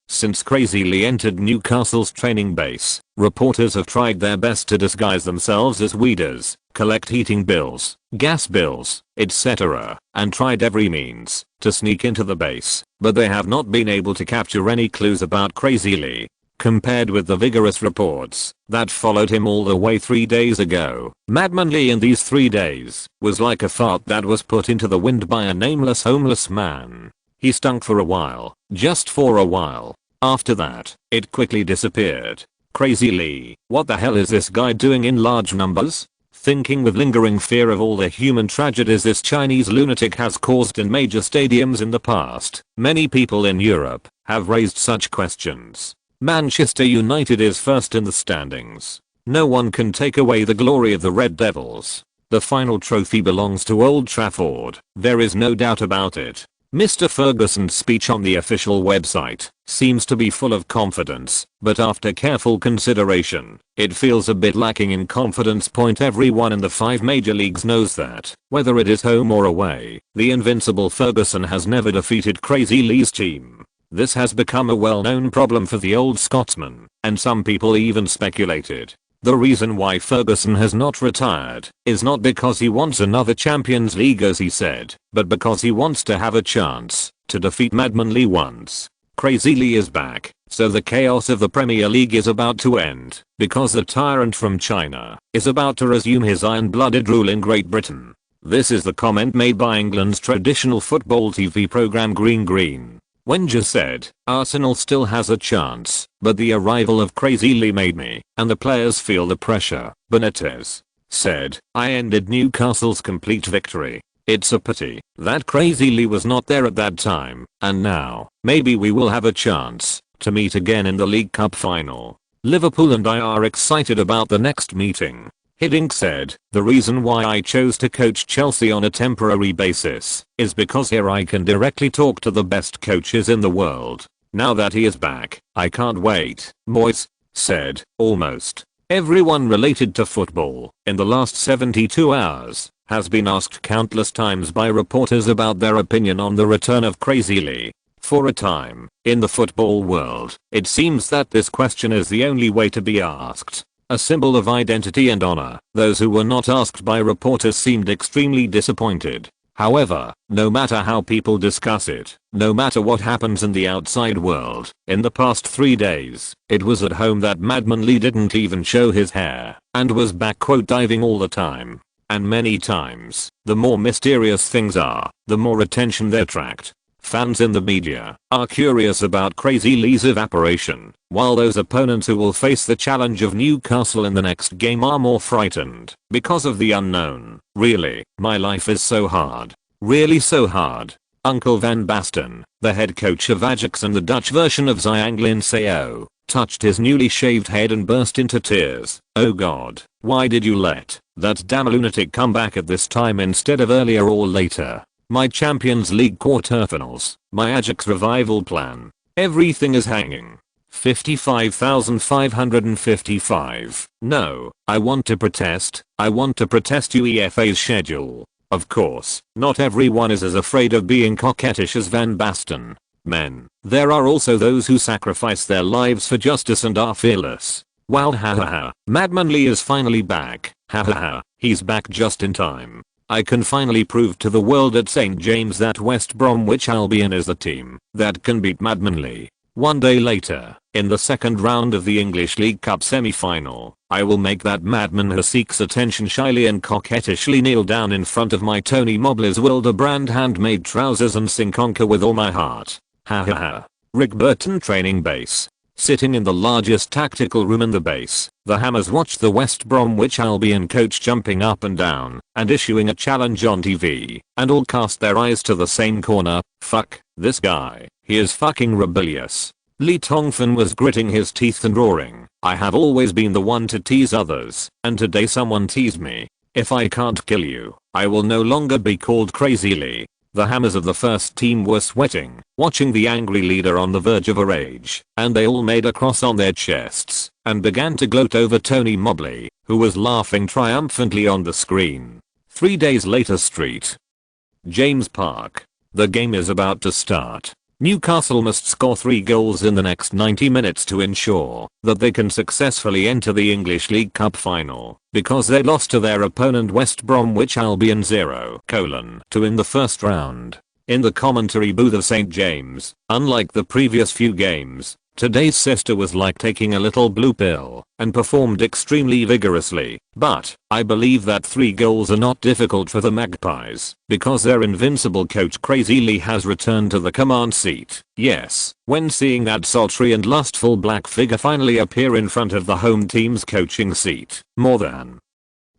Since Crazily entered Newcastle's training base, reporters have tried their best to disguise themselves as weeders, collect heating bills, gas bills, etc., and tried every means to sneak into the base, but they have not been able to capture any clues about Crazily. Compared with the vigorous reports that followed him all the way 3 days ago, Madman Lee in these 3 days was like a fart that was put into the wind by a nameless homeless man. He stunk for a while, just for a while. After that, it quickly disappeared. Crazily, what the hell is this guy doing in large numbers? Thinking with lingering fear of all the human tragedies this Chinese lunatic has caused in major stadiums in the past, many people in Europe have raised such questions. Manchester United is first in the standings. No one can take away the glory of the Red Devils. The final trophy belongs to Old Trafford, there is no doubt about it. Mr. Ferguson's speech on the official website seems to be full of confidence, but after careful consideration, it feels a bit lacking in confidence. Everyone in the 5 major leagues knows that, whether it is home or away, the invincible Ferguson has never defeated Crazyly's team. This has become a well-known problem for the old Scotsman, and some people even speculated the reason why Ferguson has not retired is not because he wants another Champions League as he said, but because he wants to have a chance to defeat Madman Lee once. Crazily is back, so the chaos of the Premier League is about to end, because the tyrant from China is about to resume his iron-blooded rule in Great Britain. This is the comment made by England's traditional football TV program Green Green. Wenger said, Arsenal still has a chance, but the arrival of Crazy Lee made me, and the players feel the pressure. Benitez said, I ended Newcastle's complete victory. It's a pity that Crazy Lee was not there at that time, and now, maybe we will have a chance to meet again in the League Cup final. Liverpool and I are excited about the next meeting. Hiddink said, the reason why I chose to coach Chelsea on a temporary basis is because here I can directly talk to the best coaches in the world. Now that he is back, I can't wait. Moyes said, almost everyone related to football in the last 72 hours has been asked countless times by reporters about their opinion on the return of Crazy Lee. For a time, in the football world, it seems that this question is the only way to be asked. A symbol of identity and honor. Those who were not asked by reporters seemed extremely disappointed. However, no matter how people discuss it, no matter what happens in the outside world, in the past 3 days, it was at home that Madman Lee didn't even show his hair, and was back diving all the time. And many times, the more mysterious things are, the more attention they attract. Fans in the media are curious about Crazy Lee's evaporation, while those opponents who will face the challenge of Newcastle in the next game are more frightened because of the unknown. Really, my life is so hard. Really so hard. Uncle Van Basten, the head coach of Ajax and the Dutch version of Ziyang Sao, touched his newly shaved head and burst into tears. Oh God, why did you let that damn lunatic come back at this time instead of earlier or later? My Champions League quarterfinals, my Ajax revival plan, everything is hanging. 55,555. No, I want to protest. I want to protest UEFA's schedule. Of course, not everyone is as afraid of being coquettish as Van Basten. Men, there are also those who sacrifice their lives for justice and are fearless. Wow, hahaha. Madman Lee is finally back. Hahaha, he's back just in time. I can finally prove to the world at St. James that West Bromwich Albion is the team that can beat Madman Lee. One day later, in the second round of the English League Cup semi-final, I will make that madman who seeks attention shyly and coquettishly kneel down in front of my Tony Mobley's Wilder-brand handmade trousers and sing conquer with all my heart. Ha ha ha. Rick Burton training base. Sitting in the largest tactical room in the base, the Hammers watch the West Bromwich Albion coach jumping up and down and issuing a challenge on TV, and all cast their eyes to the same corner. Fuck, this guy, he is fucking rebellious. Lee Tongfan was gritting his teeth and roaring, I have always been the one to tease others, and today someone teased me. If I can't kill you, I will no longer be called Crazy Lee. The Hammers of the first team were sweating, watching the angry leader on the verge of a rage, and they all made a cross on their chests, and began to gloat over Tony Mobley, who was laughing triumphantly on the screen. 3 days later, St. James Park. The game is about to start. Newcastle must score 3 goals in the next 90 minutes to ensure that they can successfully enter the English League Cup final, because they lost to their opponent West Bromwich Albion 0:2 in the first round. In the commentary booth of St. James, unlike the previous few games, today's sister was like taking a little blue pill and performed extremely vigorously. But I believe that 3 goals are not difficult for the Magpies because their invincible coach Crazy Lee has returned to the command seat. Yes, when seeing that sultry and lustful black figure finally appear in front of the home team's coaching seat, more than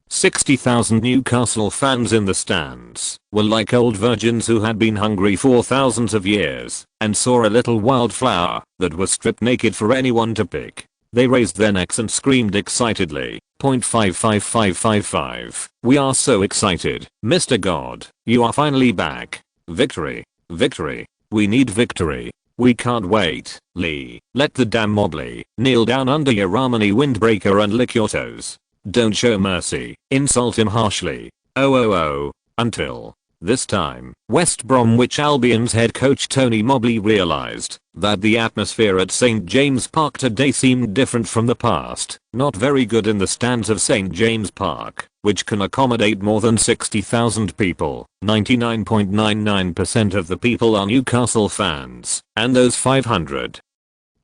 60,000 Newcastle fans in the stands were like old virgins who had been hungry for thousands of years and saw a little wildflower that was stripped naked for anyone to pick. They raised their necks and screamed excitedly, .55555. We are so excited, Mr. God, you are finally back. Victory, victory, we need victory. We can't wait. Lee, let the damn Mobley kneel down under your Ramani windbreaker and lick your toes. Don't show mercy, insult him harshly. Until this time, West Bromwich Albion's head coach Tony Mobley realized that the atmosphere at St. James Park today seemed different from the past. Not very good in the stands of St. James Park, which can accommodate more than 60,000 people. 99.99% of the people are Newcastle fans, and those 500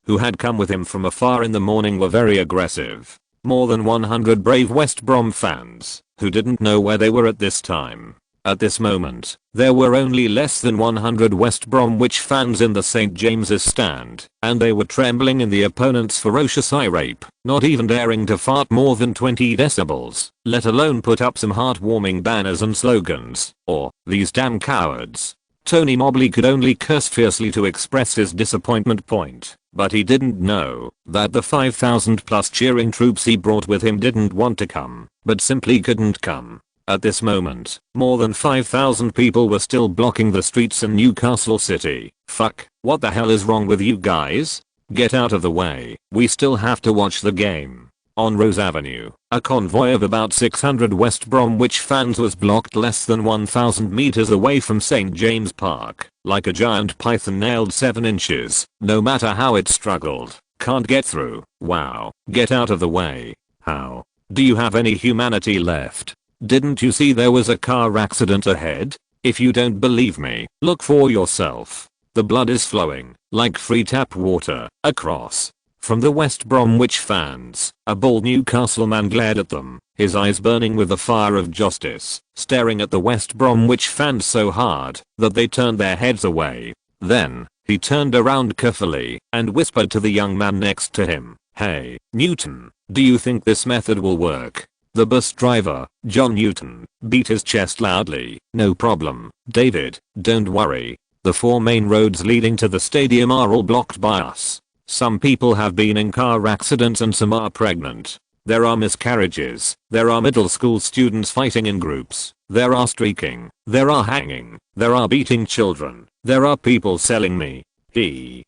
who had come with him from afar in the morning were very aggressive. More than 100 brave West Brom fans, who didn't know where they were at this time, At this moment, there were only less than 100 West Bromwich fans in the St. James's stand, and they were trembling in the opponent's ferocious eye rape, not even daring to fart more than 20 decibels, let alone put up some heartwarming banners and slogans, or, "These damn cowards." Tony Mobley could only curse fiercely to express his disappointment point, but he didn't know that the 5,000 plus cheering troops he brought with him didn't want to come, but simply couldn't come. At this moment, more than 5,000 people were still blocking the streets in Newcastle City. Fuck, what the hell is wrong with you guys? Get out of the way, we still have to watch the game. On Rose Avenue, a convoy of about 600 West Bromwich fans was blocked less than 1,000 meters away from St. James Park, like a giant python nailed 7 inches, no matter how it struggled, can't get through. Wow, get out of the way. How? Do you have any humanity left? Didn't you see there was a car accident ahead? If you don't believe me, look for yourself. The blood is flowing, like free tap water, across. From the West Bromwich fans, a bald Newcastle man glared at them, his eyes burning with the fire of justice, staring at the West Bromwich fans so hard that they turned their heads away. Then, he turned around carefully and whispered to the young man next to him, "Hey, Newton, do you think this method will work?" The bus driver, John Newton, beat his chest loudly. "No problem, David, don't worry. The 4 main roads leading to the stadium are all blocked by us. Some people have been in car accidents and some are pregnant. There are miscarriages, there are middle school students fighting in groups, there are streaking, there are hanging, there are beating children, there are people selling me.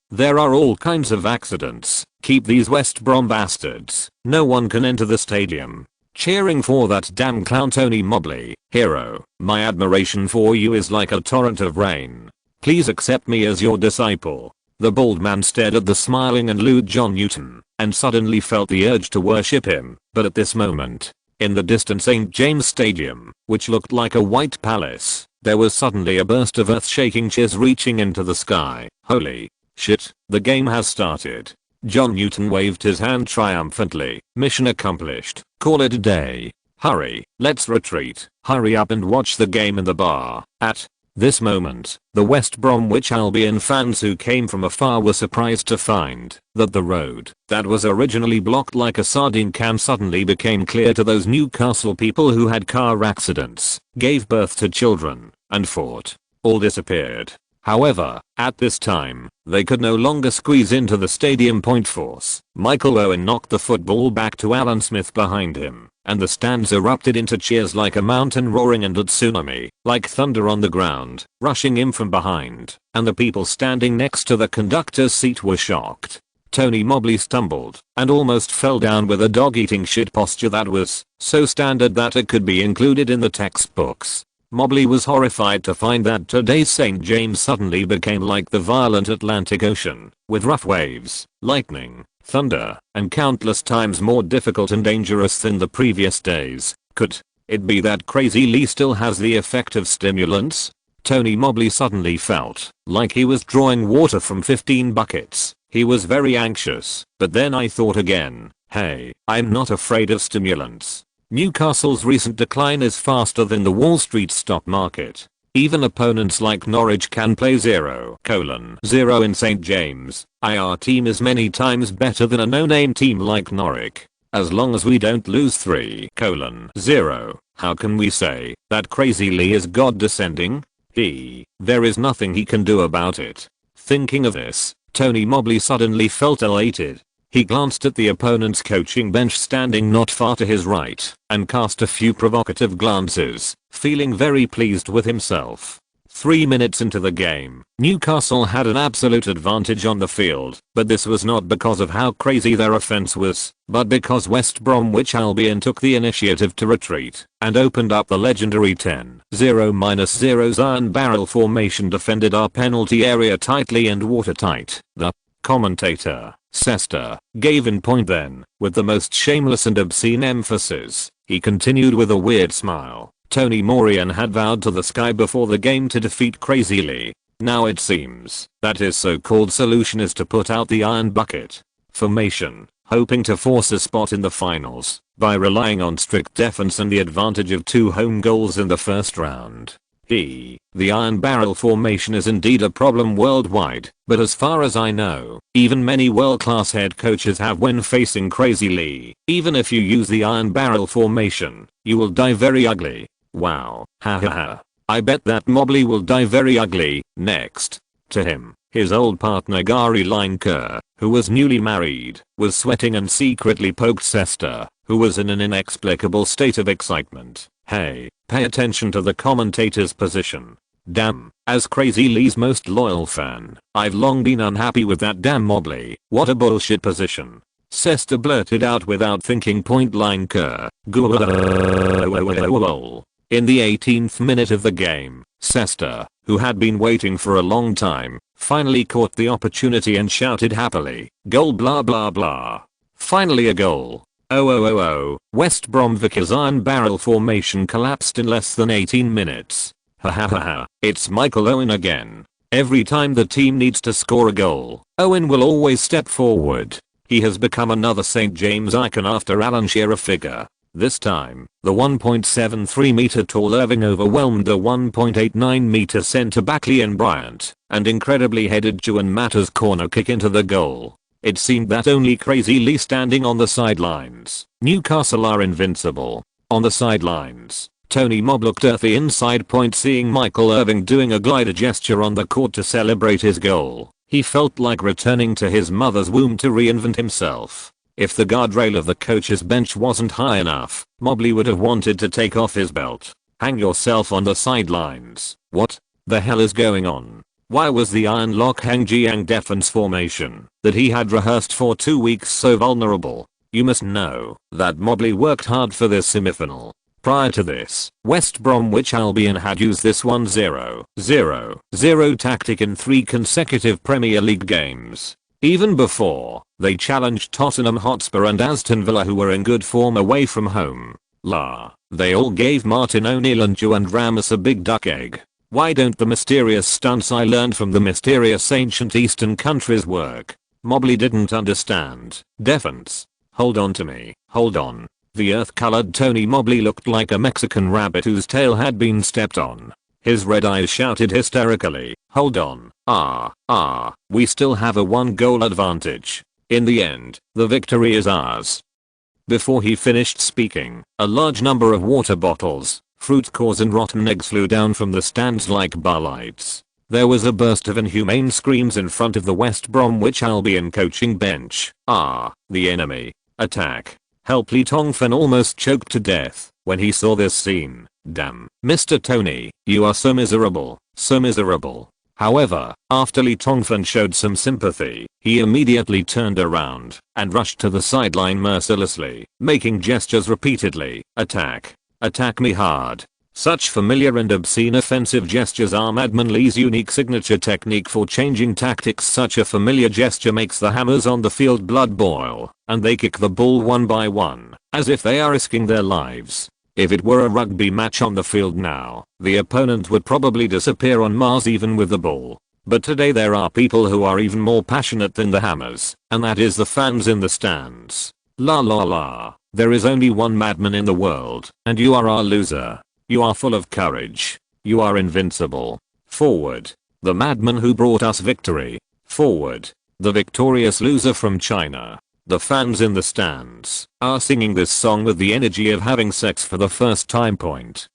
There are all kinds of accidents. Keep these West Brom bastards. No one can enter the stadium. Cheering for that damn clown Tony Mobley, hero. My admiration for you is like a torrent of rain. Please accept me as your disciple." The bald man stared at the smiling and lewd John Newton, and suddenly felt the urge to worship him, but at this moment, in the distant St. James Stadium, which looked like a white palace, there was suddenly a burst of earth-shaking cheers reaching into the sky. Holy shit, the game has started. John Newton waved his hand triumphantly. Mission accomplished. Call it a day. Hurry, let's retreat. Hurry up and watch the game in the bar. At this moment, the West Bromwich Albion fans who came from afar were surprised to find that the road that was originally blocked like a sardine can suddenly became clear to those Newcastle people who had car accidents, gave birth to children, and fought. All disappeared. However, at this time, they could no longer squeeze into the stadium point force. Michael Owen knocked the football back to Alan Smith behind him, and the stands erupted into cheers like a mountain roaring and a tsunami, like thunder on the ground, rushing in from behind, and the people standing next to the conductor's seat were shocked. Tony Mobley stumbled and almost fell down with a dog-eating shit posture that was so standard that it could be included in the textbooks. Mobley was horrified to find that today's St. James suddenly became like the violent Atlantic Ocean, with rough waves, lightning, thunder, and countless times more difficult and dangerous than the previous days. Could it be that Crazy Lee still has the effect of stimulants? Tony Mobley suddenly felt like he was drawing water from 15 buckets. He was very anxious, but then I thought again, hey, I'm not afraid of stimulants. Newcastle's recent decline is faster than the Wall Street stock market. Even opponents like Norwich can play 0:0 in St. James. Our team is many times better than a no-name team like Norwich. As long as we don't lose 3:0, how can we say that Crazy Lee is God descending? There is nothing he can do about it. Thinking of this, Tony Mobley suddenly felt elated. He glanced at the opponent's coaching bench standing not far to his right, and cast a few provocative glances, feeling very pleased with himself. 3 minutes into the game, Newcastle had an absolute advantage on the field, but this was not because of how crazy their offense was, but because West Bromwich Albion took the initiative to retreat, and opened up the legendary 10-0-0 iron barrel formation, defended our penalty area tightly and watertight. The commentator, Sester, gave in point then, with the most shameless and obscene emphasis. He continued with a weird smile. Tony Moran had vowed to the sky before the game to defeat Crazy Lee. Now it seems that his so-called solution is to put out the iron bucket formation, hoping to force a spot in the finals by relying on strict defense and the advantage of 2 home goals in the first round. The iron barrel formation is indeed a problem worldwide, but as far as I know, even many world-class head coaches have when facing Crazy Lee. Even if you use the iron barrel formation, you will die very ugly. Wow, ha ha ha. I bet that Mobley will die very ugly. Next to him, his old partner Gary Lineker, who was newly married, was sweating and secretly poked Sester, who was in an inexplicable state of excitement. Hey, pay attention to the commentator's position. Damn, as Crazy Lee's most loyal fan, I've long been unhappy with that damn Mobley. What a bullshit position. Sester blurted out without thinking. Point Lineker. In the 18th minute of the game, Sester, who had been waiting for a long time, finally caught the opportunity and shouted happily, "Goal blah blah blah." Finally a goal. West Bromwich's iron barrel formation collapsed in less than 18 minutes. Ha ha ha ha, it's Michael Owen again. Every time the team needs to score a goal, Owen will always step forward. He has become another St. James icon after Alan Shearer figure. This time, the 1.73 meter tall Irving overwhelmed the 1.89 meter center back Leon Bryant, and incredibly headed Juan Mata's corner kick into the goal. It seemed that only Crazy Lee standing on the sidelines. Newcastle are invincible. On the sidelines, Tony Mob looked at the inside point, seeing Michael Irving doing a glider gesture on the court to celebrate his goal. He felt like returning to his mother's womb to reinvent himself. If the guardrail of the coach's bench wasn't high enough, Mobley would have wanted to take off his belt. Hang yourself on the sidelines. What the hell is going on? Why was the iron lock Hang Jiang defense formation that he had rehearsed for 2 weeks so vulnerable? You must know that Mobley worked hard for this semifinal. Prior to this, West Bromwich Albion had used this 1-0-0-0 tactic in 3 consecutive Premier League games. Even before, they challenged Tottenham Hotspur and Aston Villa, who were in good form away from home. They all gave Martin O'Neill and Juan Ramos a big duck egg. Why don't the mysterious stunts I learned from the mysterious ancient Eastern countries work? Mobley didn't understand. Defense. Hold on to me. Hold on. The earth-colored Tony Mobley looked like a Mexican rabbit whose tail had been stepped on. His red eyes shouted hysterically, "Hold on. We still have a 1-goal advantage. In the end, the victory is ours." Before he finished speaking, a large number of water bottles, fruit cores and rotten eggs flew down from the stands like bar lights. There was a burst of inhumane screams in front of the West Bromwich Albion coaching bench. The enemy. Attack. Help! Lee Tongfan almost choked to death when he saw this scene. Damn, Mr. Tony, you are so miserable, so miserable. However, after Lee Tongfan showed some sympathy, he immediately turned around and rushed to the sideline mercilessly, making gestures repeatedly. Attack. Attack me hard. Such familiar and obscene offensive gestures are Madman Lee's unique signature technique for changing tactics. Such a familiar gesture makes the hammers on the field blood boil, and they kick the ball one by one, as if they are risking their lives. If it were a rugby match on the field now, the opponent would probably disappear on Mars even with the ball. But today there are people who are even more passionate than the hammers, and that is the fans in the stands. There is only one madman in the world, and you are our loser. You are full of courage. You are invincible. Forward. The madman who brought us victory. Forward. The victorious loser from China. The fans in the stands are singing this song with the energy of having sex for the first time.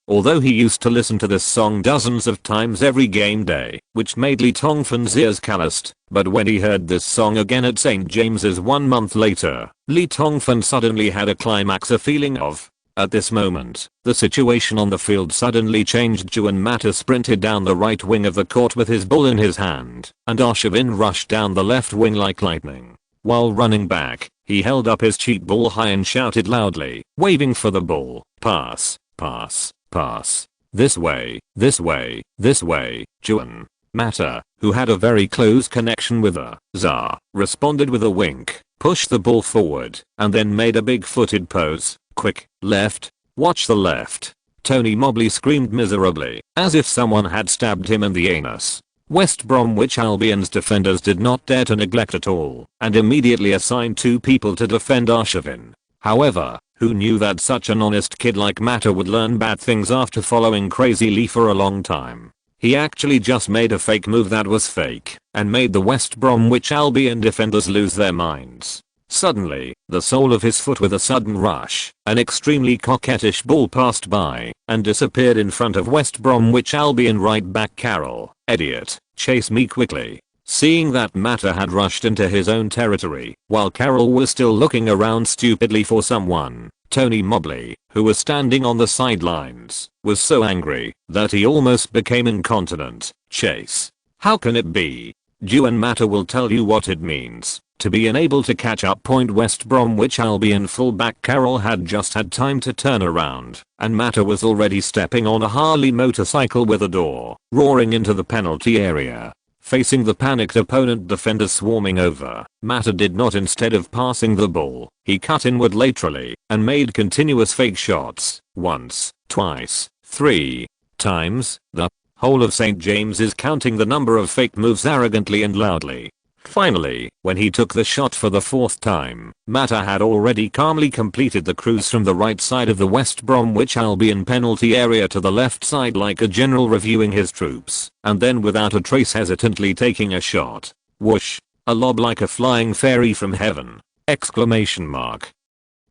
Although he used to listen to this song dozens of times every game day, which made Lee Tongfan's ears calloused, but when he heard this song again at St. James's 1 month later, Lee Tongfan suddenly had a climax, a feeling of. At this moment, the situation on the field suddenly changed. Juan Mata sprinted down the right wing of the court with his ball in his hand, and Arshavin rushed down the left wing like lightning. While running back, he held up his cheap ball high and shouted loudly, waving for the ball, "Pass, pass, pass. This way, this way, this way." Juan Mata, who had a very close connection with the Tsar, responded with a wink, pushed the ball forward, and then made a big-footed pose. "Quick, left. Watch the left." Tony Mobley screamed miserably, as if someone had stabbed him in the anus. West Bromwich Albion's defenders did not dare to neglect at all, and immediately assigned 2 people to defend Arshavin. However, Who knew that such an honest kid like Mata would learn bad things after following Crazy Lee for a long time? He actually just made a fake move that was fake and made the West Bromwich Albion defenders lose their minds. Suddenly, the sole of his foot with a sudden rush, an extremely coquettish ball passed by and disappeared in front of West Bromwich Albion right back Carroll. Idiot, chase me quickly. Seeing that Mata had rushed into his own territory while Carroll was still looking around stupidly for someone, Tony Mobley, who was standing on the sidelines, was so angry that he almost became incontinent. Chase. How can it be? Juan Mata will tell you what it means to be unable to catch up. West Bromwich Albion fullback Carroll had just had time to turn around, and Mata was already stepping on a Harley motorcycle with a door, roaring into the penalty area. Facing the panicked opponent defenders swarming over, Mata did not. Instead of passing the ball, he cut inward laterally and made continuous fake shots, once, twice, 3 times. The whole of St. James is counting the number of fake moves arrogantly and loudly. Finally, when he took the shot for the 4th time, Mata had already calmly completed the cruise from the right side of the West Bromwich Albion penalty area to the left side like a general reviewing his troops, and then without a trace hesitantly taking a shot. Whoosh! A lob like a flying fairy from heaven! Exclamation mark.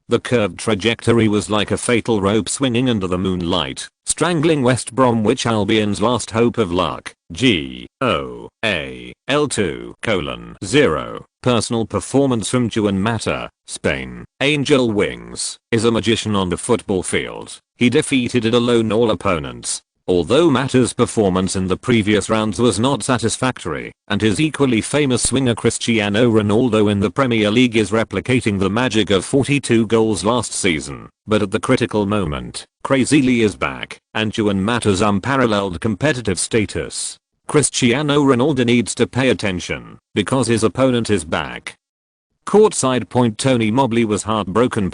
The curved trajectory was like a fatal rope swinging under the moonlight, strangling West Bromwich Albion's last hope of luck. GOAL2:0. Personal performance from Juan Mata, Spain. Angel Wings is a magician on the football field. He defeated alone all opponents. Although Mata's performance in the previous rounds was not satisfactory, and his equally famous swinger Cristiano Ronaldo in the Premier League is replicating the magic of 42 goals last season, but at the critical moment, Crazy Lee is back, and Juan Mata's unparalleled competitive status. Cristiano Ronaldo needs to pay attention, because his opponent is back. Courtside. Tony Mobley was heartbroken.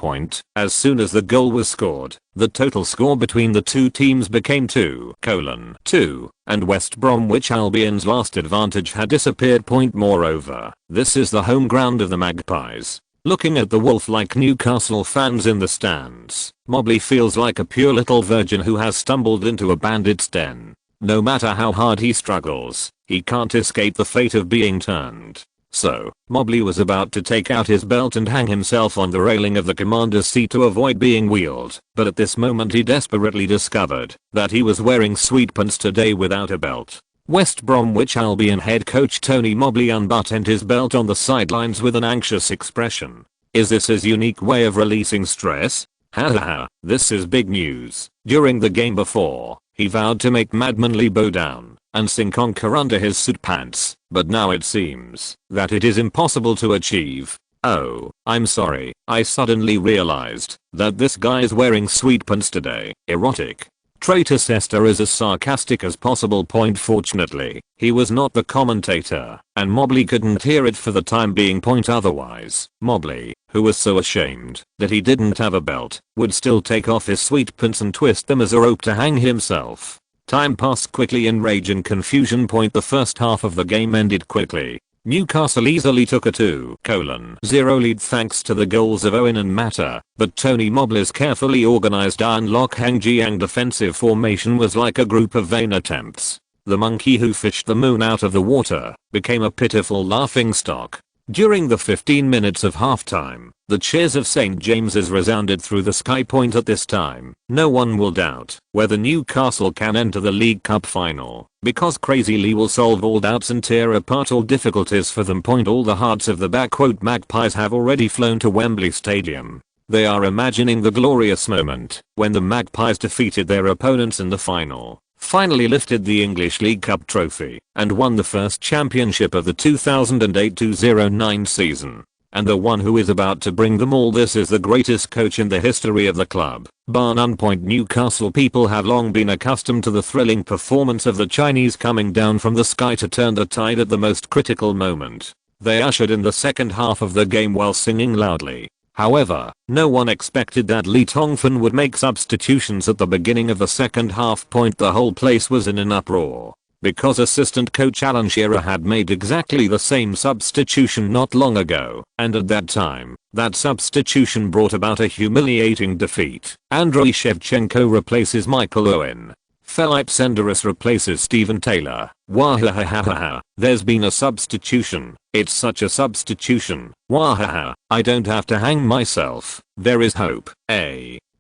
As soon as the goal was scored, the total score between the two teams became 2:2, and West Bromwich Albion's last advantage had disappeared. Moreover, this is the home ground of the Magpies. Looking at the wolf-like Newcastle fans in the stands, Mobley feels like a pure little virgin who has stumbled into a bandit's den. No matter how hard he struggles, he can't escape the fate of being turned. So, Mobley was about to take out his belt and hang himself on the railing of the commander's seat to avoid being wheeled, but at this moment he desperately discovered that he was wearing sweatpants today without a belt. West Bromwich Albion head coach Tony Mobley unbuttoned his belt on the sidelines with an anxious expression. Is this his unique way of releasing stress? Hahaha, this is big news. During the game before, he vowed to make Madman Lee bow down and sing conquer under his suit pants, but now it seems that it is impossible to achieve. Oh, I'm sorry, I suddenly realized that this guy is wearing sweatpants today. Erotic. Traitor Sester is as sarcastic as possible. Fortunately, he was not the commentator, and Mobley couldn't hear it for the time being. Otherwise, Mobley, who was so ashamed that he didn't have a belt, would still take off his sweatpants and twist them as a rope to hang himself. Time passed quickly in rage and confusion. The first half of the game ended quickly. Newcastle easily took a 2:0 lead thanks to the goals of Owen and Mata, but Tony Mobley's carefully organized Iron Lock Hang Jiang defensive formation was like a group of vain attempts. The monkey who fished the moon out of the water became a pitiful laughingstock. During the 15 minutes of halftime, the cheers of St. James's resounded through the sky. At this time, no one will doubt whether Newcastle can enter the League Cup final, because Crazy Lee will solve all doubts and tear apart all difficulties for them. All the hearts of the Magpies have already flown to Wembley Stadium. They are imagining the glorious moment when the Magpies defeated their opponents in the final, finally lifted the English League Cup trophy, and won the first championship of the 2008-2009 season. And the one who is about to bring them all this is the greatest coach in the history of the club, bar none. Newcastle people have long been accustomed to the thrilling performance of the Chinese coming down from the sky to turn the tide at the most critical moment. They ushered in the second half of the game while singing loudly. However, no one expected that Lee Tongfan would make substitutions at the beginning of the second half. The whole place was in an uproar. because assistant coach Alan Shearer had made exactly the same substitution not long ago, and at that time, that substitution brought about a humiliating defeat. Andriy Shevchenko replaces Michael Owen. Felipe Senderos replaces Steven Taylor. Wahahahaha, there's been a substitution. It's such a substitution. Wahaha, I don't have to hang myself. There is hope.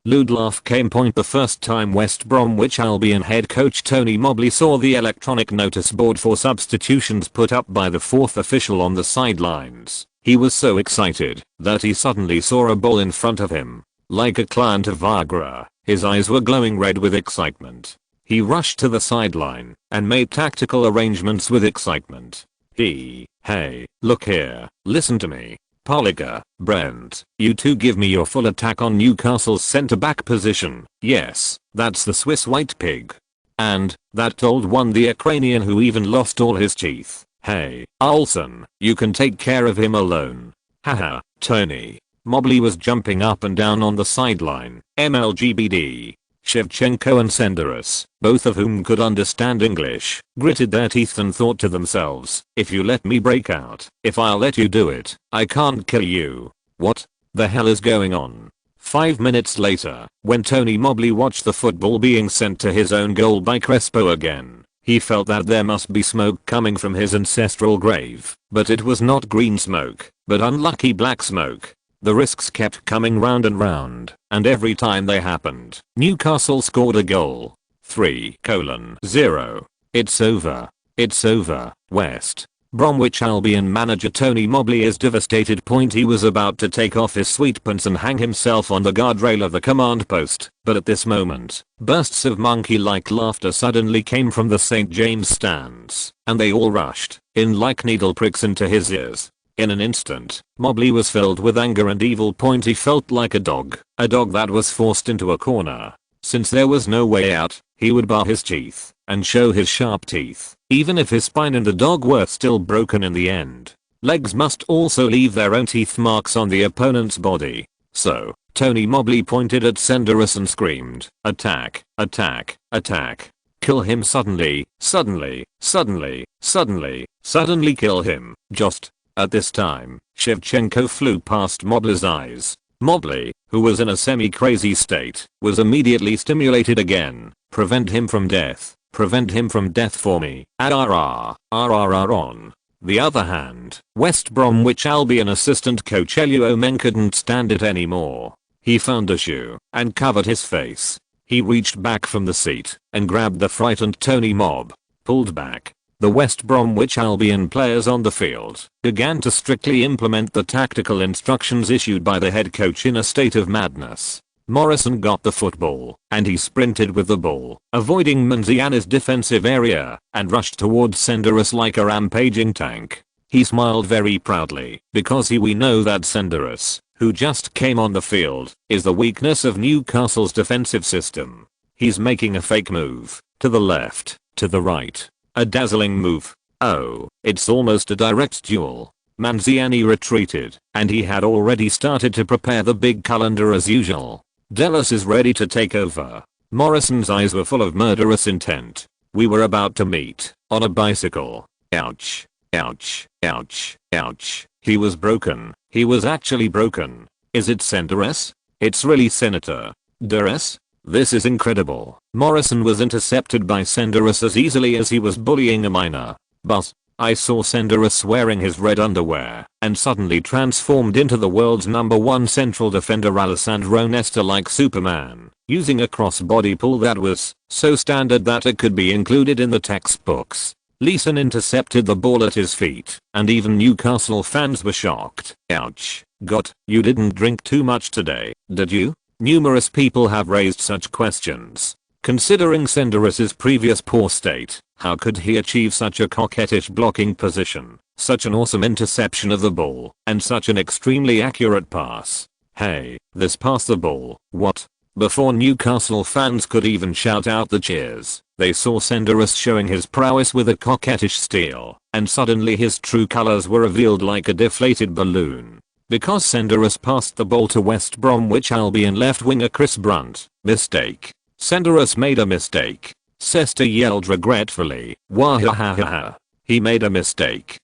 Ludloff came point the first time West Bromwich Albion head coach Tony Mobley saw the electronic notice board for substitutions put up by the fourth official on the sidelines. He was so excited that he suddenly saw a ball in front of him. Like a client of Viagra, his eyes were glowing red with excitement. He rushed to the sideline and made tactical arrangements with excitement. Hey, look here, listen to me. Poliga, Brent, you two give me your full attack on Newcastle's centre-back position. Yes, that's the Swiss white pig. And, that old one, the Ukrainian who even lost all his teeth. Hey, Olsen, you can take care of him alone. Haha, Tony. Mobley was jumping up and down on the sideline. MLGBD. Shevchenko and Senderos, both of whom could understand English, gritted their teeth and thought to themselves, if you let me break out, if I'll let you do it, I can't kill you. What the hell is going on? 5 minutes later, when Tony Mobley watched the football being sent to his own goal by Crespo again, he felt that there must be smoke coming from his ancestral grave, but it was not green smoke, but unlucky black smoke. The risks kept coming round and round, and every time they happened, Newcastle scored a goal. 3:0. It's over. It's over. West Bromwich Albion manager Tony Mobley is devastated. He was about to take off his sweatpants and hang himself on the guardrail of the command post, but at this moment, bursts of monkey-like laughter suddenly came from the St. James stands, and they all rushed, in like needle pricks, into his ears. In an instant, Mobley was filled with anger and evil. He felt like a dog that was forced into a corner. Since there was no way out, he would bar his teeth and show his sharp teeth, even if his spine and the dog were still broken in the end. Legs must also leave their own teeth marks on the opponent's body. So, Tony Mobley pointed at Senderos and screamed, attack, attack, attack. Kill him suddenly, suddenly, suddenly, suddenly, suddenly kill him, just. At this time, Shevchenko flew past Mobley's eyes. Mobley, who was in a semi-crazy state, was immediately stimulated again. Prevent him from death. Prevent him from death for me. RRR. On the other hand, West Bromwich Albion assistant coach Elio Men couldn't stand it anymore. He found a shoe and covered his face. He reached back from the seat and grabbed the frightened Tony Mob. Pulled back. The West Bromwich Albion players on the field began to strictly implement the tactical instructions issued by the head coach in a state of madness. Morrison got the football, and he sprinted with the ball, avoiding Manziani's defensive area, and rushed towards Senderos like a rampaging tank. He smiled very proudly, because we know that Senderos, who just came on the field, is the weakness of Newcastle's defensive system. He's making a fake move, to the left, to the right. A dazzling move. Oh, it's almost a direct duel. Manziani retreated, and he had already started to prepare the big calendar as usual. Dellas is ready to take over. Morrison's eyes were full of murderous intent. We were about to meet, on a bicycle. Ouch. Ouch. Ouch. Ouch. He was broken. He was actually broken. Is it Senderos? It's really Senator Durres? This is incredible. Morrison was intercepted by Senderos as easily as he was bullying a minor. But I saw Senderos wearing his red underwear and suddenly transformed into the world's #1 central defender Alessandro Nesta like Superman, using a crossbody pull that was so standard that it could be included in the textbooks. Leeson intercepted the ball at his feet, and even Newcastle fans were shocked. Ouch. God, you didn't drink too much today, did you? Numerous people have raised such questions. Considering Senderos' previous poor state, how could he achieve such a coquettish blocking position, such an awesome interception of the ball, and such an extremely accurate pass? Hey, this pass the ball, what? Before Newcastle fans could even shout out the cheers, they saw Senderos showing his prowess with a coquettish steal, and suddenly his true colors were revealed like a deflated balloon. Because Senderos passed the ball to West Bromwich Albion left winger Chris Brunt. Mistake. Senderos made a mistake. Sester yelled regretfully. Wahahaha. He made a mistake.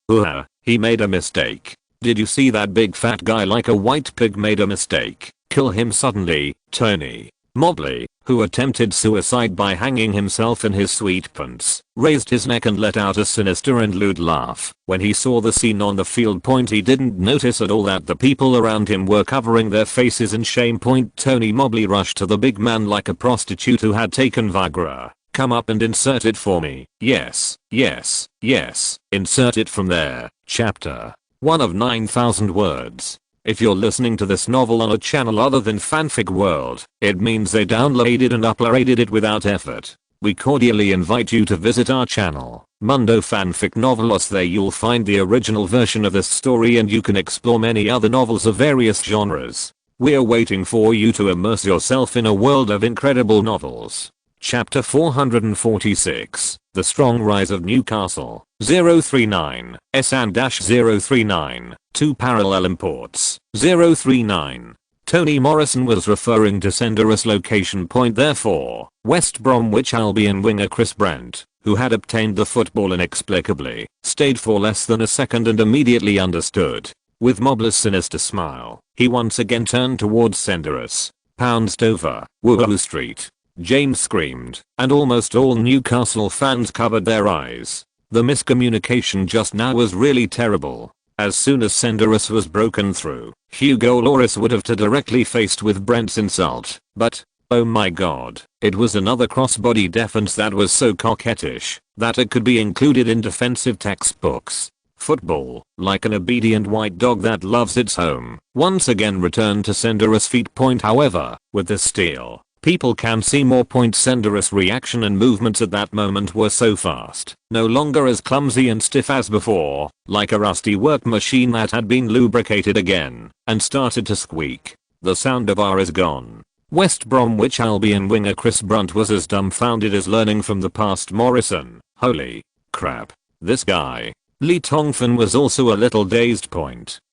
He made a mistake. Did you see that big fat guy like a white pig made a mistake? Kill him suddenly, Tony. Mobley, who attempted suicide by hanging himself in his sweet pants, raised his neck and let out a sinister and lewd laugh. When he saw the scene on the field, he didn't notice at all that the people around him were covering their faces in shame. Tony Mobley rushed to the big man like a prostitute who had taken Viagra. Come up and insert it for me. Yes, yes, yes. Insert it from there. Chapter 1 of 9,000 words. If you're listening to this novel on a channel other than Fanfic World, it means they downloaded and uploaded it without effort. We cordially invite you to visit our channel, Mundo Fanfic Novelos. There you'll find the original version of this story and you can explore many other novels of various genres. We're waiting for you to immerse yourself in a world of incredible novels. Chapter 446, The Strong Rise of Newcastle, 039, SN-039, 2 parallel imports, 039. Tony Morrison was referring to Senderos location point, therefore, West Bromwich Albion winger Chris Brent, who had obtained the football inexplicably, stayed for less than a second and immediately understood. With Mobley's sinister smile, he once again turned towards Senderos, pounced over Woohoo Street. James screamed, and almost all Newcastle fans covered their eyes. The miscommunication just now was really terrible. As soon as Senderos was broken through, Hugo Lloris would have directly faced with Brent's insult, but, oh my god, it was another crossbody defense that was so coquettish that it could be included in defensive textbooks. Football, like an obedient white dog that loves its home, once again returned to Senderos' feet. However, with the steal, people can see more. Senderos' reaction and movements at that moment were so fast, no longer as clumsy and stiff as before, like a rusty work machine that had been lubricated again and started to squeak. The sound of R is gone. West Bromwich Albion winger Chris Brunt was as dumbfounded as learning from the past Morrison. Holy crap. This guy. Lee Tongfan was also a little dazed.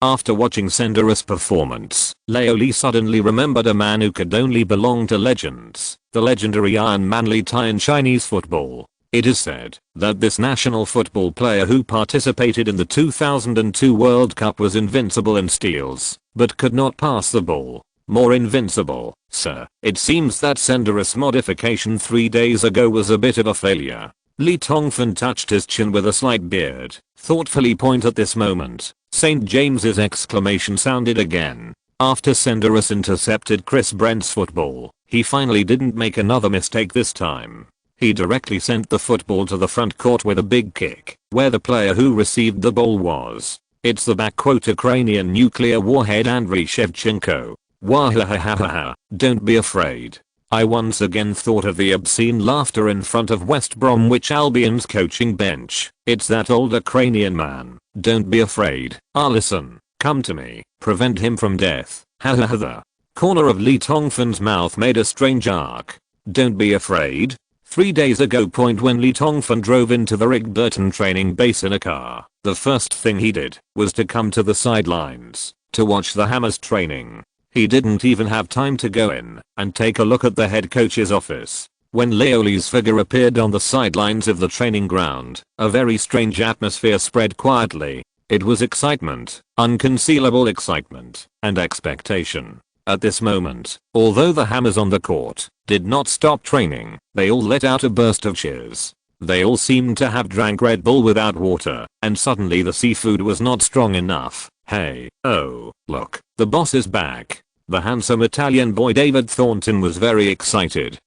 After watching Senderos' performance, Leo Lee suddenly remembered a man who could only belong to legends, the legendary Iron Man Lee Tai in Chinese football. It is said that this national football player who participated in the 2002 World Cup was invincible in steals, but could not pass the ball. More invincible, sir. It seems that Senderos' modification 3 days ago was a bit of a failure. Lee Tongfan touched his chin with a slight beard, thoughtfully. At this moment, St. James's exclamation sounded again. After Senderos intercepted Chris Brent's football, he finally didn't make another mistake this time. He directly sent the football to the front court with a big kick, where the player who received the ball was. It's the Ukrainian nuclear warhead Andriy Shevchenko. Wahahahaha, don't be afraid. I once again thought of the obscene laughter in front of West Bromwich Albion's coaching bench. It's that old Ukrainian man. Don't be afraid. Listen. Come to me. Prevent him from death. Hahaha. The corner of Lee Tongfan's mouth made a strange arc. Don't be afraid. 3 days ago. When Lee Tongfan drove into the Rigburton training base in a car, the first thing he did was to come to the sidelines to watch the Hammers training. He didn't even have time to go in and take a look at the head coach's office. When Leo Lee's figure appeared on the sidelines of the training ground, a very strange atmosphere spread quietly. It was excitement, unconcealable excitement, and expectation. At this moment, although the Hammers on the court did not stop training, they all let out a burst of cheers. They all seemed to have drank Red Bull without water, and suddenly the seafood was not strong enough. Hey, oh, look, the boss is back. The handsome Italian boy David Thornton was very excited.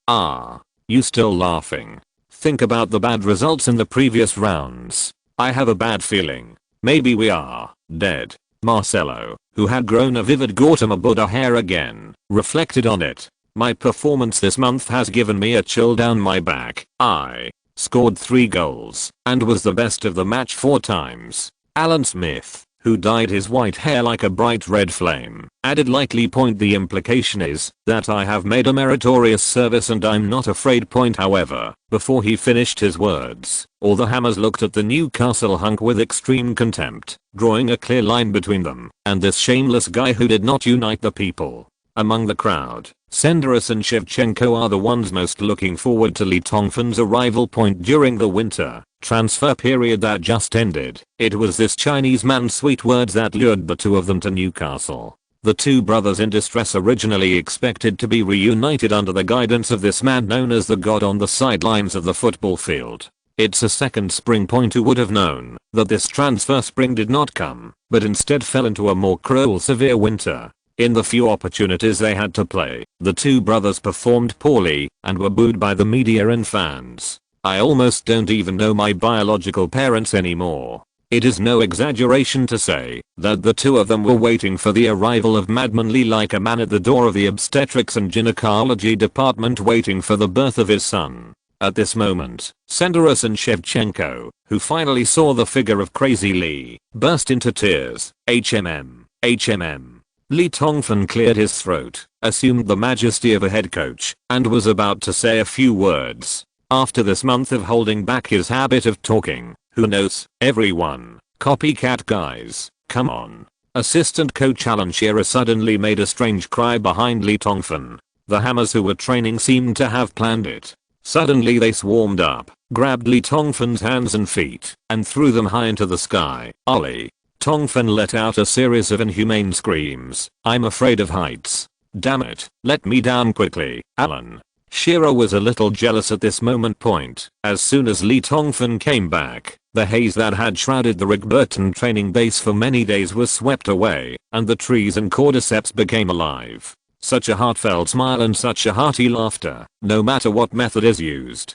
You still laughing? Think about the bad results in the previous rounds. I have a bad feeling. Maybe we are dead. Marcelo, who had grown a vivid Gautama Buddha hair again, reflected on it. My performance this month has given me a chill down my back. I scored 3 goals and was the best of the match 4 times. Alan Smith, who dyed his white hair like a bright red flame, added lightly. The implication is that I have made a meritorious service and I'm not afraid. However, before he finished his words, all the Hammers looked at the Newcastle hunk with extreme contempt, drawing a clear line between them and this shameless guy who did not unite the people. Among the crowd, Senderos and Shevchenko are the ones most looking forward to Lee Tongfan's arrival point during the winter transfer period that just ended. It was this Chinese man's sweet words that lured the two of them to Newcastle. The two brothers in distress originally expected to be reunited under the guidance of this man known as the god on the sidelines of the football field. It's a second spring point who would have known that this transfer spring did not come, but instead fell into a more cruel severe winter. In the few opportunities they had to play, the two brothers performed poorly and were booed by the media and fans. I almost don't even know my biological parents anymore. It is no exaggeration to say that the two of them were waiting for the arrival of Madman Lee like a man at the door of the obstetrics and gynecology department waiting for the birth of his son. At this moment, Senderos and Shevchenko, who finally saw the figure of Crazy Lee, burst into tears. HMM. Lee Tongfan cleared his throat, assumed the majesty of a head coach, and was about to say a few words. After this month of holding back his habit of talking, who knows, everyone, copycat guys, come on. Assistant coach Alan Shearer suddenly made a strange cry behind Lee Tongfan. The Hammers who were training seemed to have planned it. Suddenly they swarmed up, grabbed Lee Tongfan's hands and feet, and threw them high into the sky. Ollie. Tongfan let out a series of inhumane screams. I'm afraid of heights. Damn it, let me down quickly, Alan. Shearer was a little jealous at this point. As soon as Lee Tongfan came back, the haze that had shrouded the Rigburton training base for many days was swept away, and the trees and cordyceps became alive. Such a heartfelt smile and such a hearty laughter, no matter what method is used.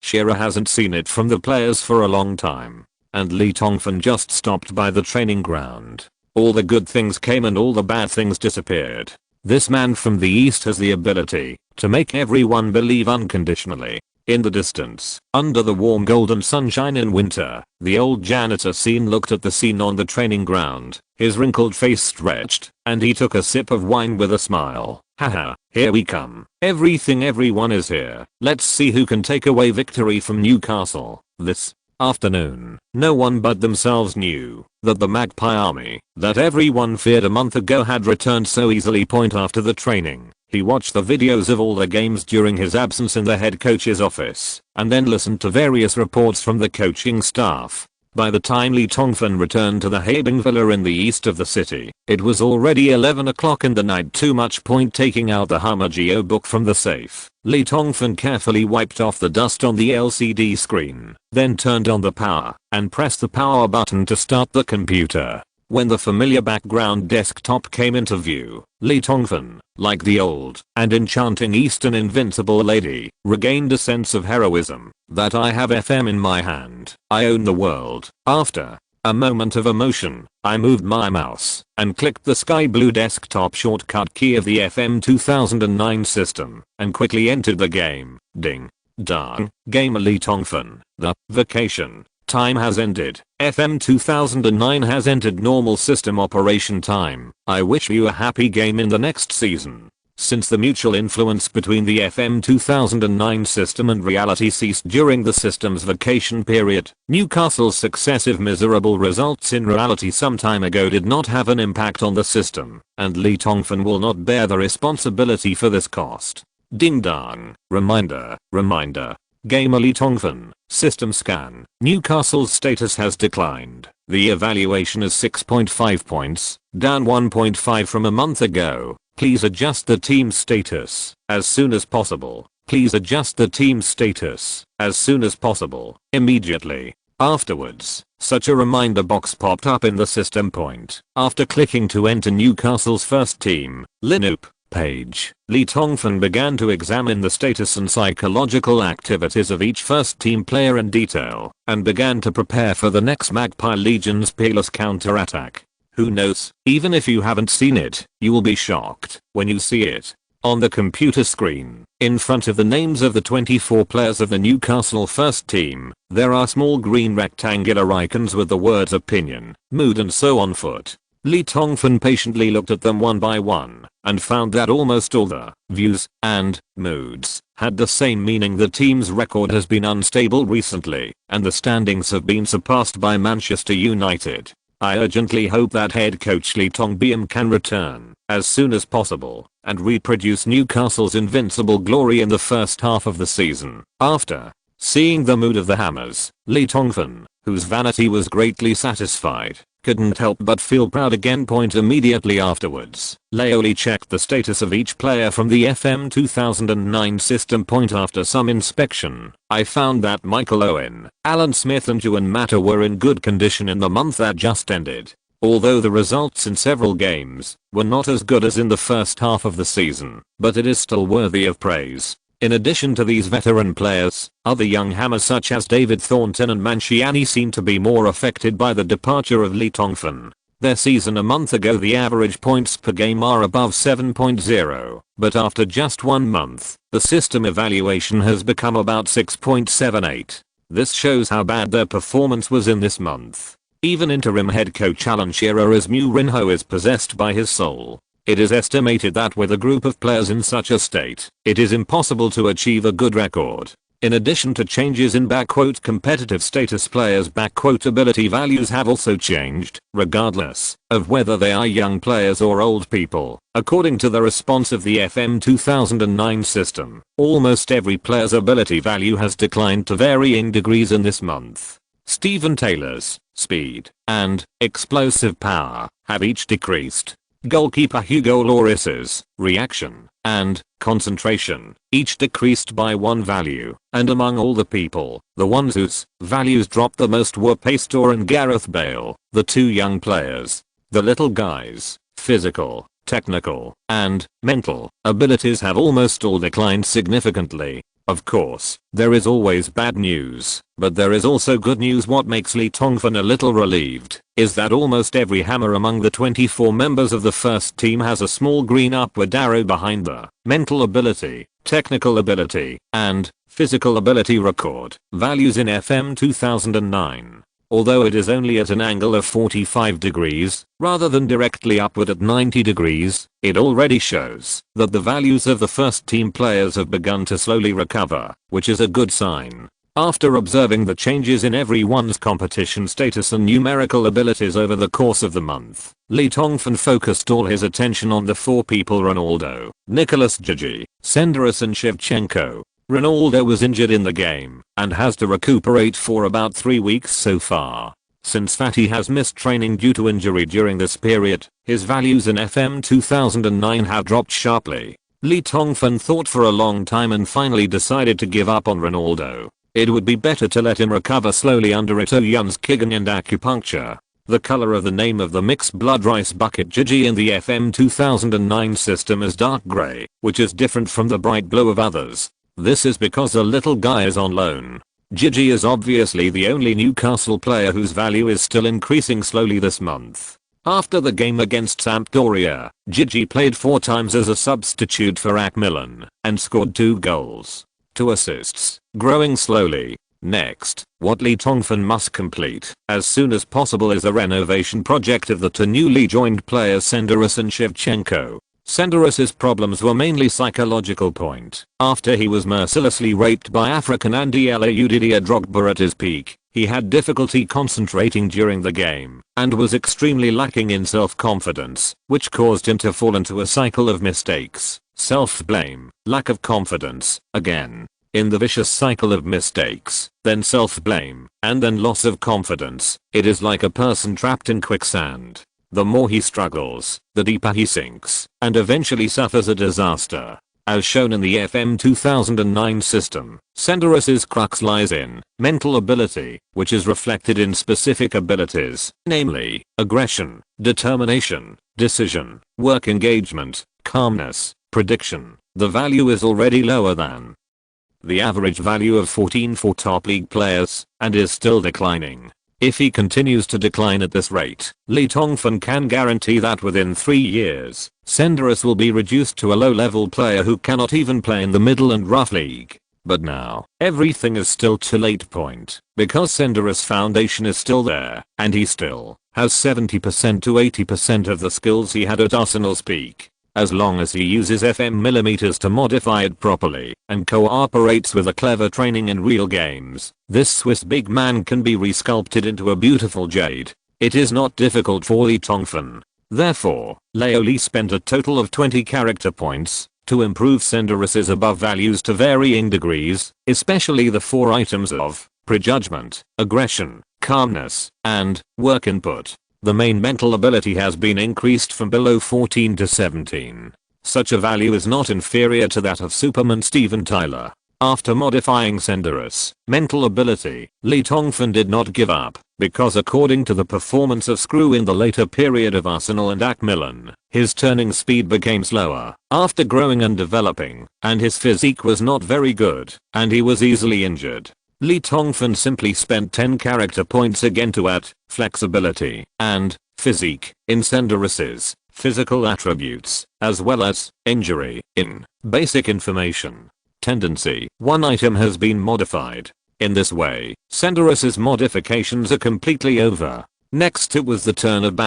Shearer hasn't seen it from the players for a long time. And Lee Tongfan just stopped by the training ground. All the good things came and all the bad things disappeared. This man from the east has the ability to make everyone believe unconditionally. In the distance, under the warm golden sunshine in winter, the old janitor looked at the scene on the training ground, his wrinkled face stretched, and he took a sip of wine with a smile. Haha, here we come. Everyone is here. Let's see who can take away victory from Newcastle. This afternoon, no one but themselves knew that the Magpie army that everyone feared a month ago had returned so easily. After the training, he watched the videos of all the games during his absence in the head coach's office, and then listened to various reports from the coaching staff. By the time Lee Tongfan returned to the Habing Villa in the east of the city, it was already 11 o'clock in the night. Too much point taking out the Hummer Geo book from the safe. Lee Tongfan carefully wiped off the dust on the LCD screen, then turned on the power and pressed the power button to start the computer. When the familiar background desktop came into view, Lee Tongfan, like the old and enchanting Eastern invincible lady, regained a sense of heroism. That I have FM in my hand. I own the world. After a moment of emotion, I moved my mouse and clicked the sky blue desktop shortcut key of the FM 2009 system and quickly entered the game. Ding. Dong. Gamer Lee Tongfan. The vacation time has ended. FM 2009 has entered normal system operation time. I wish you a happy game in the next season. Since the mutual influence between the FM 2009 system and reality ceased during the system's vacation period, Newcastle's successive miserable results in reality some time ago did not have an impact on the system, and Lee Tongfan will not bear the responsibility for this cost. Ding dong. Reminder. Gamer Lee Tongfan. System scan. Newcastle's status has declined. The evaluation is 6.5 points, down 1.5 from a month ago. Please adjust the team status as soon as possible. Please adjust the team status as soon as possible. Immediately. Afterwards, such a reminder box popped up in the system point. After clicking to enter Newcastle's first team, lineup page, Lee Tongfan began to examine the status and psychological activities of each first team player in detail, and began to prepare for the next Magpie Legion's peerless counterattack. Who knows, even if you haven't seen it, you will be shocked when you see it. On the computer screen, in front of the names of the 24 players of the Newcastle first team, there are small green rectangular icons with the words opinion, mood and so on foot. Lee Tongfan patiently looked at them one by one, and found that almost all the views and moods had the same meaning. The team's record has been unstable recently, and the standings have been surpassed by Manchester United. I urgently hope that head coach Lee Tongbiam can return as soon as possible and reproduce Newcastle's invincible glory in the first half of the season. After seeing the mood of the Hammers, Lee Tongfan, whose vanity was greatly satisfied, couldn't help but feel proud again. Immediately afterwards, Leoli checked the status of each player from the FM 2009 system. After some inspection, I found that Michael Owen, Alan Smith and Juan Mata were in good condition in the month that just ended. Although the results in several games were not as good as in the first half of the season, but it is still worthy of praise. In addition to these veteran players, other young hammers such as David Thornton and Manciani seem to be more affected by the departure of Lee Tongfan. Their season a month ago the average points per game are above 7.0, but after just 1 month, the system evaluation has become about 6.78. This shows how bad their performance was in this month. Even interim head coach Alan Shearer's Mourinho is possessed by his soul. It is estimated that with a group of players in such a state, it is impossible to achieve a good record. In addition to changes in "competitive status," players' "ability values" have also changed, regardless of whether they are young players or old people. According to the response of the FM 2009 system, almost every player's ability value has declined to varying degrees in this month. Stephen Taylor's speed and explosive power have each decreased. Goalkeeper Hugo Lloris's reaction and concentration each decreased by 1 value, and among all the people, the ones whose values dropped the most were Pastore and Gareth Bale, the 2 young players. The little guys' physical, technical, and mental abilities have almost all declined significantly. Of course, there is always bad news, but there is also good news. What makes Lee Tongfan a little relieved is that almost every hammer among the 24 members of the first team has a small green upward arrow behind the mental ability, technical ability, and physical ability record values in FM 2009. Although it is only at an angle of 45 degrees, rather than directly upward at 90 degrees, it already shows that the values of the first team players have begun to slowly recover, which is a good sign. After observing the changes in everyone's competition status and numerical abilities over the course of the month, Lee Tongfan focused all his attention on the 4 people: Ronaldo, Nicolas Gigi, Senderos and Shevchenko. Ronaldo was injured in the game and has to recuperate for about 3 weeks so far. Since Fati has missed training due to injury during this period, his values in FM 2009 have dropped sharply. Lee Tongfan thought for a long time and finally decided to give up on Ronaldo. It would be better to let him recover slowly under Itoyan's Kigan and acupuncture. The color of the name of the mixed blood rice bucket Gigi in the FM 2009 system is dark gray, which is different from the bright blue of others. This is because the little guy is on loan. Gigi is obviously the only Newcastle player whose value is still increasing slowly this month. After the game against Sampdoria, Gigi played 4 times as a substitute for AC Milan and scored 2 goals, 2 assists, growing slowly. Next, what Lee Tongfan must complete as soon as possible is a renovation project of the 2 newly joined players Senderos and Shevchenko. Senderos's problems were mainly psychological. After he was mercilessly raped by African Andy Didier Drogba at his peak, he had difficulty concentrating during the game and was extremely lacking in self-confidence, which caused him to fall into a cycle of mistakes, self-blame, lack of confidence, again, in the vicious cycle of mistakes, then self-blame, and then loss of confidence. It is like a person trapped in quicksand. The more he struggles, the deeper he sinks, and eventually suffers a disaster. As shown in the FM 2009 system, Senderos's crux lies in mental ability, which is reflected in specific abilities, namely, aggression, determination, decision, work engagement, calmness, prediction. The value is already lower than the average value of 14 for top league players, and is still declining. If he continues to decline at this rate, Lee Tongfan can guarantee that within 3 years, Senderos will be reduced to a low-level player who cannot even play in the middle and rough league. But now, everything is still too late. Because Senderos' foundation is still there, and he still has 70% to 80% of the skills he had at Arsenal's peak. As long as he uses FM millimeters to modify it properly and cooperates with a clever training in real games, this Swiss big man can be resculpted into a beautiful jade. It is not difficult for Lee Tongfan. Therefore, Leoli spent a total of 20 character points to improve Senderis's above values to varying degrees, especially the 4 items of prejudgment, aggression, calmness, and work input. The main mental ability has been increased from below 14 to 17. Such a value is not inferior to that of Superman Steven Tyler. After modifying Senderis' mental ability, Lee Tongfan did not give up, because according to the performance of Screw in the later period of Arsenal and Macmillan, his turning speed became slower after growing and developing, and his physique was not very good, and he was easily injured. Lee Tongfan simply spent 10 character points again to add flexibility and physique in Senderis's physical attributes, as well as injury in basic information. Tendency. One item has been modified. In this way, Senderis's modifications are completely over. Next it was the turn of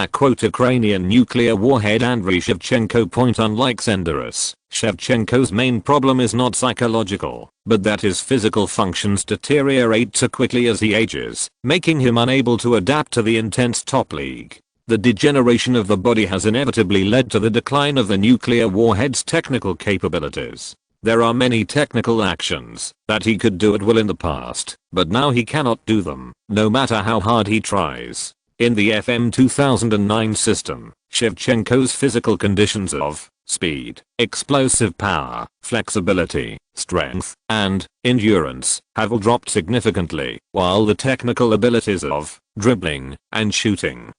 Ukrainian nuclear warhead Andriy Shevchenko. Unlike Senderis, Shevchenko's main problem is not psychological, but that his physical functions deteriorate so quickly as he ages, making him unable to adapt to the intense top league. The degeneration of the body has inevitably led to the decline of the nuclear warhead's technical capabilities. There are many technical actions that he could do at will in the past, but now he cannot do them, no matter how hard he tries. In the FM 2009 system, Shevchenko's physical conditions of speed, explosive power, flexibility, strength, and endurance have all dropped significantly, while the technical abilities of dribbling and shooting,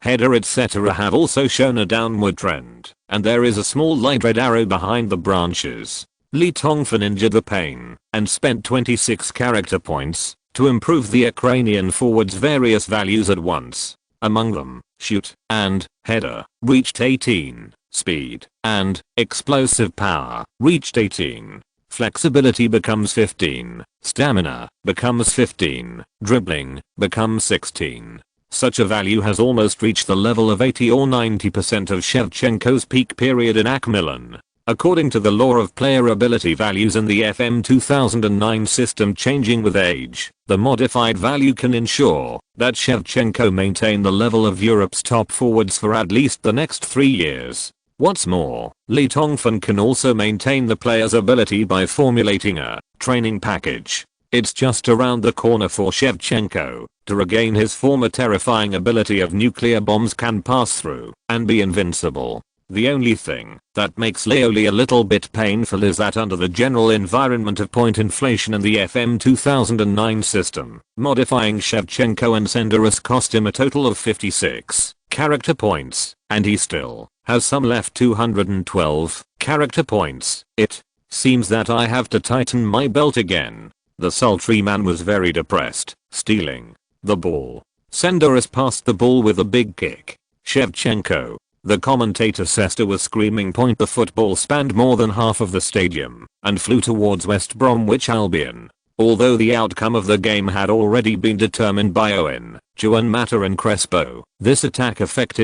header etc. have also shown a downward trend, and there is a small light red arrow behind the branches. Lee Tongfan injured the pain and spent 26 character points to improve the Ukrainian forward's various values at once. Among them, shoot and header reached 18, speed and explosive power reached 18, flexibility becomes 15, stamina becomes 15, dribbling becomes 16. Such a value has almost reached the level of 80 or 90% of Shevchenko's peak period in Macmillan. According to the law of player ability values in the FM 2009 system changing with age, the modified value can ensure that Shevchenko maintain the level of Europe's top forwards for at least the next 3 years. What's more, Lee Tongfan can also maintain the player's ability by formulating a training package. It's just around the corner for Shevchenko to regain his former terrifying ability of nuclear bombs can pass through and be invincible. The only thing that makes Leoli a little bit painful is that under the general environment of point inflation in the FM 2009 system, modifying Shevchenko and Senderis cost him a total of 56 character points, and he still has some left. 212 character points. It seems that I have to tighten my belt again. The sultry man was very depressed, stealing the ball. Senderis passed the ball with a big kick. Shevchenko. The commentator Sester was screaming point. The football spanned more than half of the stadium and flew towards West Bromwich Albion. Although the outcome of the game had already been determined by Owen, Juan Mata and Crespo, this attack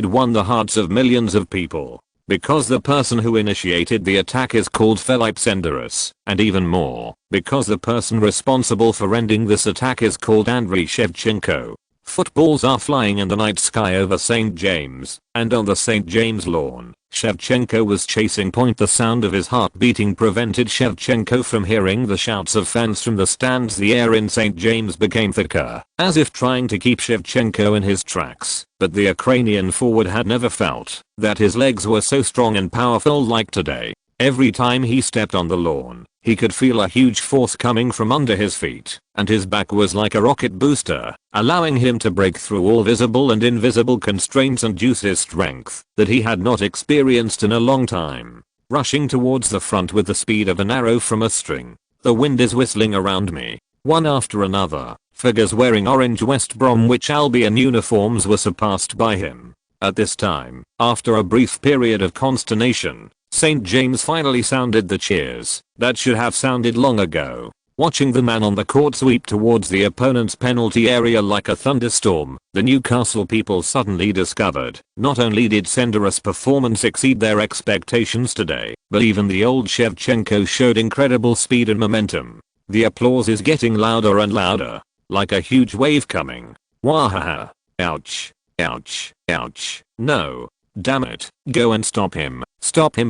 won the hearts of millions of people. Because the person who initiated the attack is called Felipe Senderis, and even more, because the person responsible for ending this attack is called Andriy Shevchenko. Footballs are flying in the night sky over St. James, and on the St. James lawn, Shevchenko was chasing point. The sound of his heart beating prevented Shevchenko from hearing the shouts of fans from the stands. The air in St. James became thicker, as if trying to keep Shevchenko in his tracks, but the Ukrainian forward had never felt that his legs were so strong and powerful like today. Every time he stepped on the lawn, he could feel a huge force coming from under his feet, and his back was like a rocket booster, allowing him to break through all visible and invisible constraints and use his strength that he had not experienced in a long time. Rushing towards the front with the speed of an arrow from a string. The wind is whistling around me. One after another, figures wearing orange West Bromwich Albion uniforms were surpassed by him. At this time, after a brief period of consternation, St. James finally sounded the cheers that should have sounded long ago. Watching the man on the court sweep towards the opponent's penalty area like a thunderstorm, the Newcastle people suddenly discovered not only did Senderis' performance exceed their expectations today, but even the old Shevchenko showed incredible speed and momentum. The applause is getting louder and louder, like a huge wave coming. Wahaha. Ouch. Ouch, ouch, no. Damn it, go and stop him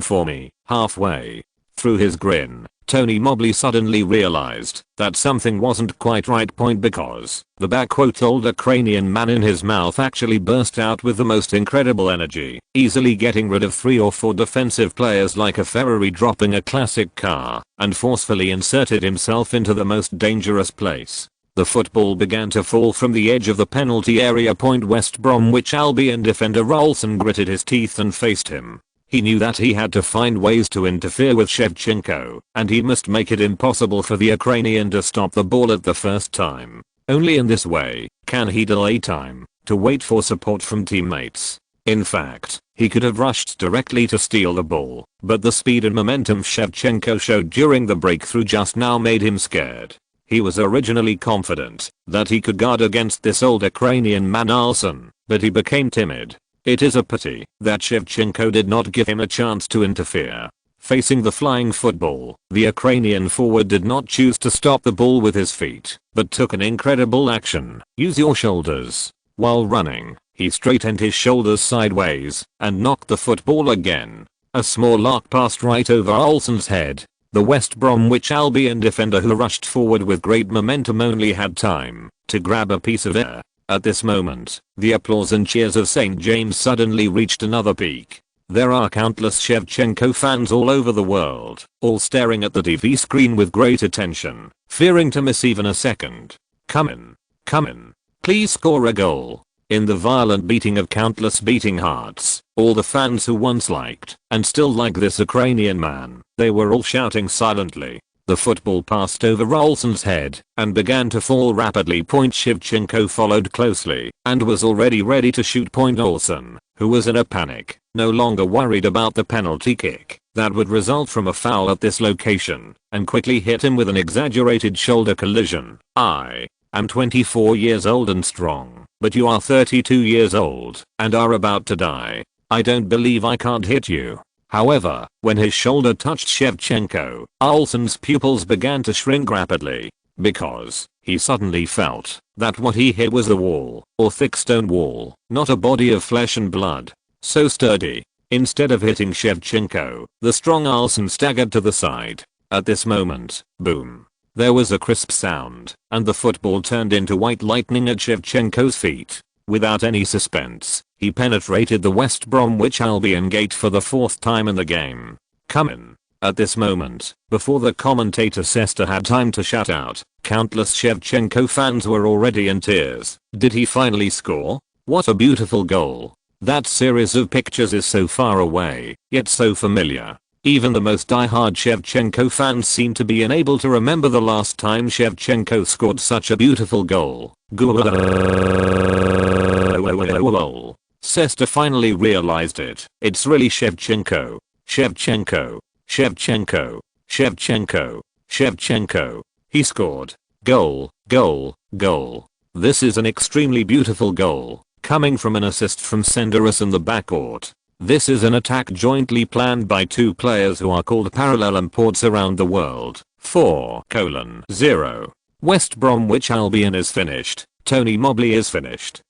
for me. Halfway through his grin, Tony Mobley suddenly realized that something wasn't quite right because the old Ukrainian man in his mouth actually burst out with the most incredible energy, easily getting rid of 3 or 4 defensive players like a Ferrari dropping a classic car, and forcefully inserted himself into the most dangerous place. The football began to fall from the edge of the penalty area. West Bromwich Albion defender Olsen gritted his teeth and faced him. He knew that he had to find ways to interfere with Shevchenko, and he must make it impossible for the Ukrainian to stop the ball at the first time. Only in this way can he delay time to wait for support from teammates. In fact, he could have rushed directly to steal the ball, but the speed and momentum Shevchenko showed during the breakthrough just now made him scared. He was originally confident that he could guard against this old Ukrainian man Olsen, but he became timid. It is a pity that Shevchenko did not give him a chance to interfere. Facing the flying football, the Ukrainian forward did not choose to stop the ball with his feet, but took an incredible action. Use your shoulders. While running, he straightened his shoulders sideways and knocked the football again. A small arc passed right over Olsen's head. The West Bromwich Albion defender, who rushed forward with great momentum, only had time to grab a piece of air. At this moment, the applause and cheers of St. James suddenly reached another peak. There are countless Shevchenko fans all over the world, all staring at the TV screen with great attention, fearing to miss even a second. Come in, please score a goal. In the violent beating of countless beating hearts, all the fans who once liked and still like this Ukrainian man, they were all shouting silently. The football passed over Olsen's head and began to fall rapidly. Shevchenko followed closely and was already ready to shoot. Olsen, who was in a panic, no longer worried about the penalty kick that would result from a foul at this location, and quickly hit him with an exaggerated shoulder collision. I'm 24 years old and strong, but you are 32 years old and are about to die. I don't believe I can't hit you. However, when his shoulder touched Shevchenko, Olsen's pupils began to shrink rapidly, because he suddenly felt that what he hit was the wall, or thick stone wall, not a body of flesh and blood. So sturdy. Instead of hitting Shevchenko, the strong Olsen staggered to the side. At this moment, boom. There was a crisp sound, and the football turned into white lightning at Shevchenko's feet. Without any suspense, he penetrated the West Bromwich Albion gate for the 4th time in the game. Come in. At this moment, before the commentator Sesta had time to shout out, countless Shevchenko fans were already in tears. Did he finally score? What a beautiful goal. That series of pictures is so far away, yet so familiar. Even the most die-hard Shevchenko fans seem to be unable to remember the last time Shevchenko scored such a beautiful goal. Sesta finally realized it. It's really Shevchenko. Shevchenko. Shevchenko. Shevchenko. Shevchenko. He scored. Goal. Goal. Goal. This is an extremely beautiful goal, coming from an assist from Senderos in the backcourt. This is an attack jointly planned by 2 players who are called parallel imports around the world. 4:0. West Bromwich Albion is finished. Tony Mobley is finished.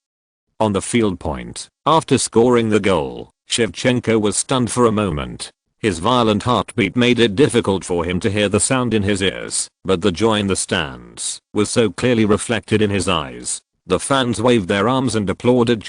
On the field point, after scoring the goal, Shevchenko was stunned for a moment. His violent heartbeat made it difficult for him to hear the sound in his ears, but the joy in the stands was so clearly reflected in his eyes. The fans waved their arms and applauded.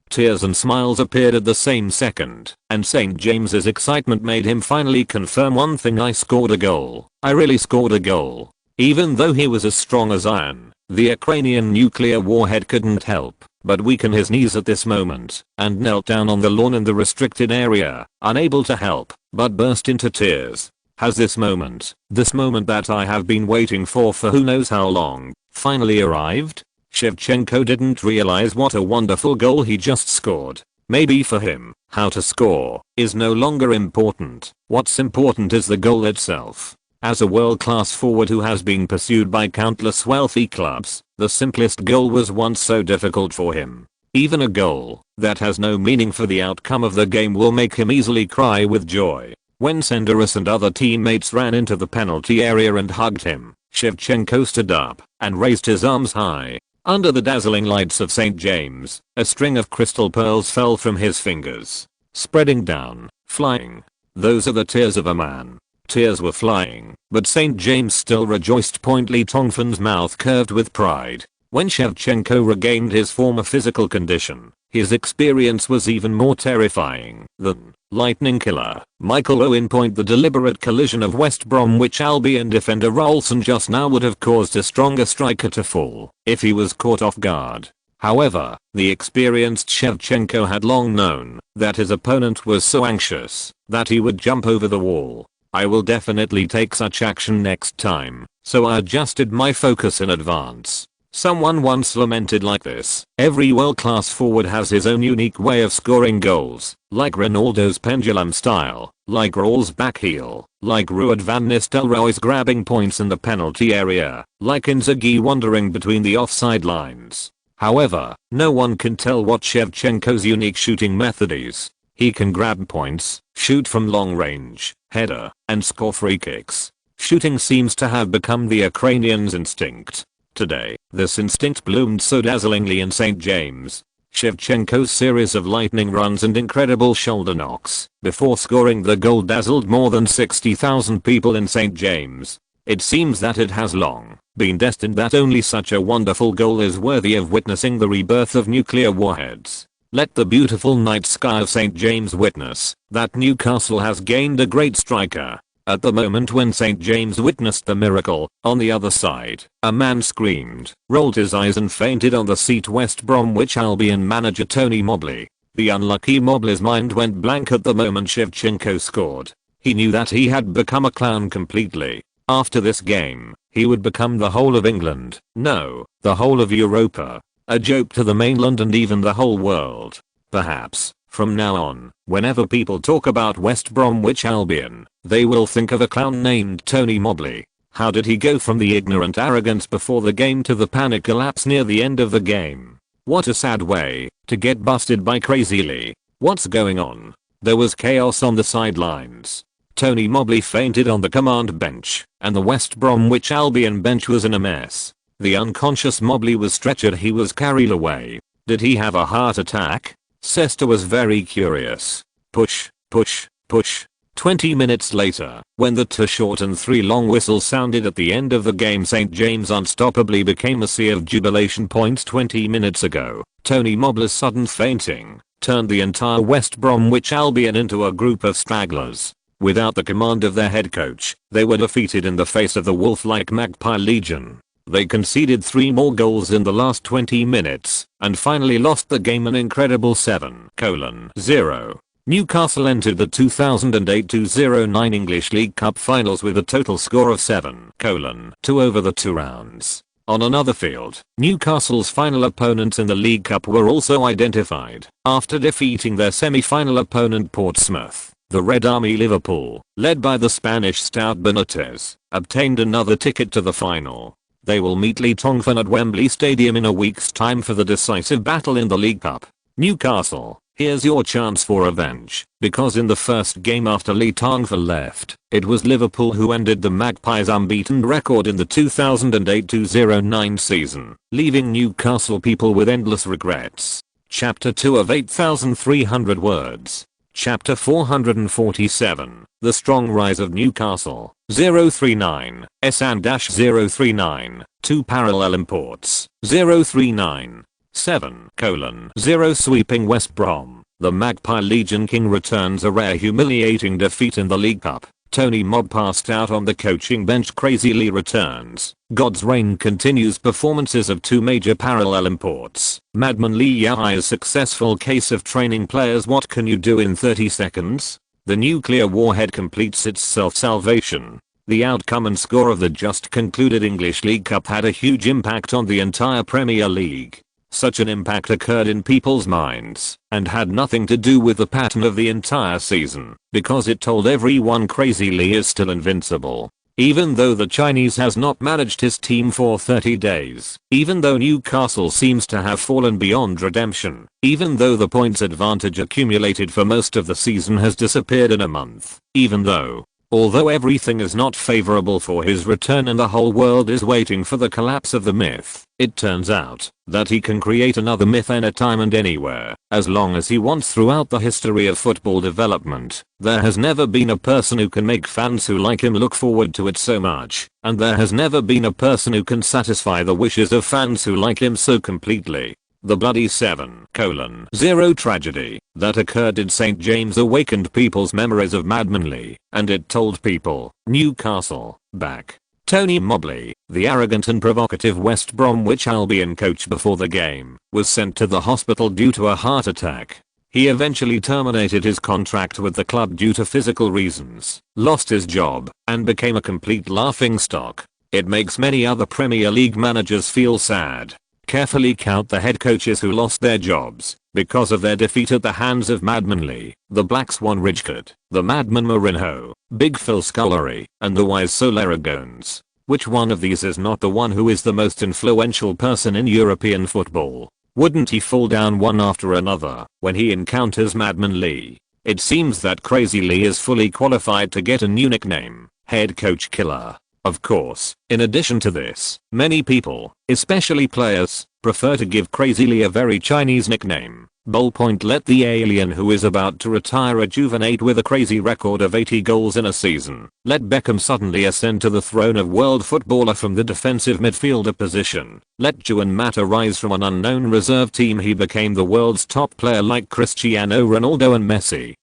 Tears and smiles appeared at the same second, and St. James's excitement made him finally confirm one thing: I scored a goal. I really scored a goal. Even though he was as strong as iron, the Ukrainian nuclear warhead couldn't help but weaken his knees at this moment, and knelt down on the lawn in the restricted area, unable to help but burst into tears. Has this moment that I have been waiting for who knows how long, finally arrived? Shevchenko didn't realize what a wonderful goal he just scored. Maybe for him, how to score is no longer important. What's important is the goal itself. As a world-class forward who has been pursued by countless wealthy clubs, the simplest goal was once so difficult for him. Even a goal that has no meaning for the outcome of the game will make him easily cry with joy. When Senderos and other teammates ran into the penalty area and hugged him, Shevchenko stood up and raised his arms high. Under the dazzling lights of St. James, a string of crystal pearls fell from his fingers, spreading down, flying. Those are the tears of a man. Tears were flying, but St. James still rejoiced. Li Tongfan's mouth curved with pride. When Shevchenko regained his former physical condition, his experience was even more terrifying than lightning killer Michael Owen. The deliberate collision of West Bromwich Albion defender Rolson just now would have caused a stronger striker to fall if he was caught off guard. However, the experienced Shevchenko had long known that his opponent was so anxious that he would jump over the wall. I will definitely take such action next time, so I adjusted my focus in advance. Someone once lamented like this: every world-class forward has his own unique way of scoring goals, like Ronaldo's pendulum style, like Raul's back heel, like Ruud van Nistelrooy's grabbing points in the penalty area, like Inzaghi wandering between the offside lines. However, no one can tell what Shevchenko's unique shooting method is. He can grab points, shoot from long range, header, and score free kicks. Shooting seems to have become the Ukrainians' instinct. Today, this instinct bloomed so dazzlingly in St. James. Shevchenko's series of lightning runs and incredible shoulder knocks before scoring the goal dazzled more than 60,000 people in St. James. It seems that it has long been destined that only such a wonderful goal is worthy of witnessing the rebirth of nuclear warheads. Let the beautiful night sky of St. James witness that Newcastle has gained a great striker. At the moment when St. James witnessed the miracle, on the other side, a man screamed, rolled his eyes and fainted on the seat. West Bromwich Albion manager Tony Mobley. The unlucky Mobley's mind went blank at the moment Shevchenko scored. He knew that he had become a clown completely. After this game, he would become the whole of England, no, the whole of Europa. A joke to the mainland and even the whole world. Perhaps, from now on, whenever people talk about West Bromwich Albion, they will think of a clown named Tony Mobley. How did he go from the ignorant arrogance before the game to the panic collapse near the end of the game? What a sad way to get busted by Crazy Lee. What's going on? There was chaos on the sidelines. Tony Mobley fainted on the command bench, and the West Bromwich Albion bench was in a mess. The unconscious Mobley was stretchered. He was carried away. Did he have a heart attack? Sesta was very curious. Push, push, push. 20 minutes later, when the 2 short and 3 long whistles sounded at the end of the game, St. James unstoppably became a sea of jubilation. 20 minutes ago, Tony Mobley's sudden fainting turned the entire West Bromwich Albion into a group of stragglers. Without the command of their head coach, they were defeated in the face of the wolf-like Magpie Legion. They conceded 3 more goals in the last 20 minutes, and finally lost the game an incredible 7-0. Newcastle entered the 2008-09 English League Cup finals with a total score of 7-2 over the 2 rounds. On another field, Newcastle's final opponents in the League Cup were also identified. After defeating their semi-final opponent Portsmouth, the Red Army Liverpool, led by the Spanish stout Benitez, obtained another ticket to the final. They will meet Lee Tongfan at Wembley Stadium in a week's time for the decisive battle in the League Cup. Newcastle, here's your chance for revenge, because in the first game after Lee Tongfan left, it was Liverpool who ended the Magpies' unbeaten record in the 2008-09 season, leaving Newcastle people with endless regrets. Chapter 2 of 8,300 words. Chapter 447, The Strong Rise of Newcastle, 039, SN-039, 2 parallel imports, 039, 7:0 sweeping West Brom. The Magpie Legion King returns a rare humiliating defeat in the League Cup. Tony Mob passed out on the coaching bench. Crazy Lee returns. God's reign continues. Performances of 2 major parallel imports. Madman Lee Yahya's successful case of training players. What can you do in 30 seconds? The nuclear warhead completes its self-salvation. The outcome and score of the just concluded English League Cup had a huge impact on the entire Premier League. Such an impact occurred in people's minds and had nothing to do with the pattern of the entire season, because it told everyone Crazy Lee is still invincible. Even though the Chinese has not managed his team for 30 days, even though Newcastle seems to have fallen beyond redemption, even though the points advantage accumulated for most of the season has disappeared in a month, even though Although everything is not favorable for his return and the whole world is waiting for the collapse of the myth, it turns out that he can create another myth anytime and anywhere, as long as he wants. Throughout the history of football development, there has never been a person who can make fans who like him look forward to it so much, and there has never been a person who can satisfy the wishes of fans who like him so completely. The bloody 7:0 tragedy that occurred in St. James awakened people's memories of Madman Lee, and it told people, Newcastle, back. Tony Mobley, the arrogant and provocative West Bromwich Albion coach before the game, was sent to the hospital due to a heart attack. He eventually terminated his contract with the club due to physical reasons, lost his job, and became a complete laughingstock. It makes many other Premier League managers feel sad. Carefully count the head coaches who lost their jobs because of their defeat at the hands of Madman Lee, the Black Swan Ridgecott, the Madman Mourinho, Big Phil Scollery, and the wise Sol Aragones. Which one of these is not the one who is the most influential person in European football? Wouldn't he fall down one after another when he encounters Madman Lee? It seems that Crazy Lee is fully qualified to get a new nickname, Head Coach Killer. Of course, in addition to this, many people, especially players, prefer to give Crazy Lee a very Chinese nickname. Ballpoint let the alien who is about to retire rejuvenate with a crazy record of 80 goals in a season. Let Beckham suddenly ascend to the throne of world footballer from the defensive midfielder position. Let Juan Mata rise from an unknown reserve team. He became the world's top player like Cristiano Ronaldo and Messi.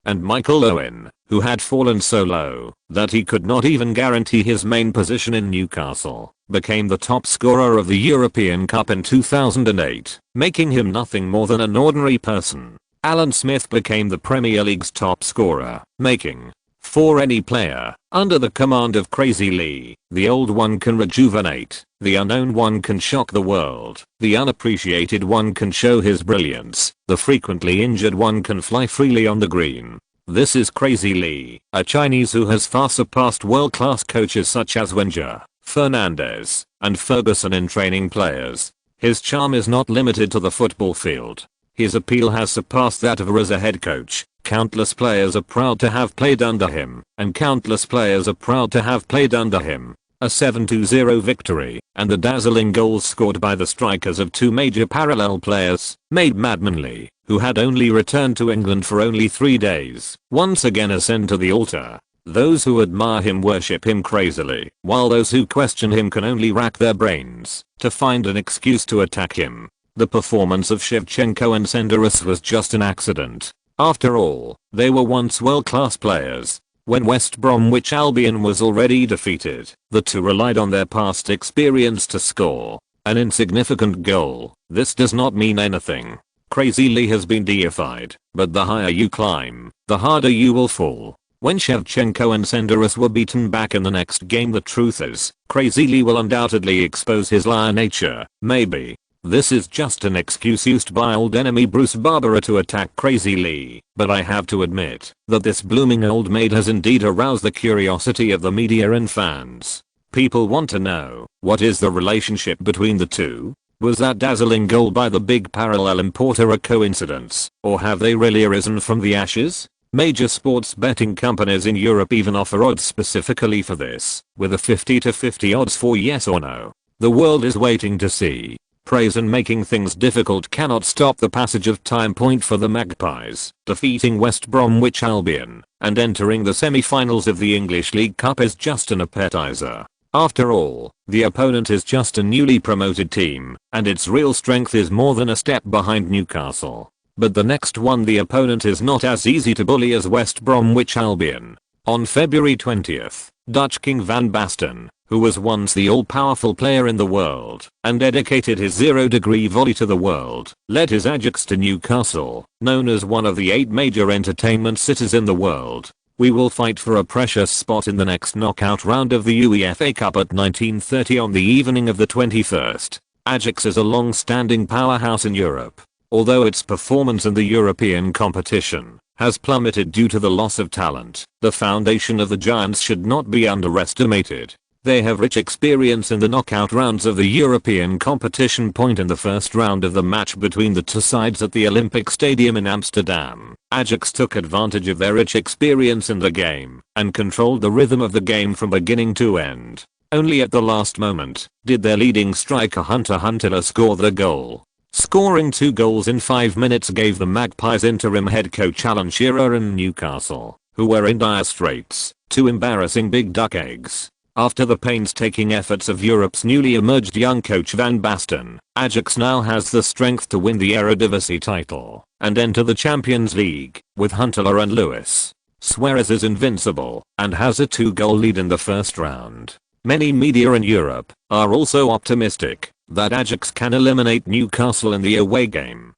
And Michael Owen, who had fallen so low that he could not even guarantee his main position in Newcastle, became the top scorer of the European Cup in 2008, making him nothing more than an ordinary person. Alan Smith became the Premier League's top scorer, making, for any player, under the command of Crazy Lee, the old one can rejuvenate, the unknown one can shock the world, the unappreciated one can show his brilliance, the frequently injured one can fly freely on the green. This is Crazy Lee, a Chinese who has far surpassed world-class coaches such as Wenger, Fernandez, and Ferguson in training players. His charm is not limited to the football field. His appeal has surpassed that of her as a head coach. Countless players are proud to have played under him, and countless players are proud to have played under him. A 7-0 victory, and the dazzling goals scored by the strikers of two major parallel players, made Madman Lee, who had only returned to England for only 3 days, once again ascend to the altar. Those who admire him worship him crazily, while those who question him can only rack their brains to find an excuse to attack him. The performance of Shevchenko and Senderos was just an accident. After all, they were once world-class players. When West Bromwich Albion was already defeated, the two relied on their past experience to score an insignificant goal. This does not mean anything. Crazy Lee has been deified, but the higher you climb, the harder you will fall. When Shevchenko and Senderos were beaten back in the next game, the truth is, Crazy Lee will undoubtedly expose his liar nature. Maybe this is just an excuse used by old enemy Bruce Barbera to attack Crazy Lee, but I have to admit that this blooming old maid has indeed aroused the curiosity of the media and fans. People want to know, what is the relationship between the two? Was that dazzling goal by the big parallel importer a coincidence, or have they really arisen from the ashes? Major sports betting companies in Europe even offer odds specifically for this, with a 50-50 odds for yes or no. The world is waiting to see. Praise and making things difficult cannot stop the passage of time. Point for the Magpies, defeating West Bromwich Albion and entering the semi-finals of the English League Cup is just an appetizer. After all, the opponent is just a newly promoted team, and its real strength is more than a step behind Newcastle. But the next one, the opponent is not as easy to bully as West Bromwich Albion. On February 20th, Dutch King Van Basten, who was once the all-powerful player in the world and dedicated his zero-degree volley to the world, led his Ajax to Newcastle, known as one of the 8 major entertainment cities in the world. We will fight for a precious spot in the next knockout round of the UEFA Cup at 19:30 on the evening of the 21st. Ajax is a long-standing powerhouse in Europe, although its performance in the European competition has plummeted due to the loss of talent. The foundation of the Giants should not be underestimated. They have rich experience in the knockout rounds of the European competition. In the first round of the match between the two sides at the Olympic Stadium in Amsterdam, Ajax took advantage of their rich experience in the game and controlled the rhythm of the game from beginning to end. Only at the last moment did their leading striker Hunter Huntelaar score the goal. Scoring 2 goals in 5 minutes gave the Magpies interim head coach Alan Shearer and Newcastle, who were in dire straits, 2 embarrassing big duck eggs. After the painstaking efforts of Europe's newly emerged young coach Van Basten, Ajax now has the strength to win the Eredivisie title and enter the Champions League. With Huntelaar and Luis Suarez is invincible and has a 2-goal lead in the first round. Many media in Europe are also optimistic that Ajax can eliminate Newcastle in the away game.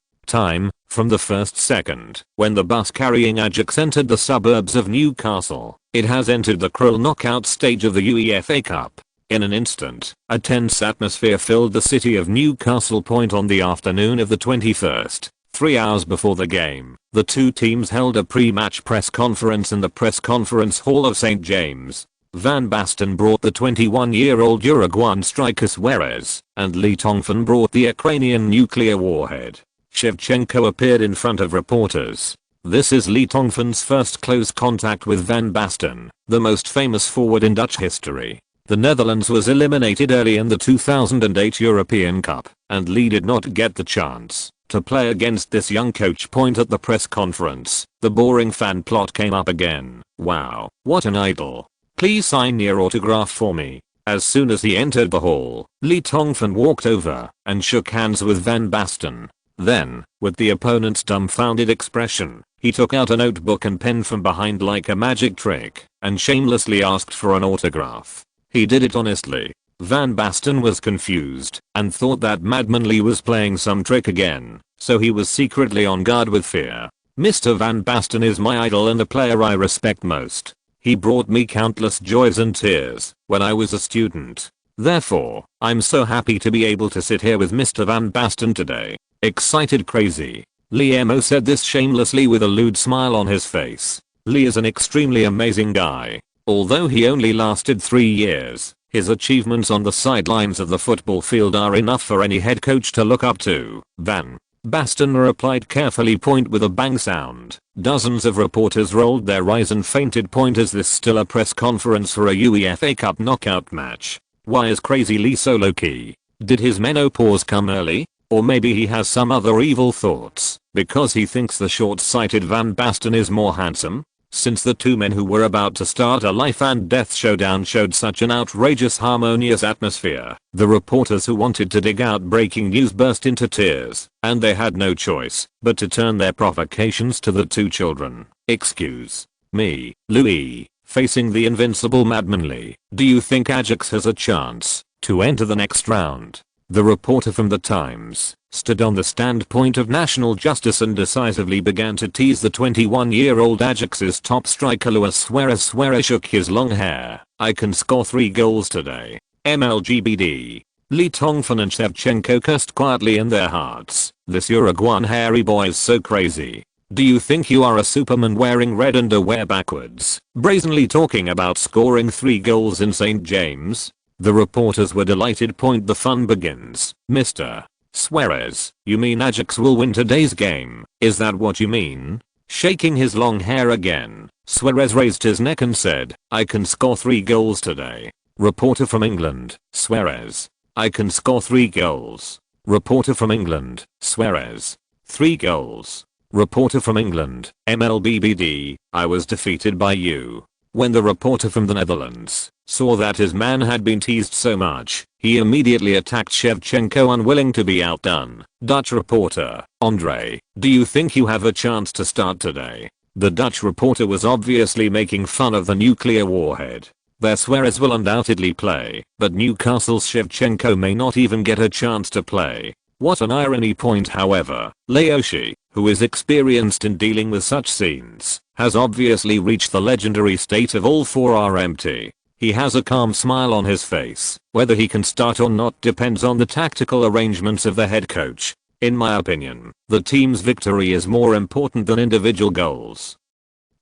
From the first second when the bus carrying Ajax entered the suburbs of Newcastle, it has entered the cruel knockout stage of the UEFA Cup. In an instant, a tense atmosphere filled the city of Newcastle. On the afternoon of the 21st, 3 hours before the game, the two teams held a pre-match press conference in the press conference hall of St. James. Van Basten brought the 21-year-old Uruguayan striker Suarez, and Lee Tongfan brought the Ukrainian nuclear warhead. Shevchenko appeared in front of reporters. This is Lee Tongfan's first close contact with Van Basten, the most famous forward in Dutch history. The Netherlands was eliminated early in the 2008 European Cup, and Lee did not get the chance to play against this young coach. At the press conference, the boring fan plot came up again. Wow, what an idol. Please sign your autograph for me. As soon as he entered the hall, Lee Tongfan walked over and shook hands with Van Basten. Then, with the opponent's dumbfounded expression, he took out a notebook and pen from behind like a magic trick and shamelessly asked for an autograph. He did it honestly. Van Basten was confused and thought that madman Lee was playing some trick again, so he was secretly on guard with fear. Mr. Van Basten is my idol and a player I respect most. He brought me countless joys and tears when I was a student. Therefore, I'm so happy to be able to sit here with Mr. Van Basten today. Excited crazy. Lee said this shamelessly with a lewd smile on his face. Lee is an extremely amazing guy. Although he only lasted 3 years, his achievements on the sidelines of the football field are enough for any head coach to look up to. Van Basten replied carefully. With a bang sound. Dozens of reporters rolled their eyes and fainted. Is this still a press conference for a UEFA Cup knockout match? Why is crazy Lee so low-key? Did his menopause come early? Or maybe he has some other evil thoughts because he thinks the short-sighted Van Basten is more handsome? Since the two men who were about to start a life and death showdown showed such an outrageous harmonious atmosphere, the reporters who wanted to dig out breaking news burst into tears, and they had no choice but to turn their provocations to the two children. Excuse me, Louis, facing the invincible madman Lee, do you think Ajax has a chance to enter the next round? The reporter from the Times stood on the standpoint of national justice and decisively began to tease the 21-year-old Ajax's top striker Luis Suarez. Suarez shook his long hair. I can score 3 goals today. MLGBD. Lee Tongfan and Shevchenko cursed quietly in their hearts. This Uruguayan hairy boy is so crazy. Do you think you are a Superman wearing red underwear backwards, brazenly talking about scoring 3 goals in St. James? The reporters were delighted. The fun begins. Mr. Suarez, you mean Ajax will win today's game? Is that what you mean? Shaking his long hair again, Suarez raised his neck and said, I can score 3 goals today. Reporter from England, Suarez. I can score 3 goals. Reporter from England, Suarez. 3 goals. Reporter from England, MLBBD, I was defeated by you. When the reporter from the Netherlands saw that his man had been teased so much, he immediately attacked Shevchenko, unwilling to be outdone. Dutch reporter, Andre, do you think you have a chance to start today? The Dutch reporter was obviously making fun of the nuclear warhead. Their Suarez will undoubtedly play, but Newcastle's Shevchenko may not even get a chance to play. What an irony. However, Leoshi, who is experienced in dealing with such scenes, has obviously reached the legendary state of all 4 are empty. He has a calm smile on his face. Whether he can start or not depends on the tactical arrangements of the head coach. In my opinion, the team's victory is more important than individual goals.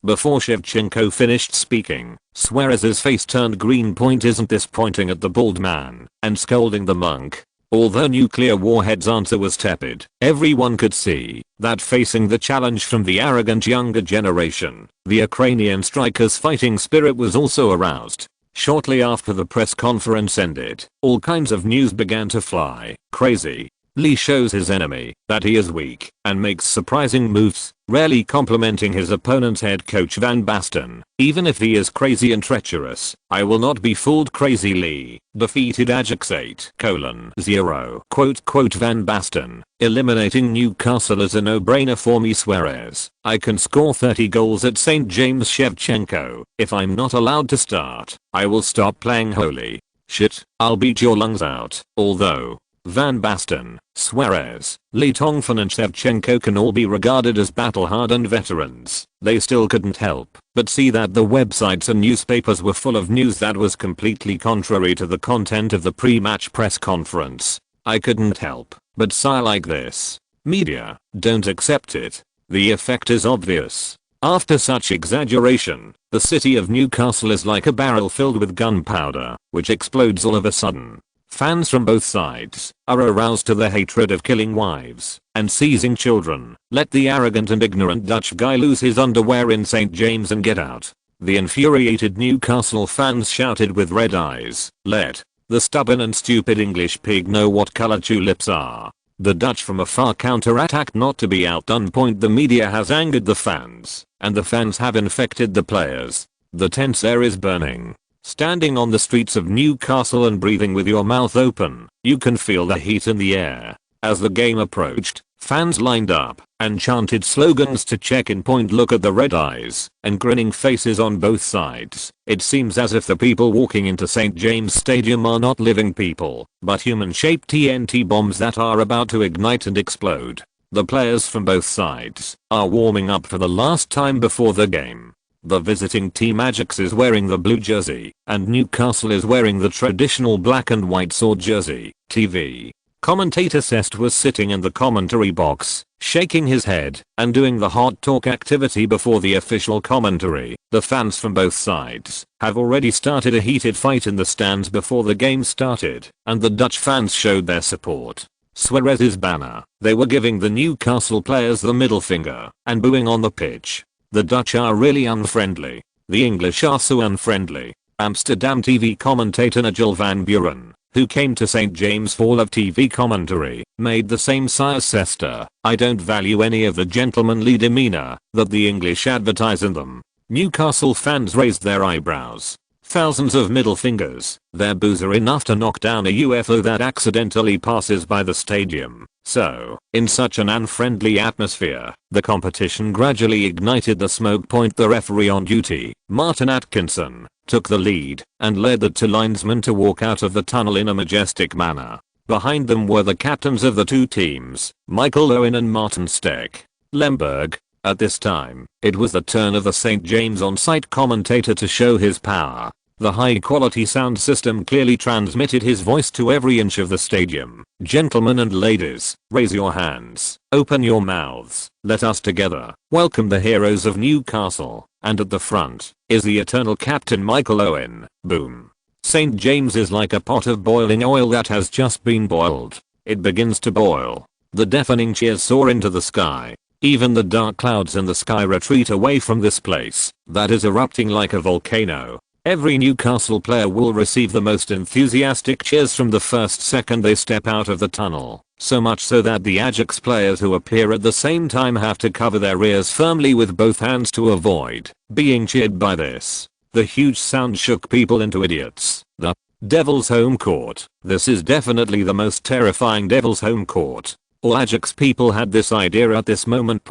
Before Shevchenko finished speaking, Suarez's face turned green. Isn't this pointing at the bald man and scolding the monk? Although Nuclear Warhead's answer was tepid, everyone could see that facing the challenge from the arrogant younger generation, the Ukrainian striker's fighting spirit was also aroused. Shortly after the press conference ended, all kinds of news began to fly. Crazy. Lee shows his enemy that he is weak and makes surprising moves, rarely complimenting his opponent's head coach Van Basten. Even if he is crazy and treacherous, I will not be fooled. Crazy Lee defeated Ajax 8:0. Quote Van Basten, eliminating Newcastle is a no-brainer for me. Suarez, I can score 30 goals at St. James. Shevchenko, if I'm not allowed to start, I will stop playing. Holy shit, I'll beat your lungs out. Although Van Basten, Suarez, Lee, Tongfan and Shevchenko can all be regarded as battle-hardened veterans, they still couldn't help but see that the websites and newspapers were full of news that was completely contrary to the content of the pre-match press conference. I couldn't help but sigh like this. Media, don't accept it. The effect is obvious. After such exaggeration, the city of Newcastle is like a barrel filled with gunpowder, which explodes all of a sudden. Fans from both sides are aroused to the hatred of killing wives and seizing children. Let the arrogant and ignorant Dutch guy lose his underwear in St. James and get out. The infuriated Newcastle fans shouted with red eyes, let the stubborn and stupid English pig know what color tulips are. The Dutch from afar counter-attacked. Not to be outdone. The media has angered the fans, and the fans have infected the players. The tense air is burning. Standing on the streets of Newcastle and breathing with your mouth open, you can feel the heat in the air. As the game approached, fans lined up and chanted slogans to check in. Look at the red eyes and grinning faces on both sides. It seems as if the people walking into St. James Stadium are not living people, but human-shaped TNT bombs that are about to ignite and explode. The players from both sides are warming up for the last time before the game. The visiting team Ajax is wearing the blue jersey, and Newcastle is wearing the traditional black and white sword jersey. TV commentator Cest was sitting in the commentary box, shaking his head and doing the hard talk activity before the official commentary. The fans from both sides have already started a heated fight in the stands before the game started, and the Dutch fans showed their support. Suarez's banner, they were giving the Newcastle players the middle finger and booing on the pitch. The Dutch are really unfriendly. The English are so unfriendly. Amsterdam TV commentator Nigel van Buren, who came to St. James Fall of TV commentary, made the same siesta. I don't value any of the gentlemanly demeanor that the English advertise in them. Newcastle fans raised their eyebrows. Thousands of middle fingers. Their boos are enough to knock down a UFO that accidentally passes by the stadium. So, in such an unfriendly atmosphere, the competition gradually ignited the smoke. The referee on duty, Martin Atkinson, took the lead and led the two linesmen to walk out of the tunnel in a majestic manner. Behind them were the captains of the two teams, Michael Owen and Martin Steck Lemberg. At this time, it was the turn of the St. James on-site commentator to show his power. The high-quality sound system clearly transmitted his voice to every inch of the stadium. Gentlemen and ladies, raise your hands, open your mouths, let us together welcome the heroes of Newcastle. And at the front is the eternal captain Michael Owen. Boom. St. James is like a pot of boiling oil that has just been boiled. It begins to boil. The deafening cheers soar into the sky. Even the dark clouds in the sky retreat away from this place that is erupting like a volcano. Every Newcastle player will receive the most enthusiastic cheers from the first second they step out of the tunnel, so much so that the Ajax players who appear at the same time have to cover their ears firmly with both hands to avoid being cheered by this. The huge sound shook people into idiots. The Devil's home court. This is definitely the most terrifying Devil's home court. All Ajax people had this idea at this moment,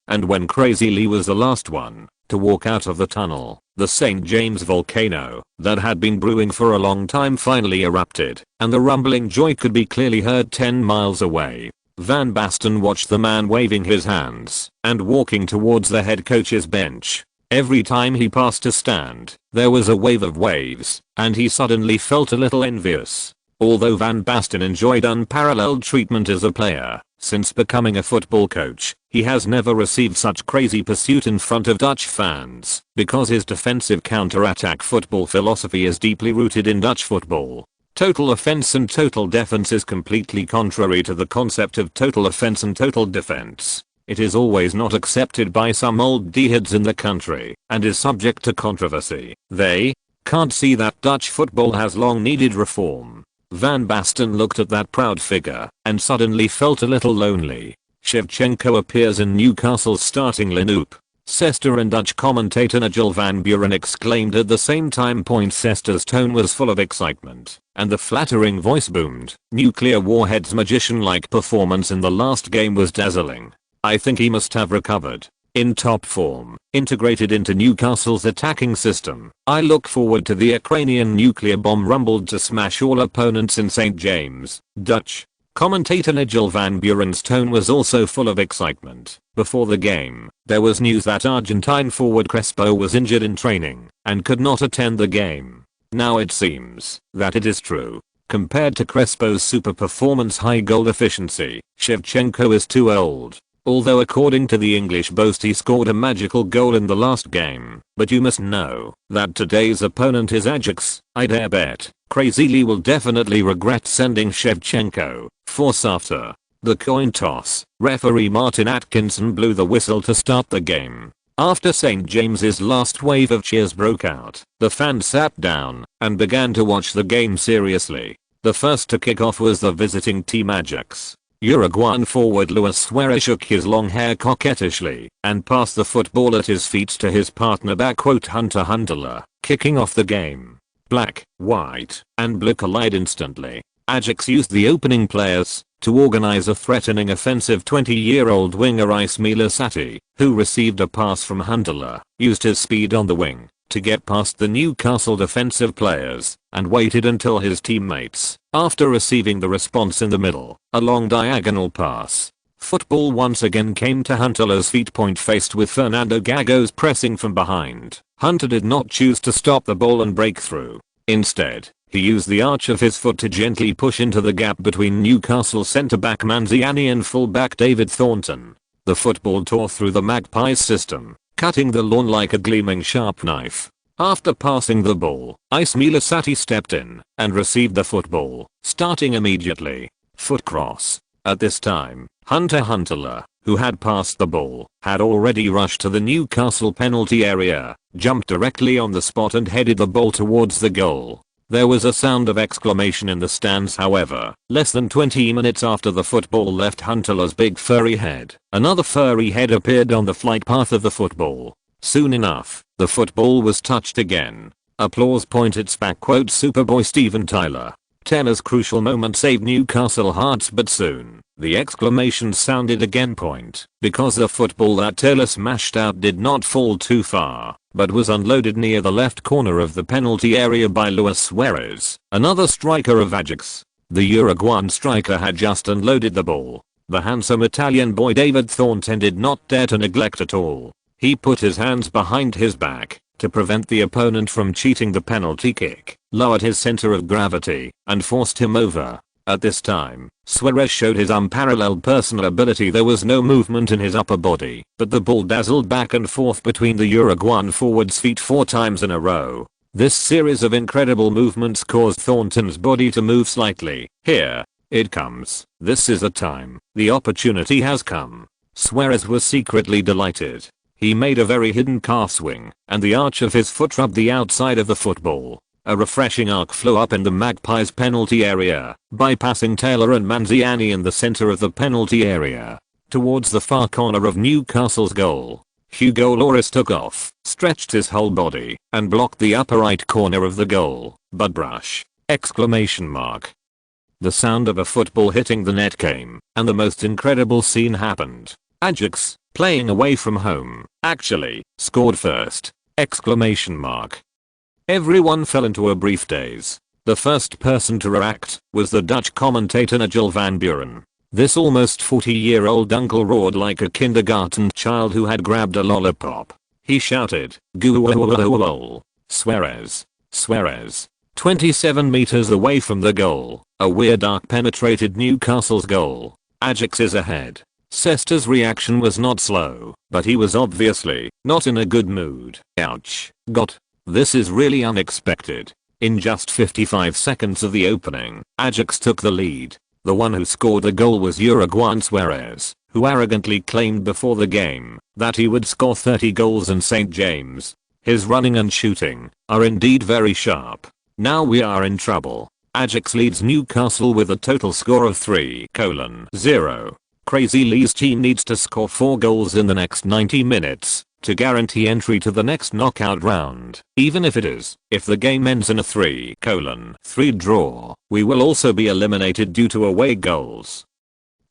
and when Crazy Lee was the last one to walk out of the tunnel, the St. James volcano that had been brewing for a long time finally erupted, and the rumbling joy could be clearly heard 10 miles away. Van Basten watched the man waving his hands and walking towards the head coach's bench. Every time he passed a stand, there was a wave of waves, and he suddenly felt a little envious. Although Van Basten enjoyed unparalleled treatment as a player, Since becoming a football coach, he has never received such crazy pursuit in front of Dutch fans because his defensive counter-attack football philosophy is deeply rooted in Dutch football. Total offense and total defense is completely contrary to the concept of total offense and total defense. It is always not accepted by some old diehards in the country and is subject to controversy. They can't see that Dutch football has long needed reform. Van Basten looked at that proud figure and suddenly felt a little lonely. Shevchenko appears in Newcastle's starting lineup. Sester and Dutch commentator Nigel van Buren exclaimed at the same time. Sester's tone was full of excitement, and the flattering voice boomed. Nuclear Warhead's magician-like performance in the last game was dazzling. I think he must have recovered. In top form, integrated into Newcastle's attacking system. I look forward to the Ukrainian nuclear bomb rumbled to smash all opponents in St. James. Dutch commentator Nigel van Buren's tone was also full of excitement. Before the game, there was news that Argentine forward Crespo was injured in training and could not attend the game. Now it seems that it is true. Compared to Crespo's super performance high goal efficiency, Shevchenko is too old. Although according to the English Post he scored a magical goal in the last game. But you must know that today's opponent is Ajax. I dare bet Crazily will definitely regret sending Shevchenko. Force after the coin toss, referee Martin Atkinson blew the whistle to start the game. After St. James's last wave of cheers broke out, the fans sat down and began to watch the game seriously. The first to kick off was the visiting team Ajax. Uruguayan forward Luis Suarez shook his long hair coquettishly and passed the football at his feet to his partner Hunter Huntelaar, kicking off the game. Black, white, and blue collide instantly. Ajax used the opening players to organize a threatening offensive. 20-year-old winger Ismaila Sati, who received a pass from Huntelaar, used his speed on the wing to get past the Newcastle defensive players and waited until his teammates, after receiving the response in the middle, a long diagonal pass. Football once again came to Huntelaar's feet faced with Fernando Gago's pressing from behind. Hunter did not choose to stop the ball and break through. Instead, he used the arch of his foot to gently push into the gap between Newcastle centre-back Manziani and full-back David Thornton. The football tore through the Magpies' system, cutting the lawn like a gleaming sharp knife. After passing the ball, Ismaila Sati stepped in and received the football, starting immediately. Foot cross. At this time, Hunter Huntelaar, who had passed the ball, had already rushed to the Newcastle penalty area, jumped directly on the spot and headed the ball towards the goal. There was a sound of exclamation in the stands. However, less than 20 minutes after the football left Huntelaar's big furry head, another furry head appeared on the flight path of the football. Soon enough, the football was touched again. Applause pointed back. Superboy Steven Tyler. Taylor's crucial moment saved Newcastle hearts, but soon, the exclamation sounded again because the football that Taylor smashed out did not fall too far, but was unloaded near the left corner of the penalty area by Luis Suarez, another striker of Ajax. The Uruguayan striker had just unloaded the ball. The handsome Italian boy David Thornton did not dare to neglect at all. He put his hands behind his back to prevent the opponent from cheating the penalty kick, lowered his center of gravity, and forced him over. At this time, Suarez showed his unparalleled personal ability. There was no movement in his upper body, but the ball dazzled back and forth between the Uruguayan forward's feet 4 times in a row. This series of incredible movements caused Thornton's body to move slightly. Here it comes. This is the time. The opportunity has come. Suarez was secretly delighted. He made a very hidden calf swing, and the arch of his foot rubbed the outside of the football. A refreshing arc flew up in the Magpies' penalty area, bypassing Taylor and Manziani in the center of the penalty area, towards the far corner of Newcastle's goal. Hugo Lloris took off, stretched his whole body, and blocked the upper right corner of the goal. But brush! Exclamation mark. The sound of a football hitting the net came, and the most incredible scene happened. Ajax, playing away from home, actually scored first! Exclamation mark. Everyone fell into a brief daze. The first person to react was the Dutch commentator Nigel van Buren. This almost 40-year-old uncle roared like a kindergarten child who had grabbed a lollipop. He shouted, "Goal! Suarez! Suarez!" 27 meters away from the goal, a weird arc penetrated Newcastle's goal. Ajax is ahead. Cester's reaction was not slow, but he was obviously not in a good mood. Ouch. This is really unexpected. In just 55 seconds of the opening, Ajax took the lead. The one who scored the goal was Uruguayan Suarez, who arrogantly claimed before the game that he would score 30 goals in St. James. His running and shooting are indeed very sharp. Now we are in trouble. Ajax leads Newcastle with a total score of 3-0. Crazy Lee's team needs to score 4 goals in the next 90 minutes to guarantee entry to the next knockout round. Even if the game ends in a 3-3 draw, we will also be eliminated due to away goals.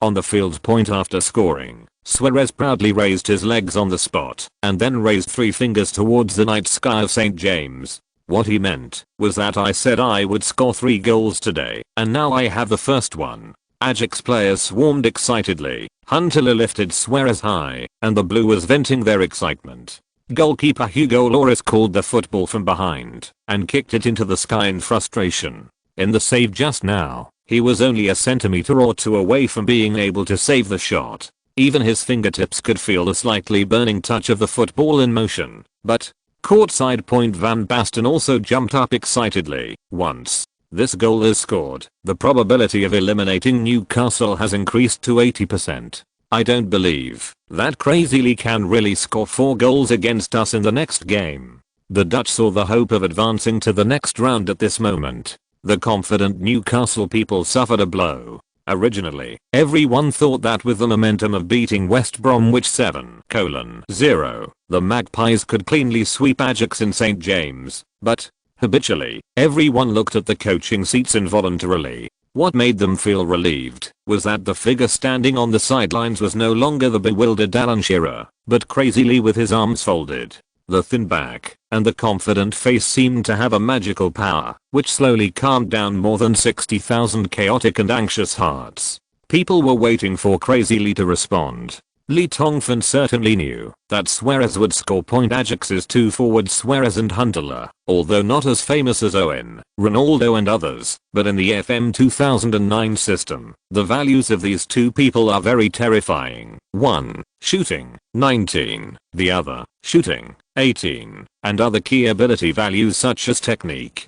On the field point after scoring, Suarez proudly raised his legs on the spot and then raised 3 fingers towards the night sky of St. James. What he meant was that I said I would score 3 goals today, and now I have the first one. Ajax players swarmed excitedly. Huntelaar lifted Suarez high, and the Blue was venting their excitement. Goalkeeper Hugo Lloris called the football from behind and kicked it into the sky in frustration. In the save just now, he was only a centimeter or two away from being able to save the shot. Even his fingertips could feel the slightly burning touch of the football in motion. But courtside point Van Basten also jumped up excitedly. Once this goal is scored, the probability of eliminating Newcastle has increased to 80%. I don't believe that Crazy Lee can really score 4 goals against us in the next game. The Dutch saw the hope of advancing to the next round at this moment. The confident Newcastle people suffered a blow. Originally, everyone thought that with the momentum of beating West Bromwich 7-0, the Magpies could cleanly sweep Ajax in St. James, but habitually, everyone looked at the coaching seats involuntarily. What made them feel relieved was that the figure standing on the sidelines was no longer the bewildered Alan Shearer, but Crazy Lee with his arms folded. The thin back and the confident face seemed to have a magical power, which slowly calmed down more than 60,000 chaotic and anxious hearts. People were waiting for Crazy Lee to respond. Lee Tongfan certainly knew that Suarez would score. Ajax's 2 forwards Suarez and Huntelaar, although not as famous as Owen, Ronaldo and others, but in the FM 2009 system, the values of these 2 people are very terrifying. One, shooting, 19, the other, shooting, 18, and other key ability values such as technique,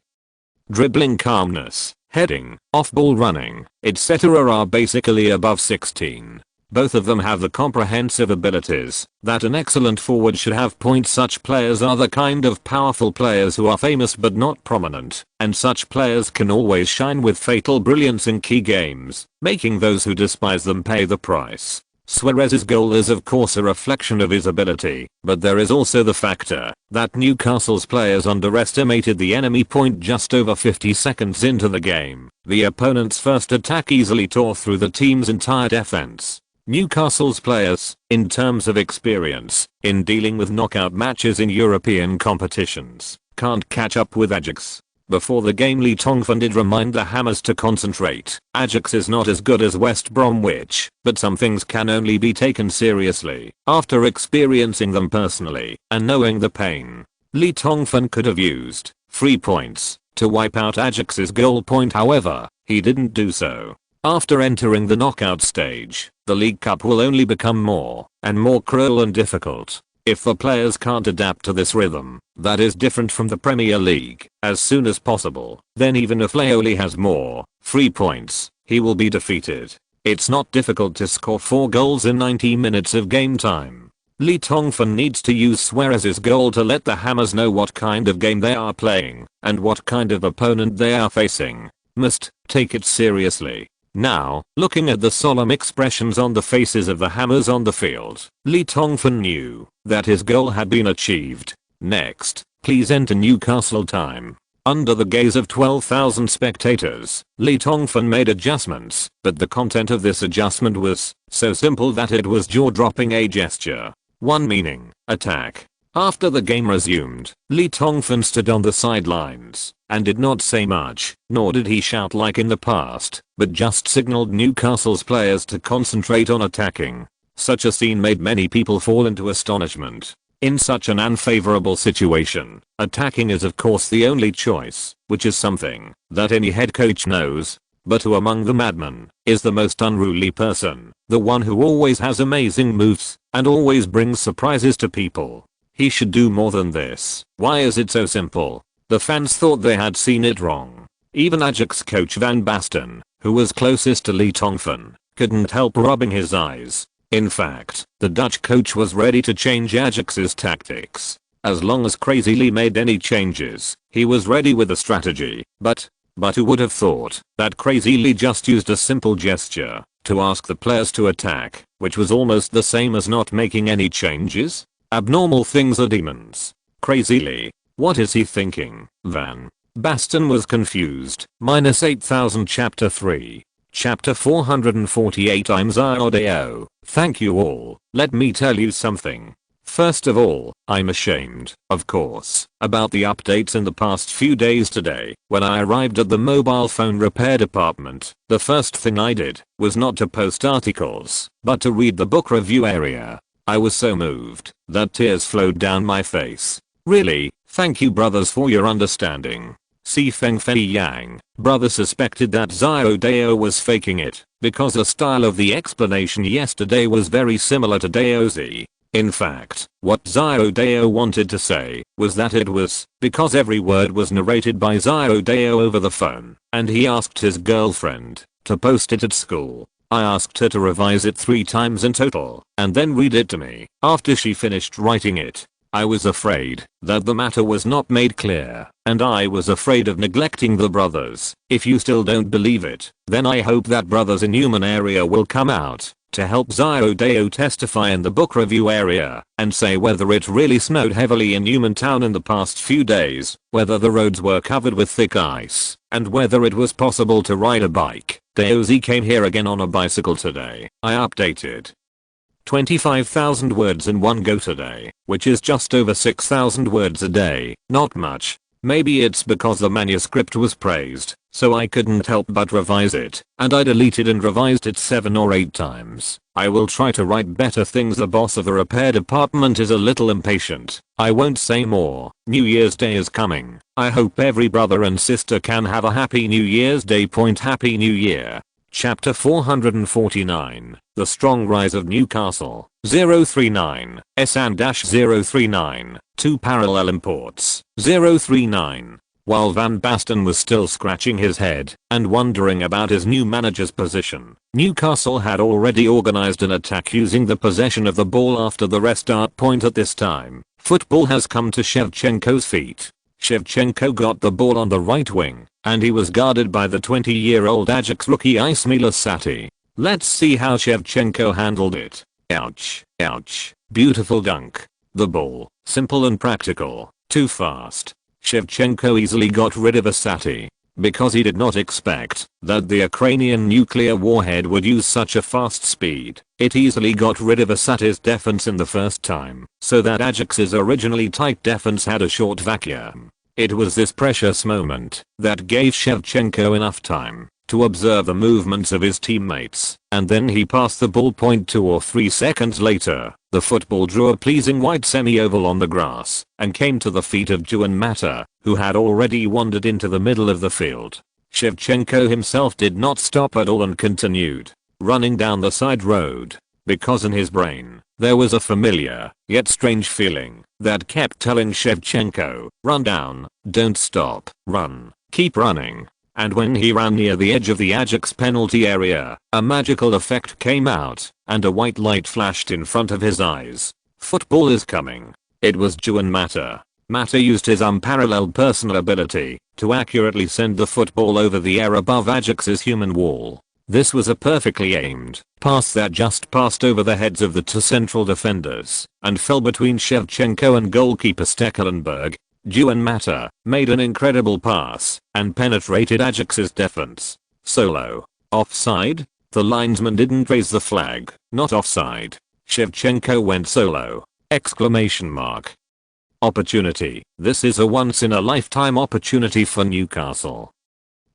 dribbling, calmness, heading, off-ball running, etc. are basically above 16. Both of them have the comprehensive abilities that an excellent forward should have. Such players are the kind of powerful players who are famous but not prominent, and such players can always shine with fatal brilliance in key games, making those who despise them pay the price. Suarez's goal is of course a reflection of his ability, but there is also the factor that Newcastle's players underestimated the enemy. Just over 50 seconds into the game, the opponent's first attack easily tore through the team's entire defense. Newcastle's players, in terms of experience in dealing with knockout matches in European competitions, can't catch up with Ajax. Before the game, Lee Tongfan did remind the Hammers to concentrate. Ajax is not as good as West Bromwich, but some things can only be taken seriously after experiencing them personally and knowing the pain. Lee Tongfan could have used 3 points to wipe out Ajax's goal. However, he didn't do so. After entering the knockout stage, the League Cup will only become more and more cruel and difficult. If the players can't adapt to this rhythm that is different from the Premier League as soon as possible, then even if Leoli has more 3 points, he will be defeated. It's not difficult to score 4 goals in 90 minutes of game time. Lee Tongfan needs to use Suarez's goal to let the Hammers know what kind of game they are playing and what kind of opponent they are facing. Must take it seriously. Now, looking at the solemn expressions on the faces of the Hammers on the field, Lee Tongfan knew that his goal had been achieved. Next, please enter Newcastle time. Under the gaze of 12,000 spectators, Lee Tongfan made adjustments, but the content of this adjustment was so simple that it was jaw-dropping. A gesture. 1 meaning, attack. After the game resumed, Lee Tongfan stood on the sidelines and did not say much, nor did he shout like in the past, but just signaled Newcastle's players to concentrate on attacking. Such a scene made many people fall into astonishment. In such an unfavorable situation, attacking is of course the only choice, which is something that any head coach knows. but who among the madmen is the most unruly person, the one who always has amazing moves and always brings surprises to people. He should do more than this. Why is it so simple? The fans thought they had seen it wrong. Even Ajax coach Van Basten, who was closest to Lee Tongfan, couldn't help rubbing his eyes. In fact, the Dutch coach was ready to change Ajax's tactics. As long as Crazy Lee made any changes, he was ready with a strategy. But who would have thought that Crazy Lee just used a simple gesture to ask the players to attack, which was almost the same as not making any changes? Abnormal things are demons. Crazy Lee. What is he thinking? Van Basten was confused. -8000 Chapter 3. Chapter 448 I'm Ziodeo. Thank you all. Let me tell you something. First of all, I'm ashamed, of course, about the updates in the past few days today. When I arrived at the mobile phone repair department, the first thing I did was not to post articles, but to read the book review area. I was so moved that tears flowed down my face. Really, thank you brothers for your understanding. Si Feng Fei Yang, brother suspected that Ziodeo was faking it, because the style of the explanation yesterday was very similar to Deozi. In fact, what Ziodeo wanted to say was that it was because every word was narrated by Ziodeo over the phone, and he asked his girlfriend to post it at school. I asked her to revise it 3 times in total, and then read it to me after she finished writing it. I was afraid that the matter was not made clear, and I was afraid of neglecting the brothers. If you still don't believe it, then I hope that brothers in human area will come out to help Ziodeo testify in the book review area and say whether it really snowed heavily in Human Town in the past few days, whether the roads were covered with thick ice, and whether it was possible to ride a bike. Deozi came here again on a bicycle today. I updated 25,000 words in one go today, which is just over 6,000 words a day. Not much. Maybe it's because the manuscript was praised, so I couldn't help but revise it, and I deleted and revised it 7 or 8 times. I will try to write better things. The boss of the repair department is a little impatient. I won't say more. New Year's Day is coming. I hope every brother and sister can have a happy New Year's Day. Happy New Year. Chapter 449. The Strong Rise of Newcastle. 039. SN-039. 2 parallel imports. 039. While Van Basten was still scratching his head and wondering about his new manager's position, Newcastle had already organized an attack using the possession of the ball after the restart point. At this time, football has come to Shevchenko's feet. Shevchenko got the ball on the right wing, and he was guarded by the 20-year-old Ajax rookie Ismail Sati. Let's see how Shevchenko handled it. Ouch, ouch, beautiful dunk. The ball, simple and practical, too fast. Shevchenko easily got rid of Asati, because he did not expect that the Ukrainian nuclear warhead would use such a fast speed. It easily got rid of Asati's defense in the first time, so that Ajax's originally tight defense had a short vacuum. It was this precious moment that gave Shevchenko enough time to observe the movements of his teammates, and then he passed the ball. 2 or 3 seconds later, the football drew a pleasing white semi-oval on the grass and came to the feet of Juan Mata, who had already wandered into the middle of the field. Shevchenko himself did not stop at all and continued running down the side road, because in his brain there was a familiar yet strange feeling that kept telling Shevchenko, run down, don't stop, run, keep running. And when he ran near the edge of the Ajax penalty area, a magical effect came out, and a white light flashed in front of his eyes. Football is coming. It was Juan Mata. Mata used his unparalleled personal ability to accurately send the football over the air above Ajax's human wall. This was a perfectly aimed pass that just passed over the heads of the 2 central defenders and fell between Shevchenko and goalkeeper Stekelenburg. Juan Mata made an incredible pass and penetrated Ajax's defense. Solo. Offside? The linesman didn't raise the flag. Not offside. Shevchenko went solo. Exclamation mark. Opportunity. This is a once-in-a-lifetime opportunity for Newcastle.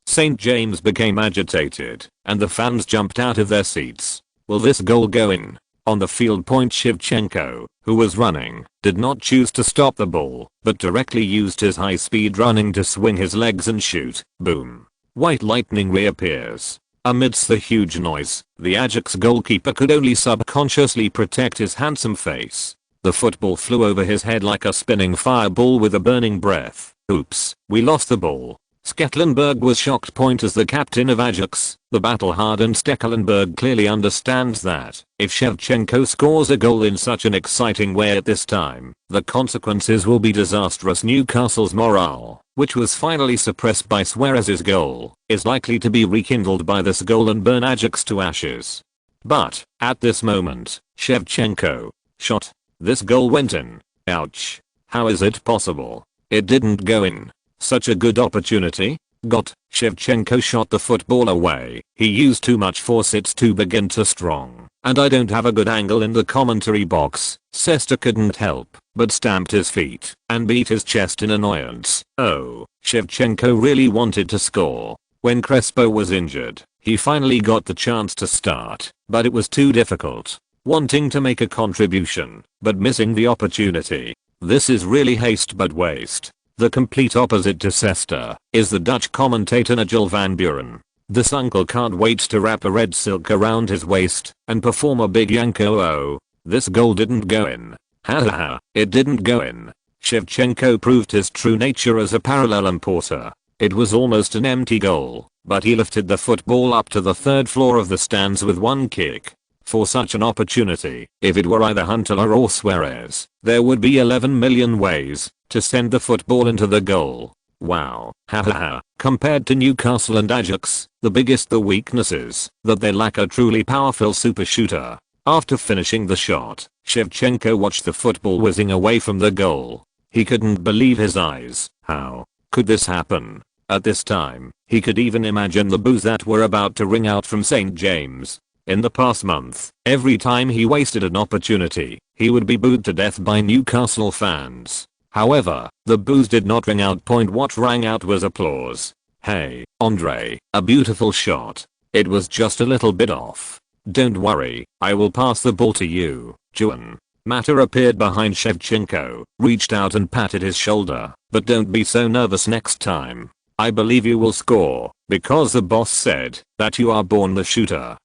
St. James became agitated, and the fans jumped out of their seats. Will this goal go in? On the field. Shevchenko, who was running, did not choose to stop the ball, but directly used his high-speed running to swing his legs and shoot. Boom. white lightning reappears. Amidst the huge noise, the Ajax goalkeeper could only subconsciously protect his handsome face. The football flew over his head like a spinning fireball with a burning breath. Oops, we lost the ball. Stekelenburg was shocked. As the captain of Ajax, the battle-hardened Stekelenburg clearly understands that if Shevchenko scores a goal in such an exciting way at this time, the consequences will be disastrous. Newcastle's morale, which was finally suppressed by Suarez's goal, is likely to be rekindled by this goal and burn Ajax to ashes. But, at this moment, Shevchenko shot. This goal went in. Ouch. How is it possible? It didn't go in. Such a good opportunity? Shevchenko shot the football away. He used too much force. It's too big and too strong. And I don't have a good angle in the commentary box. Sesta couldn't help but stamped his feet and beat his chest in annoyance. Oh, Shevchenko really wanted to score. When Crespo was injured, he finally got the chance to start, but it was too difficult. Wanting to make a contribution, but missing the opportunity. This is really haste but waste. The complete opposite to Sesta is the Dutch commentator Nigel van Buren. This uncle can't wait to wrap a red silk around his waist and perform a big yanko. Oh, this goal didn't go in. Ha ha ha, it didn't go in. Shevchenko proved his true nature as a parallel importer. It was almost an empty goal, but he lifted the football up to the third floor of the stands with one kick. For such an opportunity, if it were either Huntelaar or Suarez, there would be 11 million ways to send the football into the goal. Wow. Haha. Compared to Newcastle and Ajax, the biggest the weaknesses that they lack a truly powerful super shooter. After finishing the shot, Shevchenko watched the football whizzing away from the goal. He couldn't believe his eyes. How could this happen? At this time, he could even imagine the boos that were about to ring out from St. James. In the past month, every time he wasted an opportunity, he would be booed to death by Newcastle fans. However, the boos did not ring out. What rang out was applause. Hey, Andre, a beautiful shot. It was just a little bit off. Don't worry, I will pass the ball to you, Juan. Mata appeared behind Shevchenko, reached out and patted his shoulder. But don't be so nervous next time. I believe you will score, because the boss said that you are born the shooter.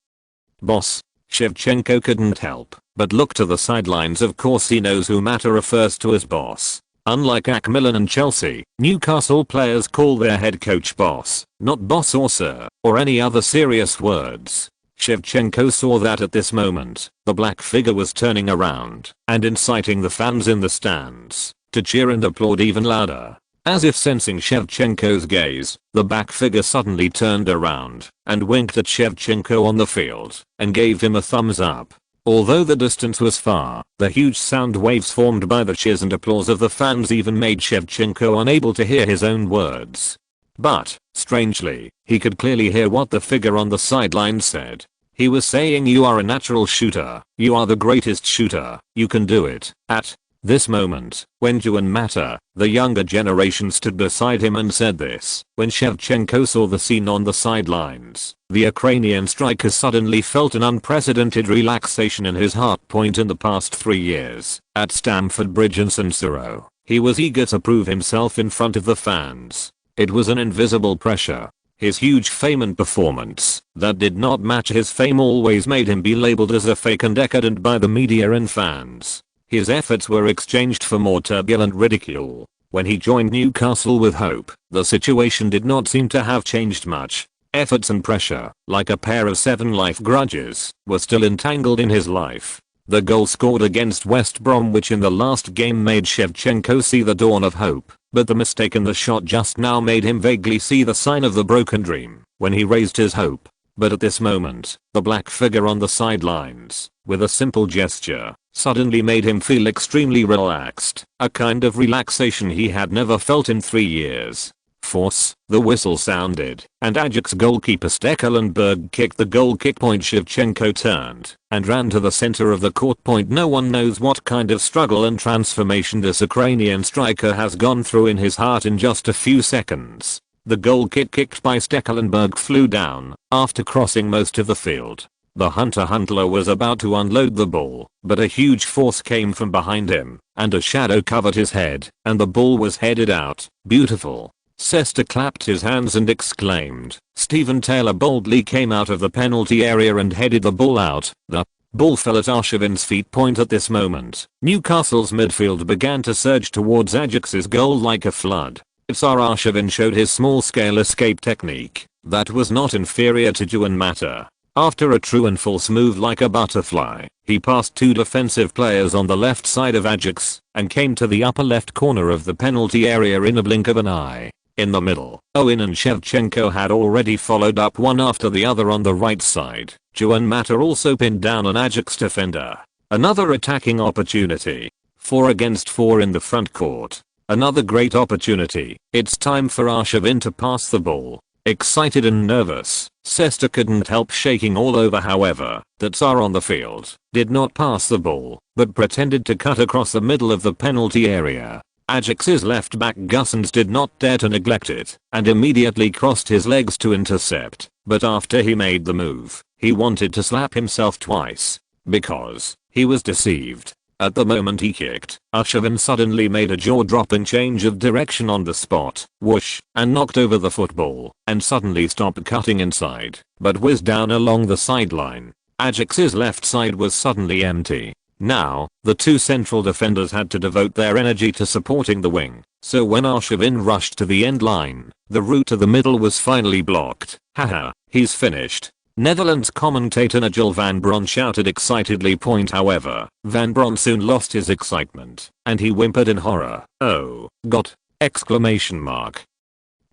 Boss? Shevchenko couldn't help but look to the sidelines. Of course he knows who Mata refers to as boss. Unlike AC Milan and Chelsea, Newcastle players call their head coach boss, not boss or sir, or any other serious words. Shevchenko saw that at this moment, the black figure was turning around and inciting the fans in the stands to cheer and applaud even louder. As if sensing Shevchenko's gaze, the black figure suddenly turned around and winked at Shevchenko on the field and gave him a thumbs up. Although the distance was far, the huge sound waves formed by the cheers and applause of the fans even made Shevchenko unable to hear his own words. But, strangely, he could clearly hear what the figure on the sideline said. He was saying, "You are a natural shooter. You are the greatest shooter. You can do it." At this moment, when Juan Mata, the younger generation, stood beside him and said this, when Shevchenko saw the scene on the sidelines, the Ukrainian striker suddenly felt an unprecedented relaxation in his heart. In the past 3 years, at Stamford Bridge and San Siro, he was eager to prove himself in front of the fans. It was an invisible pressure. His huge fame and performance that did not match his fame always made him be labeled as a fake and decadent by the media and fans. His efforts were exchanged for more turbulent ridicule. When he joined Newcastle with hope, the situation did not seem to have changed much. Efforts and pressure, like a pair of 7 life grudges, were still entangled in his life. The goal scored against West Bromwich in the last game made Shevchenko see the dawn of hope, but the mistake in the shot just now made him vaguely see the sign of the broken dream when he raised his hope. But at this moment, the black figure on the sidelines, with a simple gesture, suddenly made him feel extremely relaxed, a kind of relaxation he had never felt in 3 years. Force, the whistle sounded, and Ajax goalkeeper Stekelenburg kicked the goal kick. Shevchenko turned and ran to the center of the court. No one knows what kind of struggle and transformation this Ukrainian striker has gone through in his heart in just a few seconds. The goal kick kicked by Stekelenburg flew down after crossing most of the field. The Huntelaar was about to unload the ball, but a huge force came from behind him, and a shadow covered his head, and the ball was headed out. Beautiful. Sester clapped his hands and exclaimed. Steven Taylor boldly came out of the penalty area and headed the ball out. The ball fell at Arshavin's feet point at this moment. Newcastle's midfield began to surge towards Ajax's goal like a flood. Arshavin showed his small-scale escape technique that was not inferior to Juan Mata. After a true and false move like a butterfly, he passed two defensive players on the left side of Ajax and came to the upper left corner of the penalty area in a blink of an eye. In the middle, Owen and Shevchenko had already followed up one after the other on the right side. Juan Mata also pinned down an Ajax defender. Another attacking opportunity. 4 against 4 in the front court. Another great opportunity. It's time for Arshavin to pass the ball. Excited and nervous, Sester couldn't help shaking all over. However, the Tsar on the field did not pass the ball, but pretended to cut across the middle of the penalty area. Ajax's left back Gusens did not dare to neglect it and immediately crossed his legs to intercept, but after he made the move, he wanted to slap himself twice because he was deceived. At the moment he kicked, Arshavin suddenly made a jaw-dropping change of direction on the spot, whoosh, and knocked over the football, and suddenly stopped cutting inside, but whizzed down along the sideline. Ajax's left side was suddenly empty. Now, the two central defenders had to devote their energy to supporting the wing, so when Arshavin rushed to the end line, the route to the middle was finally blocked. Haha, he's finished. Netherlands commentator Nigel van Bron shouted excitedly. However, Van Bron soon lost his excitement, and he whimpered in horror. Oh, God! Exclamation mark.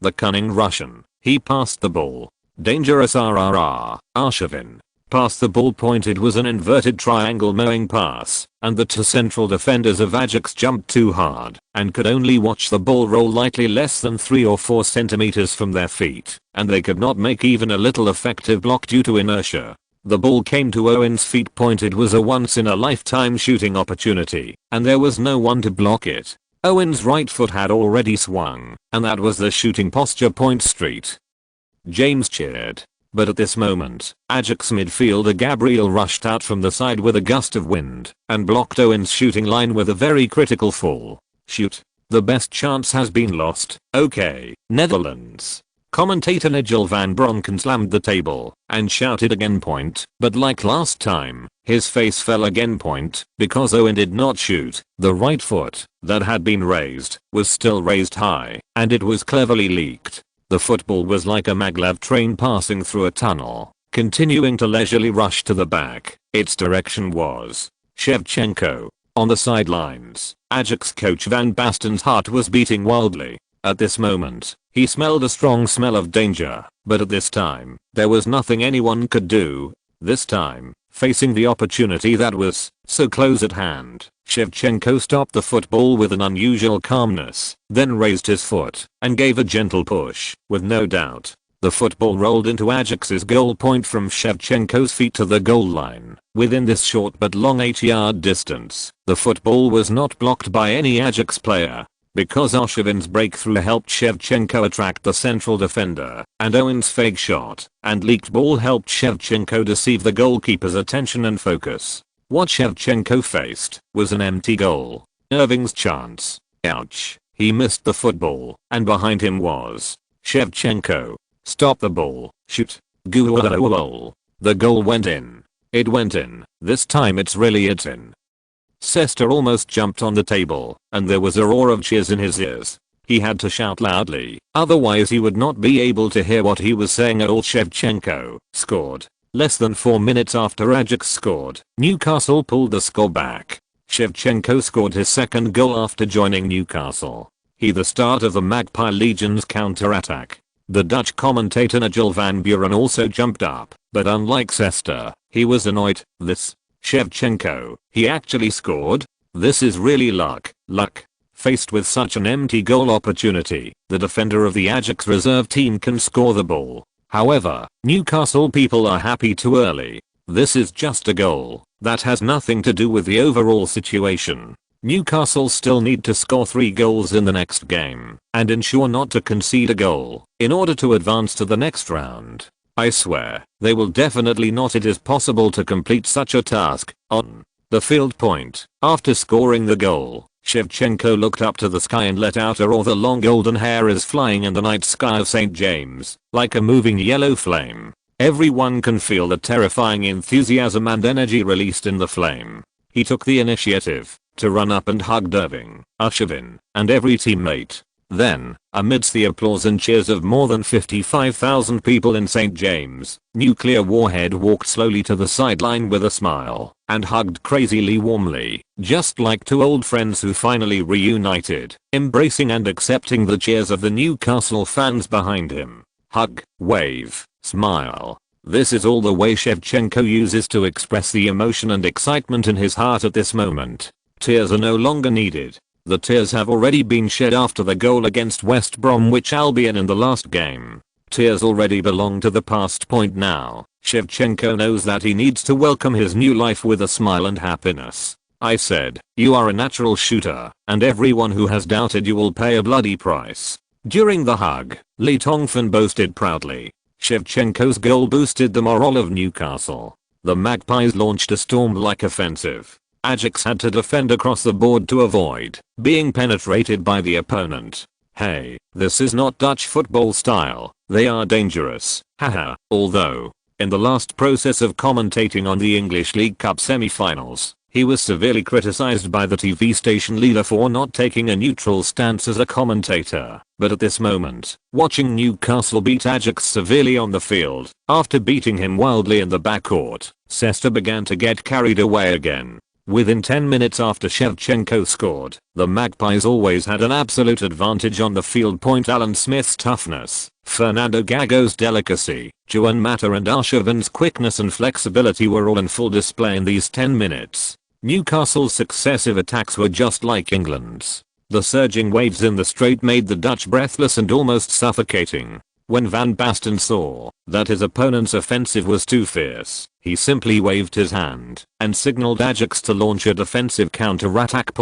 The cunning Russian. He passed the ball. Dangerous RRR. Arshavin passed the ball. It was an inverted triangle mowing pass, and the two central defenders of Ajax jumped too hard and could only watch the ball roll lightly less than 3 or 4 centimeters from their feet, and they could not make even a little effective block due to inertia. The ball came to Owen's feet. It was a once-in-a-lifetime shooting opportunity, and there was no one to block it. Owen's right foot had already swung, and that was the shooting posture. Street. James cheered. But at this moment, Ajax midfielder Gabriel rushed out from the side with a gust of wind and blocked Owen's shooting line with a very critical fall. Shoot. The best chance has been lost. Okay, Netherlands. Commentator Nigel van Bronken slammed the table and shouted again. But like last time, his face fell again. Because Owen did not shoot. The right foot that had been raised was still raised high, and it was cleverly leaked. The football was like a maglev train passing through a tunnel, continuing to leisurely rush to the back. Its direction was Shevchenko. On the sidelines, Ajax coach Van Basten's heart was beating wildly. At this moment, he smelled a strong smell of danger, but at this time, there was nothing anyone could do. This time, facing the opportunity that was so close at hand, Shevchenko stopped the football with an unusual calmness, then raised his foot and gave a gentle push. With no doubt, the football rolled into Ajax's goal. From Shevchenko's feet to the goal line. Within this short but long 8-yard distance, the football was not blocked by any Ajax player. Because Arshavin's breakthrough helped Shevchenko attract the central defender, and Owen's fake shot and leaked ball helped Shevchenko deceive the goalkeeper's attention and focus. What Shevchenko faced was an empty goal. Irving's chance. Ouch. He missed the football, and behind him was Shevchenko. Stop the ball. Shoot. Goal. The goal went in. It went in. This time it's in. Sester almost jumped on the table, and there was a roar of cheers in his ears. He had to shout loudly, otherwise he would not be able to hear what he was saying at all. Shevchenko scored. Less than 4 minutes after Ajax scored, Newcastle pulled the score back. Shevchenko scored his second goal after joining Newcastle. He the start of the Magpie Legion's counter-attack. The Dutch commentator Nigel van Buren also jumped up, but unlike Sester, he was annoyed. This Shevchenko, he actually scored? This is really luck. Faced with such an empty goal opportunity, the defender of the Ajax reserve team can score the ball. However, Newcastle people are happy too early. This is just a goal that has nothing to do with the overall situation. Newcastle still need to score 3 goals in the next game and ensure not to concede a goal in order to advance to the next round. I swear, they will definitely not. It is possible to complete such a task on the field. After scoring the goal, Shevchenko looked up to the sky and let out a roar. The long golden hair is flying in the night sky of St. James, like a moving yellow flame. Everyone can feel the terrifying enthusiasm and energy released in the flame. He took the initiative to run up and hug Irving, Ushevin, and every teammate. Then, amidst the applause and cheers of more than 55,000 people in St. James, Nuclear Warhead walked slowly to the sideline with a smile and hugged Crazy Lee warmly, just like two old friends who finally reunited, embracing and accepting the cheers of the Newcastle fans behind him. Hug, wave, smile. This is all the way Shevchenko uses to express the emotion and excitement in his heart at this moment. Tears are no longer needed. The tears have already been shed after the goal against West Bromwich Albion in the last game. Tears already belong to the past. Point now. Shevchenko knows that he needs to welcome his new life with a smile and happiness. I said, you are a natural shooter, and everyone who has doubted you will pay a bloody price. During the hug, Lee Tongfan boasted proudly. Shevchenko's goal boosted the morale of Newcastle. The Magpies launched a storm-like offensive. Ajax had to defend across the board to avoid being penetrated by the opponent. Hey, this is not Dutch football style. They are dangerous. Haha. Although, in the last process of commentating on the English League Cup semi-finals, he was severely criticized by the TV station leader for not taking a neutral stance as a commentator. But at this moment, watching Newcastle beat Ajax severely on the field, after beating him wildly in the backcourt, Sesta began to get carried away again. Within 10 minutes after Shevchenko scored, the Magpies always had an absolute advantage on the field. Alan Smith's toughness, Fernando Gago's delicacy, Juan Mata and Arshavin's quickness and flexibility were all in full display in these 10 minutes. Newcastle's successive attacks were just like England's. The surging waves in the straight made the Dutch breathless and almost suffocating. When Van Basten saw that his opponent's offensive was too fierce, he simply waved his hand and signaled Ajax to launch a defensive counter-attack.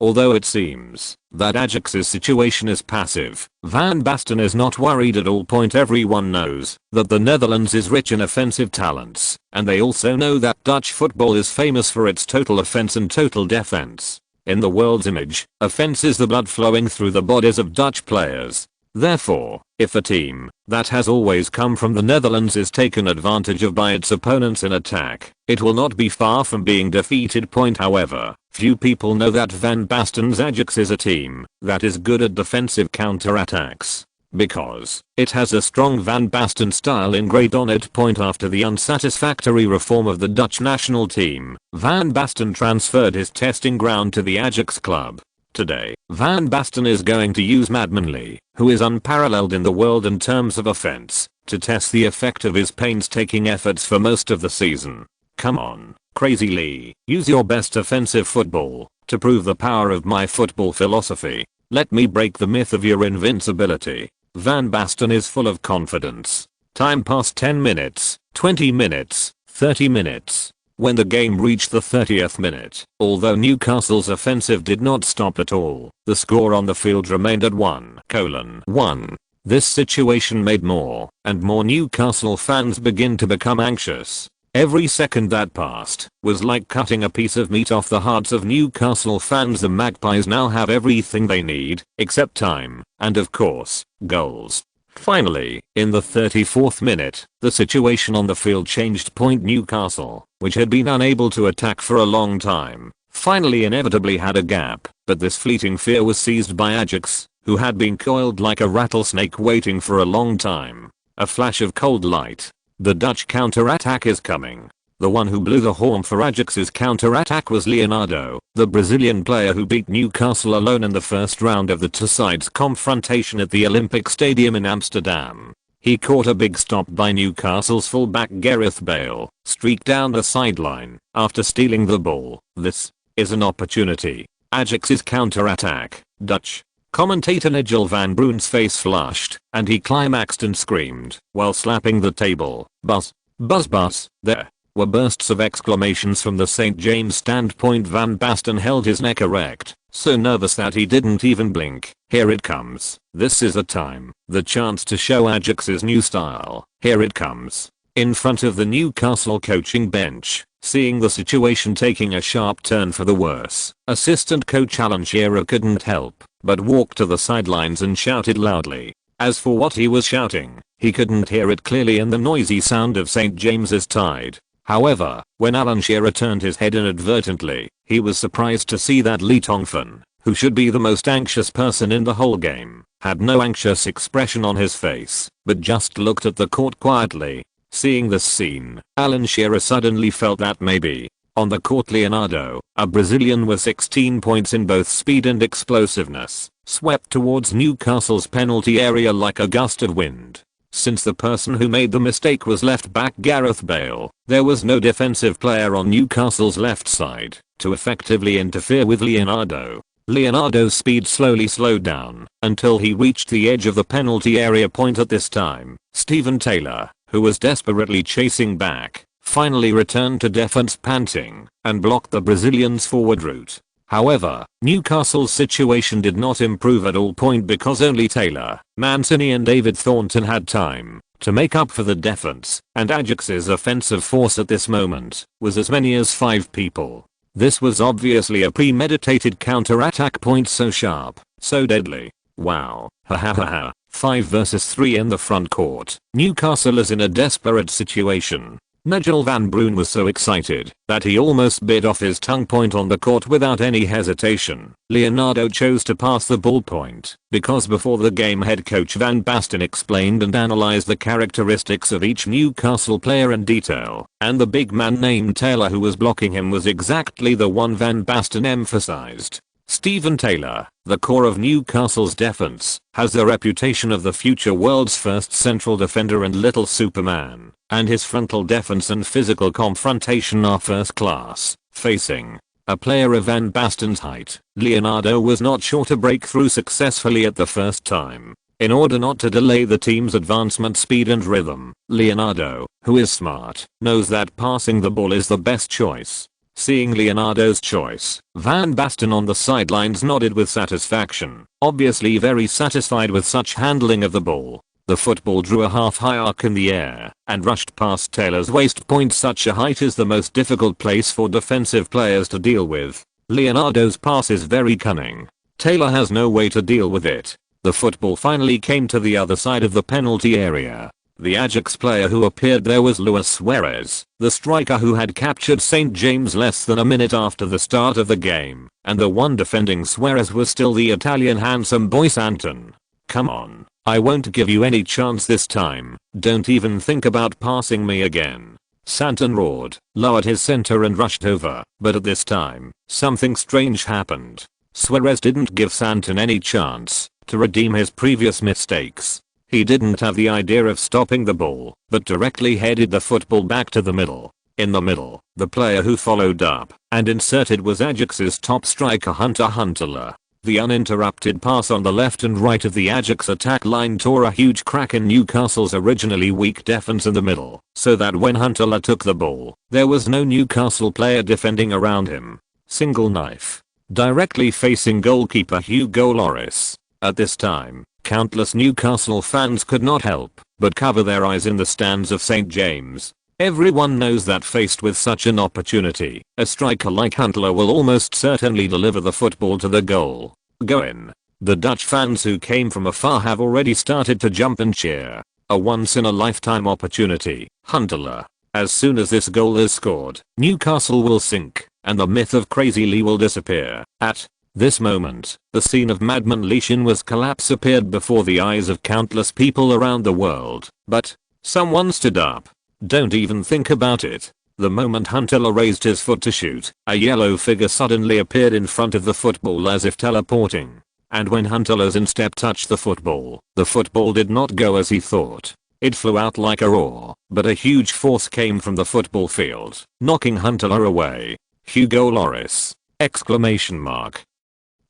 Although it seems that Ajax's situation is passive, Van Basten is not worried at all. Everyone knows that the Netherlands is rich in offensive talents, and they also know that Dutch football is famous for its total offense and total defense. In the world's image, offense is the blood flowing through the bodies of Dutch players. Therefore, if a team that has always come from the Netherlands is taken advantage of by its opponents in attack, it will not be far from being defeated. However, few people know that Van Basten's Ajax is a team that is good at defensive counter-attacks, because it has a strong Van Basten style engraved on it. After the unsatisfactory reform of the Dutch national team, Van Basten transferred his testing ground to the Ajax club. Today, Van Basten is going to use Madman Lee, who is unparalleled in the world in terms of offense, to test the effect of his painstaking efforts for most of the season. Come on, Crazy Lee, use your best offensive football to prove the power of my football philosophy. Let me break the myth of your invincibility. Van Basten is full of confidence. Time passed 10 minutes, 20 minutes, 30 minutes. When the game reached the 30th minute, although Newcastle's offensive did not stop at all, the score on the field remained at 1:1. This situation made more and more Newcastle fans begin to become anxious. Every second that passed was like cutting a piece of meat off the hearts of Newcastle fans. The Magpies now have everything they need, except time, and of course, goals. Finally, in the 34th minute, the situation on the field changed. Newcastle, which had been unable to attack for a long time, finally inevitably had a gap, but this fleeting fear was seized by Ajax, who had been coiled like a rattlesnake waiting for a long time. A flash of cold light. The Dutch counter-attack is coming. The one who blew the horn for Ajax's counter-attack was Leonardo, the Brazilian player who beat Newcastle alone in the first round of the two sides' confrontation at the Olympic Stadium in Amsterdam. He caught a big stop by Newcastle's fullback Gareth Bale, streaked down the sideline after stealing the ball. This is an opportunity. Ajax's counter-attack. Dutch. Commentator Nigel van Broen's face flushed, and he climaxed and screamed while slapping the table. Buzz. Buzz buzz. There were bursts of exclamations from the St. James standpoint. Van Basten held his neck erect, so nervous that he didn't even blink. Here it comes. This is the time, the chance to show Ajax's new style. Here it comes. In front of the Newcastle coaching bench, Seeing the situation taking a sharp turn for the worse, assistant coach Alan Shearer couldn't help but walk to the sidelines and shouted loudly. As for what he was shouting, he couldn't hear it clearly in the noisy sound of St. James's Tide. However, when Alan Shearer turned his head inadvertently, he was surprised to see that Lee Tongfan, who should be the most anxious person in the whole game, had no anxious expression on his face, but just looked at the court quietly. Seeing this scene, Alan Shearer suddenly felt that maybe, on the court Leonardo, a Brazilian with 16 points in both speed and explosiveness, swept towards Newcastle's penalty area like a gust of wind. Since the person who made the mistake was left back Gareth Bale, there was no defensive player on Newcastle's left side to effectively interfere with Leonardo. Leonardo's speed slowly slowed down until he reached the edge of the penalty area point. At this time, Stephen Taylor, who was desperately chasing back, finally returned to defense panting and blocked the Brazilian's forward route. However, Newcastle's situation did not improve at all because only Taylor, Mancini and David Thornton had time to make up for the defense, and Ajax's offensive force at this moment was as many as 5 people. This was obviously a premeditated counter-attack point so sharp, so deadly. Wow, ha ha ha ha. 5 versus 3 in the front court. Newcastle is in a desperate situation. Nigel van Bruin was so excited that he almost bit off his tongue. Point on the court without any hesitation. Leonardo chose to pass the ball point because before the game head coach Van Basten explained and analyzed the characteristics of each Newcastle player in detail, and the big man named Taylor who was blocking him was exactly the one Van Basten emphasized. Stephen Taylor, the core of Newcastle's defense, has the reputation of the future world's first central defender and little Superman, and his frontal defense and physical confrontation are first class. Facing a player of Van Basten's height, Leonardo was not sure to break through successfully at the first time. In order not to delay the team's advancement speed and rhythm, Leonardo, who is smart, knows that passing the ball is the best choice. Seeing Leonardo's choice, Van Basten on the sidelines nodded with satisfaction, obviously very satisfied with such handling of the ball. The football drew a half-high arc in the air and rushed past Taylor's waist point. Such a height is the most difficult place for defensive players to deal with. Leonardo's pass is very cunning. Taylor has no way to deal with it. The football finally came to the other side of the penalty area. The Ajax player who appeared there was Luis Suarez, the striker who had captured St. James less than a minute after the start of the game, and the one defending Suarez was still the Italian handsome boy Santon. Come on, I won't give you any chance this time, don't even think about passing me again. Santon roared, lowered his center and rushed over, but at this time, something strange happened. Suarez didn't give Santon any chance to redeem his previous mistakes. He didn't have the idea of stopping the ball, but directly headed the football back to the middle. In the middle, the player who followed up and inserted was Ajax's top striker Hunter Huntelaar. The uninterrupted pass on the left and right of the Ajax attack line tore a huge crack in Newcastle's originally weak defense in the middle, so that when Huntelaar took the ball, there was no Newcastle player defending around him. Single knife. Directly facing goalkeeper Hugo Lloris. At this time, countless Newcastle fans could not help but cover their eyes in the stands of St. James. Everyone knows that faced with such an opportunity, a striker like Huntelaar will almost certainly deliver the football to the goal. Go in. The Dutch fans who came from afar have already started to jump and cheer. A once-in-a-lifetime opportunity. Huntelaar. As soon as this goal is scored, Newcastle will sink, and the myth of Crazy Lee will disappear. At this moment, the scene of Madman Lee Shinwa's collapse appeared before the eyes of countless people around the world, but someone stood up. Don't even think about it. The moment Huntelaar raised his foot to shoot, a yellow figure suddenly appeared in front of the football as if teleporting. And when Huntelaar's instep touched the football did not go as he thought. It flew out like a roar, but a huge force came from the football field, knocking Huntelaar away. Hugo Lloris! Exclamation mark.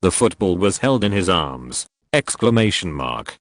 The football was held in his arms! Exclamation mark.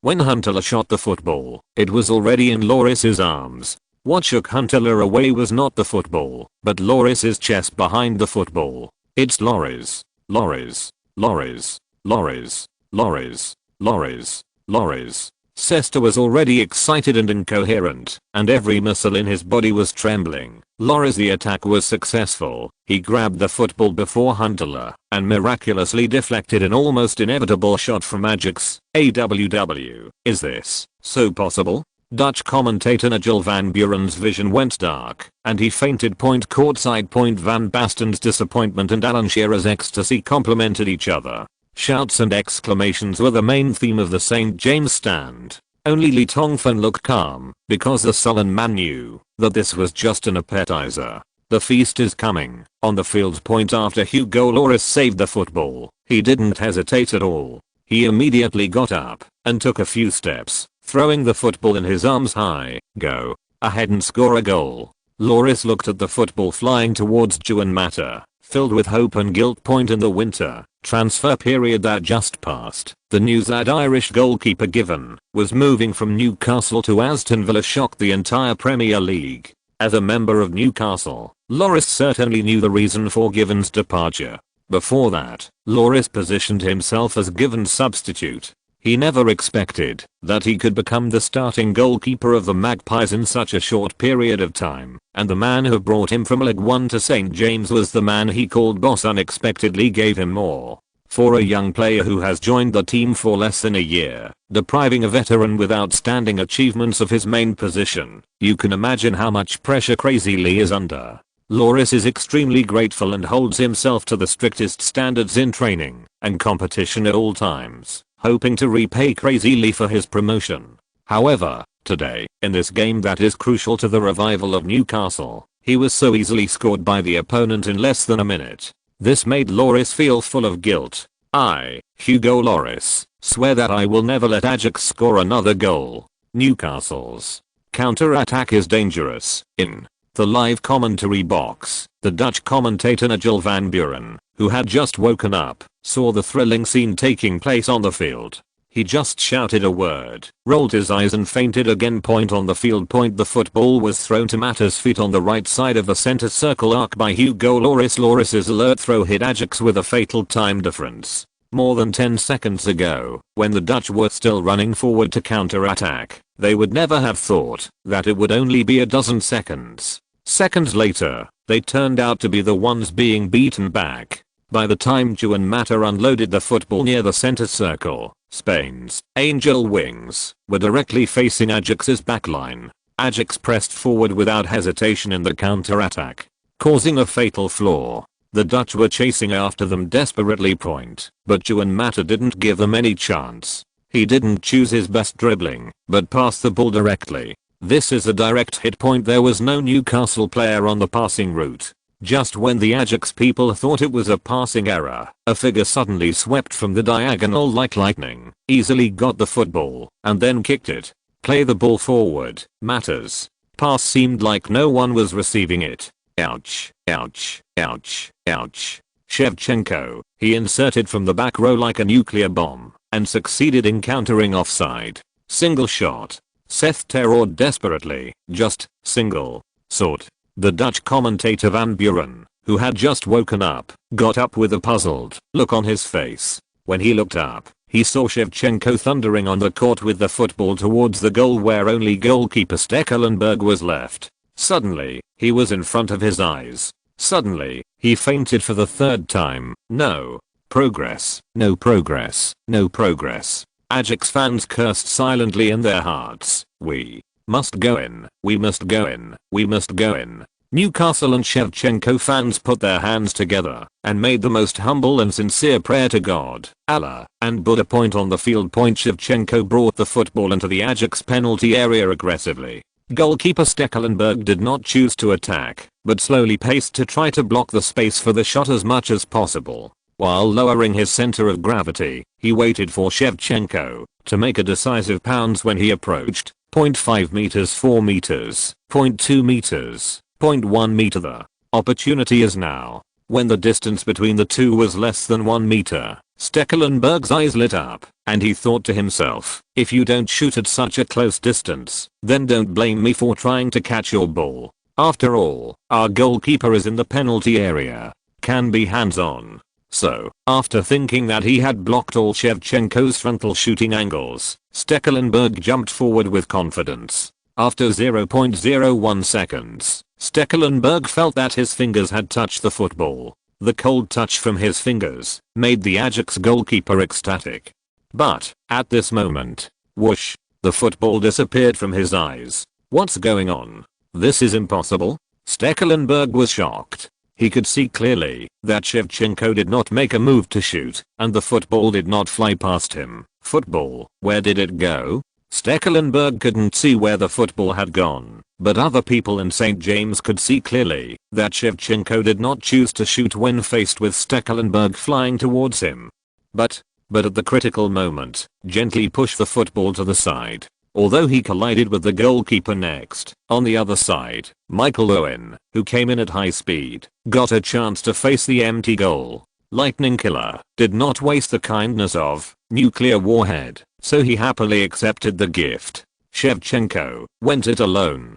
When Huntelaar shot the football, it was already in Lloris's arms. What shook Huntelaar away was not the football, but Lloris's chest behind the football. It's Lloris. Lloris. Lloris. Lloris. Lloris. Lloris. Lloris. Sesta was already excited and incoherent, and every muscle in his body was trembling. Loris, the attack was successful. He grabbed the football before Huntelaar and miraculously deflected an almost inevitable shot from Ajax. AWW. Is this so possible? Dutch commentator Nigel van Buren's vision went dark, and he fainted. Courtside. Van Basten's disappointment and Alan Shearer's ecstasy complemented each other. Shouts and exclamations were the main theme of the St. James stand. Only Lee Tongfan looked calm, because the sullen man knew that this was just an appetizer. The feast is coming. On the field. After Hugo Lloris saved the football, he didn't hesitate at all. He immediately got up and took a few steps, throwing the football in his arms high. Go ahead and score a goal. Lloris looked at the football flying towards Juan Mata, filled with hope and guilt. In the winter transfer period that just passed, the news that Irish goalkeeper Given was moving from Newcastle to Aston Villa shocked the entire Premier League. As a member of Newcastle, Lloris certainly knew the reason for Given's departure. Before that, Lloris positioned himself as Given's substitute. He never expected that he could become the starting goalkeeper of the Magpies in such a short period of time, and the man who brought him from League One to St. James was the man he called boss. Unexpectedly gave him more. For a young player who has joined the team for less than a year, depriving a veteran with outstanding achievements of his main position, you can imagine how much pressure Crazy Lee is under. Lloris is extremely grateful and holds himself to the strictest standards in training and competition at all times, hoping to repay Crazy Lee for his promotion. However, today, in this game that is crucial to the revival of Newcastle, he was so easily scored by the opponent in less than a minute. This made Lloris feel full of guilt. I, Hugo Lloris, swear that I will never let Ajax score another goal. Newcastle's counter-attack is dangerous. In the live commentary box, the Dutch commentator Nigel van Buren, who had just woken up, saw the thrilling scene taking place on the field. He just shouted a word, rolled his eyes and fainted again. On the field. The football was thrown to Mata's feet on the right side of the center circle arc by Hugo Lloris. Lloris's alert throw hit Ajax with a fatal time difference. More than 10 seconds ago, when the Dutch were still running forward to counter-attack, they would never have thought that it would only be a dozen seconds. Seconds later, they turned out to be the ones being beaten back. By the time Juan Mata unloaded the football near the center circle, Spain's angel wings were directly facing Ajax's backline. Ajax pressed forward without hesitation in the counter-attack, causing a fatal flaw. The Dutch were chasing after them desperately. But Juan Mata didn't give them any chance. He didn't choose his best dribbling, but passed the ball directly. This is a direct hit. There was no Newcastle player on the passing route. Just when the Ajax people thought it was a passing error, a figure suddenly swept from the diagonal like lightning, easily got the football, and then kicked it. Play the ball forward. Mata's pass seemed like no one was receiving it. Ouch, ouch, ouch, ouch. Shevchenko, he inserted from the back row like a nuclear bomb, and succeeded in countering offside. Single shot. Seth terrored desperately, just single shot. The Dutch commentator Van Buren, who had just woken up, got up with a puzzled look on his face. When he looked up, he saw Shevchenko thundering on the court with the football towards the goal where only goalkeeper Stekelenburg was left. Suddenly, he was in front of his eyes. Suddenly, he fainted for the third time. No progress, no progress, no progress. Ajax fans cursed silently in their hearts. We must go in, we must go in, we must go in. Newcastle and Shevchenko fans put their hands together and made the most humble and sincere prayer to God, Allah, and Buddha. On the field. Shevchenko brought the football into the Ajax penalty area aggressively. Goalkeeper Stekelenburg did not choose to attack, but slowly paced to try to block the space for the shot as much as possible. While lowering his center of gravity, he waited for Shevchenko to make a decisive pounce when he approached. 0.5 meters, 4 meters, 0.2 meters, 0.1 meter. The opportunity is now. When the distance between the two was less than 1 meter, Stekelenburg's eyes lit up, and he thought to himself, if you don't shoot at such a close distance, then don't blame me for trying to catch your ball. After all, our goalkeeper is in the penalty area. Can be hands-on. So, after thinking that he had blocked all Shevchenko's frontal shooting angles, Stekelenburg jumped forward with confidence. After 0.01 seconds, Stekelenburg felt that his fingers had touched the football. The cold touch from his fingers made the Ajax goalkeeper ecstatic. But, at this moment, whoosh, the football disappeared from his eyes. What's going on? This is impossible? Stekelenburg was shocked. He could see clearly that Shevchenko did not make a move to shoot, and the football did not fly past him. Football, where did it go? Stekelenburg couldn't see where the football had gone, but other people in St. James could see clearly that Shevchenko did not choose to shoot when faced with Stekelenburg flying towards him. But at the critical moment, gently pushed the football to the side. Although he collided with the goalkeeper next, on the other side, Michael Owen, who came in at high speed, got a chance to face the empty goal. Lightning Killer did not waste the kindness of nuclear warhead, so he happily accepted the gift. Shevchenko went it alone.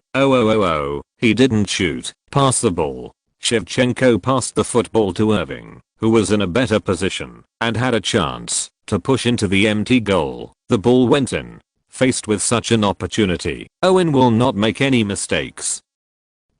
He didn't shoot, pass the ball. Shevchenko passed the football to Irving, who was in a better position and had a chance to push into the empty goal. The ball went in. Faced with such an opportunity, Owen will not make any mistakes.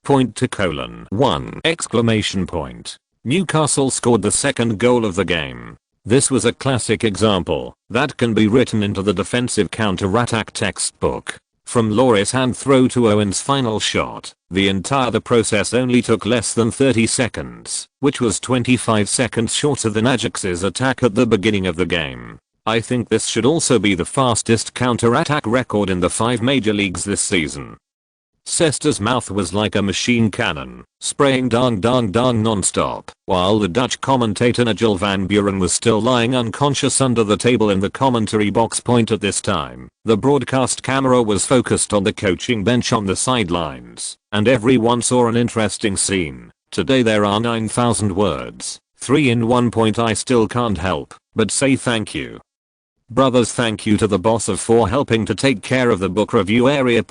Point to colon 1 exclamation point. Newcastle scored the second goal of the game. This was a classic example that can be written into the defensive counter-attack textbook. From Lloris hand throw to Owen's final shot, the entire process only took less than 30 seconds, which was 25 seconds shorter than Ajax's attack at the beginning of the game. I think this should also be the fastest counter-attack record in the 5 major leagues this season. Cester's mouth was like a machine cannon, spraying dong dong dong non-stop, while the Dutch commentator Nigel van Buren was still lying unconscious under the table in the commentary box. Point at this time, the broadcast camera was focused on the coaching bench on the sidelines, and everyone saw an interesting scene. Today there are 9,000 words, 3 in 1. I still can't help but say thank you. Brothers, thank you to the boss for helping to take care of the book review area.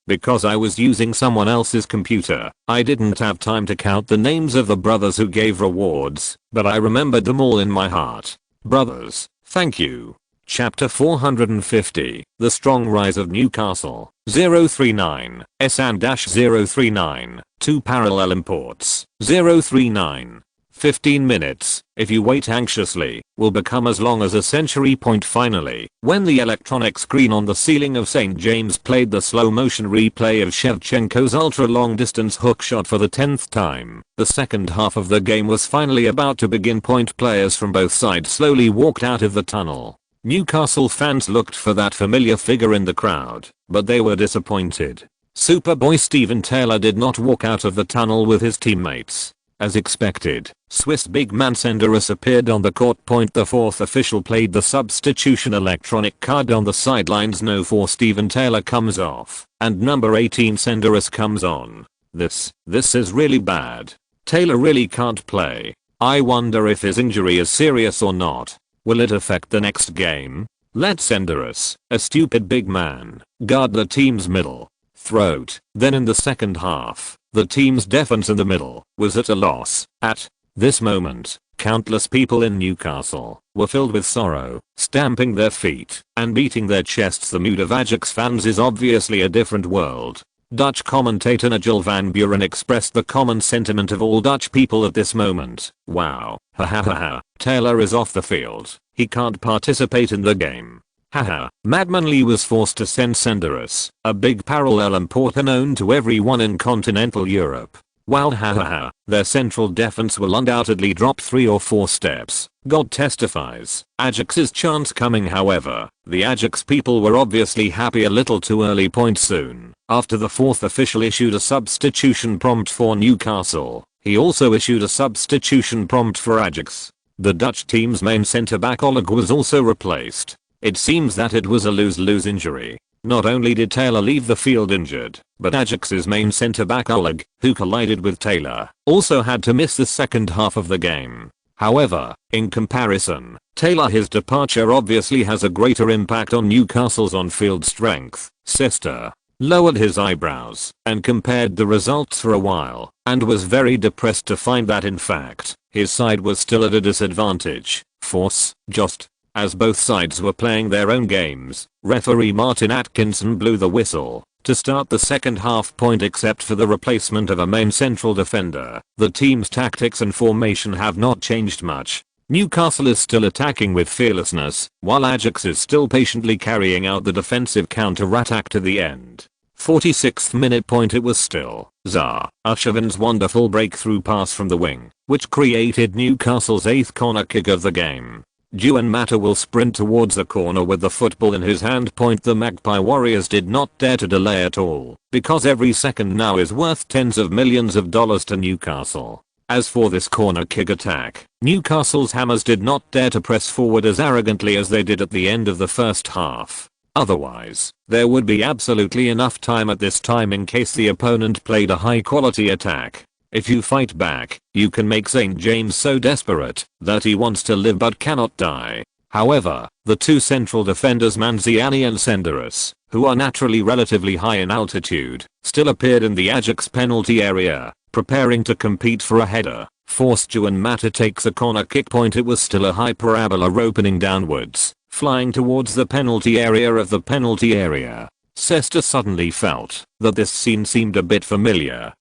Because I was using someone else's computer, I didn't have time to count the names of the brothers who gave rewards, but I remembered them all in my heart. Brothers, thank you. Chapter 450, The Strong Rise of Newcastle, 039, SN-039, 2 parallel imports, 039. 15 minutes, if you wait anxiously, will become as long as a century. Finally, when the electronic screen on the ceiling of St. James played the slow motion replay of Shevchenko's ultra long distance hook shot for the 10th time, the second half of the game was finally about to begin. Players from both sides slowly walked out of the tunnel. Newcastle fans looked for that familiar figure in the crowd, but they were disappointed. Superboy Steven Taylor did not walk out of the tunnel with his teammates. As expected, Swiss big man Senderos appeared on the court. The fourth official played the substitution electronic card on the sidelines. No, for Steven Taylor comes off, and number 18 Senderos comes on. This is really bad. Taylor really can't play. I wonder if his injury is serious or not. Will it affect the next game? Let Senderos, a stupid big man, guard the team's middle throat. Then in the second half, the team's defense in the middle was at a loss. At this moment, countless people in Newcastle were filled with sorrow, stamping their feet and beating their chests. The mood of Ajax fans is obviously a different world. Dutch commentator Nigel van Buren expressed the common sentiment of all Dutch people at this moment. Wow, ha ha ha ha, Taylor is off the field. He can't participate in the game. Haha, Madman Lee was forced to send Senderos, a big parallel importer known to everyone in continental Europe. While hahaha, their central defense will undoubtedly drop 3 or 4 steps. God testifies. Ajax's chance coming. However, the Ajax people were obviously happy a little too early. Soon after the fourth official issued a substitution prompt for Newcastle, he also issued a substitution prompt for Ajax. The Dutch team's main centre-back Oleg was also replaced. It seems that it was a lose-lose injury. Not only did Taylor leave the field injured, but Ajax's main centre-back Oleg, who collided with Taylor, also had to miss the second half of the game. However, in comparison, his departure obviously has a greater impact on Newcastle's on-field strength. Sister lowered his eyebrows and compared the results for a while, and was very depressed to find that in fact, his side was still at a disadvantage. Force, just as both sides were playing their own games, referee Martin Atkinson blew the whistle to start the second half. Except for the replacement of a main central defender, the team's tactics and formation have not changed much. Newcastle is still attacking with fearlessness, while Ajax is still patiently carrying out the defensive counter-attack to the end. 46th minute. It was still Zaha Ushervin's wonderful breakthrough pass from the wing, which created Newcastle's 8th corner kick of the game. Juan Mata will sprint towards the corner with the football in his hand. The Magpie Warriors did not dare to delay at all, because every second now is worth tens of millions of dollars to Newcastle. As for this corner kick attack, Newcastle's Hammers did not dare to press forward as arrogantly as they did at the end of the first half. Otherwise, there would be absolutely enough time at this time in case the opponent played a high quality attack. If you fight back, you can make St. James so desperate that he wants to live but cannot die. However, the two central defenders Manziani and Senderos, who are naturally relatively high in altitude, still appeared in the Ajax penalty area, preparing to compete for a header. Forced Juan Mata takes a corner kick. It was still a high parabola opening downwards, flying towards the penalty area of the penalty area. Sesta suddenly felt that this scene seemed a bit familiar.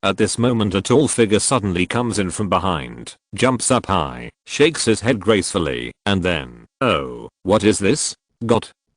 At this moment a tall figure suddenly comes in from behind, jumps up high, shakes his head gracefully, and then, oh, what is this?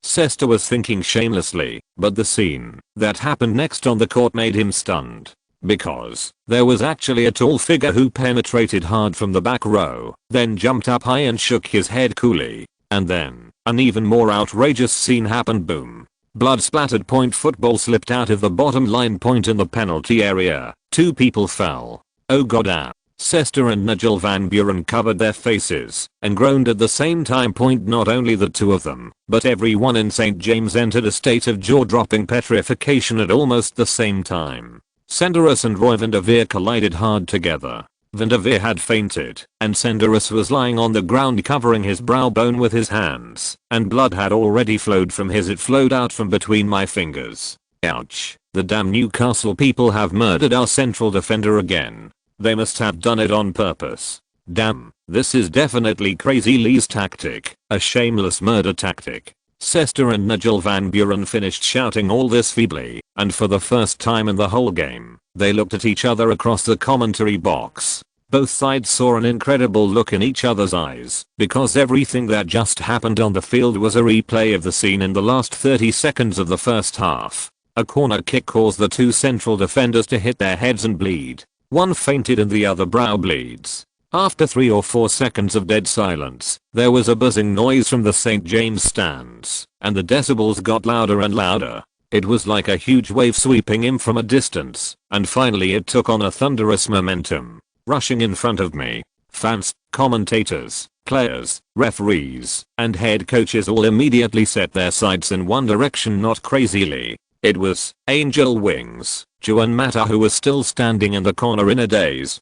Sesta was thinking shamelessly, but the scene that happened next on the court made him stunned. Because there was actually a tall figure who penetrated hard from the back row, then jumped up high and shook his head coolly. And then, an even more outrageous scene happened. Boom. Blood splattered. Football slipped out of the bottom line. In the penalty area, two people fell. Oh god. Sesta and Nigel Van Buren covered their faces and groaned at the same time. Not only the two of them, but everyone in St. James entered a state of jaw-dropping petrification at almost the same time. Senderos and Roy van der Veer collided hard together. Van der Veer had fainted, and Senderos was lying on the ground covering his brow bone with his hands, and blood had already flowed from his. It flowed out from between my fingers. Ouch. The damn Newcastle people have murdered our central defender again. They must have done it on purpose. Damn, this is definitely Crazy Lee's tactic, a shameless murder tactic. Sesta and Nigel Van Buren finished shouting all this feebly, and for the first time in the whole game, they looked at each other across the commentary box. Both sides saw an incredible look in each other's eyes, because everything that just happened on the field was a replay of the scene in the last 30 seconds of the first half. A corner kick caused the two central defenders to hit their heads and bleed. One fainted and the other brow bleeds. After 3 or 4 seconds of dead silence, there was a buzzing noise from the St. James stands, and the decibels got louder and louder. It was like a huge wave sweeping in from a distance, and finally it took on a thunderous momentum. Rushing in front of me, fans, commentators, players, referees, and head coaches all immediately set their sights in one direction, not crazily. It was Angel Wings, Juan Mata, who was still standing in the corner in a daze.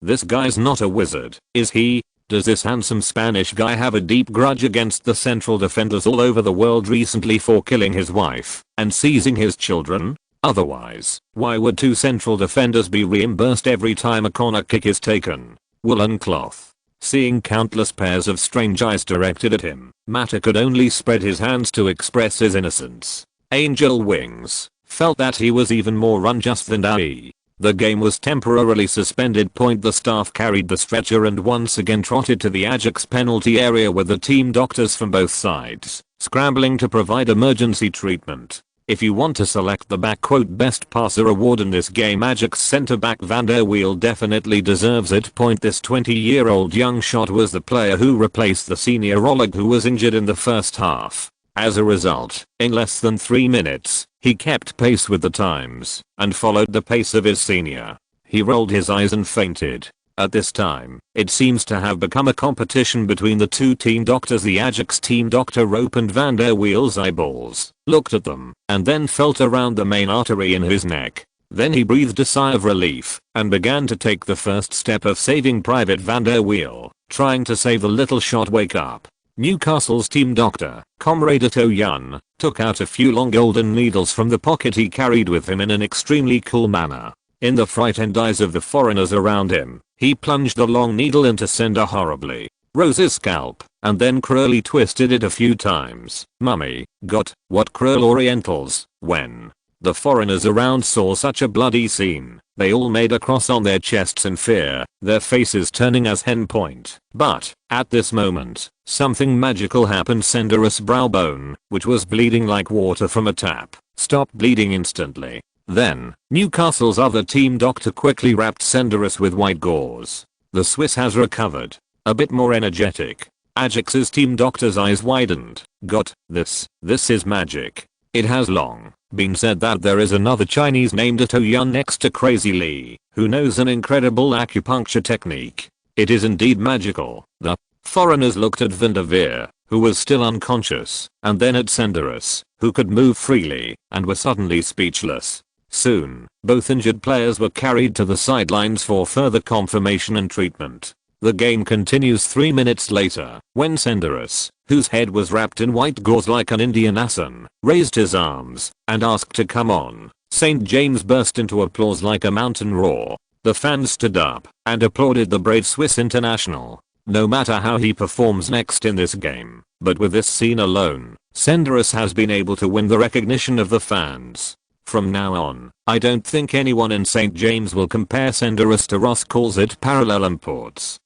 This guy's not a wizard, is he? Does this handsome Spanish guy have a deep grudge against the central defenders all over the world recently for killing his wife and seizing his children? Otherwise, why would two central defenders be reimbursed every time a corner kick is taken? Woolen cloth. Seeing countless pairs of strange eyes directed at him, Mata could only spread his hands to express his innocence. Angel Wings felt that he was even more unjust than Dai. The game was temporarily suspended. The staff carried the stretcher and once again trotted to the Ajax penalty area with the team doctors from both sides, scrambling to provide emergency treatment. If you want to select the "best passer" award in this game, Ajax centre-back Van der Wiel definitely deserves it. This 20-year-old young shot was the player who replaced the senior Oleg, who was injured in the first half. As a result, in less than 3 minutes, he kept pace with the times and followed the pace of his senior. He rolled his eyes and fainted. At this time, it seems to have become a competition between the two team doctors. The Ajax team doctor opened Van der Wiel's eyeballs, looked at them, and then felt around the main artery in his neck. Then he breathed a sigh of relief and began to take the first step of saving Private Van der Wiel, trying to save the little shot. Wake up. Newcastle's team doctor, Comrade Ito Yun, took out a few long golden needles from the pocket he carried with him in an extremely cool manner. In the frightened eyes of the foreigners around him, he plunged the long needle into Sender horribly. Rose's scalp, and then cruelly twisted it a few times. Mummy, got, what cruel Orientals, when the foreigners around saw such a bloody scene, they all made a cross on their chests in fear, their faces turning as hen point. But, at this moment, something magical happened. Sender's brow bone, which was bleeding like water from a tap, stopped bleeding instantly. Then, Newcastle's other team doctor quickly wrapped Senderus with white gauze. The Swiss has recovered. A bit more energetic. Ajax's team doctor's eyes widened. Got this is magic. It has long been said that there is another Chinese named To Yun next to Crazy Lee, who knows an incredible acupuncture technique. It is indeed magical. The foreigners looked at Vanderveer, who was still unconscious, and then at Senderus, who could move freely, and were suddenly speechless. Soon, both injured players were carried to the sidelines for further confirmation and treatment. The game continues 3 minutes later, when Senderus, whose head was wrapped in white gauze like an Indian asan, raised his arms and asked to come on. St. James burst into applause like a mountain roar. The fans stood up and applauded the brave Swiss international. No matter how he performs next in this game, but with this scene alone, Senderus has been able to win the recognition of the fans. From now on, I don't think anyone in St. James will compare Senderus to Ross calls it parallel imports.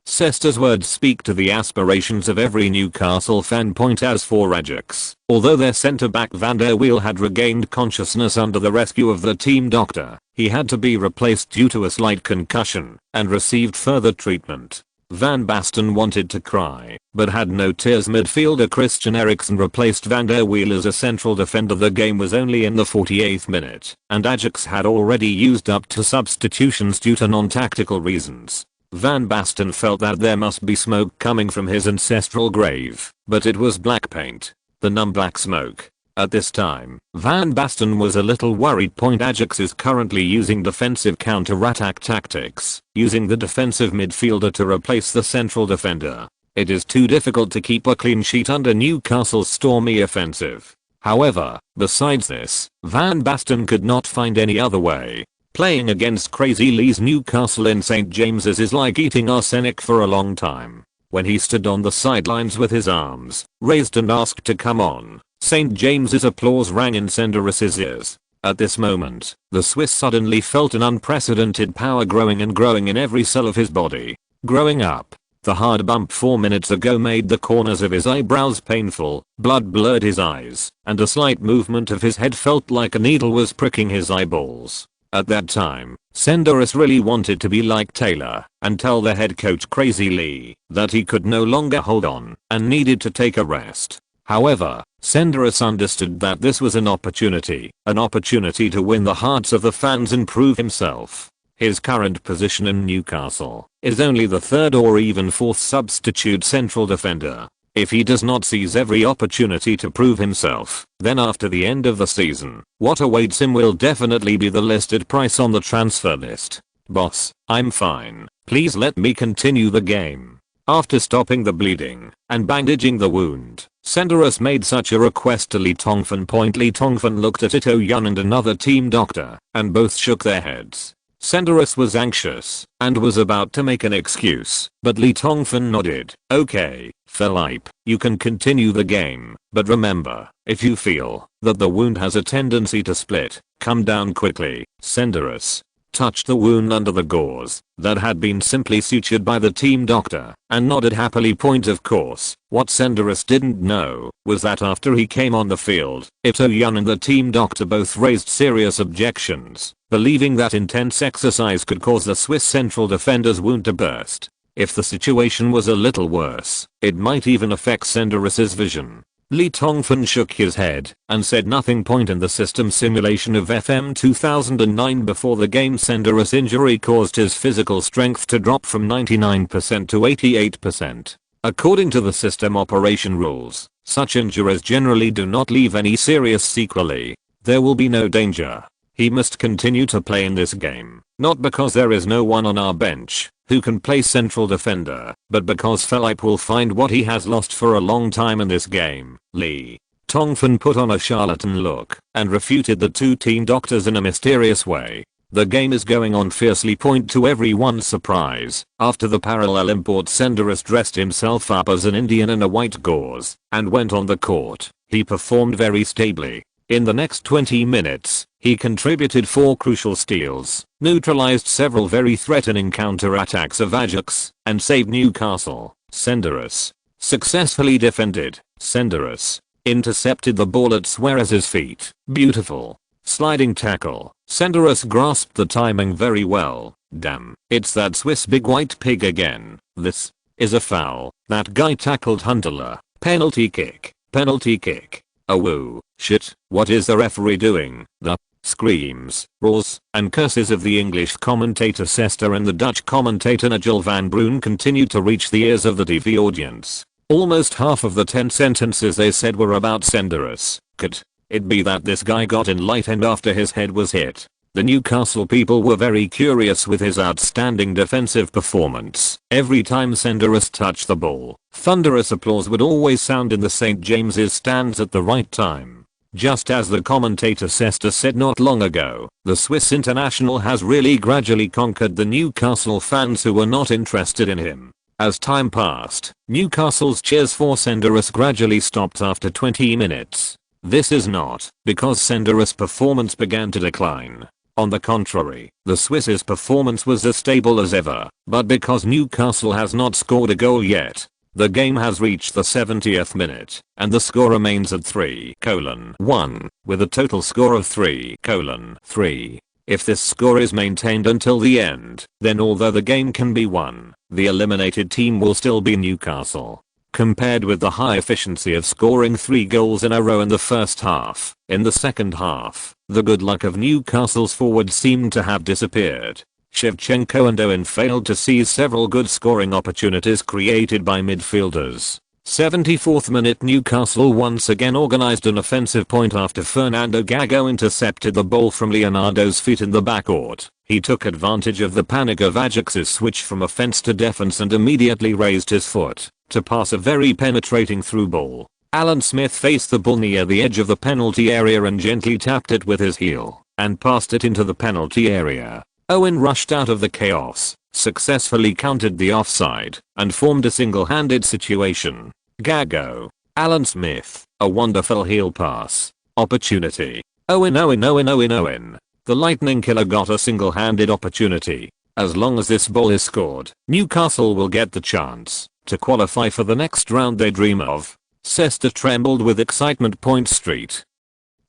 Sester's words speak to the aspirations of every Newcastle fan. As for Ajax, although their centre-back Van der Wiel had regained consciousness under the rescue of the team doctor, he had to be replaced due to a slight concussion and received further treatment. Van Basten wanted to cry, but had no tears. Midfielder Christian Eriksen replaced Van der Wiel as a central defender. The game was only in the 48th minute, and Ajax had already used up 2 substitutions due to non-tactical reasons. Van Basten felt that there must be smoke coming from his ancestral grave, but it was black paint, the numb black smoke. At this time, Van Basten was a little worried. Ajax is currently using defensive counter-attack tactics, using the defensive midfielder to replace the central defender. It is too difficult to keep a clean sheet under Newcastle's stormy offensive. However, besides this, Van Basten could not find any other way. Playing against Crazy Lee's Newcastle in St. James's is like eating arsenic for a long time. When he stood on the sidelines with his arms raised and asked to come on, St. James's applause rang in Senderus's ears. At this moment, the Swiss suddenly felt an unprecedented power growing and growing in every cell of his body. Growing up. The hard bump 4 minutes ago made the corners of his eyebrows painful, blood blurred his eyes, and a slight movement of his head felt like a needle was pricking his eyeballs. At that time, Senderus really wanted to be like Taylor and tell the head coach Crazy Lee that he could no longer hold on and needed to take a rest. However, Senderus understood that this was an opportunity to win the hearts of the fans and prove himself. His current position in Newcastle is only the 3rd or even 4th substitute central defender. If he does not seize every opportunity to prove himself, then after the end of the season, what awaits him will definitely be the listed price on the transfer list. Boss, I'm fine. Please let me continue the game. After stopping the bleeding and bandaging the wound, Senderus made such a request to Lee Tongfan. Lee Tongfan looked at To Yun and another team doctor, and both shook their heads. Senderus was anxious and was about to make an excuse, but Lee Tongfan nodded. Okay, Philippe, you can continue the game, but remember, if you feel that the wound has a tendency to split, come down quickly. Senderus touched the wound under the gauze that had been simply sutured by the team doctor and nodded happily. Of course, what Senderus didn't know was that after he came on the field, To Yun and the team doctor both raised serious objections, believing that intense exercise could cause the Swiss central defender's wound to burst. If the situation was a little worse, it might even affect Senderus's vision. Lee Tongfan shook his head and said nothing. In the system simulation of FM 2009 before the game, Senderus' injury caused his physical strength to drop from 99% to 88%. According to the system operation rules, such injuries generally do not leave any serious sequelae. There will be no danger. He must continue to play in this game, not because there is no one on our bench who can play central defender, but because Philippe will find what he has lost for a long time in this game. Lee Tongfan put on a charlatan look and refuted the 2 team doctors in a mysterious way. The game is going on fiercely. Point to everyone's surprise. After the parallel import, Senderos dressed himself up as an Indian in a white gauze and went on the court. He performed very stably. In the next 20 minutes, he contributed 4 crucial steals, neutralized several very threatening counter-attacks of Ajax, and saved Newcastle. Senderos successfully defended. Senderos intercepted the ball at Suarez's feet. Beautiful sliding tackle. Senderos grasped the timing very well. Damn, it's that Swiss big white pig again. This is a foul. That guy tackled Huntelaar. Penalty kick. Penalty kick. Oh woo, shit, what is the referee doing? The screams, roars, and curses of the English commentator Sester and the Dutch commentator Nigel van Broen continued to reach the ears of the TV audience. Almost half of the 10 sentences they said were about Senderos. Could it be that this guy got enlightened after his head was hit? The Newcastle people were very curious with his outstanding defensive performance. Every time Senderos touched the ball, thunderous applause would always sound in the St. James's stands at the right time. Just as the commentator Sester said not long ago, the Swiss international has really gradually conquered the Newcastle fans who were not interested in him. As time passed, Newcastle's cheers for Senderos gradually stopped after 20 minutes. This is not because Senderos' performance began to decline. On the contrary, the Swiss's performance was as stable as ever, but because Newcastle has not scored a goal yet. The game has reached the 70th minute, and the score remains at 3:1, with a total score of 3:3. If this score is maintained until the end, then although the game can be won, the eliminated team will still be Newcastle. Compared with the high efficiency of scoring 3 goals in a row in the first half, in the second half, the good luck of Newcastle's forwards seemed to have disappeared. Shevchenko and Owen failed to seize several good scoring opportunities created by midfielders. 74th minute, Newcastle once again organized an offensive point after Fernando Gago intercepted the ball from Leonardo's feet in the backcourt. He took advantage of the panic of Ajax's switch from offense to defense and immediately raised his foot to pass a very penetrating through ball. Alan Smith faced the ball near the edge of the penalty area and gently tapped it with his heel and passed it into the penalty area. Owen rushed out of the chaos, successfully countered the offside, and formed a single-handed situation. Gago. Alan Smith. A wonderful heel pass. Opportunity. Owen. The Lightning Killer got a single-handed opportunity. As long as this ball is scored, Newcastle will get the chance to qualify for the next round they dream of. Sester trembled with excitement. Point Street.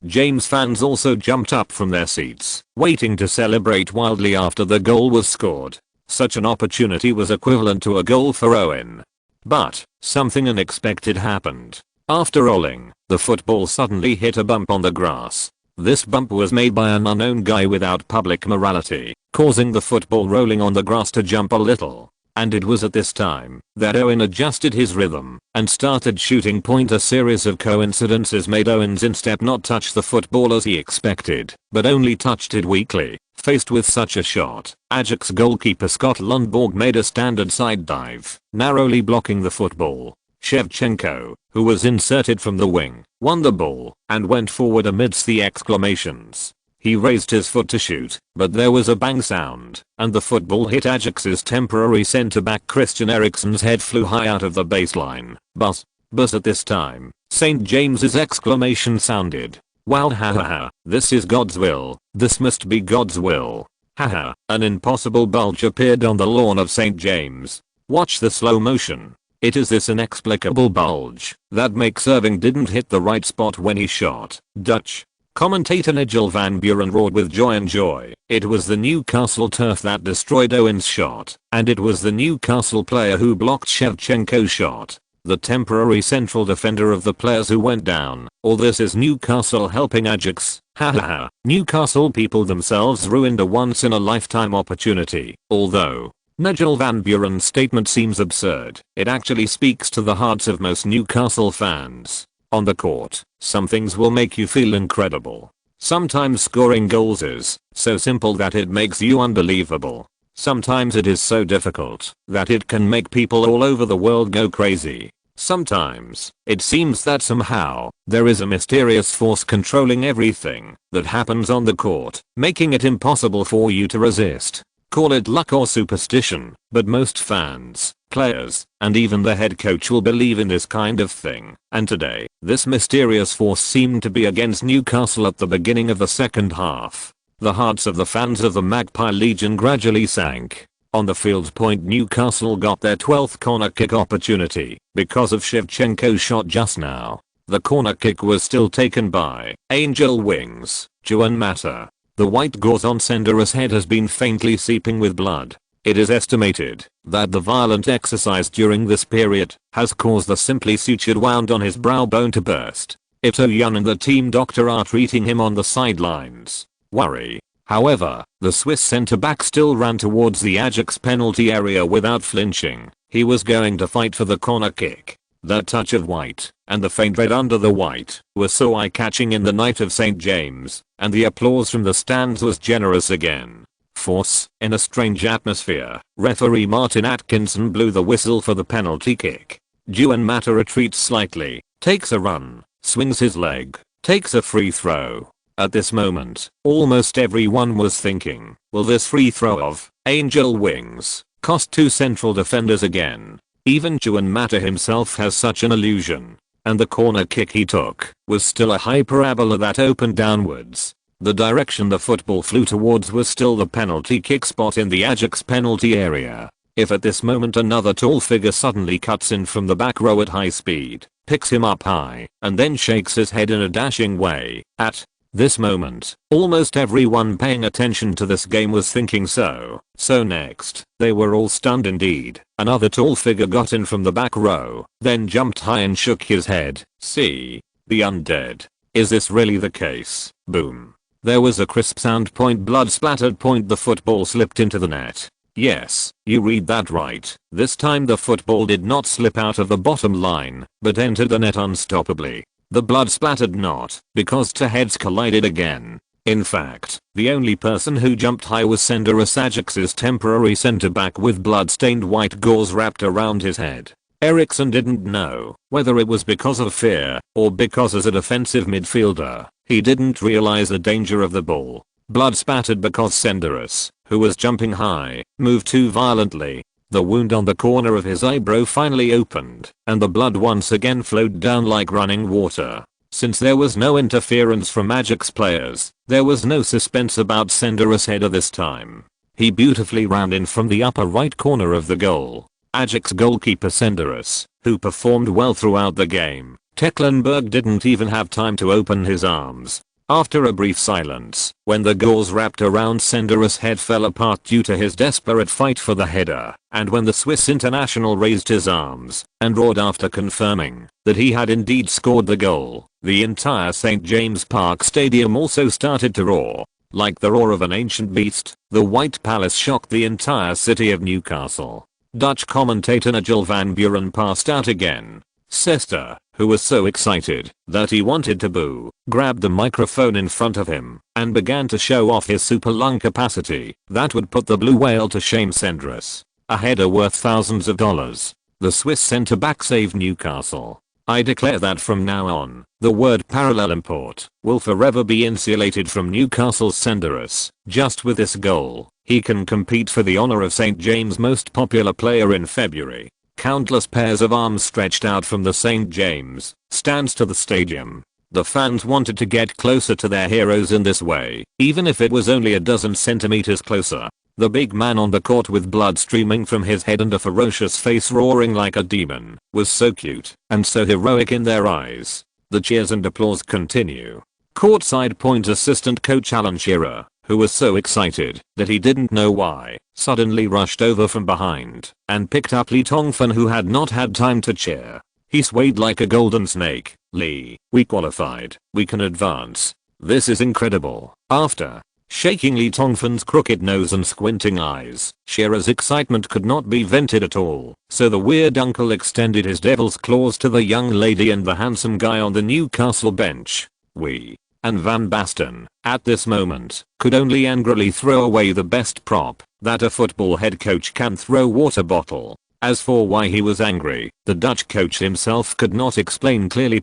James fans also jumped up from their seats, waiting to celebrate wildly after the goal was scored. Such an opportunity was equivalent to a goal for Owen. But something unexpected happened. After rolling, the football suddenly hit a bump on the grass. This bump was made by an unknown guy without public morality, causing the football rolling on the grass to jump a little. And it was at this time that Owen adjusted his rhythm and started shooting. A series of coincidences made Owen's instep not touch the football as he expected, but only touched it weakly. Faced with such a shot, Ajax goalkeeper Scott Lundborg made a standard side dive, narrowly blocking the football. Shevchenko, who was inserted from the wing, won the ball and went forward amidst the exclamations. He raised his foot to shoot, but there was a bang sound, and the football hit Ajax's temporary centre-back Christian Eriksen's head, flew high out of the baseline. But at this time, St. James's exclamation sounded. Wow, haha, this is God's will, this must be God's will. Haha, an impossible bulge appeared on the lawn of St. James. Watch the slow motion. It is this inexplicable bulge that makes Irving didn't hit the right spot when he shot. Dutch commentator Nigel van Buren roared with joy. It was the Newcastle turf that destroyed Owen's shot, and it was the Newcastle player who blocked Shevchenko's shot. The temporary central defender of the players who went down. All this is Newcastle helping Ajax. Haha. Newcastle people themselves ruined a once-in-a-lifetime opportunity. Although Nigel van Buren's statement seems absurd, it actually speaks to the hearts of most Newcastle fans. On the court, some things will make you feel incredible. Sometimes scoring goals is so simple that it makes you unbelievable. Sometimes it is so difficult that it can make people all over the world go crazy. Sometimes, it seems that somehow, there is a mysterious force controlling everything that happens on the court, making it impossible for you to resist. Call it luck or superstition, but most fans, players, and even the head coach will believe in this kind of thing. And today, this mysterious force seemed to be against Newcastle at the beginning of the second half. The hearts of the fans of the Magpie Legion gradually sank. On the field point, Newcastle got their 12th corner kick opportunity because of Shevchenko's shot just now. The corner kick was still taken by Angel Wings, Juan Mata. The white gauze on Senderos' head has been faintly seeping with blood. It is estimated that the violent exercise during this period has caused the simply sutured wound on his brow bone to burst. Ito Yun and the team doctor are treating him on the sidelines. Worry. However, the Swiss centre-back still ran towards the Ajax penalty area without flinching. He was going to fight for the corner kick. That touch of white, and the faint red under the white, was so eye-catching in the night of St. James, and the applause from the stands was generous again. Force, in a strange atmosphere, referee Martin Atkinson blew the whistle for the penalty kick. Juan Mata retreats slightly, takes a run, swings his leg, takes a free throw. At this moment, almost everyone was thinking, will this free throw of Angel Wings cost two central defenders again? Even Juan Mata himself has such an illusion. And the corner kick he took was still a high parabola that opened downwards. The direction the football flew towards was still the penalty kick spot in the Ajax penalty area. If at this moment another tall figure suddenly cuts in from the back row at high speed, picks him up high, and then shakes his head in a dashing way, at this moment, almost everyone paying attention to this game was thinking so. So next, they were all stunned indeed. Another tall figure got in from the back row, then jumped high and shook his head. See? The undead. Is this really the case? Boom. There was a crisp sound. Blood splattered. The football slipped into the net. Yes, you read that right. This time the football did not slip out of the bottom line, but entered the net unstoppably. The blood splattered not, because two heads collided again. In fact, the only person who jumped high was Senderos, Ajax's temporary centre-back with blood-stained white gauze wrapped around his head. Eriksson didn't know whether it was because of fear or because as a defensive midfielder, he didn't realize the danger of the ball. Blood spattered because Senderos, who was jumping high, moved too violently. The wound on the corner of his eyebrow finally opened, and the blood once again flowed down like running water. Since there was no interference from Ajax players, there was no suspense about Senderos' header this time. He beautifully ran in from the upper right corner of the goal. Ajax goalkeeper Senderos, who performed well throughout the game, Tecklenburg didn't even have time to open his arms. After a brief silence, when the gauze wrapped around Senderos' head fell apart due to his desperate fight for the header, and when the Swiss international raised his arms and roared after confirming that he had indeed scored the goal, the entire St. James Park Stadium also started to roar. Like the roar of an ancient beast, the White Palace shocked the entire city of Newcastle. Dutch commentator Nigel van Buren passed out again. Sester, who was so excited that he wanted to boo, grabbed the microphone in front of him and began to show off his super lung capacity that would put the blue whale to shame. Senderos, a header worth thousands of dollars. The Swiss centre-back saved Newcastle. I declare that from now on, the word parallel import will forever be insulated from Newcastle's Senderos. Just with this goal, he can compete for the honor of St. James' most popular player in February. Countless pairs of arms stretched out from the St. James stands to the stadium. The fans wanted to get closer to their heroes in this way, even if it was only a dozen centimeters closer. The big man on the court with blood streaming from his head and a ferocious face roaring like a demon was so cute and so heroic in their eyes. The cheers and applause continue. Courtside point assistant coach Alan Shearer, who was so excited that he didn't know why, suddenly rushed over from behind and picked up Lee Tongfan, who had not had time to cheer. He swayed like a golden snake. Lee, we qualified. We can advance. This is incredible. After shaking Lee Tongfan's crooked nose and squinting eyes, Shearer's excitement could not be vented at all, so the weird uncle extended his devil's claws to the young lady and the handsome guy on the Newcastle bench. We and Van Basten, at this moment, could only angrily throw away the best prop that a football head coach can throw: water bottle. As for why he was angry, the Dutch coach himself could not explain clearly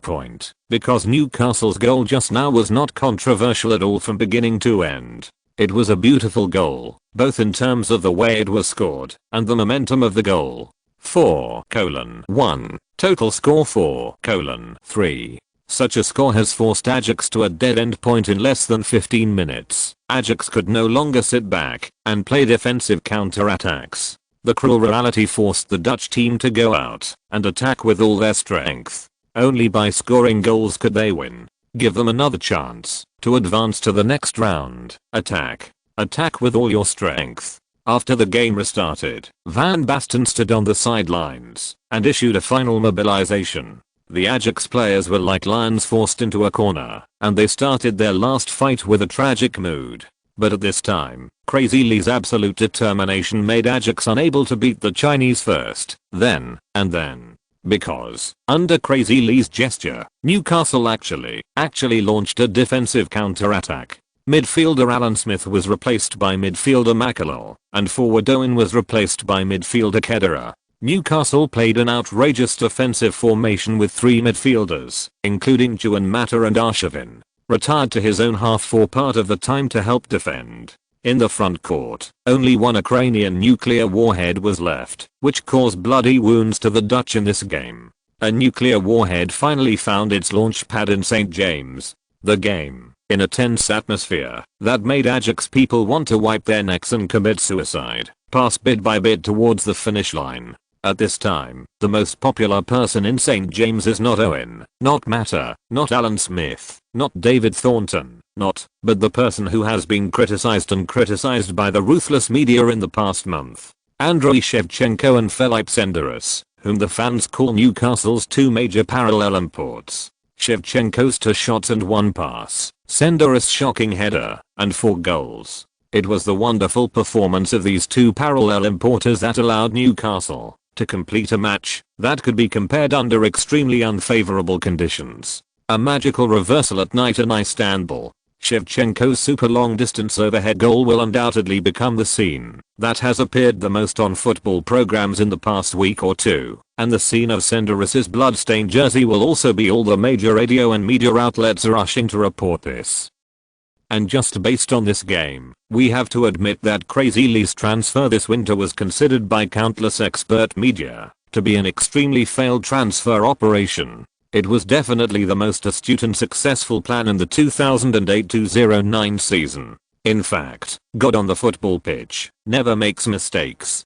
because Newcastle's goal just now was not controversial at all from beginning to end. It was a beautiful goal, both in terms of the way it was scored and the momentum of the goal. 4:1. Total score 4:3. Such a score has forced Ajax to a dead-end point in less than 15 minutes. Ajax could no longer sit back and play defensive counter-attacks. The cruel reality forced the Dutch team to go out and attack with all their strength. Only by scoring goals could they win. Give them another chance to advance to the next round. Attack. Attack with all your strength. After the game restarted, Van Basten stood on the sidelines and issued a final mobilization. The Ajax players were like lions forced into a corner, and they started their last fight with a tragic mood. But at this time, Crazy Lee's absolute determination made Ajax unable to beat the Chinese first, then, and then. Because, under Crazy Lee's gesture, Newcastle actually launched a defensive counter-attack. Midfielder Alan Smith was replaced by midfielder McAlow, and forward Owen was replaced by midfielder Kedira. Newcastle played an outrageous defensive formation with 3 midfielders, including Juan Mata and Arshavin, retired to his own half for part of the time to help defend. In the front court, only one Ukrainian nuclear warhead was left, which caused bloody wounds to the Dutch in this game. A nuclear warhead finally found its launch pad in St. James. The game, in a tense atmosphere, that made Ajax people want to wipe their necks and commit suicide, pass bit by bit towards the finish line. At this time, the most popular person in St. James is not Owen, not Mata, not Alan Smith, not David Thornton, but the person who has been criticized by the ruthless media in the past month. Andriy Shevchenko and Felipe Senderos, whom the fans call Newcastle's 2 major parallel imports. Shevchenko's 2 shots and 1 pass, Senderos' shocking header, and 4 goals. It was the wonderful performance of these 2 parallel importers that allowed Newcastle to complete a match that could be compared under extremely unfavorable conditions. A magical reversal at night in Istanbul. Shevchenko's super long distance overhead goal will undoubtedly become the scene that has appeared the most on football programs in the past week or two, and the scene of Senderos' bloodstained jersey will also be all the major radio and media outlets rushing to report this. And just based on this game, we have to admit that Crazy Lee's transfer this winter was considered by countless expert media to be an extremely failed transfer operation. It was definitely the most astute and successful plan in the 2008-09 season. In fact, God on the football pitch never makes mistakes.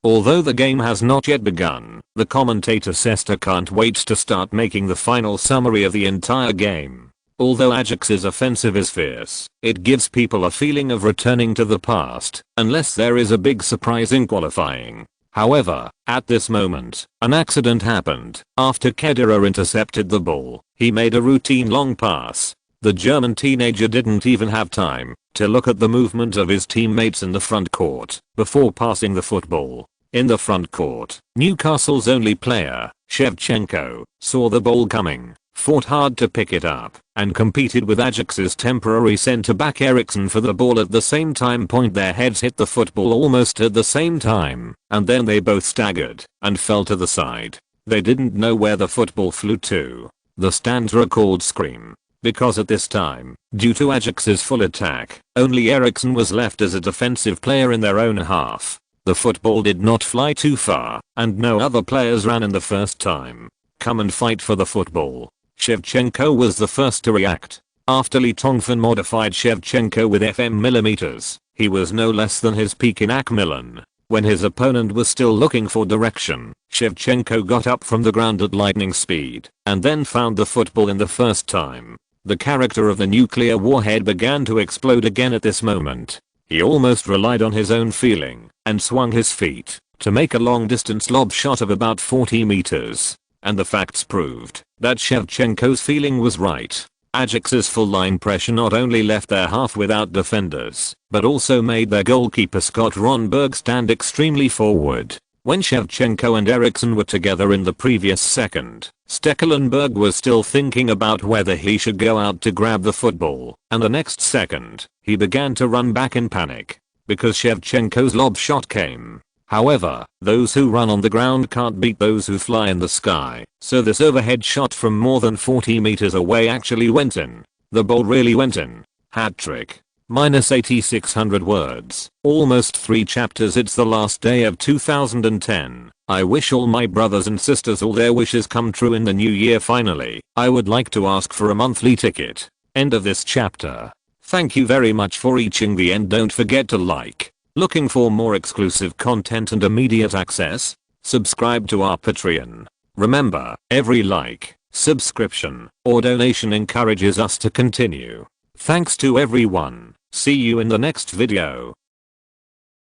Although the game has not yet begun, the commentator Sester can't wait to start making the final summary of the entire game. Although Ajax's offensive is fierce, it gives people a feeling of returning to the past, unless there is a big surprise in qualifying. However, at this moment, an accident happened. After Kedira intercepted the ball, he made a routine long pass. The German teenager didn't even have time to look at the movement of his teammates in the front court before passing the football. In the front court, Newcastle's only player, Shevchenko, saw the ball coming, fought hard to pick it up, and competed with Ajax's temporary centre-back Eriksson for the ball at the same time. Their heads hit the football almost at the same time, and then they both staggered and fell to the side. They didn't know where the football flew to. The stands recalled scream, because at this time, due to Ajax's full attack, only Eriksson was left as a defensive player in their own half. The football did not fly too far, and no other players ran in the first time. Come and fight for the football. Shevchenko was the first to react. After Tongfan modified Shevchenko with FM millimeters, he was no less than his peak in AC Milan. When his opponent was still looking for direction, Shevchenko got up from the ground at lightning speed, and then found the football in the first time. The character of the nuclear warhead began to explode again at this moment. He almost relied on his own feeling, and swung his feet to make a long distance lob shot of about 40 meters. And the facts proved that Shevchenko's feeling was right. Ajax's full line pressure not only left their half without defenders, but also made their goalkeeper Scott Ronberg stand extremely forward. When Shevchenko and Eriksson were together in the previous second, Stekelenburg was still thinking about whether he should go out to grab the football, and the next second, he began to run back in panic, because Shevchenko's lob shot came. However, those who run on the ground can't beat those who fly in the sky, so this overhead shot from more than 40 meters away actually went in. The ball really went in. Hat trick. Minus 8600 words. Almost 3 chapters. It's the last day of 2010. I wish all my brothers and sisters all their wishes come true in the new year finally. I would like to ask for a monthly ticket. End of this chapter. Thank you very much for reaching the end. Don't forget to like. Looking for more exclusive content and immediate access? Subscribe to our Patreon. Remember, every like, subscription, or donation encourages us to continue. Thanks to everyone. See you in the next video.